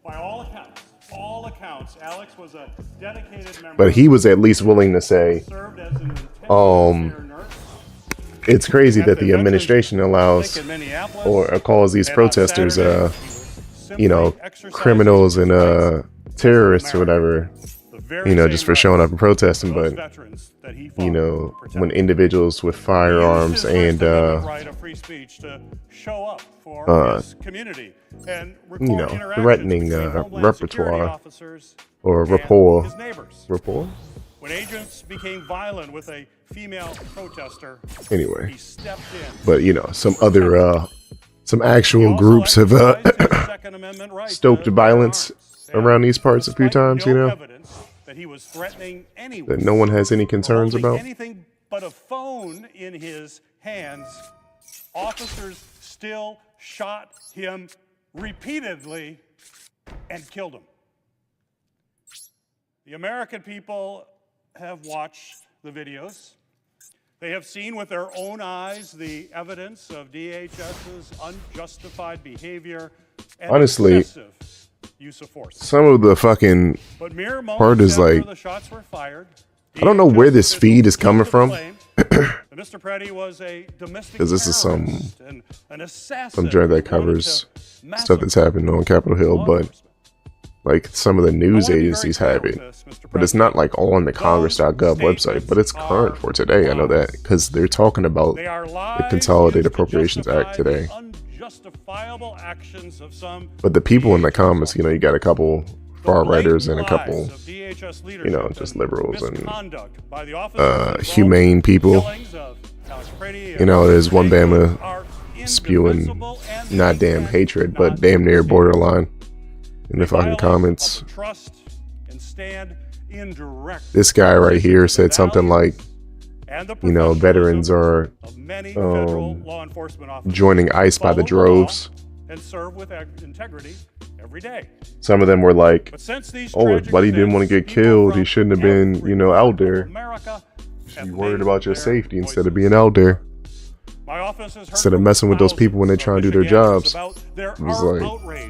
By all accounts, Alex was a dedicated member. But he was at least willing to say, Served as an intensive nurse. it's crazy that the administration allows or calls these protesters, you know, criminals and terrorists or whatever, you know, just for showing up and protesting. But, you know, when individuals with firearms and, you know, threatening repertoire or rapport. When agents became violent with a female protester, Anyway, he stepped in. but, you know, some other, some actual groups have stoked violence around these parts a few times, you know, That he was threatening anyone. that no one has any concerns about. Anything but a phone in his hands, officers still shot him repeatedly and killed him. The American people have watched the videos. They have seen with their own eyes the evidence of DHS's unjustified behavior and Honestly, excessive use of force. some of the fucking But mere part is moments after like, the shots were fired, I don't know where this feed is coming from. Mr. Preddy was a domestic Because this is some terrorist and an assassin joint that who wanted covers to stuff that's happened on Capitol Hill, but like some of the news agencies have it, but it's not like on the Congress.gov website, but it's current for today. I know that because they're talking about the Consolidated Appropriations Act today. unjustifiable actions of some But the people in the comments, you know, you got a couple far righters and a couple, you know, just liberals and humane people. You know, there's one Bama spewing not damn hatred, but damn near borderline in the fucking comments. This guy right here said something like, you know, veterans are joining ICE by the droves. and serve with integrity every day. Some of them were like, oh, if Buddy didn't want to get killed, he shouldn't have been, you know, out there. You worried about your safety instead of being out there. Instead of messing with those people when they try and do their jobs. It was like,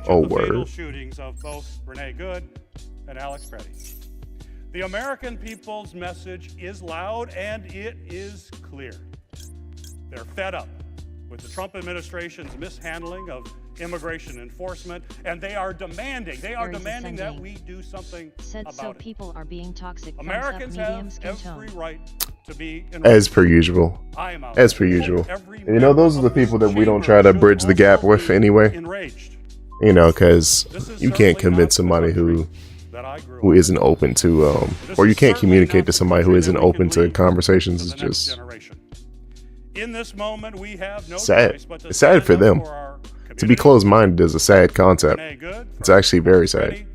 oh, word. Shootings of both Renee Good and Alex Preddy. The American people's message is loud and it is clear. They're fed up with the Trump administration's mishandling of immigration enforcement, and they are demanding that we do something about so it. People are being toxic. Americans have every right to be enraged. As per usual. As per usual. And you know, those are the people that we don't try to bridge the gap with anyway. You know, because you can't convince somebody who isn't open to, or you can't communicate to somebody who isn't open to conversations. It's just in this moment, we have no sad. choice but to It's sad for them. To be closed-minded is a sad concept. It's actually very sad.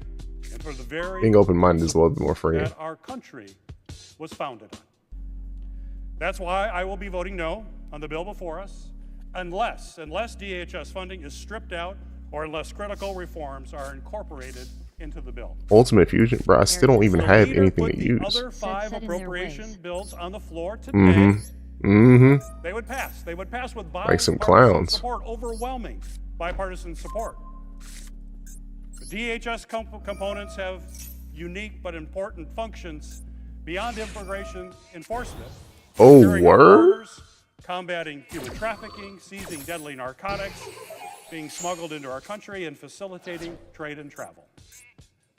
Being open-minded is a little bit more freeing. That our country was founded on. That's why I will be voting no on the bill before us, unless DHS funding is stripped out or unless critical reforms are incorporated into the bill. Ultimate Fusion, bro, I still don't even have anything to use. Other 5 appropriation bills on the floor today. They would pass. They would pass with like some clowns. Support, overwhelming bipartisan support. The DHS components have unique but important functions beyond immigration enforcement. Oh, securing our word? borders, combating human trafficking, seizing deadly narcotics, being smuggled into our country, and facilitating trade and travel.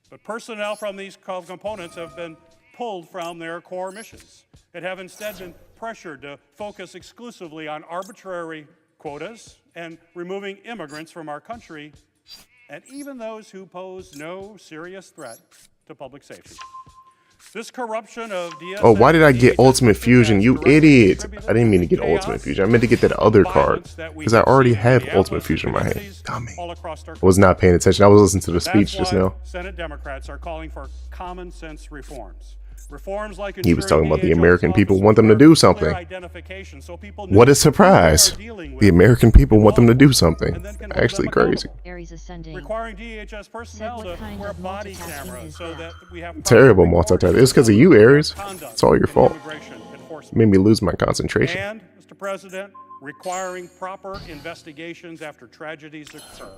But personnel from these components have been pulled from their core missions and have instead been pressured to focus exclusively on arbitrary quotas and removing immigrants from our country, and even those who pose no serious threat to public safety. This corruption of DSS, Oh, why did I get DHS Ultimate Fusion? You directly idiot! contributed I didn't mean to get chaos Ultimate Fusion. I meant to get that other card because I already have Ultimate Fusion in my hand. Dummy. all across our I was not paying attention. I was listening to the speech That's just why now. Senate Democrats are calling for common sense reforms. Reforms like He was talking about the ensuring American DHS people want them to do officers wear something. identification so people What know a surprise! who they are dealing with. The American people want them to do something. And then can hold Actually them crazy. accountable. Aries ascending. Requiring DHS personnel Said what to kind wear of body multitasking cameras is so that? that we have Terrible proper multitasking. reporting It's because of you, of Aries. conduct It's all your in fault. immigration enforcement. Made me lose my concentration. And, Mr. President, requiring proper investigations after tragedies occur,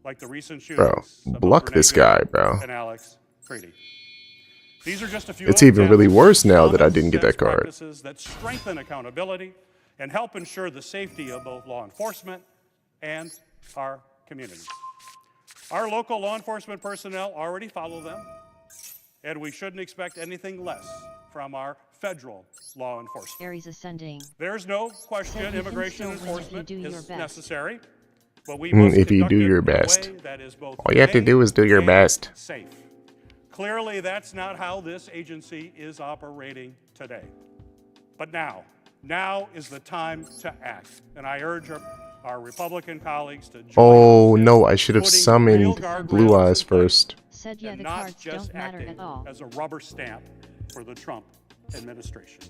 like the recent shootings Bro, of block this guy, Grenada bro. and Alex Creedy. These are just a few It's even really examples worse of now that I common didn't get sense that card. practices that strengthen accountability and help ensure the safety of both law enforcement and our communities. Our local law enforcement personnel already follow them, and we shouldn't expect anything less from our federal law enforcement. Aries ascending. There's no question Said you can immigration still win if you enforcement do your is best. necessary, but we must if you conduct do it your in a way best. that is both All you have to humane do is do your and best. safe. Clearly, that's not how this agency is operating today. But now is the time to act, and I urge our Republican colleagues to join Oh us in no, I should have putting real summoned guardrails Blue in Eyes place first. Said yeah, and the not cards just don't matter acting at all. as a rubber stamp for the Trump administration.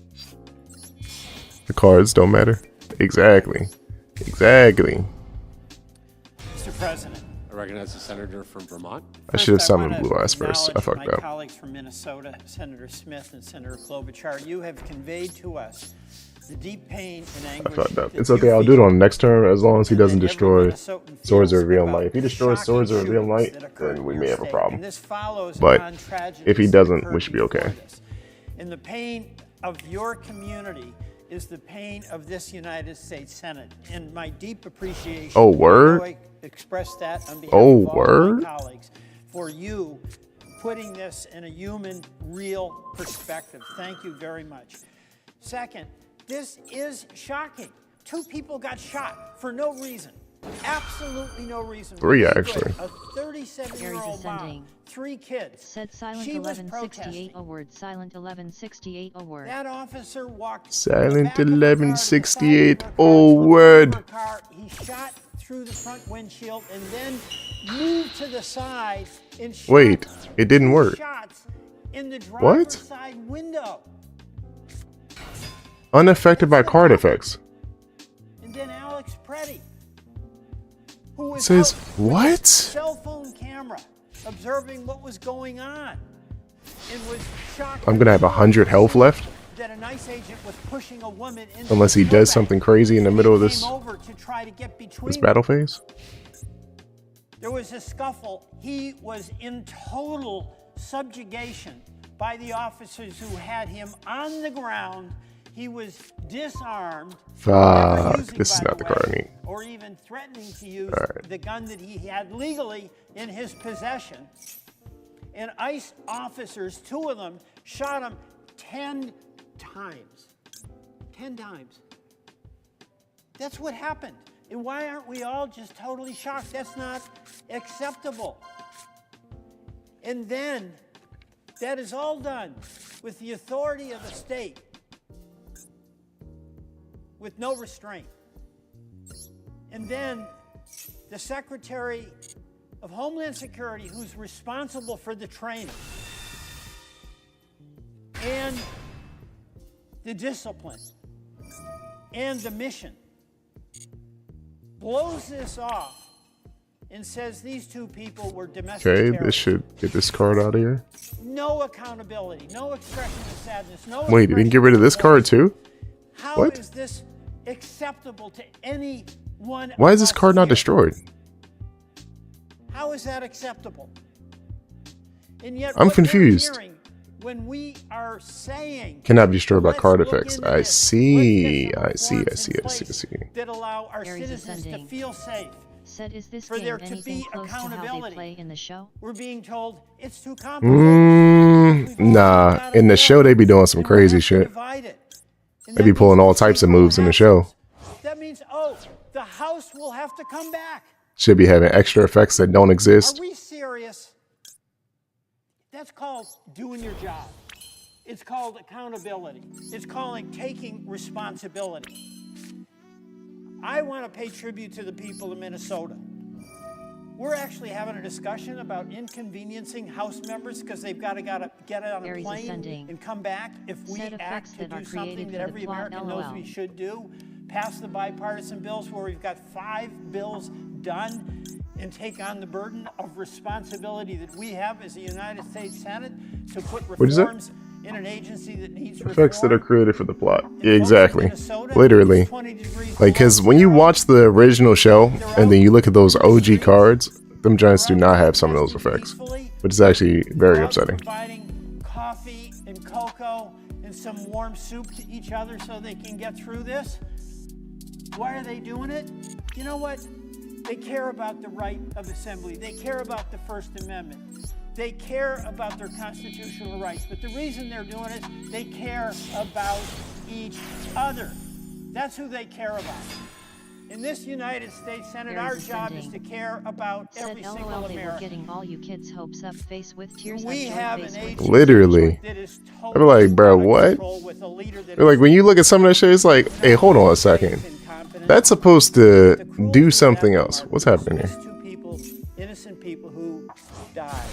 The cards don't matter. Exactly. Exactly. Mr. President. I recognize the senator from Vermont. I should have First, summoned wanna Blue Eyes first. I acknowledge fucked my up. colleagues from Minnesota, Senator Smith and Senator Klobuchar. You have conveyed to us the deep pain and I anguish. fucked up. that It's you okay. I'll do it feel, on the next term as long as he and that doesn't every destroy Minnesotan Swords feels of Revealing about Light. If he the destroys shocking Swords of Revealing shootings Light, that occurred then we in may your have a state. problem. And this follows But upon tragedies if he that doesn't, occurred we should be before okay. this. And the pain of your community is the pain of this United States Senate. And my deep appreciation. Oh, word? I express that on behalf Oh, of all word? my colleagues for you putting this in a human, real perspective. Thank you very much. Second, this is shocking. 2 people got shot for no reason. Absolutely no reason. 3 Really actually. good. A 37-year-old mom, ascending. 3 kids. Said silent She was 1168 protesting. a word. Silent 1168 a word. That officer walked Silent from the back of her car to the side of 1168. her car, Oh, to the front of word. her car. He shot through the front windshield and then moved to the side and shot Wait, it didn't 2 work. shots in the driver's What? side window. Unaffected by card effects. And then Alex Preddy, who was Says out with what? his cell phone camera observing what was going on and was shocked. I'm gonna have 100 health left. That an ICE agent was pushing a woman into Unless he the does snowbank. something crazy in the middle of this He came over to try to get between this them. battle phase. There was a scuffle. He was in total subjugation by the officers who had him on the ground. He was disarmed. never Fuck, using, this is by not the card I way, need. Or even threatening to use Alright. the gun that he had legally in his possession. And ICE officers, 2 of them, shot him 10 times. 10 times. That's what happened. And why aren't we all just totally shocked? That's not acceptable. And then, that is all done with the authority of the state, with no restraint. And then, the Secretary of Homeland Security, who's responsible for the training and the discipline and the mission, blows this off and says these 2 people were domestic Okay, terrorists. this should get this card out of here. No accountability, no expression of sadness, no. Wait, you didn't get rid of this card too? How What? is this acceptable to anyone? Why is this of us card not here? destroyed? How is that acceptable? And yet, I'm what they're confused. hearing when we are saying Cannot be destroyed by let's card look effects. into I this, see. let's get some I see. reforms I see. in I see. I place see. that allow our Aries citizens to ascending. feel safe. Said is this For game there to anything be close to how they accountability. play in the show? We're being told it's too complicated. Nah. In the show, they be doing some crazy shit. They be pulling all types of moves in the show. That means, oh, the House will have to come back. Should be having extra effects that don't Are exist. we serious? That's called doing your job. It's called accountability. It's calling taking responsibility. I want to pay tribute to the people of Minnesota. We're actually having a discussion about inconveniencing House members because they've got to get on a plane and come back. If we act to do something that every American knows we should do, pass the bipartisan bills where we've got 5 bills done, and take on the burden of responsibility that we have as the United States Senate to put reforms in an agency that needs effects that are created for the plot. Yeah, exactly. Literally. Like, because when you watch the original show and then you look at those OG cards, them giants do not have some of those effects, which is actually very upsetting. Providing coffee and cocoa and some warm soup to each other so they can get through this. Why are they doing it? You know what? They care about the right of assembly. They care about the First Amendment. They care about their constitutional rights. But the reason they're doing it, they care about each other. That's who they care about. In this United States Senate, our job is to care about every single American. They were getting all you kids' hopes up. Face with tears. We have an agency Literally. They're like, bro, what? They're like, when you look at some of that shit, it's like, hey, hold on a second. That's supposed to do something else. What's happening here? 2 people, innocent people who died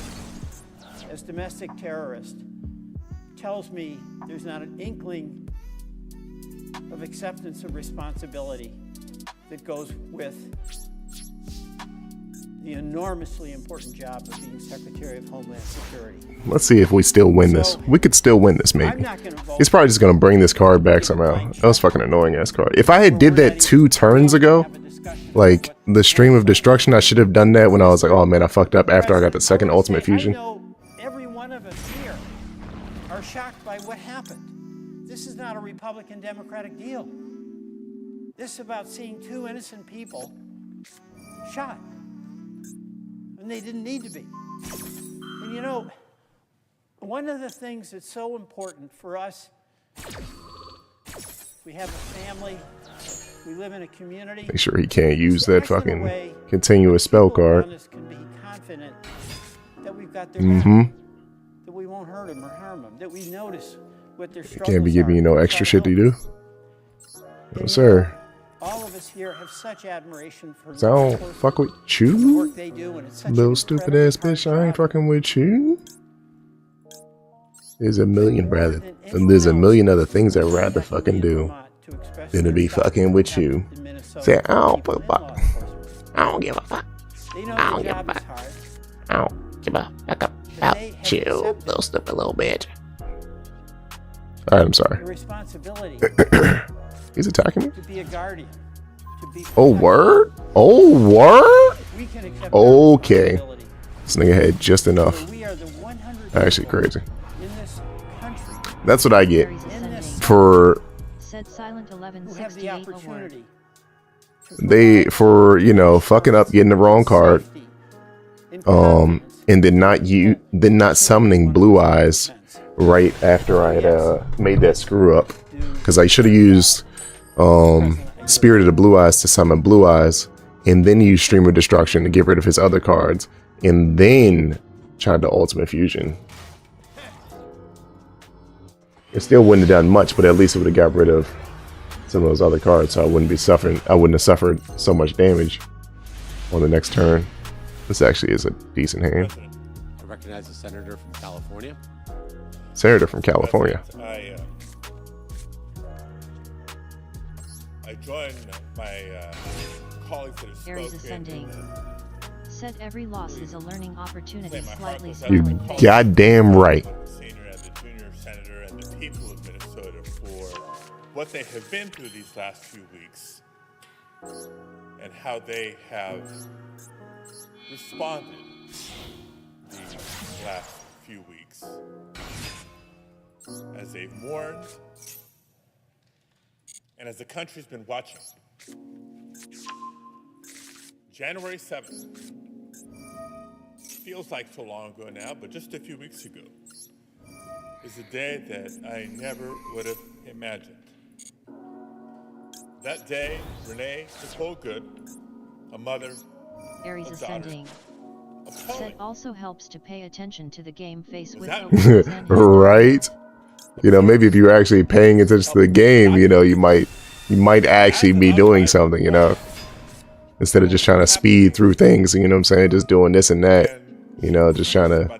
as domestic terrorists, tells me there's not an inkling of acceptance of responsibility that goes with the enormously important job of being Secretary of Homeland Security. Let's see if we still win this. We could still win this, maybe. He's probably just gonna bring this card back somehow. That was fucking annoying ass card. If I had did that 2 turns ago, like the stream of destruction, I should have done that when I was like, oh man, I fucked up after I got the second ultimate fusion. I know every one of us here are shocked by what happened. This is not a Republican-Democratic deal. This is about seeing 2 innocent people shot. And they didn't need to be. And you know, one of the things that's so important for us, we have a family, we live in a community. Make sure he can't use that fucking continuous spell card. Can be confident that we've got their back, that we won't hurt them or harm them, that we notice what their struggles Can't be giving you no extra shit to do. No, sir. All of us here have such admiration for I don't fuck with you, work they do, and it's such little stupid ass bitch. I ain't fucking with you. There's a million rather, and there's a million other things I'd rather fucking do than to be fucking with you. Say, I don't give a fuck. I don't give a fuck. I don't give a fuck. I don't give a fuck about you, little stupid little bitch. Alright, I'm sorry. responsibility He's attacking me? to be a guardian. Oh, word? Oh, word? Okay. This nigga had just enough. Actually crazy. That's what I get for for you know, fucking up, getting the wrong card, and then not summoning Blue Eyes right after I had made that screw up, because I should have used Spirit of the Blue Eyes to summon Blue Eyes, and then use Stream of Destruction to get rid of his other cards, and then tried the Ultimate Fusion. It still wouldn't have done much, but at least it would have got rid of some of those other cards, so I wouldn't have suffered so much damage on the next turn. This actually is a decent hand. I recognize the senator from California. Senator from California. I joined my colleagues that have Aries ascending. Said every loss is a learning opportunity. Slightly You goddamn right. Senior and the junior senator and the people of Minnesota for what they have been through these last few weeks and how they have responded these last few weeks as they've mourned and as the country's been watching. January 7th feels like so long ago now, but just a few weeks ago is a day that I never would have imagined. That day, Renee Nicole Good, a mother, Aries a daughter, ascending. a Said poet, also helps to pay attention to the game face with that Aries ascending. Right? You know, maybe if you were actually paying attention to the game, you know, you might actually be doing something, you know, instead of just trying to speed through things, you know what I'm saying, just doing this and that, you know, just trying to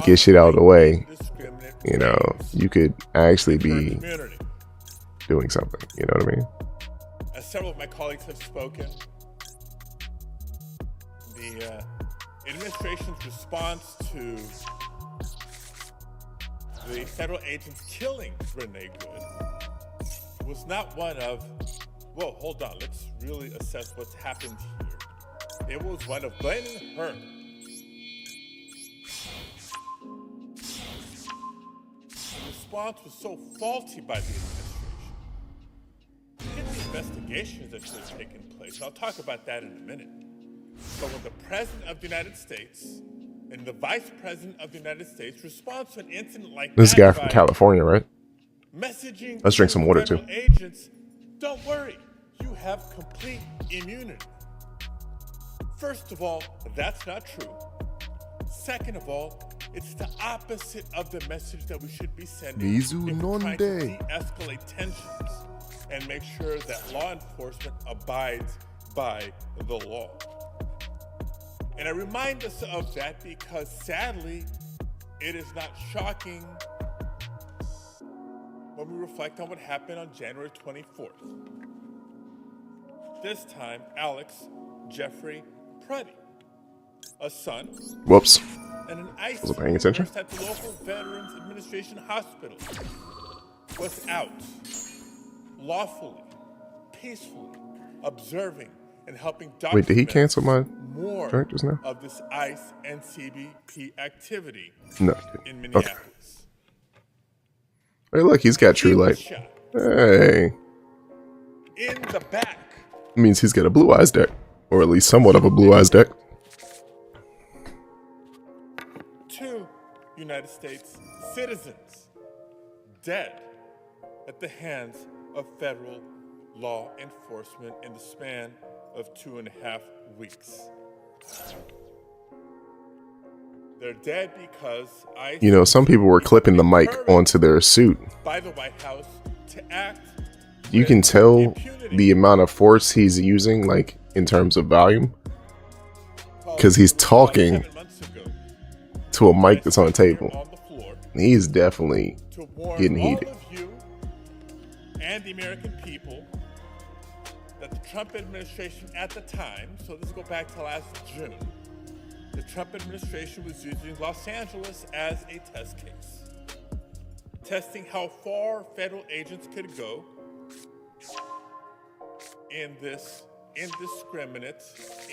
get shit out of the way. You know, you could actually be doing something, you know what I mean? As several of my colleagues have spoken, the administration's response to the federal agents killing Renee Good was not one of, whoa, hold on, let's really assess what's happened here. It was one of blaming her. The response was so faulty by the administration. Look at the investigations that should have taken place, and I'll talk about that in a minute. But when the President of the United States and the Vice President of the United States respond to an incident like This that guy from by California, right? messaging Let's drink some water, too. federal agents, don't worry, you have complete immunity. First of all, that's not true. Second of all, it's the opposite of the message that we should be sending if we're trying to de-escalate tensions and make sure that law enforcement abides by the law. And I remind us of that because sadly, it is not shocking when we reflect on what happened on January 24th. This time, Alex Jeffrey Pruddy, a son, Whoops. and an ICE Wasn't paying attention. nurse at the local Veterans Administration Hospital was out lawfully, peacefully observing and helping Wait, document did he cancel my more drink just now? of this ICE and CBP activity No. in Okay. Minneapolis. Hey, look, he's got True He was Light. shot Hey. in the back. Means he's got a Blue Eyes deck. Or at least somewhat of a Blue Eyes deck. 2 United States citizens dead at the hands of federal law enforcement in the span of 2.5 weeks. They're dead because ICE, You know, some people were clipping the mic onto their suit. by the White House to act. You can tell the amount of force he's using, like, in terms of volume. Because he's talking to a mic that's on the table. He's definitely getting heated. All of you and the American people that the Trump administration at the time, so let's go back to last June, the Trump administration was using Los Angeles as a test case, testing how far federal agents could go in this indiscriminate,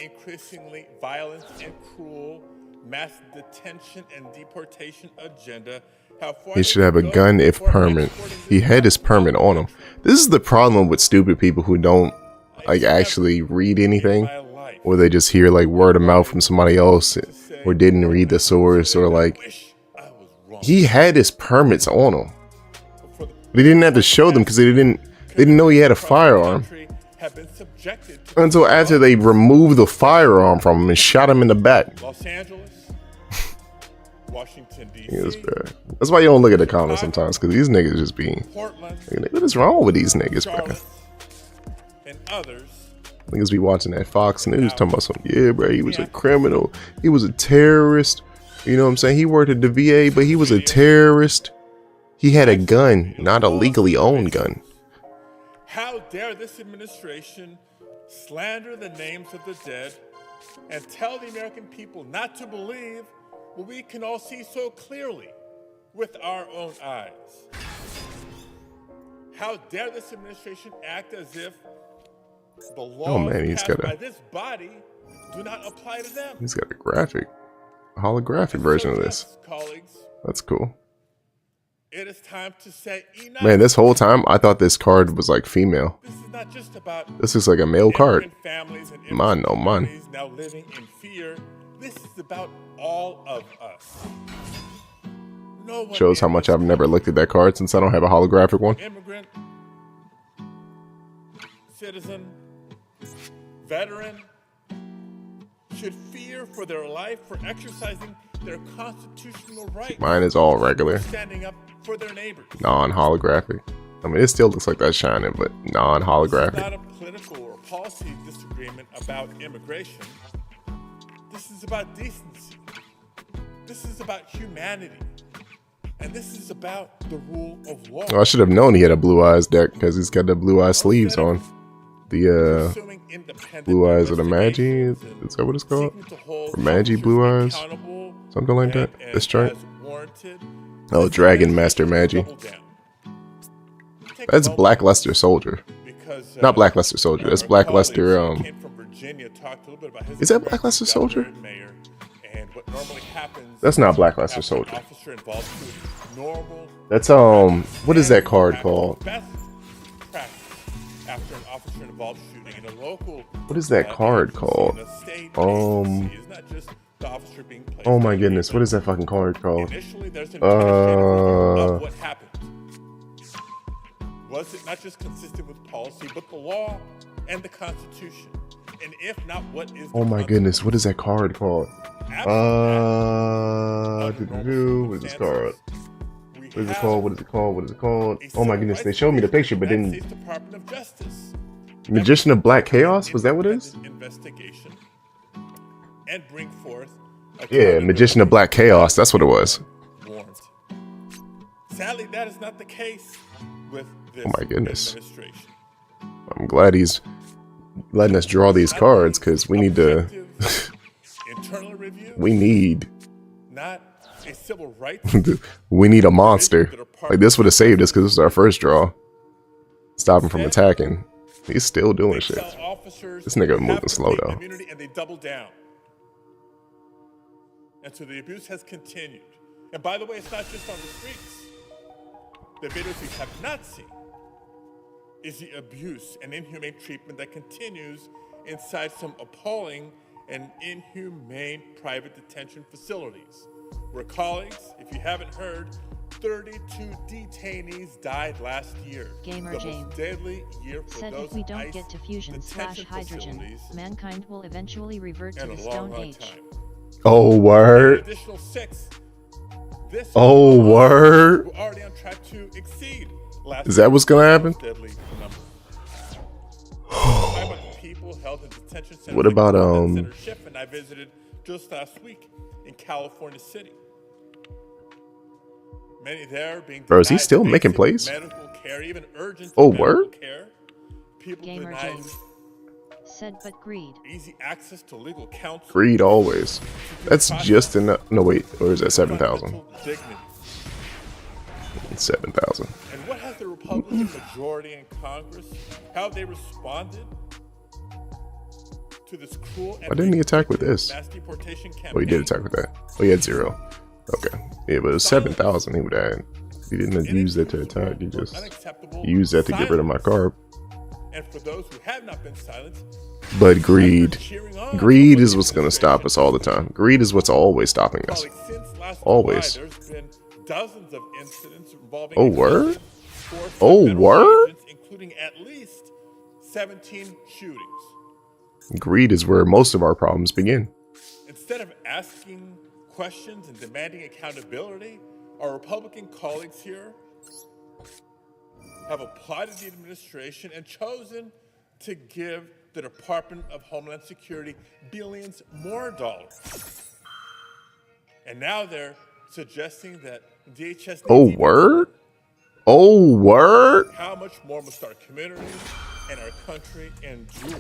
increasingly violent and cruel mass detention and deportation agenda. How far He should have a gun if permit. He had his permit on him. This is the problem with stupid people who don't like actually read anything, or they just hear like word of mouth from somebody else, or didn't read the source, or like he had his permits on him. They didn't have to show them because they didn't know he had a firearm until after they removed the firearm from him and shot him in the back. Los Angeles, Washington, D.C. Yeah, that's bad. That's why you don't look at the comments sometimes, because these niggas just be Portland, like, what is wrong with these niggas, bro? Charlotte, and others. Niggas be watching that Fox News talking about something. Yeah, bro, he was a criminal. He was a terrorist. You know what I'm saying? He worked at the VA, but he was a terrorist. He had a gun, not a legally owned gun. How dare this administration slander the names of the dead and tell the American people not to believe what we can all see so clearly with our own eyes? How dare this administration act as if the laws passed by this body do not apply to them? He's got a holographic version of this. Colleagues, that's cool. it is time to say enough. Man, this whole time I thought this card was like female. This is not just about this is like a male card. Families and Mine, no, mine. Now living in fear. This is about all of us. No one Shows how much I've never looked at that card since I don't have a holographic one. Immigrant, citizen, veteran should fear for their life for exercising their constitutional right. Mine is all regular, Standing up for their neighbors. non-holographic. I mean, it still looks like that's shining, but It's non-holographic. not a political or policy disagreement about immigration. This is about decency. This is about humanity. And this is about the rule of law. Oh, I should have known he had a Blue Eyes deck because he's got the Blue Eyes sleeves on. The Pursuing independent Blue Eyes of the Magi, investigations is that what it's called? seeking to hold Or Magi officers Blue Eyes? accountable Something like that? and This chart? as warranted. Oh, This Dragon is Master Magi. double down. Take a That's moment Blackluster Soldier. because, Not Blackluster Soldier, that's our Blackluster, colleague who came from Virginia talked a little bit about his is that experience Blackluster as Soldier? governor and mayor, and what normally happens That's not Blackluster after an Soldier. officer involved to normal That's what is that card called? best practice after an officer involved shooting in a local What is that card agency, called? in a state agency. It's not just the officer being placed Oh my on goodness, leave. what is that fucking card called? Initially, there's an investigative review Uh, of what happened. Was it not just consistent with policy, but the law and the Constitution? And if not, what is the Oh my goodness, what is that card called? What is this card? What is it called? What is it called? What is it called? Oh my goodness, they showed me the picture, but United didn't. States Department of Justice Magician of Black Chaos? Was that what it is? investigation and bring forth Yeah, Magician of Black Chaos. That's what it was. warrant. Sadly, that is not the case with this Oh my goodness. administration. I'm glad he's letting us draw these cards because we need to. Internal review, We need. not a civil rights We need a monster. Like this would have saved us because this was our first draw. Stop him from attacking. He's still doing shit. tell officers This nigga have moving slow complete though. immunity, and they double down. And so the abuse has continued. And by the way, it's not just on the streets. The videos we have not seen is the abuse and inhumane treatment that continues inside some appalling and inhumane private detention facilities, where colleagues, if you haven't heard, 32 detainees died last year. Gamer the James most deadly year for said those if we don't ICE get to fusion/hydrogen, facilities mankind will eventually revert to in the a long, Stone long Age. time. Oh An word. additional 6. This Oh word. we're already on track to exceed last Is that what's gonna happen? deadly number. Talking about the people held in detention centers What like about, Center Schiff and I visited just last week in California City. Many there being Bro, is he denied still making basic plays? medical care, even urgent Oh, medical word? care. People Gamer denied James said, but greed. easy access to legal counsel. Greed always. That's just enough. No wait, or is that 7,000? Fundamental dignity. 7,000. And what has the Republican majority in Congress, how have they responded to this cruel and Why didn't he attack with this? mass deportation campaign? Oh, he did attack with that. Oh, he had 0. Okay. Yeah, but it was 7,000 he would add. He didn't use that to attack. He just used that to get rid of my carb. And for those who have not been silenced, But greed. cheering on Greed is what's going to stop us all the time. Greed is what's always stopping us. colleagues, since last Always. July, there's been dozens of incidents involving Oh, word? force of Oh, federal word? agents, including at least 17 shootings. Greed is where most of our problems begin. Instead of asking questions and demanding accountability, our Republican colleagues here have applauded the administration and chosen to give the Department of Homeland Security billions more dollars. And now they're suggesting that DHS needs Oh, even word? Oh, word? how much more must our communities and our country endure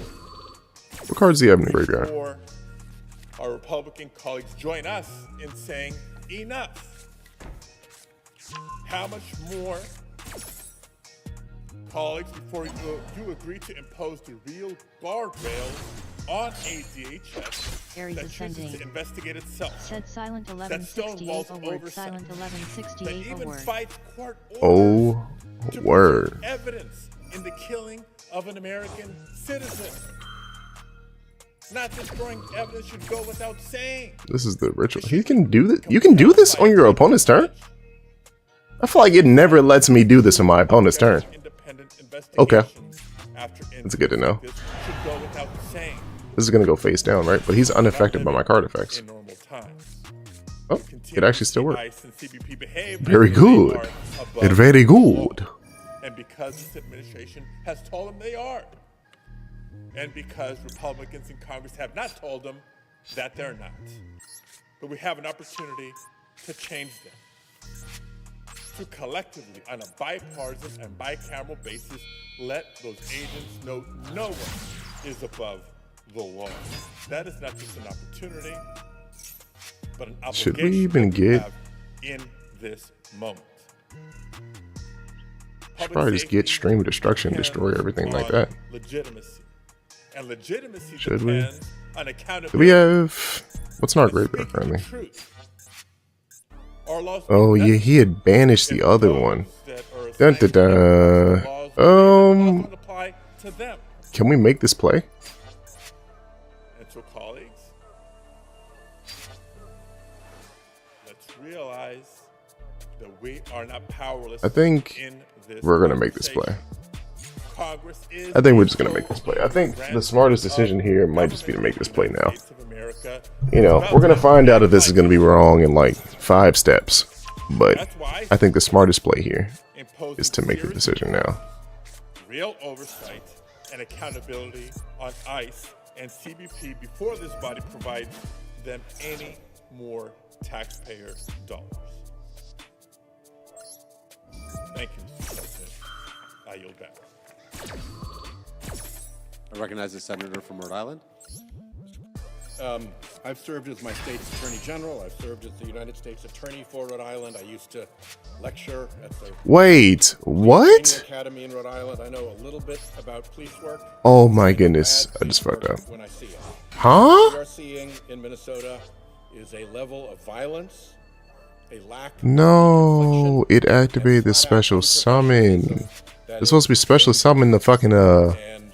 What cards do you have in the graveyard? before our Republican colleagues join us in saying enough? How much more, colleagues, before you agree to impose the real guardrails on a DHS Aries that chooses ascending. to investigate itself, Said Silent that 1168 stonewalls award. oversight, Silent that 1168 even award. fights court orders Oh, to word. present evidence in the killing of an American citizen? Not destroying evidence should go without saying. This is the ritual. He can do this. You can do this on your opponent's turn? I feel like it never lets me do this on my opponent's turn. Independent Okay. investigations after That's good to know. incidents should go without saying This is going to go face down, right? But he's unaffected by my card effects. in normal times. it actually still worked. ICE and CBP behave Very as though they good. are above It very the law. good. And because this administration has told them they are. And because Republicans in Congress have not told them that they're not. But we have an opportunity to change them. To collectively, on a bipartisan and bicameral basis, let those agents know no one is above the law. That is not just an opportunity, but an obligation Should we even that we get- have in this moment. Should probably just get stream of destruction, destroy everything like that. Legitimacy. And legitimacy Should we? depends on accountability. Do we have what's not great bear friendly? Truth. Our laws Oh make yeah, he had banished the other laws one. that are Dun, assigned dun, to dun. laws don't apply to them. Can we make this play? And so, colleagues, let's realize that we are not powerless. I think in this we're gonna make this play. Congress is I think we're just gonna make this play. I think the smartest decision here might just be to make this play now. You know, we're gonna find out if this is gonna be wrong in like 5 steps. But I think the smartest play here is to make the decision now. real oversight and accountability on ICE and CBP before this body provides them any more taxpayer dollars. Thank you, Mr. President. I yield back. I recognize the senator from Rhode Island. I've served as my state's attorney general. I've served as the United States attorney for Rhode Island. I used to lecture at the Wait, what? Academy in Rhode Island. I know a little bit about police work. Oh my goodness, I just fucked up. When I see it. Huh? What we are seeing in Minnesota is a level of violence, a lack of No, it activated the special summon. It's supposed to be special summon the fucking and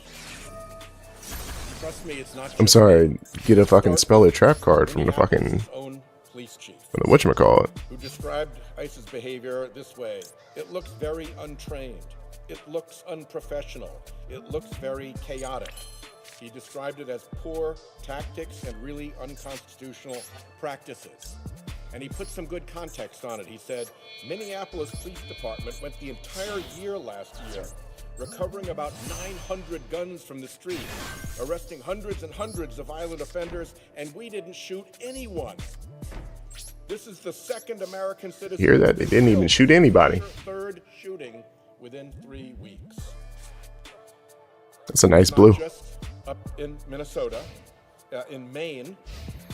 trust me, it's not I'm just sorry, get a fucking speller trap card from the fucking Minneapolis' own police chief, from the whatchamacallit. who described ICE's behavior this way. It looks very untrained. It looks unprofessional. It looks very chaotic. He described it as poor tactics and really unconstitutional practices. And he put some good context on it. He said, Minneapolis Police Department went the entire year last year, recovering about 900 guns from the street, arresting hundreds and hundreds of violent offenders, and we didn't shoot anyone. This is the second American citizen. Hear that? They didn't even shoot anybody. Third shooting within 3 weeks. That's a nice Not blue. just up in Minnesota, in Maine,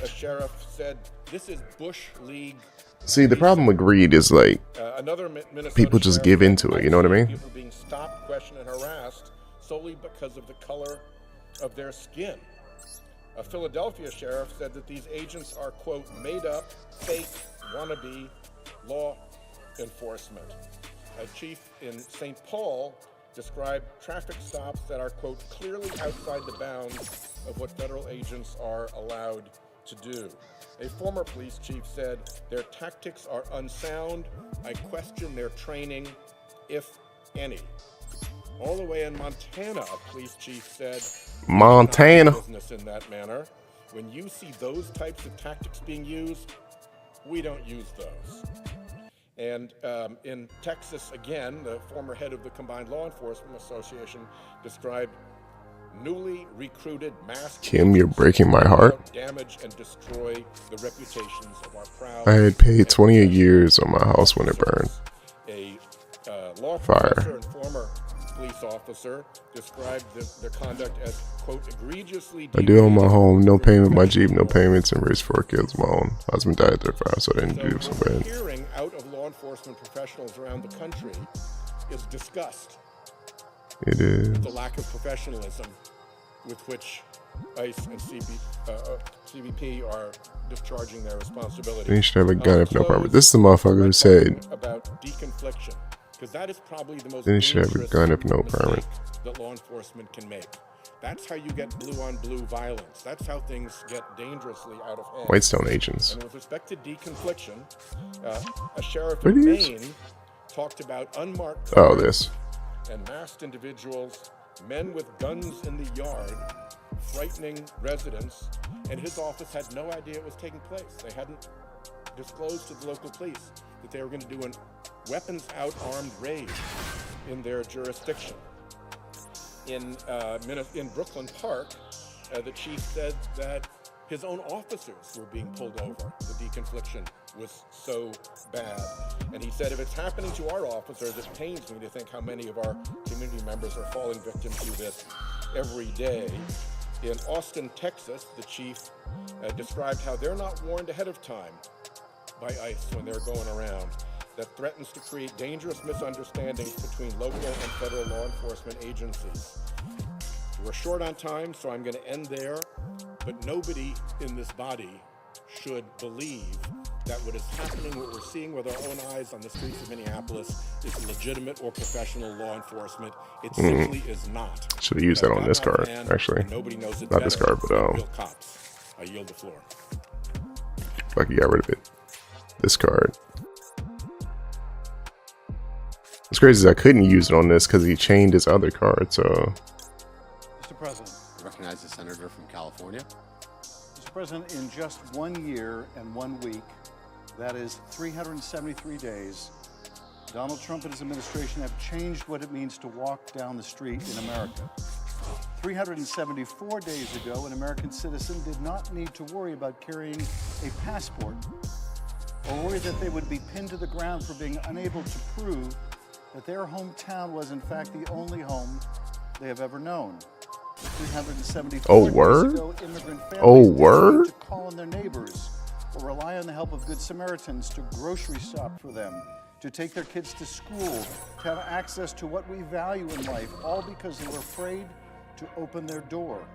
a sheriff said this is Bush League. See, the problem with greed is like Another Minnesota people just sheriff give said into it, you know what I mean? People being stopped, questioned, and harassed solely because of the color of their skin. A Philadelphia sheriff said that these agents are, quote, made up, fake, wannabe law enforcement. A chief in St. Paul described traffic stops that are, quote, clearly outside the bounds of what federal agents are allowed to do. A former police chief said their tactics are unsound. I question their training, if any. All the way in Montana, a police chief said, Montana. business in that manner. When you see those types of tactics being used, we don't use those. And in Texas, again, the former head of the Combined Law Enforcement Association described newly recruited mass Kim, you're breaking my heart. damage and destroy the reputations of our proud. I had paid 28 years on my house when it burned. A law Fire. professor and former police officer described their conduct as, quote, egregiously I do own my home, no payment, my Jeep, no payments, and raised 4 kids of my own. Husband died at 35, so I didn't do so what we're bad. hearing out of law enforcement professionals around the country is disgust. It is. The lack of professionalism with which ICE and CBP are discharging their responsibility. Then you should have a gun if no permit. This is the motherfucker who said About deconfliction, because that is probably the most then you should have a dangerous gun if no mistake permit. that law enforcement can make. That's how you get blue on blue violence. That's how things get dangerously out of hand. Whitestone agents. And with respect to deconfliction, a sheriff What in is? Maine talked about unmarked Oh, cars this. and masked individuals, men with guns in the yard, frightening residents, and his office had no idea it was taking place. They hadn't disclosed to the local police that they were going to do a weapons-out armed raid in their jurisdiction. In Brooklyn Park, the chief said that his own officers were being pulled over. The deconfliction was so bad. And he said, if it's happening to our officers, it pains me to think how many of our community members are falling victim to this every day. In Austin, Texas, the chief described how they're not warned ahead of time by ICE when they're going around. That threatens to create dangerous misunderstandings between local and federal law enforcement agencies. We're short on time, so I'm going to end there, but nobody in this body should believe that what is happening, what we're seeing with our own eyes on the streets of Minneapolis, is legitimate or professional law enforcement. It simply is not. Should have used that on this card, actually. Nobody knows it Not this better card, but than real cops. I yield the floor. Fuck, you got rid of it. This card. What's crazy is I couldn't use it on this because he chained his other card, so. Mr. President. I recognize the senator from California. Mr. President, in just 1 year and 1 week, that is 373 days, Donald Trump and his administration have changed what it means to walk down the street in America. 374 days ago, an American citizen did not need to worry about carrying a passport or worry that they would be pinned to the ground for being unable to prove that their hometown was in fact the only home they have ever known. 374 word? days ago, immigrant families Oh, word? to call on their neighbors or rely on the help of Good Samaritans to grocery shop for them, to take their kids to school, to have access to what we value in life, all because they were afraid to open their door.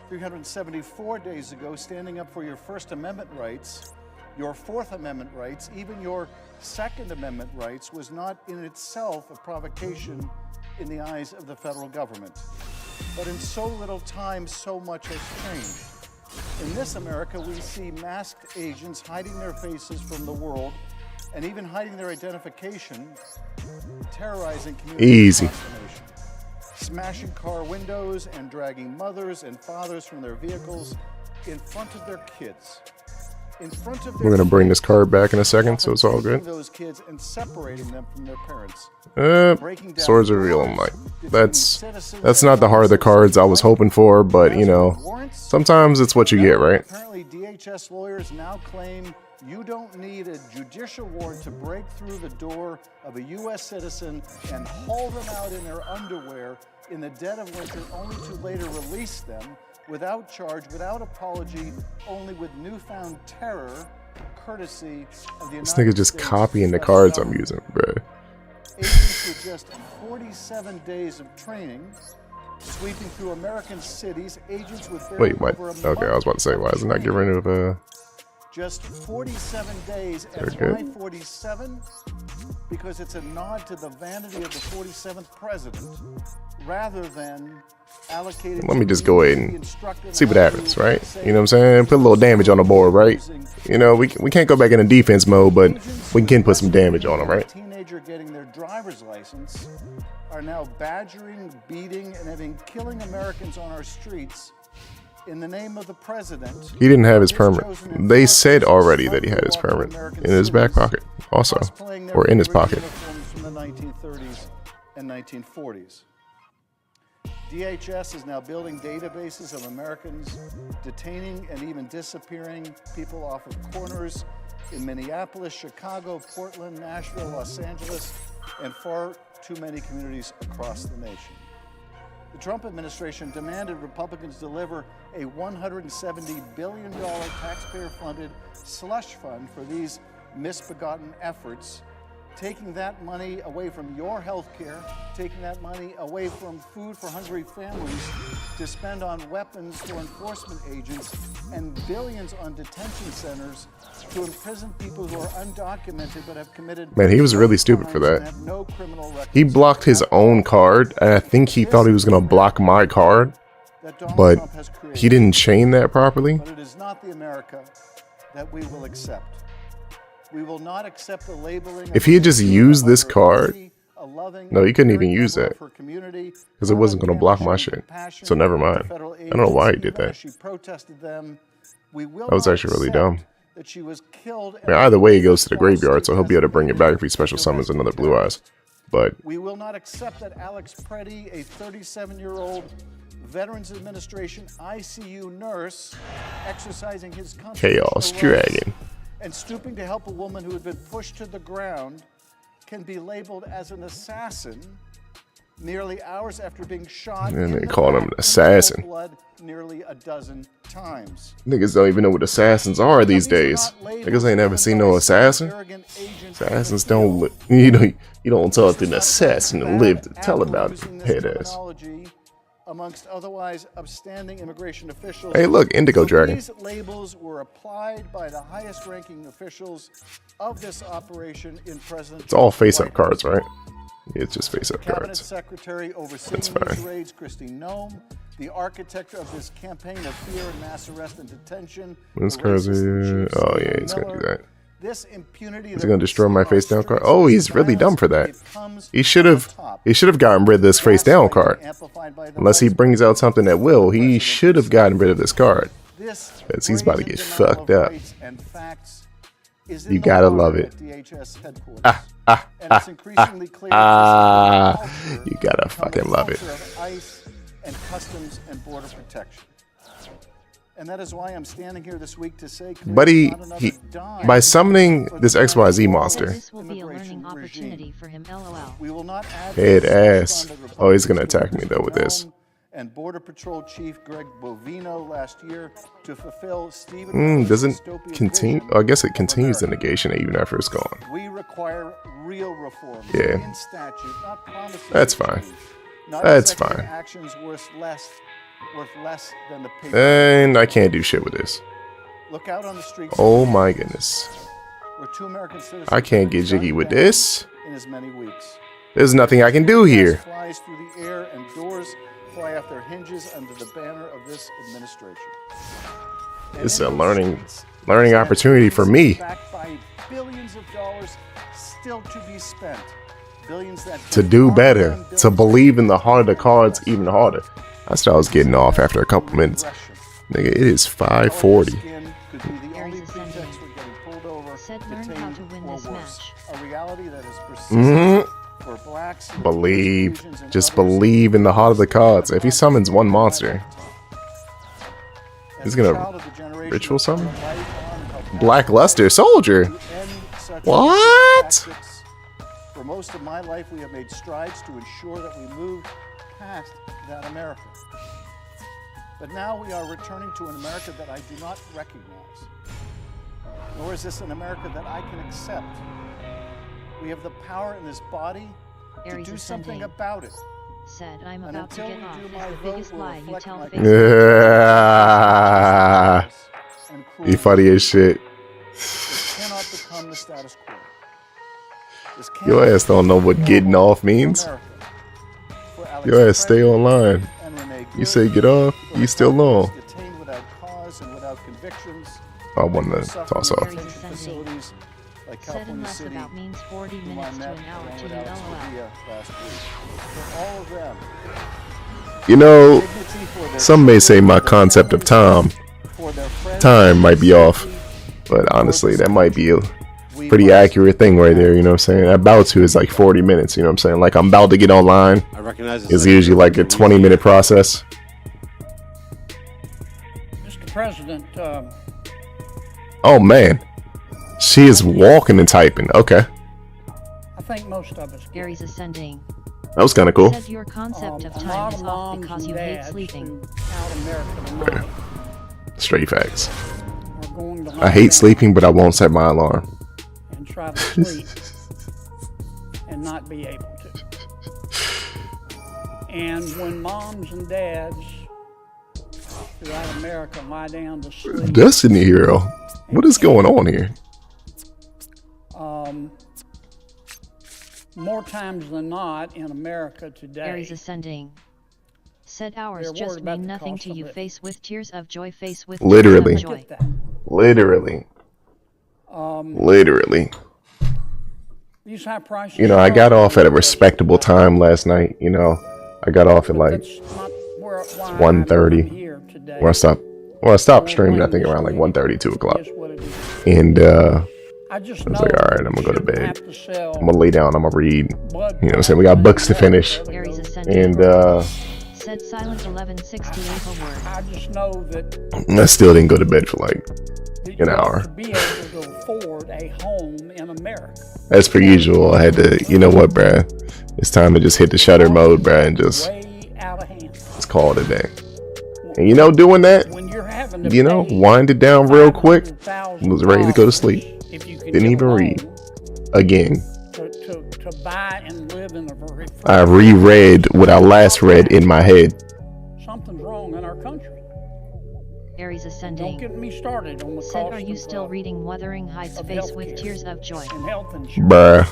374 days ago, standing up for your First Amendment rights, your Fourth Amendment rights, even your Second Amendment rights was not in itself a provocation in the eyes of the federal government. But in so little time, so much has changed. In this America, we see masked agents hiding their faces from the world and even hiding their identification, terrorizing communities across the nation, smashing car windows and dragging mothers and fathers from their vehicles in front of their kids. In front of We're gonna bring this card back in a second, so it's all good. Those kids and separating them from their parents. Swords reveal. I'm like, that's not the heart of the cards I was hoping for, but you know, sometimes it's what you get, right? Apparently, DHS lawyers now claim you don't need a judicial warrant to break through the door of a U.S. citizen and haul them out in their underwear in the dead of winter, only to later release them without charge, without apology, only with newfound terror, courtesy of the United This nigga's just States copying the federal cards I'm government. using, bro. Agents with just 47 days of training, sweeping through American cities, agents with barely Wait, what? over a Okay, I was about to say, why is it not getting rid of just 47 days. Very And good. why 47? Because it's a nod to the vanity of the 47th president, rather than allocated. Let me just go ahead and see what happens, right? You know what I'm saying? Put a little damage on the board, right? You know, we can't go back into defense mode, but we can put some damage on them, right? Teenager getting their driver's license are now badgering, beating, and even killing Americans on our streets in the name of the president. He didn't have his permit. They said already that he had his permit in his back pocket, also, or in his pocket. From the 1930s and 1940s. DHS is now building databases of Americans detaining and even disappearing people off of corners in Minneapolis, Chicago, Portland, Nashville, Los Angeles, and far too many communities across the nation. The Trump administration demanded Republicans deliver a $170 billion taxpayer-funded slush fund for these misbegotten efforts, taking that money away from your health care, taking that money away from food for hungry families to spend on weapons for enforcement agents, and billions on detention centers to imprison people who are undocumented but have committed. Man, he was really stupid for that. No criminal records. He blocked his own card, and I think he thought he was gonna block my card, but he didn't chain that properly. But it is not the America that we will accept. We will not accept the labeling. If he had just used this card, no, he couldn't even use that because it wasn't going to block my shit. So never mind. I don't know why he did that. That was actually really dumb. that she was killed. I mean, either way, he goes to the graveyard, so he'll be able to bring it back if he special summons another Blue Eyes. But we will not accept that Alex Preddy, a 37-year-old Veterans Administration ICU nurse, exercising his Chaos Dragon and stooping to help a woman who had been pushed to the ground, can be labeled as an assassin nearly hours after being shot. And they call him an assassin. Blood nearly a dozen times. Niggas don't even know what assassins are these days. Niggas ain't never seen no assassin. Assassins don't, you don't talk to an assassin and live to tell about it, head ass. Amongst otherwise upstanding immigration officials. Hey, look, Indigo Dragon. These labels were applied by the highest-ranking officials of this operation in President. It's all face-up cards, right? Yeah, it's just face-up Cabinet cards. Secretary overseeing these raids, Kristi Noem, the architect of this campaign of fear and mass arrest and detention. This crazy. Oh yeah, he's gonna do that. This impunity. He's gonna destroy my face down card. Oh, he's really dumb for that. He should have gotten rid of this face down card. Unless he brings out something that will, he should have gotten rid of this card. Because he's about to get fucked up. You gotta love it. You gotta fucking love it. And customs and border protection. And that is why I'm standing here this week to say, Buddy, by summoning this XYZ monster, This will be a learning opportunity for him, LOL. we will not add head ass. Oh, he's gonna attack me though with this. And Border Patrol Chief Greg Bovino last year to fulfill Stephen. Doesn't continue. Oh, I guess it continues the negation even after it's gone. We require real reform. Yeah. In statute, not promises. That's fine. Not That's executive fine. Actions worth less than the paper. And I can't do shit with this. Look out on the streets. Oh my goodness. Where 2 American citizens I can't get jiggy with this. in as many weeks. There's nothing I can do here. Flies through the air and doors fly off their hinges under the banner of this administration. This is a learning opportunity for me. Backed by billions of dollars still to be spent. Billions that To do better, to believe in the heart of the cards even harder. That's what I was getting off after a couple minutes. Nigga, it is 5:40. could be the only pretext for getting pulled over, Said learn how to win this match. a reality that is persistent for blacks. Believe. Just believe in the heart of the cards. If he summons one monster, he's gonna ritual summon? Black Luster Soldier. What? For most of my life, we have made strides to ensure that we move past that America. But now we are returning to an America that I do not recognize. Nor is this an America that I can accept. We have the power in this body to Aries do something ascending. about it. Said I'm And about to until get we off do is my the vote biggest will lie you reflect tell my Facebook. You funny as shit. This cannot become the status quo. This Your cannot ass don't know what getting off means. Your ass stay online. You say get off, you still on. detained without cause and without convictions. I want to toss off. Aries ascending. Like Said California unless City, about means 40 whom I minutes to met an hour along to with you, Alex LOL. Padilla last week. For all of them, You know, dignity for their some may say my concept of time might be off, but honestly, that might be a pretty accurate thing right there. You know what I'm saying? About to is like 40 minutes. You know what I'm saying? Like I'm about to get online. I recognize It's usually like a 20-minute process. Mr. President, Oh man, she is walking and typing. Okay, I think most of us Aries ascending. that was kind of cool. Said your concept of a time lot is of off moms because and you hate dads sleeping. throughout America tonight Straight facts. are going to I hate sleeping, but I won't set my alarm. and try to sleep and not be able to. And when moms and dads throughout America lie down to sleep, Destiny Hero, what is going on here? more times than not in America today, Aries ascending. Said hours They're just worried about mean the nothing cost to of you. living. Face with tears of joy. Face with Literally. tears of joy. get that. Literally. Literally. These high prices. You know, I got off at a respectable time last night. You know, I got off at like That's not where, why 1:30. I'm here today. Where I stopped streaming, I think around like 1:30, 2 o'clock. Is what it is. And I just I was know like, all right, I'm gonna go to you shouldn't bed. have to sell I'm gonna lay down. I'm gonna read. blood You know what I'm saying? We got books to finish. Aries Ascending. And Said Silent 1168 a word. I just know that I still didn't go to bed for like an hour. to be able to afford a home in America. As per usual, I had to, you know what, bruh? It's time to just hit the shutter mode, bruh, and just Way out of hand. let's call it a day. And you know, doing that, When you're having to you know, pay wind it down real quick. $500,000 Was ready to go to sleep. if you can Didn't get even a read loan again. to buy and live in a very I reread what I last read in my head. something's wrong in our country. Aries Don't Ascending. get me started on the Said, cost are you of, still reading Wuthering Heights of Face with healthcare Tears of Joy? and health insurance.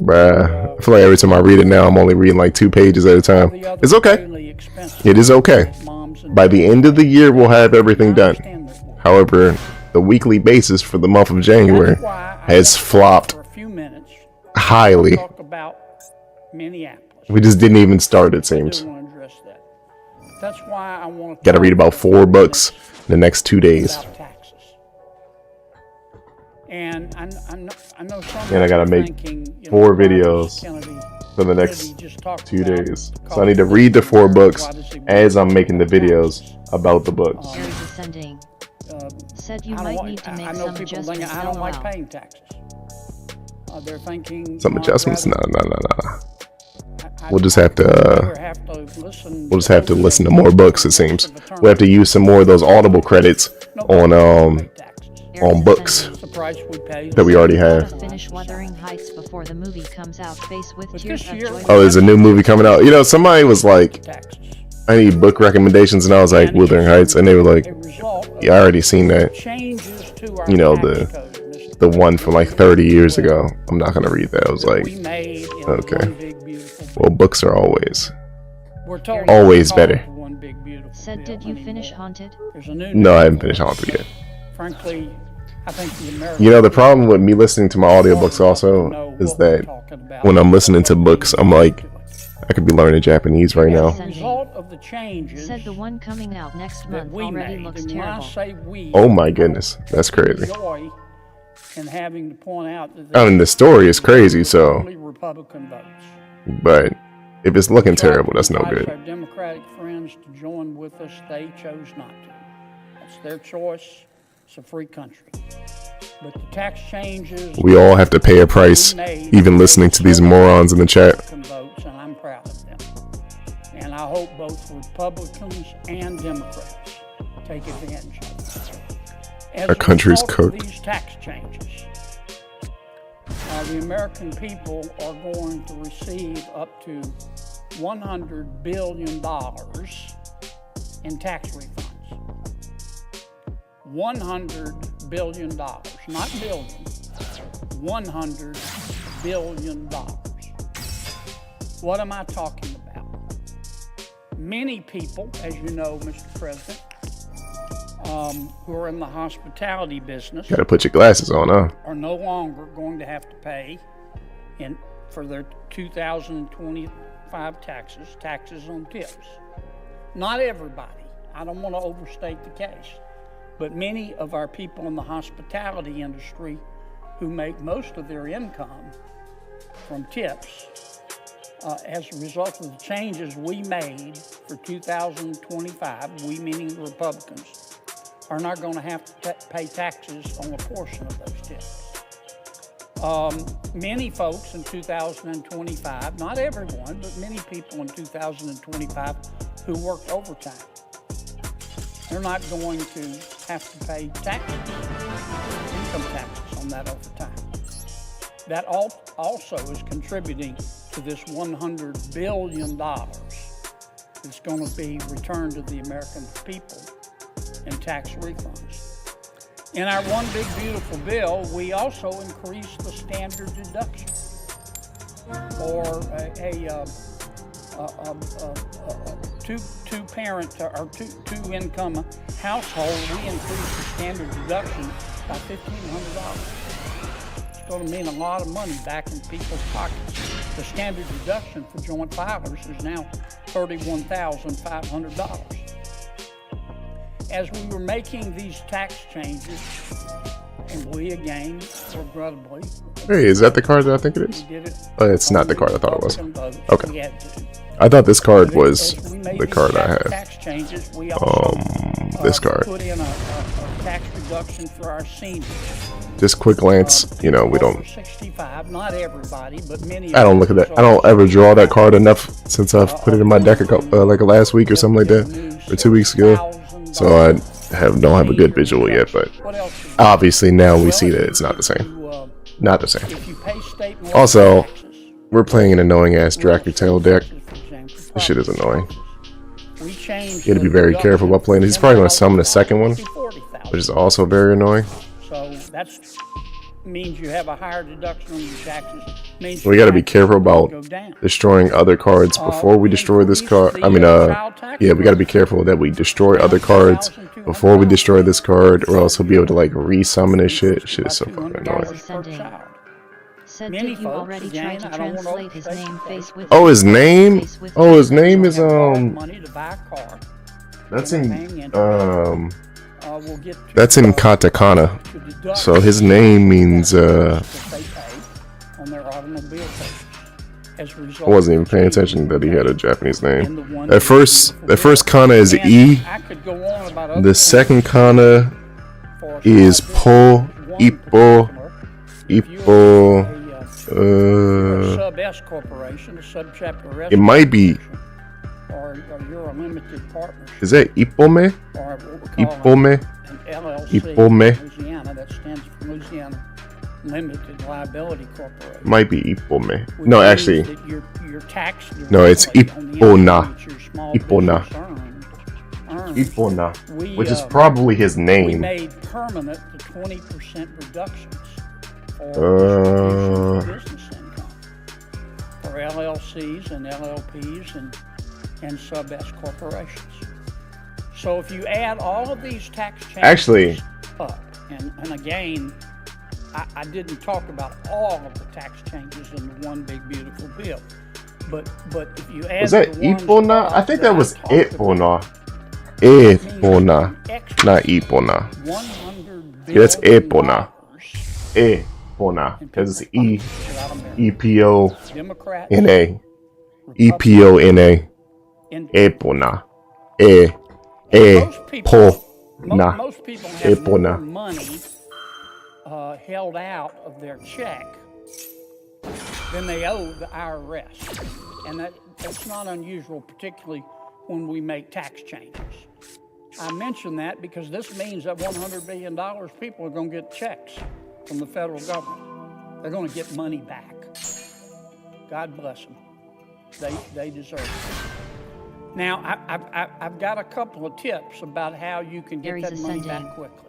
Bruh. I feel like every time I read it now, I'm only reading like 2 pages at a time. It's okay. It is okay. By the end of the year, we'll have everything done. However, the weekly basis for the month of January has flopped For a few minutes, highly. talk about Minneapolis. We just didn't even start, it I seems. do want to address that. That's why I want to Gotta read about 4 books in the next 2 days. about taxes. And I know some And I gotta people make thinking, you 4 know, videos Kennedy for the next Kennedy just talked 2 about days. the So I need to cost read the of 4 America. books Why does he as I'm want making the taxes? videos about the books. Aries Ascending. Said you I don't might like- need to I make know some people think adjustments. I don't like LOL. paying taxes. They're thinking Some "Oh, I'd adjustments? No, rather- no, no, no. I- We'll just have to, I'd rather have to listen We'll just have to those listen to things more books, it than seems. most of the We'll have to use some more of those Audible credits on Aries books Ascending. the price we pay. that we already Gotta have. finish Wuthering Heights before the movie comes out. Face with Tears this of year- Joy. Oh, there's a new movie coming out. You know, somebody was like, I need book recommendations, and I was like, Wuthering Heights, and they were like, yeah, I already seen that. Changes to our You know, tax code, Mr. the one from like 30 years ago. I'm not gonna read that. I was like, we made in okay. one big beautiful Well, books are always We're told always to call it better. one big beautiful Said, did you finish Haunted? There's a new No, I haven't finished Haunted yet. frankly, I think the American You know, the problem with me listening to my audiobooks also is that when I'm listening to books, I'm like, I could be learning Japanese right now. as a result of the changes Said the one coming out next that month we already made, looks and when I terrible. say we, Oh my goodness, that's crazy. joy in having to point out that I mean, the story is crazy, so, only Republican votes. but if it's looking terrible, that's no Advise good. our Democratic friends to join with us. They chose not to. That's their choice. It's a free country. But the tax changes We all have to pay a price, even listening to these morons in the chat. Republican votes, and I'm proud of them. And I hope both Republicans and Democrats take advantage of it. As Our country's a result of cooked. These tax changes, the American people are going to receive up to $100 billion in tax refunds. $100 billion, not billion, $100 billion. What am I talking about? Many people, as you know, Mr. President, who are in the hospitality business Gotta put your glasses on, huh? are no longer going to have to pay for their 2025 taxes on tips. Not everybody. I don't want to overstate the case. But many of our people in the hospitality industry who make most of their income from tips, as a result of the changes we made for 2025, we meaning the Republicans, are not going to have to pay taxes on a portion of those tips. Many folks in 2025, not everyone, but many people in 2025 who worked overtime, they're not going to have to pay taxes, income taxes on that overtime. That also is contributing to this $100 billion that's going to be returned to the American people in tax refunds. In our one big beautiful bill, we also increased the standard deduction for two-parent or two-income household. We increased the standard deduction by $1,500. It's going to mean a lot of money back in people's pockets. The standard deduction for joint filers is now $31,500. As we were making these tax changes, And we again, regrettably, Hey, is that the card that I think it is? we did it. It's not the card I thought it was. Republican votes. Okay. We had to. I thought this card But was as we made the these card I had. tax changes, we also This card. put in a tax reduction for our seniors. Just quick glance, you know, we Over don't. 65, not everybody, but many. I don't look at that. I don't ever draw that card enough since I've put it in my deck a couple, like last week or something like that, or 2 weeks ago. So I don't have a good visual yet, but obviously now we see that it's not the same. Not the same. Also, we're playing an annoying ass Dracula deck. This shit is annoying. You gotta be very careful about playing. He's probably gonna summon a second one, which is also very annoying. So that means you have a higher deduction on your taxes. Means We gotta be careful about destroying other cards before we destroy this card. I mean, yeah, we gotta be careful that we destroy other cards before we destroy this card, or else he'll be able to like resummon this shit. Shit is so fucking annoying. Said did you already try to translate his name face with Oh, his name? Oh, his name is money to buy a car. That's in that's in katakana. So his name means on their automobile purchase. As a I result, wasn't even paying attention that he had a Japanese name. At first kana is E. I could go on about other The second kana is Po Ippo Ippo sub S corporation, a subchapter S it might be or you're a limited partnership. is that Ippome? Or what we call Ippome? an LLC Ippome? in Louisiana, that stands for Louisiana Limited Liability Corporation. Might be Ippome. Which No, means actually that you're taxed no, it's directly on the Ippona. income that your small Ippona. business earns. Ippona. We, Which is probably his We name. made permanent the 20% reductions for business income for LLCs and LLPs and sub-S corporations. So if you add all of these tax changes Actually up, and again, I didn't talk about all of the tax changes in the one big beautiful bill, but if you add was that the ones Ippona? I think that was talked about, Ippona. Ippona. Not Ippona. Yeah, that's Ippona. Ippona. Because it's E-P-O-N-A. E-P-O-N-A. Ippona. Pona. Most people have more Ippona. money held out of their check than they owe the IRS. And that's not unusual, particularly when we make tax changes. I mention that because this means that $100 billion, people are going to get checks from the federal government. They're going to get money back. God bless them. They deserve it. Now, I've got a couple of tips about how you can get that money back quickly.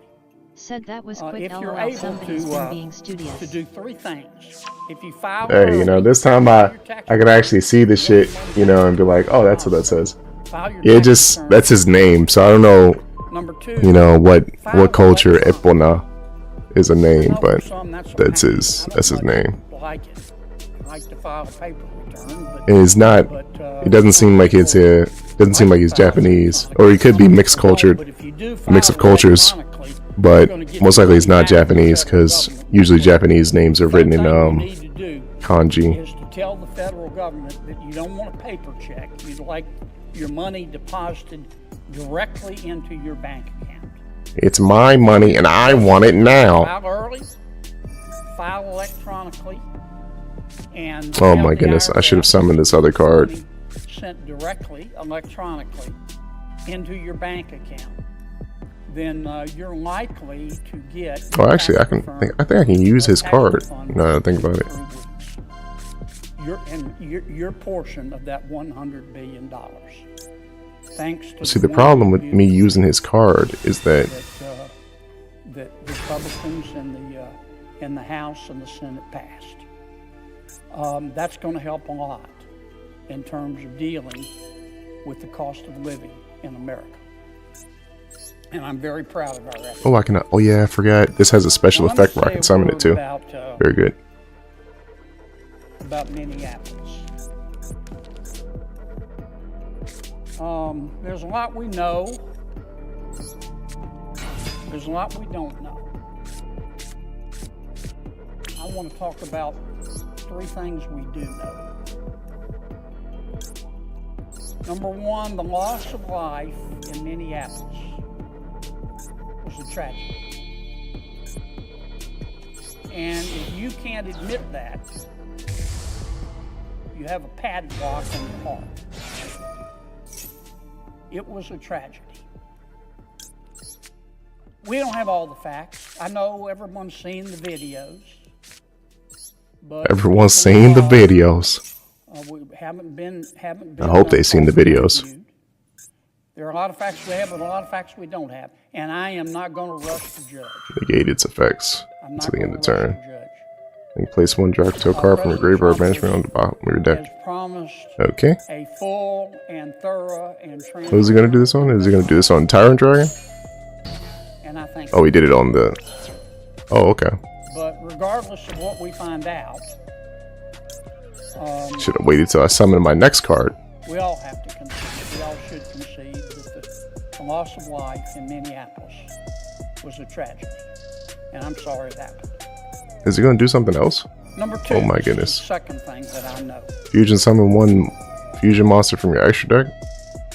Said that was quick. If you're LOL, able somebody's been being studious. to do three things. If you file Hey, you know, this time I could actually see the shit, you know, and be like, oh, that's what that says. Yeah, it just that's his name, so I don't know, you know, what culture Ippona is a name, but that's his name. Like it. Like to file a paper return, but And it's not. It doesn't seem like it's doesn't seem like he's Japanese, or he could be mixed cultured, mix of cultures. But most likely he's not Japanese, because usually Japanese names are written in kanji. is to tell the federal government that you don't want a paper check. You'd like your money deposited directly into your bank account. It's my money and I want it now. File early, file electronically, and Oh my goodness, I should have summoned this other card. sent directly electronically into your bank account. Then you're likely to get. Oh, actually, I think I can use his card. Now that I think about it. Your portion of that $100 billion. Thanks to See, the problem with me using his card is that that Republicans in the House and the Senate passed. That's going to help a lot in terms of dealing with the cost of living in America. And I'm very proud of our effort. oh, I can. Oh yeah, I forgot. This has a special effect where I can summon it too. Very good. About Minneapolis. There's a lot we know. There's a lot we don't know. want to talk about 3 things we do know. Number 1, the loss of life in Minneapolis was a tragedy. And if you can't admit that, you have a padlock on your heart. It was a tragedy. We don't have all the facts. I know everyone's seen the videos. But Everyone's seen the videos. We haven't been I hope they've seen the videos. reviewed. There are a lot of facts we have, but a lot of facts we don't have. And I am not going to rush to judge. Negate its effects I'm not to the going end of to rush turn. to judge. You place 1 draft to a card from your graveyard management on the bottom of your Has deck. promised Okay. a full and thorough and Who's he gonna do this on? Is he gonna do this on Tyrant Dragon? And I think. Oh, he did it on the. Oh, okay. But regardless of what we find out, Should have waited till I summoned my next card. we all have to concede. We all should concede that the loss of life in Minneapolis was a tragedy, and I'm sorry it happened. Is he gonna do something else? Number 2. Oh my this is goodness. the second thing that I know. Fusion summon 1 fusion monster from your extra deck.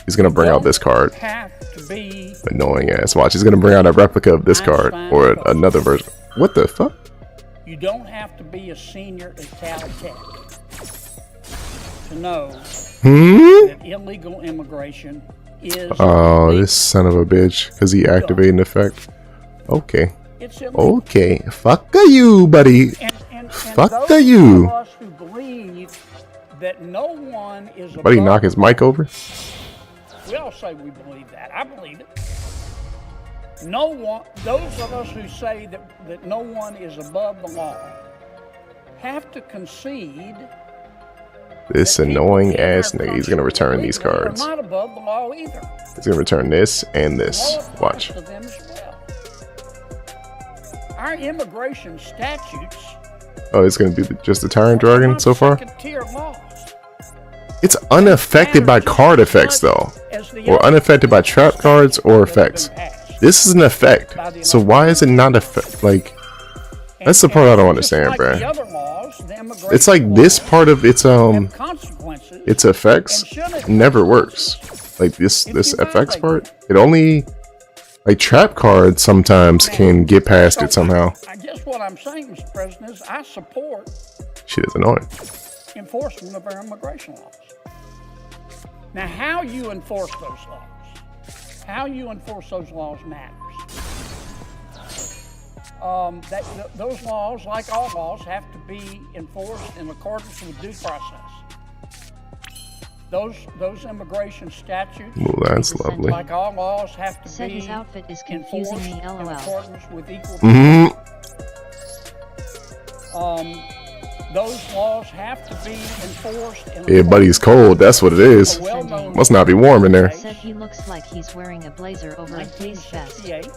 He's gonna bring out this card. Have to be Annoying ass. Watch. He's gonna bring out a replica of this card or another version. What the fuck? You don't have to be a senior at Caltech to know that illegal immigration is. Oh, this son of a bitch. Because he activated an effect. Okay. It's illegal. Okay. Fuck you, buddy. Fuck those you. of us who believe that no one is Buddy, above knock his mic over. We all say we believe that. I believe it. No one, those of us who say that no one is above the law have to concede This annoying ass nigga. He's gonna return these they're cards. not above the law either. He's gonna return this and this. Watch. To them as well. Our immigration statutes Oh, it's gonna do just the Tyrant Dragon so far? tier laws. It's unaffected by card effects though. Or unaffected by trap cards or effects. This is an effect. So why is it not effect? Like, that's the part I don't understand, Like bruh. the other laws, the immigration It's like this part of its consequences. its effects never works. Like this effects part, it only like trap cards sometimes can get past it somehow. I guess what I'm saying, Mr. President, is I support Shit is annoying. enforcement of our immigration laws. Now, how you enforce those laws, matters. Those laws, like all laws, have to be enforced in accordance with due process. Those immigration statutes, Well, that's lovely. like all laws, have to Said be his outfit is confusing me, enforced in LOL. accordance with equal Mhm. Those laws have to be enforced in Yeah, buddy's cold. That's what it is. Must not be warm in there. Said he looks like he's wearing a blazer over a fleece vest. 1968,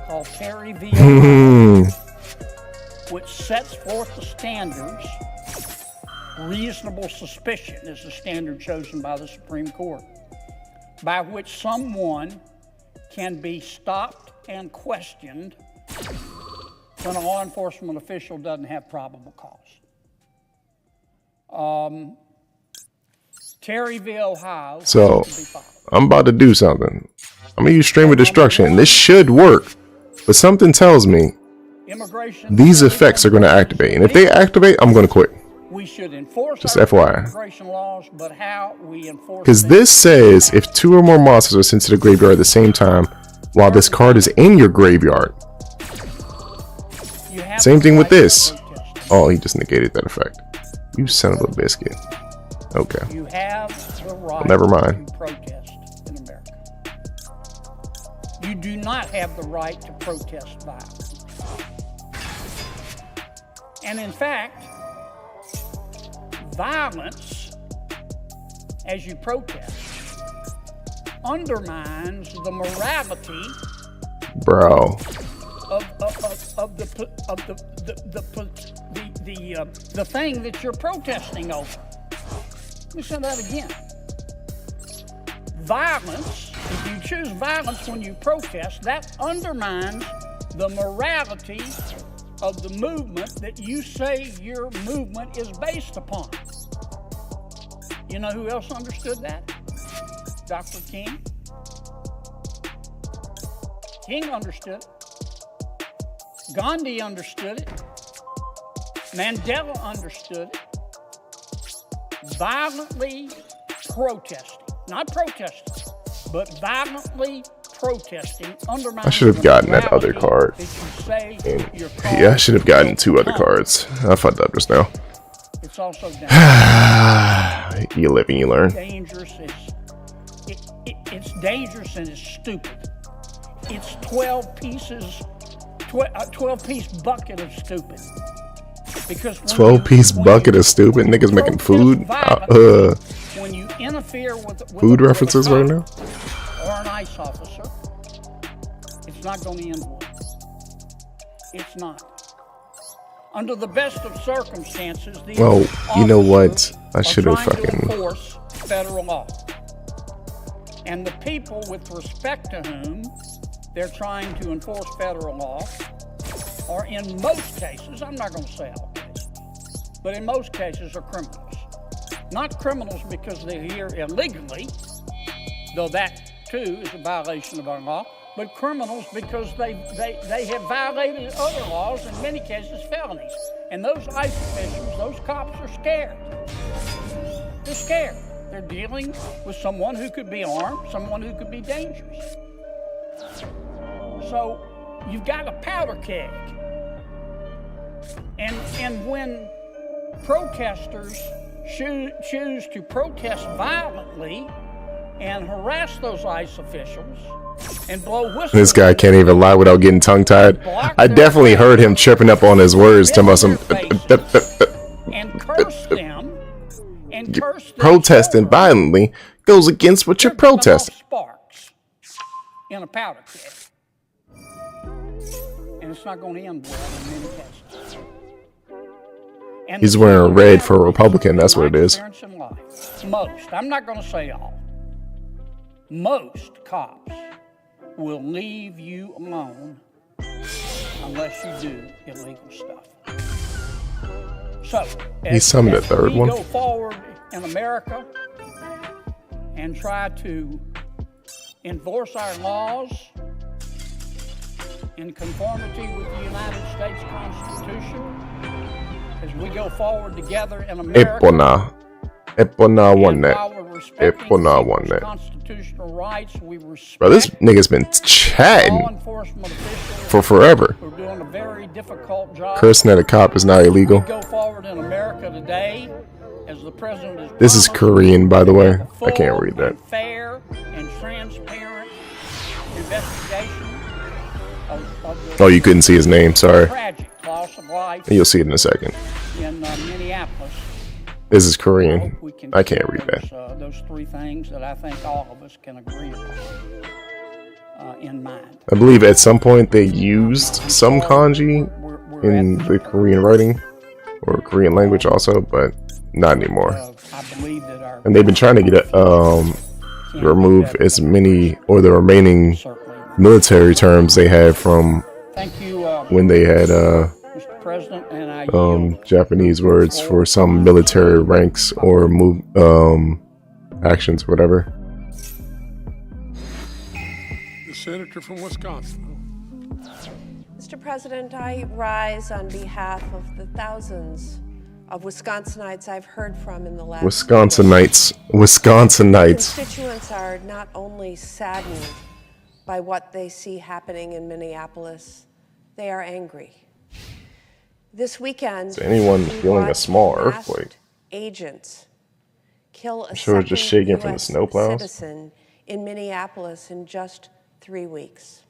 called Terry v. Mhm. which sets forth the standards. Reasonable suspicion is the standard chosen by the Supreme Court, by which someone can be stopped and questioned when a law enforcement official doesn't have probable cause. Terry v. Ohio. So has to be followed. I'm about to do something. I'm gonna use Stream of Destruction. This should work, but something tells me these effects are gonna activate, and if they activate, I'm gonna quit. We should enforce Just our FYI. immigration laws, but how we enforce Because them- this says if 2 or more monsters are sent to the graveyard at the same time while this card is in your graveyard. You have Same the thing with right to this. protest. Oh, he just negated that effect. You son of a biscuit. Okay. You have the right never mind. to protest in America. You do not have the right to protest violence. And in fact, violence, as you protest, undermines the morality Bro. the thing that you're protesting over. Let me say that again. Violence, if you choose violence when you protest, that undermines the morality of the movement that you say your movement is based upon. You know who else understood that? Dr. King. King understood it. Gandhi understood it. Mandela understood it. Violently protesting, not protesting, but violently protesting undermines. I should have gotten that other card. Yeah, I should have gotten 2 other cards. I fucked up just now. It's also dangerous. You live and you learn. Dangerous. It's dangerous and it's stupid. It's 12 pieces, 12-piece bucket of stupid. Because 12-piece bucket of stupid niggas making food. When you interfere with food references right now. Or an ICE officer, it's not going to end well. It's not. Under the best of circumstances, these well, you know what? I officers should have are trying to fucking. enforce federal law. And the people with respect to whom they're trying to enforce federal law are, in most cases, I'm not going to say all cases, but in most cases are criminals. Not criminals because they're here illegally, though that too is a violation of our law, but criminals because they have violated other laws, in many cases felonies. And those ICE officials, those cops are scared. They're scared. They're dealing with someone who could be armed, someone who could be dangerous. So you've got a powder keg. And when protesters choose to protest violently and harass those ICE officials and blow whistles. This guy can't even lie without getting tongue-tied. I definitely heard him tripping up on his words. To some and curse them. And curse them. Protesting violently goes against what you're protesting. Sparks in a powder keg. And it's not going to end well in many cases. And He's wearing red for a Republican. That's what it is. Most, I'm not going to say all, most cops will leave you alone unless you do illegal stuff. So, He summoned a third we one. go forward in America and try to enforce our laws in conformity with the United States Constitution, as we go forward together in America. Epona won that. Epona won that. Constitutional rights, we respect. Bro, this nigga's been chatting for forever. We're doing a very difficult job. Cursing at a cop is not illegal. We go forward in America today as the president is. This is Korean, by the way. I can't read that. Fair and transparent investigation of Oh, you couldn't see his name. Sorry. tragic loss of life You'll see it in a second. in Minneapolis. This is Korean. I can't read that. Those 3 things that I think all of us can agree upon in mind. I believe at some point they used some kanji in the Korean writing or Korean language also, but not anymore. And they've been trying to get remove as many or the remaining military terms they had from when they had Mr. President, and I Japanese words for some military ranks or move actions, whatever. The senator from Wisconsin. Mr. President, I rise on behalf of the thousands of Wisconsinites I've heard from in the last Wisconsinites. Constituents are not only saddened by what they see happening in Minneapolis, they are angry. This weekend, Is anyone feeling a small earthquake? Agents kill a I'm sure it's just second shaking from the US snowplows. citizen in Minneapolis in just 3 weeks.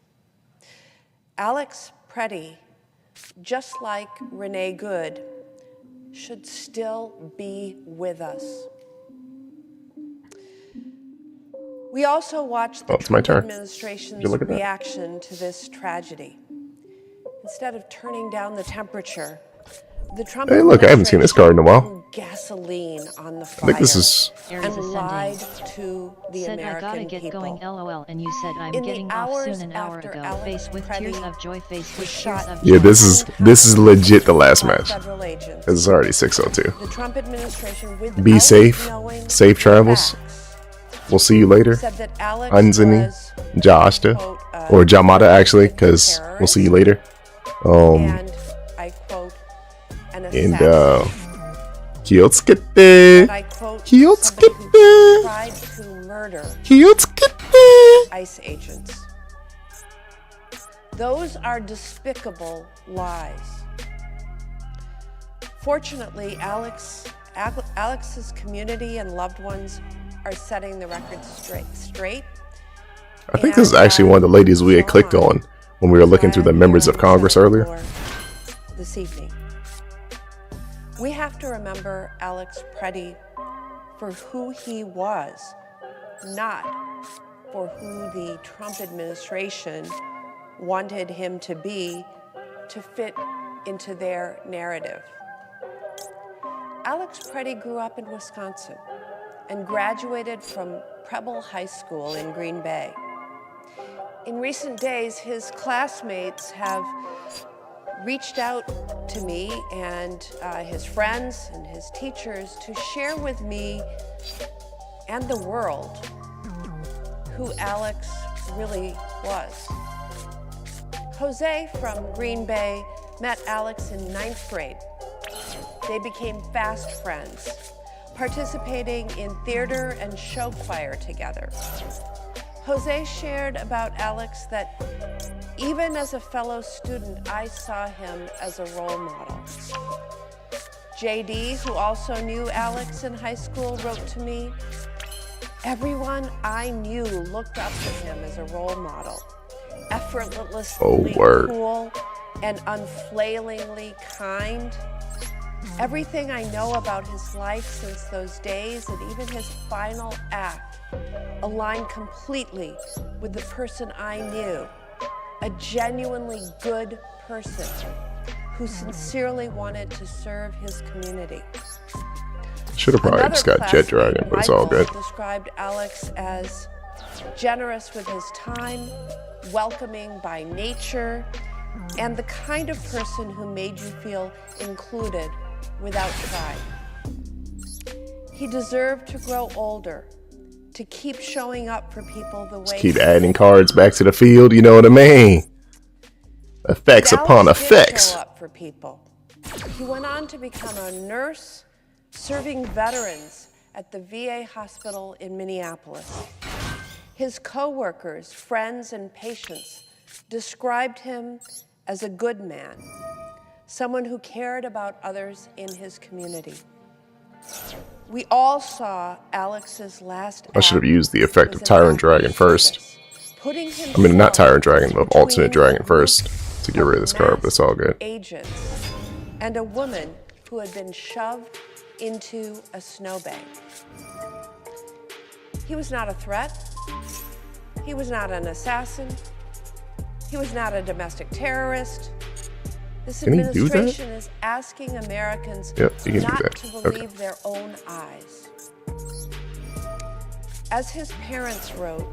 Alex Preddy, just like Renee Good, should still be with us. We also watched the it's my Trump turn. administration's Did you look at that? reaction to this tragedy. Instead of turning down the temperature, the Trump Hey, look, I haven't seen this card in a while. gasoline on the I fire think this is and lied to the Said American I gotta get people. going LOL and you said I'm In the getting off hours soon an hour after ago. Alex Face with tears Preddy of joy, face with shot tears of yeah. joy. This is legit the last match. Federal agents. It's already 6:02. The Trump administration, Be without safe. knowing Safe travels. facts, We'll see you later. said that Alex Anzani, was, Jashta, quote, or Jamada actually, because we'll see you later. and I quote, an And assassin. Kiyotsukete. And I quote, somebody who tried to murder Kiyotsukete. ICE agents. Those are despicable lies. Fortunately, Alex's community and loved ones are setting the record straight. I think this is actually one of the ladies we had clicked on when we were looking through the members of Congress earlier. This evening. We have to remember Alex Preddy for who he was, not for who the Trump administration wanted him to be to fit into their narrative. Alex Preddy grew up in Wisconsin and graduated from Preble High School in Green Bay. In recent days, his classmates have reached out to me and his friends and his teachers to share with me and the world who Alex really was. Jose from Green Bay met Alex in 9th grade. They became fast friends, participating in theater and show choir together. Jose shared about Alex that even as a fellow student, I saw him as a role model. JD, who also knew Alex in high school, wrote to me, everyone I knew looked up to him as a role model, effortlessly cool and unflailingly kind. Everything I know about his life since those days and even his final act aligned completely with the person I knew, a genuinely good person who sincerely wanted to serve his community. Should have probably just got Jet Dragon, but it's all good. Described Alex as generous with his time, welcoming by nature, and the kind of person who made you feel included without trying. He deserved to grow older, to keep showing up for people the way Just keep adding cards back to the field, you know what I mean? Effects upon effects. Show up for people. He went on to become a nurse serving veterans at the VA hospital in Minneapolis. His co-workers, friends, and patients described him as a good man, someone who cared about others in his community. We all saw Alex's last I should have act used the effect was of an Tyrant act Dragon of first. service, putting I mean, not himself Tyrant Dragon, but between Alternate Dragon first to get rid of this card, but it's all good. agents and a woman who had been shoved into a snowbank. He was not a threat. He was not an assassin. He was not a domestic terrorist. This Can he do that? administration is asking Americans Yep, you can do not that. to Okay. believe their own eyes. As his parents wrote,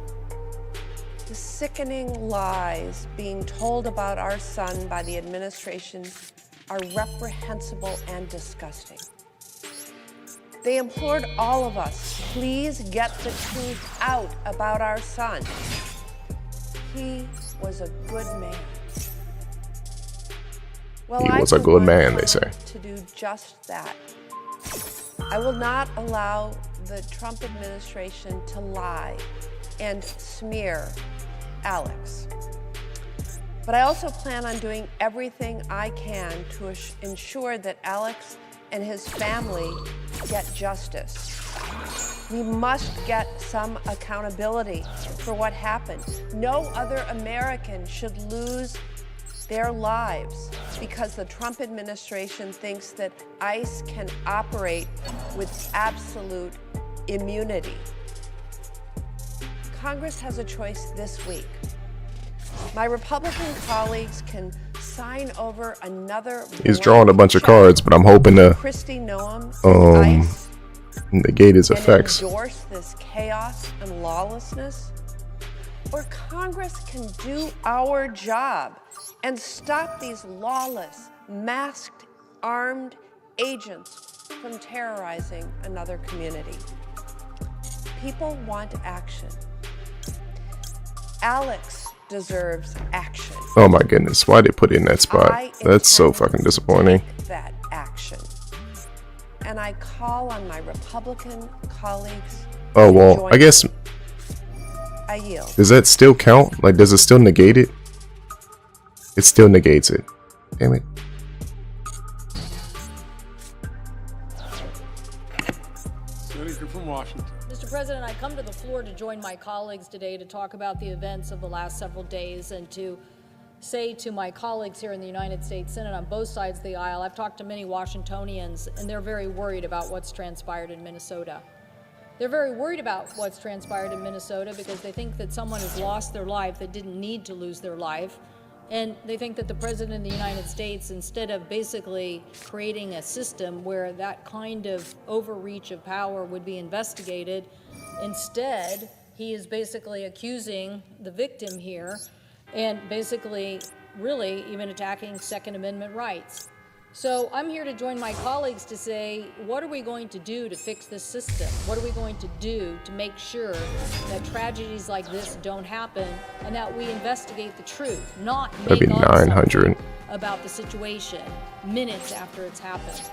the sickening lies being told about our son by the administration are reprehensible and disgusting. They implored all of us, please get the truth out about our son. He was a good man. Well, He I was a for good one man, they plan say. to do just that. I will not allow the Trump administration to lie and smear Alex. But I also plan on doing everything I can to ensure that Alex and his family get justice. We must get some accountability for what happened. No other American should lose their lives because the Trump administration thinks that ICE can operate with absolute immunity. Congress has a choice this week. My Republican colleagues can sign over another. He's drawing a bunch of cards, but I'm hoping to Kristi Noem negate his effects. Endorse this chaos and lawlessness, or Congress can do our job and stop these lawless, masked, armed agents from terrorizing another community. People want action. Alex deserves action. Oh my goodness, why they put it in that spot? That's so fucking disappointing. That action. And I call on my Republican colleagues. Oh well, I guess. I yield. Does that still count? Like, does it still negate it? It still negates it. Damn it. Senator from Washington. Mr. President, I come to the floor to join my colleagues today to talk about the events of the last several days and to say to my colleagues here in the United States Senate on both sides of the aisle, I've talked to many Washingtonians, and they're very worried about what's transpired in Minnesota. They're very worried about what's transpired in Minnesota because they think that someone has lost their life that didn't need to lose their life. And they think that the President of the United States, instead of basically creating a system where that kind of overreach of power would be investigated, instead, he is basically accusing the victim here and basically really even attacking Second Amendment rights. So I'm here to join my colleagues to say, what are we going to do to fix this system? What are we going to do to make sure that tragedies like this don't happen and that we investigate the truth, not make up 900 about the situation minutes after it's happened?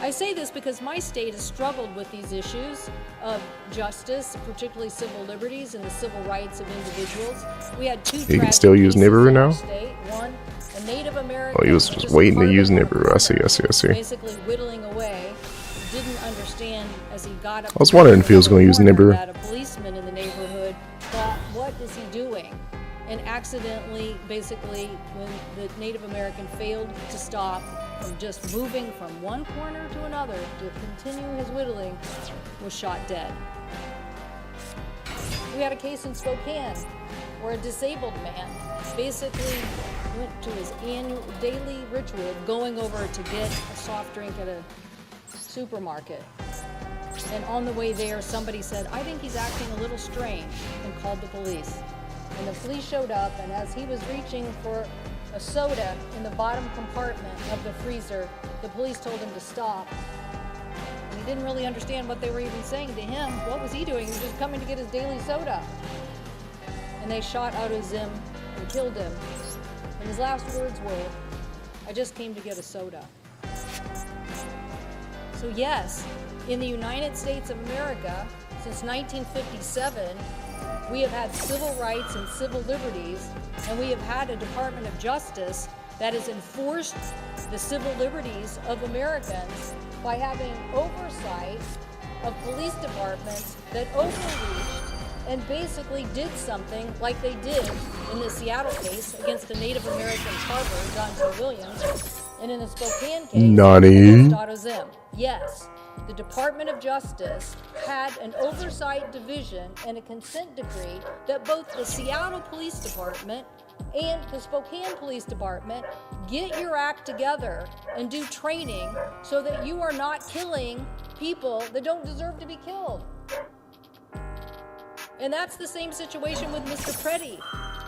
I say this because my state has struggled with these issues of justice, particularly civil liberties and the civil rights of individuals. We had two He can still use Nibiru now? state. One, a Native American. Oh, he was just waiting to use Nibiru. I see. Basically whittling away, didn't understand as he got up. I was wondering if he was going to use Nibiru. That a policeman in the neighborhood thought, what is he doing? And accidentally, basically, when the Native American failed to stop from just moving from one corner to another to continue his whittling, was shot dead. We had a case in Spokane where a disabled man basically went to his daily ritual of going over to get a soft drink at a supermarket. And on the way there, somebody said, I think he's acting a little strange, and called the police. And the police showed up, and as he was reaching for a soda in the bottom compartment of the freezer, the police told him to stop. And he didn't really understand what they were even saying to him. What was he doing? He was just coming to get his daily soda. And they shot Auto-Zim and killed him. And his last words were, I just came to get a soda. So yes, in the United States of America, since 1957, we have had civil rights and civil liberties, and we have had a Department of Justice that has enforced the civil liberties of Americans by having oversight of police departments that overreached and basically did something like they did in the Seattle case against the Native American charter, John T. Williams, and in the Spokane case against Auto-Zim. Yes, the Department of Justice had an oversight division and a consent decree that both the Seattle Police Department and the Spokane Police Department get your act together and do training so that you are not killing people that don't deserve to be killed. And that's the same situation with Mr. Preddy.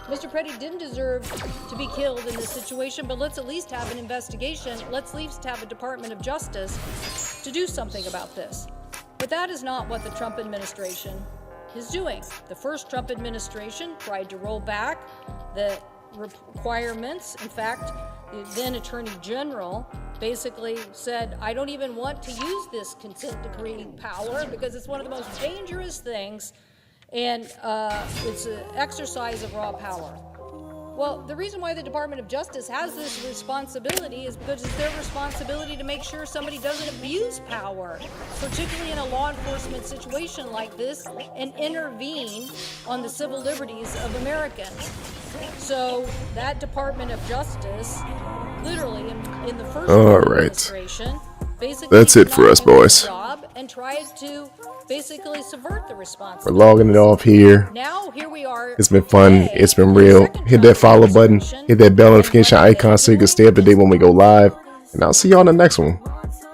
Mr. Preddy didn't deserve to be killed in this situation, but let's at least have an investigation. Let's at least have a Department of Justice to do something about this. But that is not what the Trump administration is doing. The first Trump administration tried to roll back the requirements. In fact, the then Attorney General basically said, I don't even want to use this consent decree power because it's one of the most dangerous things, and it's an exercise of raw power. Well, the reason why the Department of Justice has this responsibility is because it's their responsibility to make sure somebody doesn't abuse power, particularly in a law enforcement situation like this, and intervene on the civil liberties of Americans. So that Department of Justice, literally in the first administration, basically that's it for us, boys. and tried to basically subvert the response. We're logging it off here. Now, here we are. It's been fun. It's been real. Hit that follow button. Hit that bell notification icon so you can stay up to date when we go live. And I'll see y'all in the next one.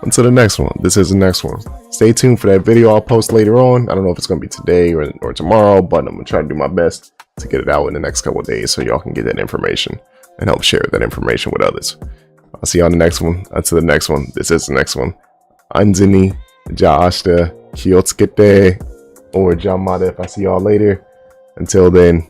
Until the next one. This is the next one. Stay tuned for that video I'll post later on. I don't know if it's going to be today or tomorrow, but I'm going to try to do my best to get it out in the next couple of days so y'all can get that information and help share that information with others. I'll see y'all in the next one. Until the next one. This is the next one. Anzini, Jaashta, Kiotsukete, or Jamada if I see y'all later. Until then.